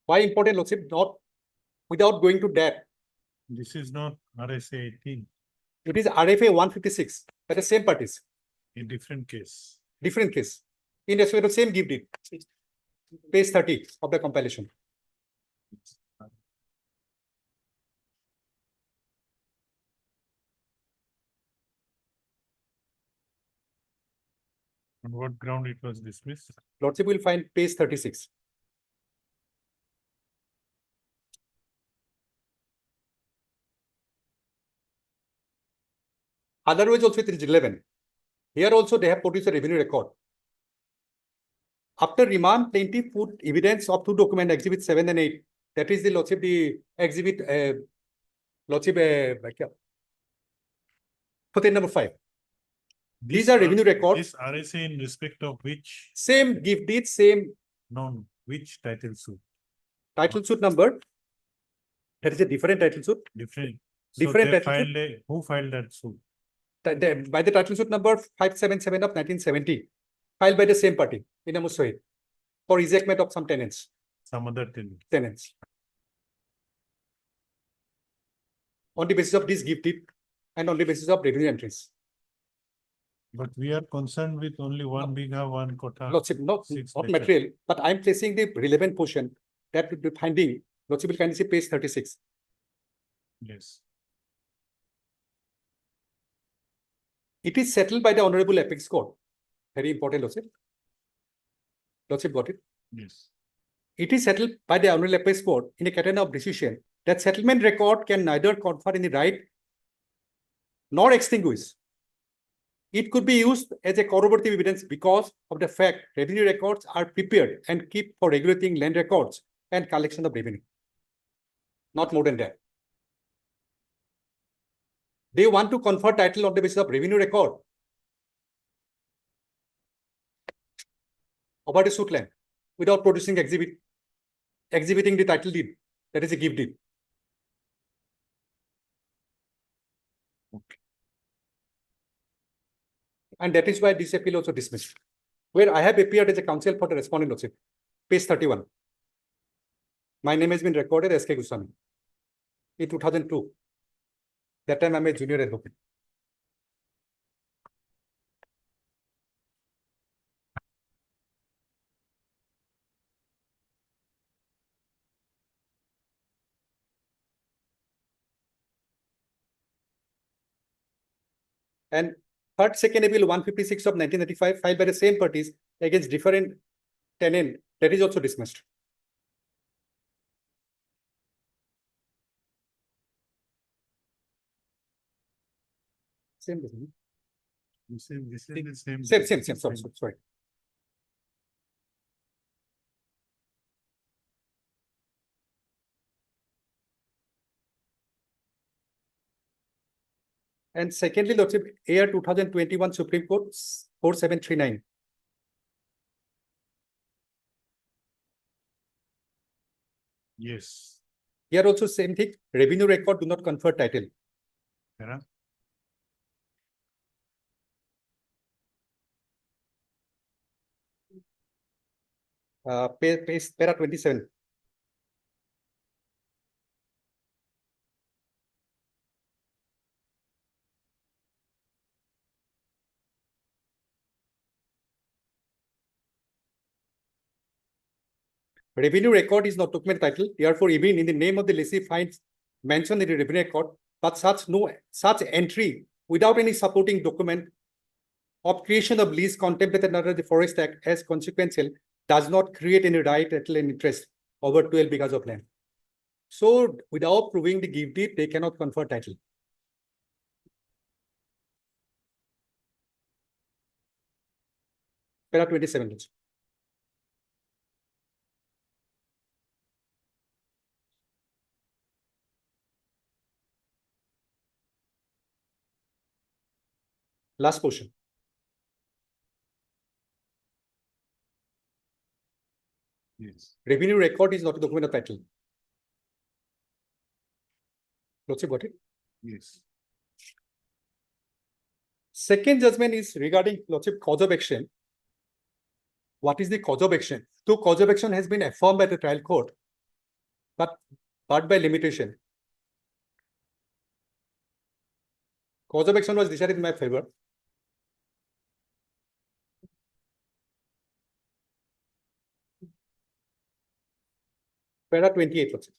Why important, Lordship? Not without going to that. This is not RSA 18. It is RFA 156 by the same parties. A different case. Different case. In respect of same gift deed. Page 30 of the compilation. On what ground it was dismissed? Lordship will find page 36. Otherwise, also it is 11. Here also they have produced a revenue record. After remand, plaintiff put evidence of two documents, exhibit 7 and 8. That is the Lordship, the exhibit, Lordship, Photian number 5. These are revenue records. This RSA in respect of which? Same gift deed, same. No, which title suit? Title suit number. That is a different title suit. Different. Different So they title suit. who filed that suit? By the title suit number 577 of 1970, filed by the same party, Inamus Sahid, for ejectment of some tenants. Some other Tenants. On the basis of this gift deed and on the basis of revenue entries. But we are concerned with only 1 bigha, 1 kota. Lordship, not, six not like that. material, but I'm placing the relevant portion that would be finding, Lordship will kindly see page 36. Yes. It is settled by the Honorable Apex Court. Very important, Lordship. Lordship got it. Yes. It is settled by the Honorable Apex Court in a category of decision that settlement record can neither confer any right nor extinguish. It could be used as a corroborative evidence because of the fact revenue records are prepared and kept for regulating land records and collection of revenue. Not more than that. They want to confer title on the basis of revenue record over the suit land without producing exhibiting the title deed. That is a gift deed. Okay. And that is why this appeal also dismissed. Where I have appeared as a counsel for the respondent Lordship. Page 31. My name has been recorded as K. Goswami in 2002. That time I'm a junior advocate. And third second appeal 156 of 1995 filed by the same parties against different tenant, that is also dismissed. Same, isn't it? This is the same. Same, sorry. And secondly, Lordship, AR 2021 Supreme Court 4739. Yes. Here also same thing, revenue record do not confer title. Yeah. Page para 27. Revenue record is not document title, therefore even in the name of the lessee finds mentioned in the revenue record, but such entry without any supporting document of creation of lease contemplated under the Forest Act as consequential does not create any right, title, and interest over 12 acres of land. So without proving the gift deed, they cannot confer title. Para 27. Last portion. Yes. Revenue record is not a document of title. Lordship got it? Yes. Second judgment is regarding Lordship cause of action. What is the cause of action? So cause of action has been affirmed by the trial court, but by limitation. Cause of action was decided in my favor. Para 28. Lordship.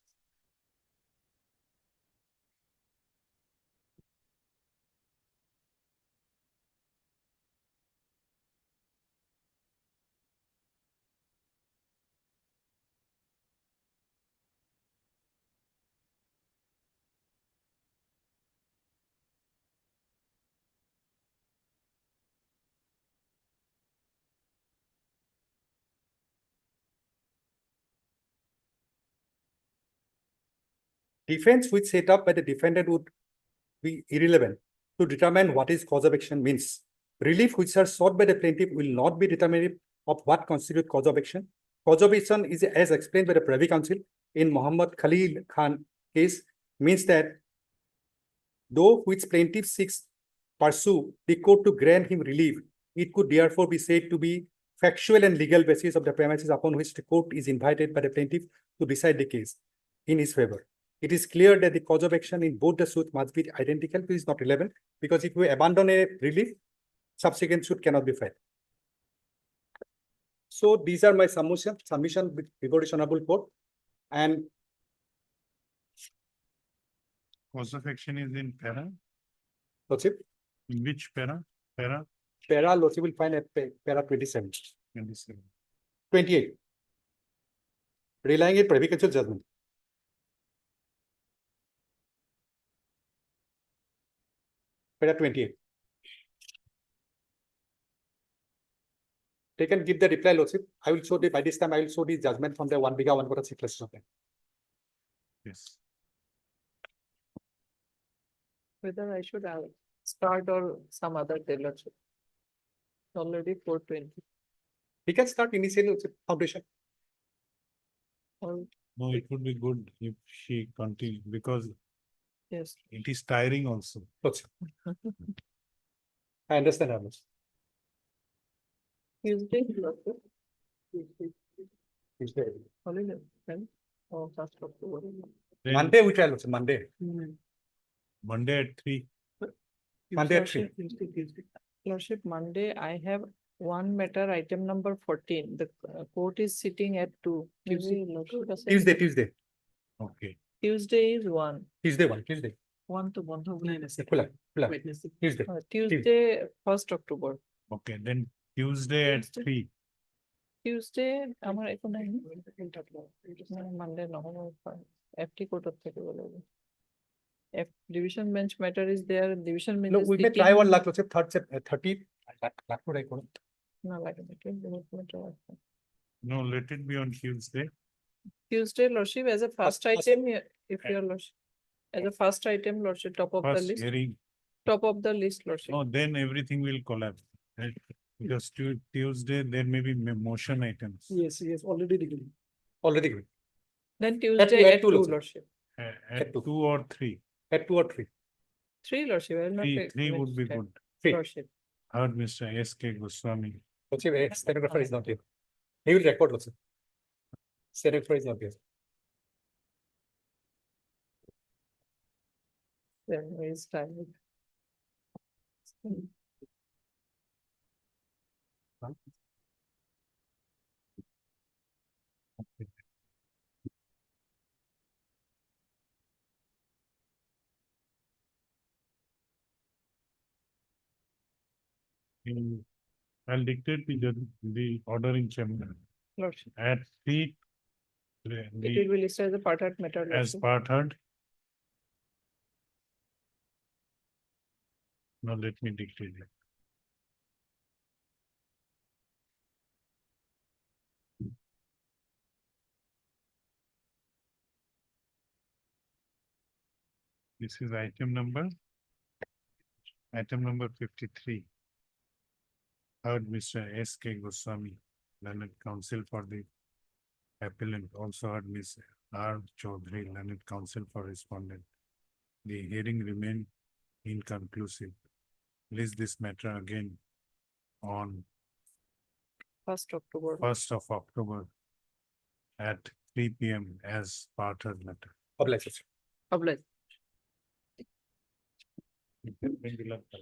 Defense which set up by the defendant would be irrelevant to determine what is cause of action means. Relief which are sought by the plaintiff will not be determinative of what constitutes cause of action. Cause of action is as explained by the Privy Council in Muhammad Khalil Khan case means that though which plaintiff seeks pursue the court to grant him relief, it could therefore be said to be factual and legal basis of the premises upon which the court is invited by the plaintiff to decide the case in his favor. It is clear that the cause of action in both the suit must be identical, which is not relevant, because if we abandon a relief, subsequent suit cannot be filed. So these are my submission before this honorable court. And Cause of action is in para. Lordship, In which para? Para para Lordship will find at para 27, 27. 28. Relying a privy council judgment. Para 28. They can give the reply, Lordship. I will show the, by this time, I will show the judgment from the 1 bigha 1 quota 6 of them. Yes. Whether I should start or some other day, Lordship. Already 4:20. We can start initially Lordship, foundation. Or, No, it would be good if she continues because yes. it is tiring also. Lordship. I understand, Ernest. Tuesday, Lordship. Tuesday. Holiday, right? Oh, 1st October. Then Monday we try, Lordship, Monday. Monday at 3. Monday at 3. Lordship, Monday, I have one matter, item number 14. The court is sitting at 2. Maybe Lordship has said- Tuesday. Okay. Tuesday is 1. Tuesday 1, Tuesday. 1 to 1. Khula. Tuesday. Tuesday, 1st October. Okay, then Tuesday at Tuesday. 3. Tuesday, আমার এখন নাই Monday no FT court থেকে বলে F division bench matter is there, division bench No, is we may try one luck, Lordship, 30. Luck would I call it? No, like that. No, let it be on Tuesday. Tuesday, Lordship, as a first item, if your Lordship, as a first item, Lordship, top of the First list, hearing. top of the list, Lordship. No, then everything will collapse. Right? Because Tuesday, there may be motion items. Yes, already declared. Already good. Then Tuesday at 2, Lordship. Lordship. At 2 or 3. At 2 or 3. 3, Lordship, I will not take. 3 would be next good. time, Lordship. Heard Mr. S.K. Goswami. Lordship, stenographer is not here. He will record, Lordship. Stenographer is not here. Then we start. I'll dictate the order in chamber. Lordship. At 3. It will be listed as a part heard matter, As Lordship. part heard. Now let me dictate it. This is item number 53. Heard Mr. S.K. Goswami, learned counsel for the appellant, also heard Ms. R. Chaudhary, learned counsel for respondent. The hearing remained inconclusive. List this matter again on 1st October. 1st of October at 3 p.m. as part heard matter. Obliged. Obliged. Bring the laptop.